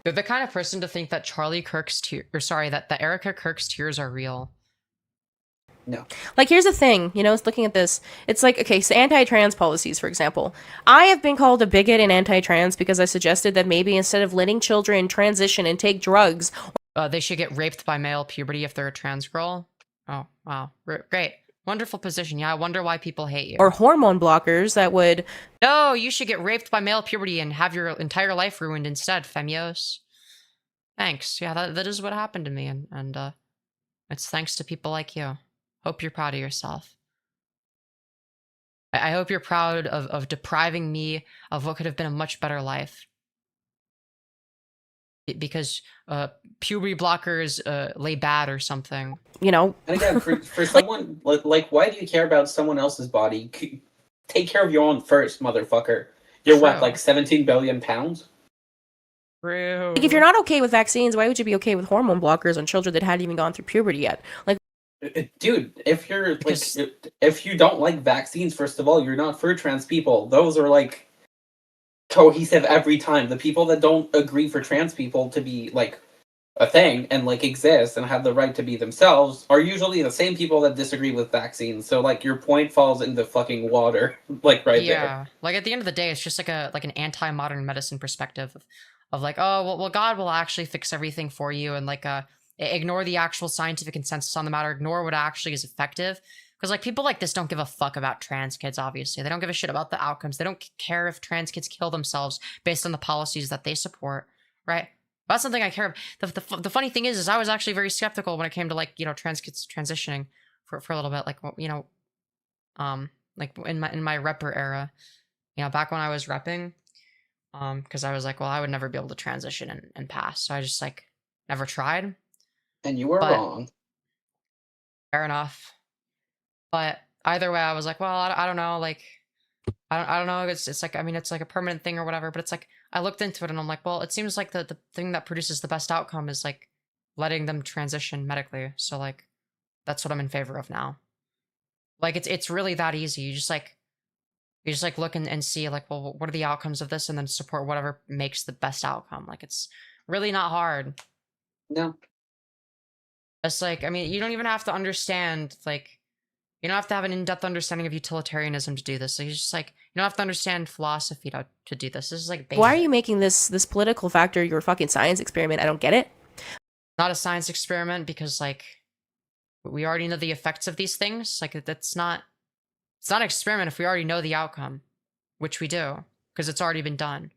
They're the kind of person to think that Charlie Kirk's that Erica Kirk's tears are real. No. Like, here's the thing, looking at this, it's like, okay, so anti-trans policies, for example. I have been called a bigot and anti-trans because I suggested that maybe instead of letting children transition and take drugs... They should get raped by male puberty if they're a trans girl. Oh, wow. Great. Wonderful position. Yeah, I wonder why people hate you. Or hormone blockers that would... No, you should get raped by male puberty and have your entire life ruined instead, Femyoz. Thanks. Yeah, that is what happened to me, and it's thanks to people like you. Hope you're proud of yourself. I hope you're proud of depriving me of what could have been a much better life. Because puberty blockers lay bad or something. And again, for someone like, why do you care about someone else's body? Take care of your own first, motherfucker. You're what, True. like 17 billion pounds? True. Like, if you're not okay with vaccines, why would you be okay with hormone blockers on children that hadn't even gone through puberty yet? Like, Dude, if you're like, if you don't like vaccines, first of all, you're not for trans people. Those are like cohesive every time. The people that don't agree for trans people to be like a thing and like exist and have the right to be themselves are usually the same people that disagree with vaccines. So like your point falls in the fucking water, like right there. Yeah, like at the end of the day, it's just like an anti-modern medicine perspective of like, oh well, God will actually fix everything for you, and like Ignore the actual scientific consensus on the matter. Ignore what actually is effective. Because like people like this don't give a fuck about trans kids, obviously. They don't give a shit about the outcomes. They don't care if trans kids kill themselves based on the policies that they support, right? That's something I care about. The funny thing is I was actually very skeptical when it came to like, you know, trans kids transitioning for a little bit. Like, you know, like in my repper era, you know, back when I was repping, because I was like, well, I would never be able to transition and pass. So I just like never tried. And you were wrong. Fair enough. But either way, I was like, well, I don't know, like, I don't know. It's like, I mean, it's like a permanent thing or whatever. But it's like, I looked into it and I'm like, well, it seems like the thing that produces the best outcome is like letting them transition medically. So like, that's what I'm in favor of now. Like, it's really that easy. You just like look and see like, well, what are the outcomes of this, and then support whatever makes the best outcome. Like, it's really not hard. No. It's like, I mean, you don't even have to understand, like, you don't have to have an in-depth understanding of utilitarianism to do this. So you just like, you don't have to understand philosophy to do this. This is like basic. Why are you making this political factor your fucking science experiment? I don't get it. Not a science experiment because like we already know the it's not an experiment if we already know the outcome, which we do because it's already been done.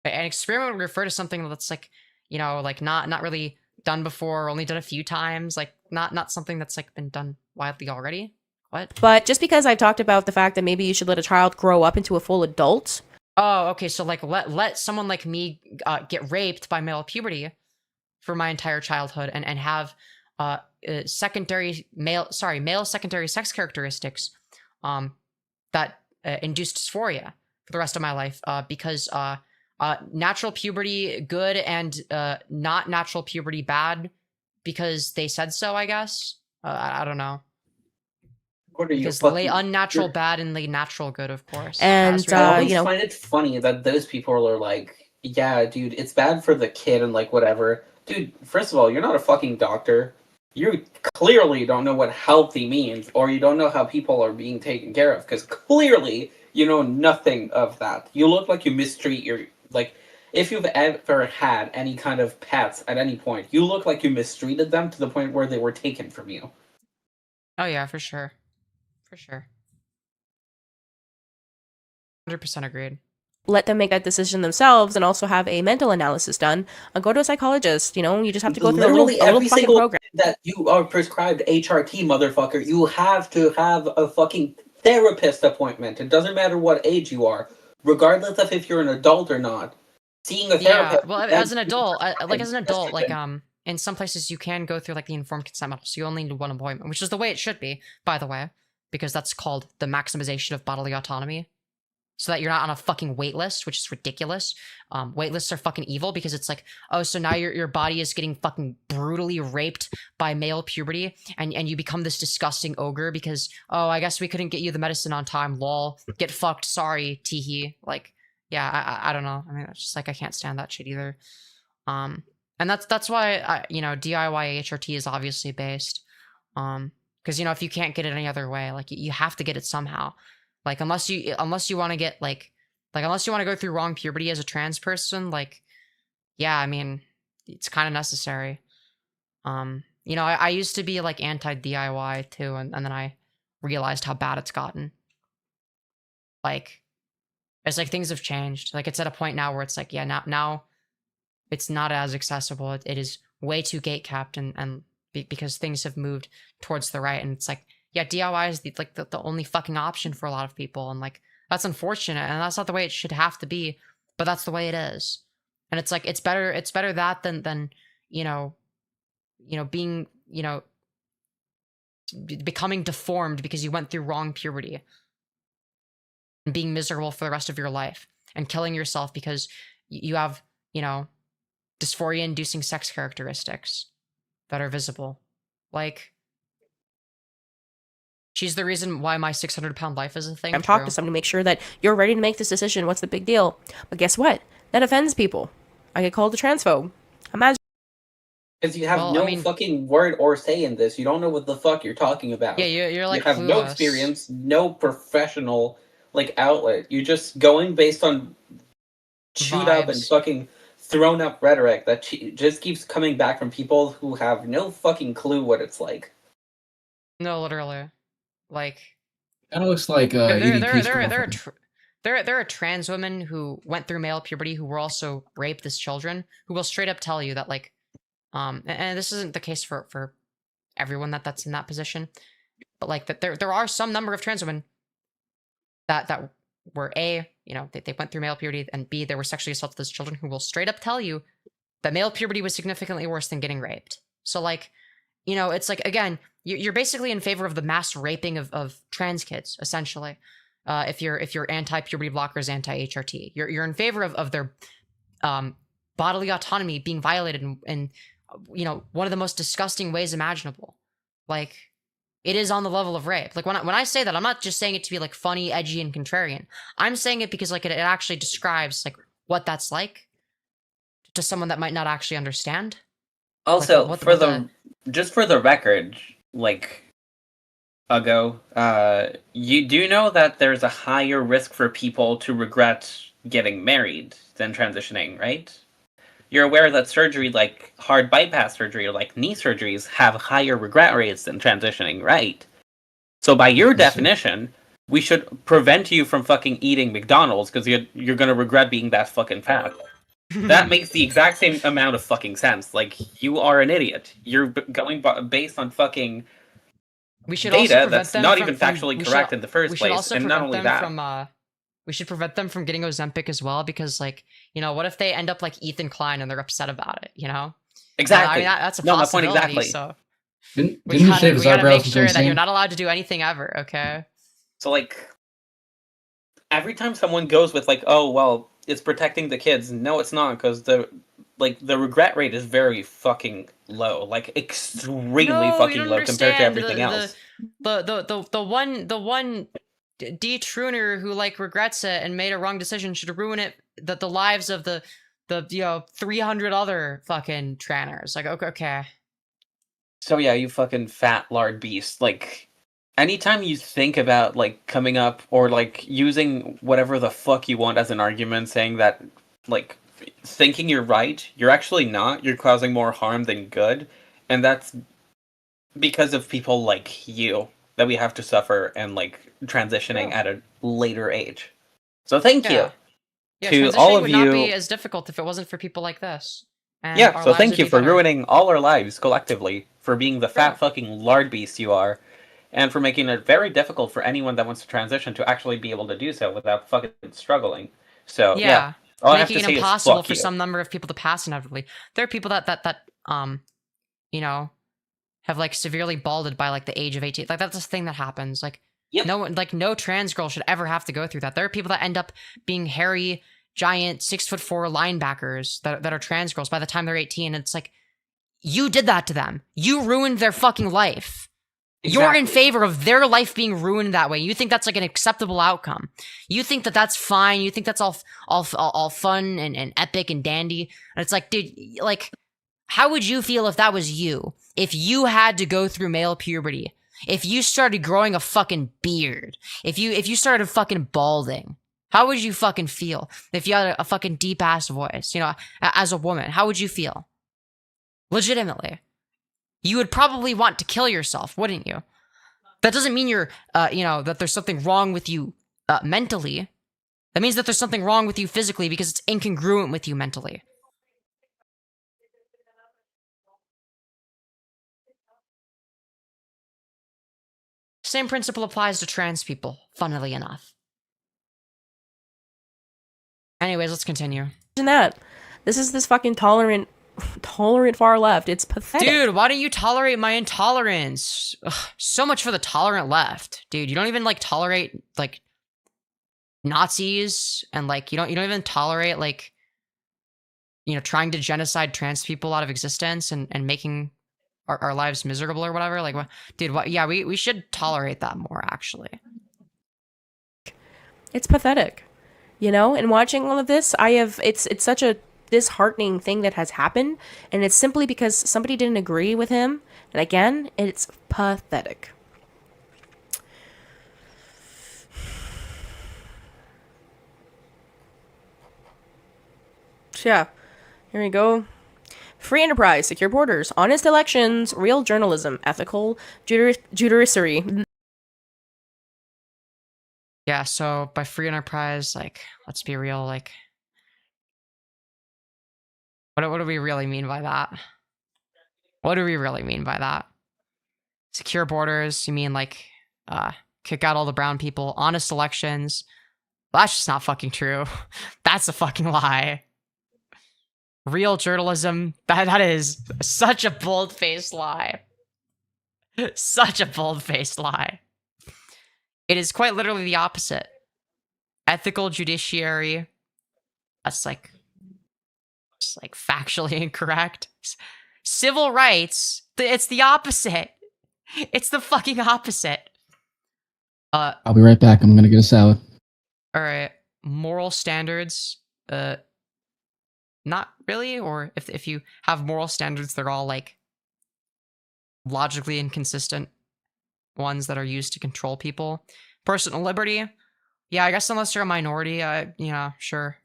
An experiment would refer to something that's like, you know, like not really done before, or only done a few times, like not something that's like been done widely already. What? But just because I've talked about the fact that maybe you should let a child grow up into a full adult. Oh, okay. So like let someone like me get raped by male puberty for my entire childhood and have male secondary sex characteristics that induced dysphoria for the rest of my life because natural puberty good and not natural puberty bad because they said so, I guess. I don't know. What are you? Because unnatural bad and the natural good, of course. And I always find it funny that those people are like, yeah, dude, it's bad for the kid and like whatever. Dude, first of all, you're not a fucking doctor. You clearly don't know what healthy means, or you don't know how people are being taken care of, because clearly you know nothing of that. You look like you mistreat your, like, if you've ever had any kind of pets at any point, you look like you mistreated them to the point where they were taken from you. Oh yeah, for sure. For sure. 100% agreed. Let them make that decision themselves and also have a mental analysis done and go to a psychologist. You know, you just have to go through a little every fucking single program. that you are prescribed HRT, motherfucker, you have to have a fucking therapist appointment. It doesn't matter what age you are, regardless of if you're an adult or not. Seeing a therapist. Yeah, well, as an adult, like in some places you can go through like the informed consent model, so you only need one appointment, which is the way it should be, by the way, because that's called the maximization of bodily autonomy. So that you're not on a fucking wait list, which is ridiculous. Wait lists are fucking evil because it's like, oh, so now your body is getting fucking brutally raped by male puberty, and you become this disgusting ogre because, oh, I guess we couldn't get you the medicine on time, lol. Get fucked, sorry, teehee. Like, yeah, I don't know. I mean, it's just like I can't stand that shit either. And that's why DIY HRT is obviously based. Because if you can't get it any other way, like you have to get it somehow. Like unless you want to get unless you want to go through wrong puberty as a trans person, like, yeah, I mean, it's kind of necessary. I used to be like anti DIY too, and then I realized how bad it's gotten. Like, it's like things have changed. Like it's at a point now where it's like, yeah, now it's not as accessible. It is way too gate capped, and because things have moved towards the right, and it's like, yeah, DIY is the only fucking option for a lot of people, and like that's unfortunate, and that's not the way it should have to be, but that's the way it is. And it's like it's better that than being becoming deformed because you went through wrong puberty and being miserable for the rest of your life and killing yourself because you have dysphoria inducing sex characteristics that are visible. Like, she's the reason why my 600-pound life is a thing. Talk to someone to make sure that you're ready to make this decision. What's the big deal? But guess what? That offends people. I get called a transphobe. Imagine. Because you have fucking word or say in this. You don't know what the fuck you're talking about. Yeah, you're like, you have no experience, no professional outlet. You're just going based on shoot up and fucking thrown up rhetoric that just keeps coming back from people who have no fucking clue what it's like. No, literally. Like, Kind of looks like EDP's girlfriend. there are trans women who went through male puberty who were also raped as children who will straight up tell you that, like, and this isn't the case for everyone that's in that position, but like that there are some number of trans women that were A, you know, they went through male puberty, and B, they were sexually assaulted as children who will straight up tell you that male puberty was significantly worse than getting raped. So, like, you know, it's like, again, you're basically in favor of the mass raping of trans kids, essentially. If you're anti-puberty blockers, anti-HRT, you're in favor of their bodily autonomy being violated in you know, one of the most disgusting ways imaginable. Like, it is on the level of rape. Like, when I say that, I'm not just saying it to be like funny, edgy, and contrarian. I'm saying it because like it actually describes like what that's like to someone that might not actually understand. Also, Like, just for the record, like, you do know that there's a higher risk for people to regret getting married than transitioning, right? You're aware that surgery, like hard bypass surgery or like knee surgeries, have higher regret rates than transitioning, right? So by your definition, we should prevent you from fucking eating McDonald's because you're gonna regret being that fucking fat. That makes the exact same amount of fucking sense. Like, you are an idiot. You're going based on fucking data that's not even factually correct in the first place, and not only that. We should prevent them from getting Ozempic as well, because, like, you know, what if they end up like Ethan Klein and they're upset about it, you know? Exactly. I mean, that's a No, my point possibility, exactly. So Didn't we he shave his gotta eyebrows make sure until that you're insane? not allowed to do anything ever, okay? So, like, every time someone goes with, like, oh, well, it's protecting the kids, no, it's not, because the regret rate is very fucking low. Like, extremely fucking low compared to everything else. The one detruner who like regrets it and made a wrong decision should ruin it the lives of the you know 300 other fucking tranners. Like, okay. So yeah, you fucking fat lard beast. Like, anytime you think about like coming up or like using whatever the fuck you want as an argument, saying that like thinking you're right, you're actually not. You're causing more harm than good, and that's because of people like you that we have to suffer and like transitioning at a later age. So thank you to all of would you. not be as difficult if it wasn't for people like this. And Yeah, our so lives thank would you be for better. ruining all our lives collectively, for being the fat fucking lard beast you are, and for making it very difficult for anyone that wants to transition to actually be able to do so without fucking struggling. So yeah, all I have making to it say is impossible fuck for you. some number of people to pass inevitably. There are people that you know, have like severely balded by like the age of 18. Like, that's a thing that happens. Like, no one, like, no trans girl should ever have to go through that. There are people that end up being hairy, giant, 6'4" linebackers that are trans girls by the time they're 18. And it's like, you did that to them. You ruined their fucking life. You're in favor of their life being ruined that way. You think that's like an acceptable outcome. You think that that's fine. You think that's all fun and epic and dandy. And it's like, dude, like, how would you feel if that was you? If you had to go through male puberty? If you started growing a fucking beard? If you started fucking balding? How would you fucking feel? If you had a fucking deep ass voice, you know, as a woman, how would you feel? Legitimately. You would probably want to kill yourself, wouldn't you? That doesn't mean you're, you know, that there's something wrong with you mentally. That means that there's something wrong with you physically because it's incongruent with you mentally. Same principle applies to trans people, funnily enough. Anyways, let's continue. Imagine that. This is this fucking tolerant far left. It's pathetic. Dude, why don't you tolerate my intolerance? Ugh, so much for the tolerant left. Dude, you don't even like tolerate like Nazis, and like you don't even tolerate like, you know, trying to genocide trans people out of existence and making our lives miserable or whatever. Like, dude, what? Yeah, we should tolerate that more, actually. It's pathetic, you know. And watching all of this, it's such a disheartening thing that has happened, and it's simply because somebody didn't agree with him. And again, it's pathetic. Yeah, Here we go. Free enterprise, secure borders, honest elections, real journalism, ethical judiciary. Yeah, so by free enterprise, like, let's be real, like, what do we really mean by that? What do we really mean by that? Secure borders, you mean like, kick out all the brown people, honest elections? Well, that's just not fucking true. That's a fucking lie. Real journalism, that is such a bold-faced lie. Such a bold-faced lie. It is quite literally the opposite. Ethical judiciary, that's like, it's like factually incorrect. Civil rights, it's the opposite. It's the fucking opposite. I'll be right back. I'm gonna get a salad. Alright, moral standards, not really, or if you have moral standards, they're all like logically inconsistent ones that are used to control people. Personal liberty, yeah, I guess unless you're a minority, yeah, sure.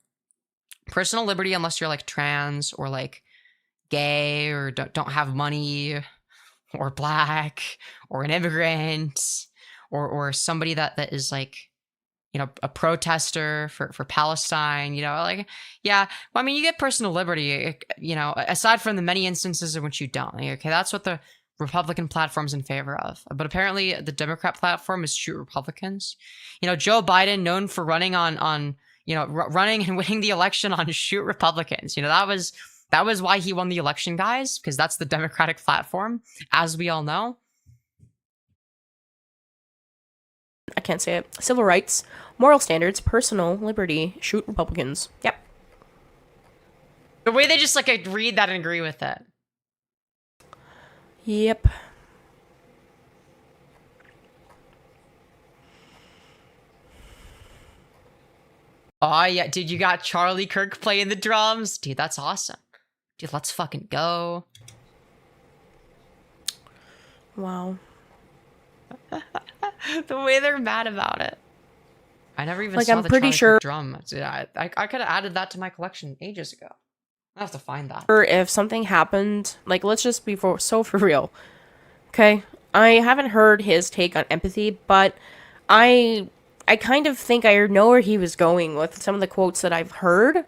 Personal liberty, unless you're like trans or like gay or don't have money or black or an immigrant or somebody that is like, you know, a protester for Palestine, you know, like, yeah, well, I mean, you get personal liberty, you know, aside from the many instances in which you don't. Like, okay, that's what the Republican platform's in favor of. But apparently the Democrat platform is shoot Republicans. You know, Joe Biden, known for running on you know, running and winning the election on shoot Republicans. You know, that was why he won the election, guys, because that's the Democratic platform, as we all know. I can't say it. Civil rights, moral standards, personal liberty, shoot Republicans. Yep. The way they just like read that and agree with it. Yep. Oh yeah, dude, you got Charlie Kirk playing the drums? Dude, that's awesome. Dude, let's fucking go. Wow. The way they're mad about it. I never even Like, saw I'm the pretty Charlie sure- Kirk drum. Dude, I could have added that to my collection ages ago. I have to find that. Or if something happened, like, let's just be for real. Okay? I haven't heard his take on empathy, but I kind of think I know where he was going with some of the quotes that I've heard.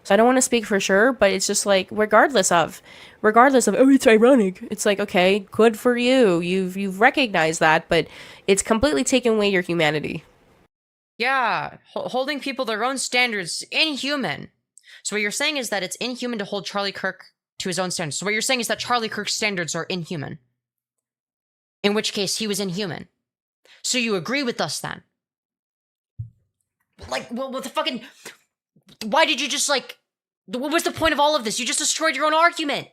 So I don't want to speak for sure, but it's just like, regardless of, oh, it's ironic. It's like, okay, good for you. You've recognized that, but it's completely taken away your humanity. Yeah, holding people to their own standards, inhuman. So what you're saying is that it's inhuman to hold Charlie Kirk to his own standards. So what you're saying is that Charlie Kirk's standards are inhuman. In which case, he was inhuman. So you agree with us then? Like, what the fucking... Why did you just, like... What was the point of all of this? You just destroyed your own argument.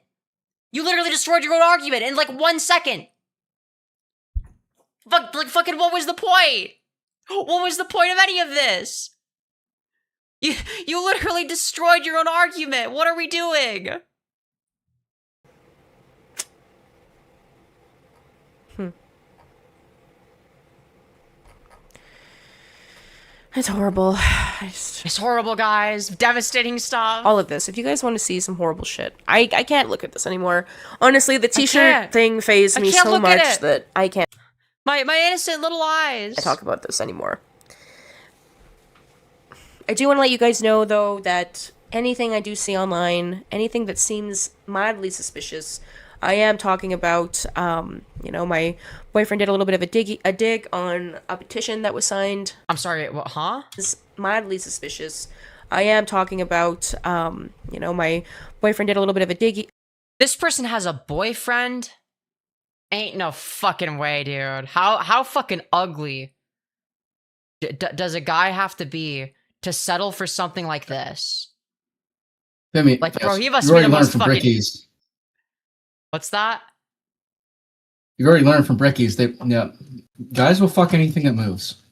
You literally destroyed your own argument in, like, 1 second. Like, fucking, what was the point? What was the point of any of this? You literally destroyed your own argument. What are we doing? It's horrible. It's horrible, guys. Devastating stuff. All of this. If you guys want to see some horrible shit, I can't look at this anymore. Honestly, the t-shirt thing fazed me so much that I can't. My innocent little eyes. Talk about this anymore. I do want to let you guys know, though, that anything I do see online, anything that seems mildly suspicious, I am talking about, you know, my boyfriend did a little bit of a dig on a petition that was signed. I'm sorry, what, huh? It's mildly suspicious. I am talking about, you know, my boyfriend did a little bit of a dig. This person has a boyfriend? Ain't no fucking way, dude. How fucking ugly does a guy have to be to settle for something like this? I mean, like, bro, yes, he must you be already the learned most from fucking... Brickies. What's that? You've already learned from Brickies. Guys will fuck anything that moves.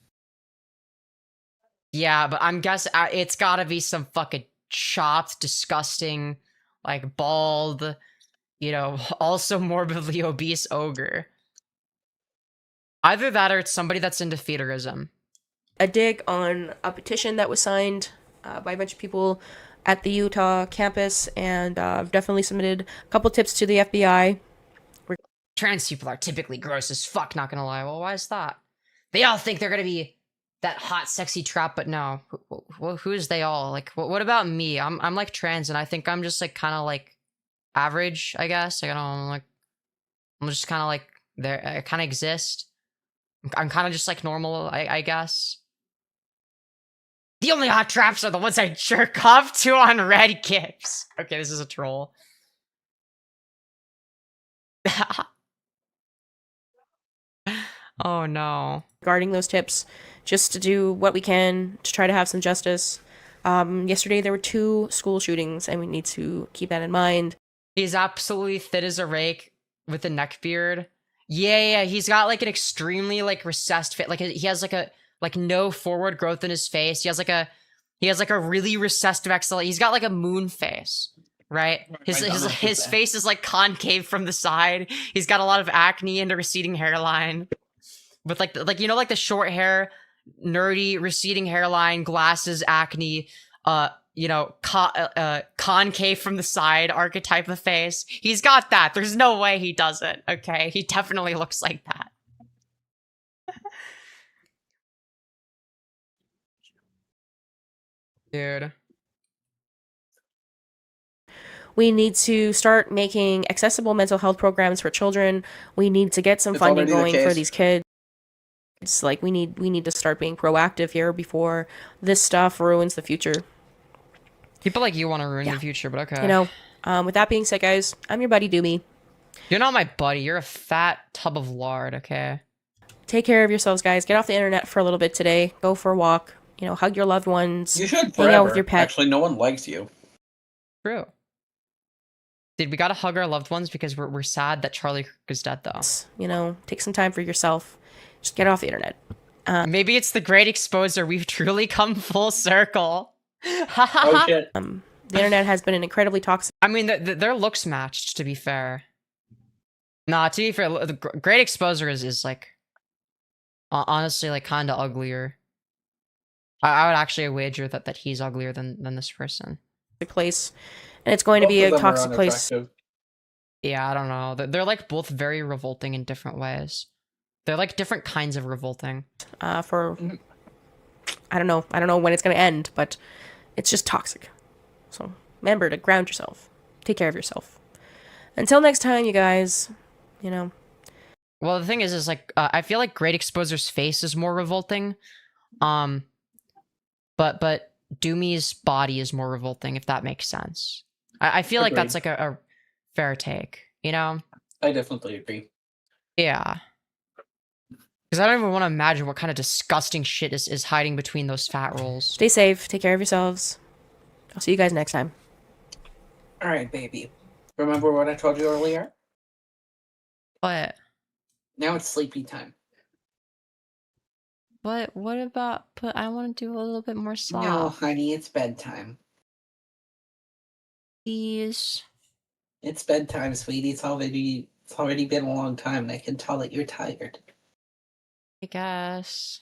Yeah, but I'm guessing it's gotta be some fucking chopped, disgusting, like bald, you know, also morbidly obese ogre. Either that or it's somebody that's into feederism. A dig on a petition that was signed by a bunch of people. at the Utah campus, and I've definitely submitted a couple tips to the FBI. Trans people are typically gross as fuck, not gonna lie. Well, why is that? They all think they're gonna be that hot, sexy trap, but no. Who's they all? Like, what about me? I'm like trans, and I think I'm just like kind of like average, I guess. Like, I don't like. I'm just kind of like there. I kind of exist. I'm kind of just like normal, I guess. The only hot traps are the ones I jerk off to on red gifts. Okay, this is a troll. Oh no. Regarding those tips, just to do what we can to try to have some justice. Yesterday there were 2 school shootings, and we need to keep that in mind. He's absolutely thin as a rake with a neck beard. Yeah, he's got like an extremely like recessed face. Like he has like a no forward growth in his face. He has like a really recessed maxilla. He's got like a moon face, right? His face is like concave from the side. He's got a lot of acne and a receding hairline. With like the short hair, nerdy receding hairline, glasses, acne, concave from the side archetype of face. He's got that. There's no way he doesn't. Okay, he definitely looks like that. Dude. We need to start making accessible mental health programs for children. We need to get some funding going for these kids. It's like we need to start being proactive here before this stuff ruins the future. People like you want to ruin the future, but okay. You know, with that being said, guys, I'm your buddy Doomy. You're not my buddy. You're a fat tub of lard, okay? Take care of yourselves, guys. Get off the internet for a little bit today. Go for a walk. You know, hug your loved ones. You should hang out with your pet. Actually, no one likes you. True. Dude, we gotta hug our loved ones because we're sad that Charlie Kirk is dead, though. You know, take some time for yourself. Just get off the internet. Maybe it's the great exposure. We've truly come full circle. Oh shit. The internet has been an incredibly toxic. I mean, their looks matched, to be fair. Nah, to be fair, the great exposure is like, honestly, like kind of uglier. I would actually wager that he's uglier than this person. Place, and it's going to be a toxic place. Yeah, I don't know. They're like both very revolting in different ways. They're like different kinds of revolting. I don't know when it's gonna end, but it's just toxic. So remember to ground yourself. Take care of yourself. Until next time, you guys. You know. Well, the thing is like I feel like Great Exposer's face is more revolting. But Doomy's body is more revolting, if that makes sense. I feel like that's like a fair take, you know? I definitely agree. Yeah. Because I don't even want to imagine what kind of disgusting shit is hiding between those fat rolls. Stay safe. Take care of yourselves. I'll see you guys next time. Alright, baby. Remember what I told you earlier? What? Now it's sleepy time. What about... But I want to do a little bit more slop. No, honey, it's bedtime. Please. It's bedtime, sweetie. It's already been a long time, and I can tell that you're tired. I guess.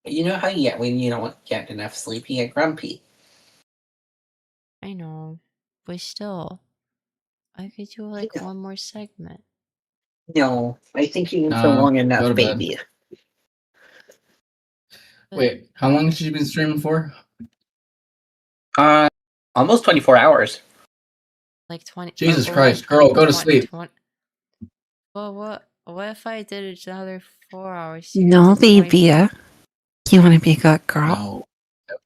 But you know how you get when you don't get enough sleep, you get grumpy. I know. But still, I could do like one more segment. No, I think you need for long enough, baby. Wait, how long has she been streaming for? Almost 24 hours. Like 20. Jesus Christ, girl, go to sleep. Well, what if I did another 4 hours? No, baby. You want to be a good girl?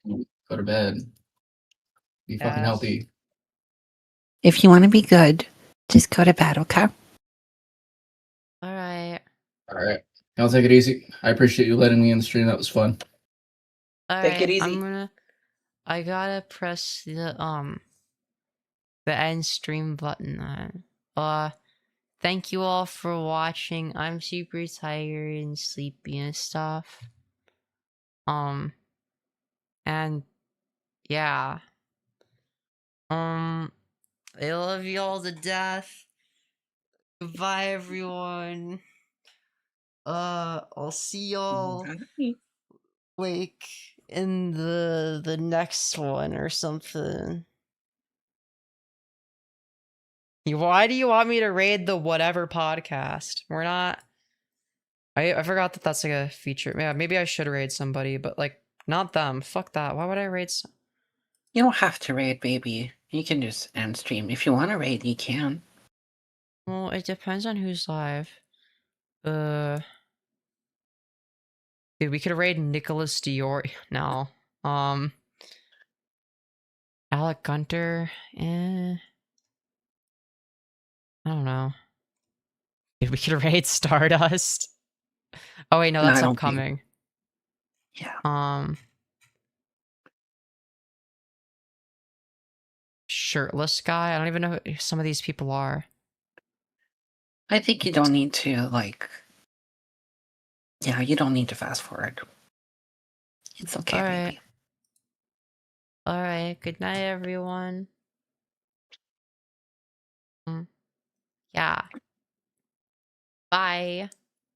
No. Go to bed. Be fucking healthy. If you want to be good, just go to bed, okay? Alright. Alright. I'll take it easy. I appreciate you letting me in the stream. That was fun. Take it easy. I gotta press the end stream button then. Thank you all for watching. I'm super tired and sleepy and stuff. And yeah. I love you all to death. Goodbye, everyone. I'll see y'all like in the next one or something. Why do you want me to raid the whatever podcast? We're not. I forgot that that's like a feature. Yeah, maybe I should raid somebody, but like not them. Fuck that. Why would I raid? You don't have to raid, baby. You can just end stream. If you want to raid, you can. Well, it depends on who's live. Dude, we could raid Nicholas Dior. No. Alec Gunter. I don't know. Dude, we could raid Stardust. Oh wait, no, that's upcoming. Yeah. Shirtless guy. I don't even know who some of these people are. I think you don't need to, like... Yeah, you don't need to fast forward. It's okay, baby. Alright, good night, everyone. Yeah. Bye.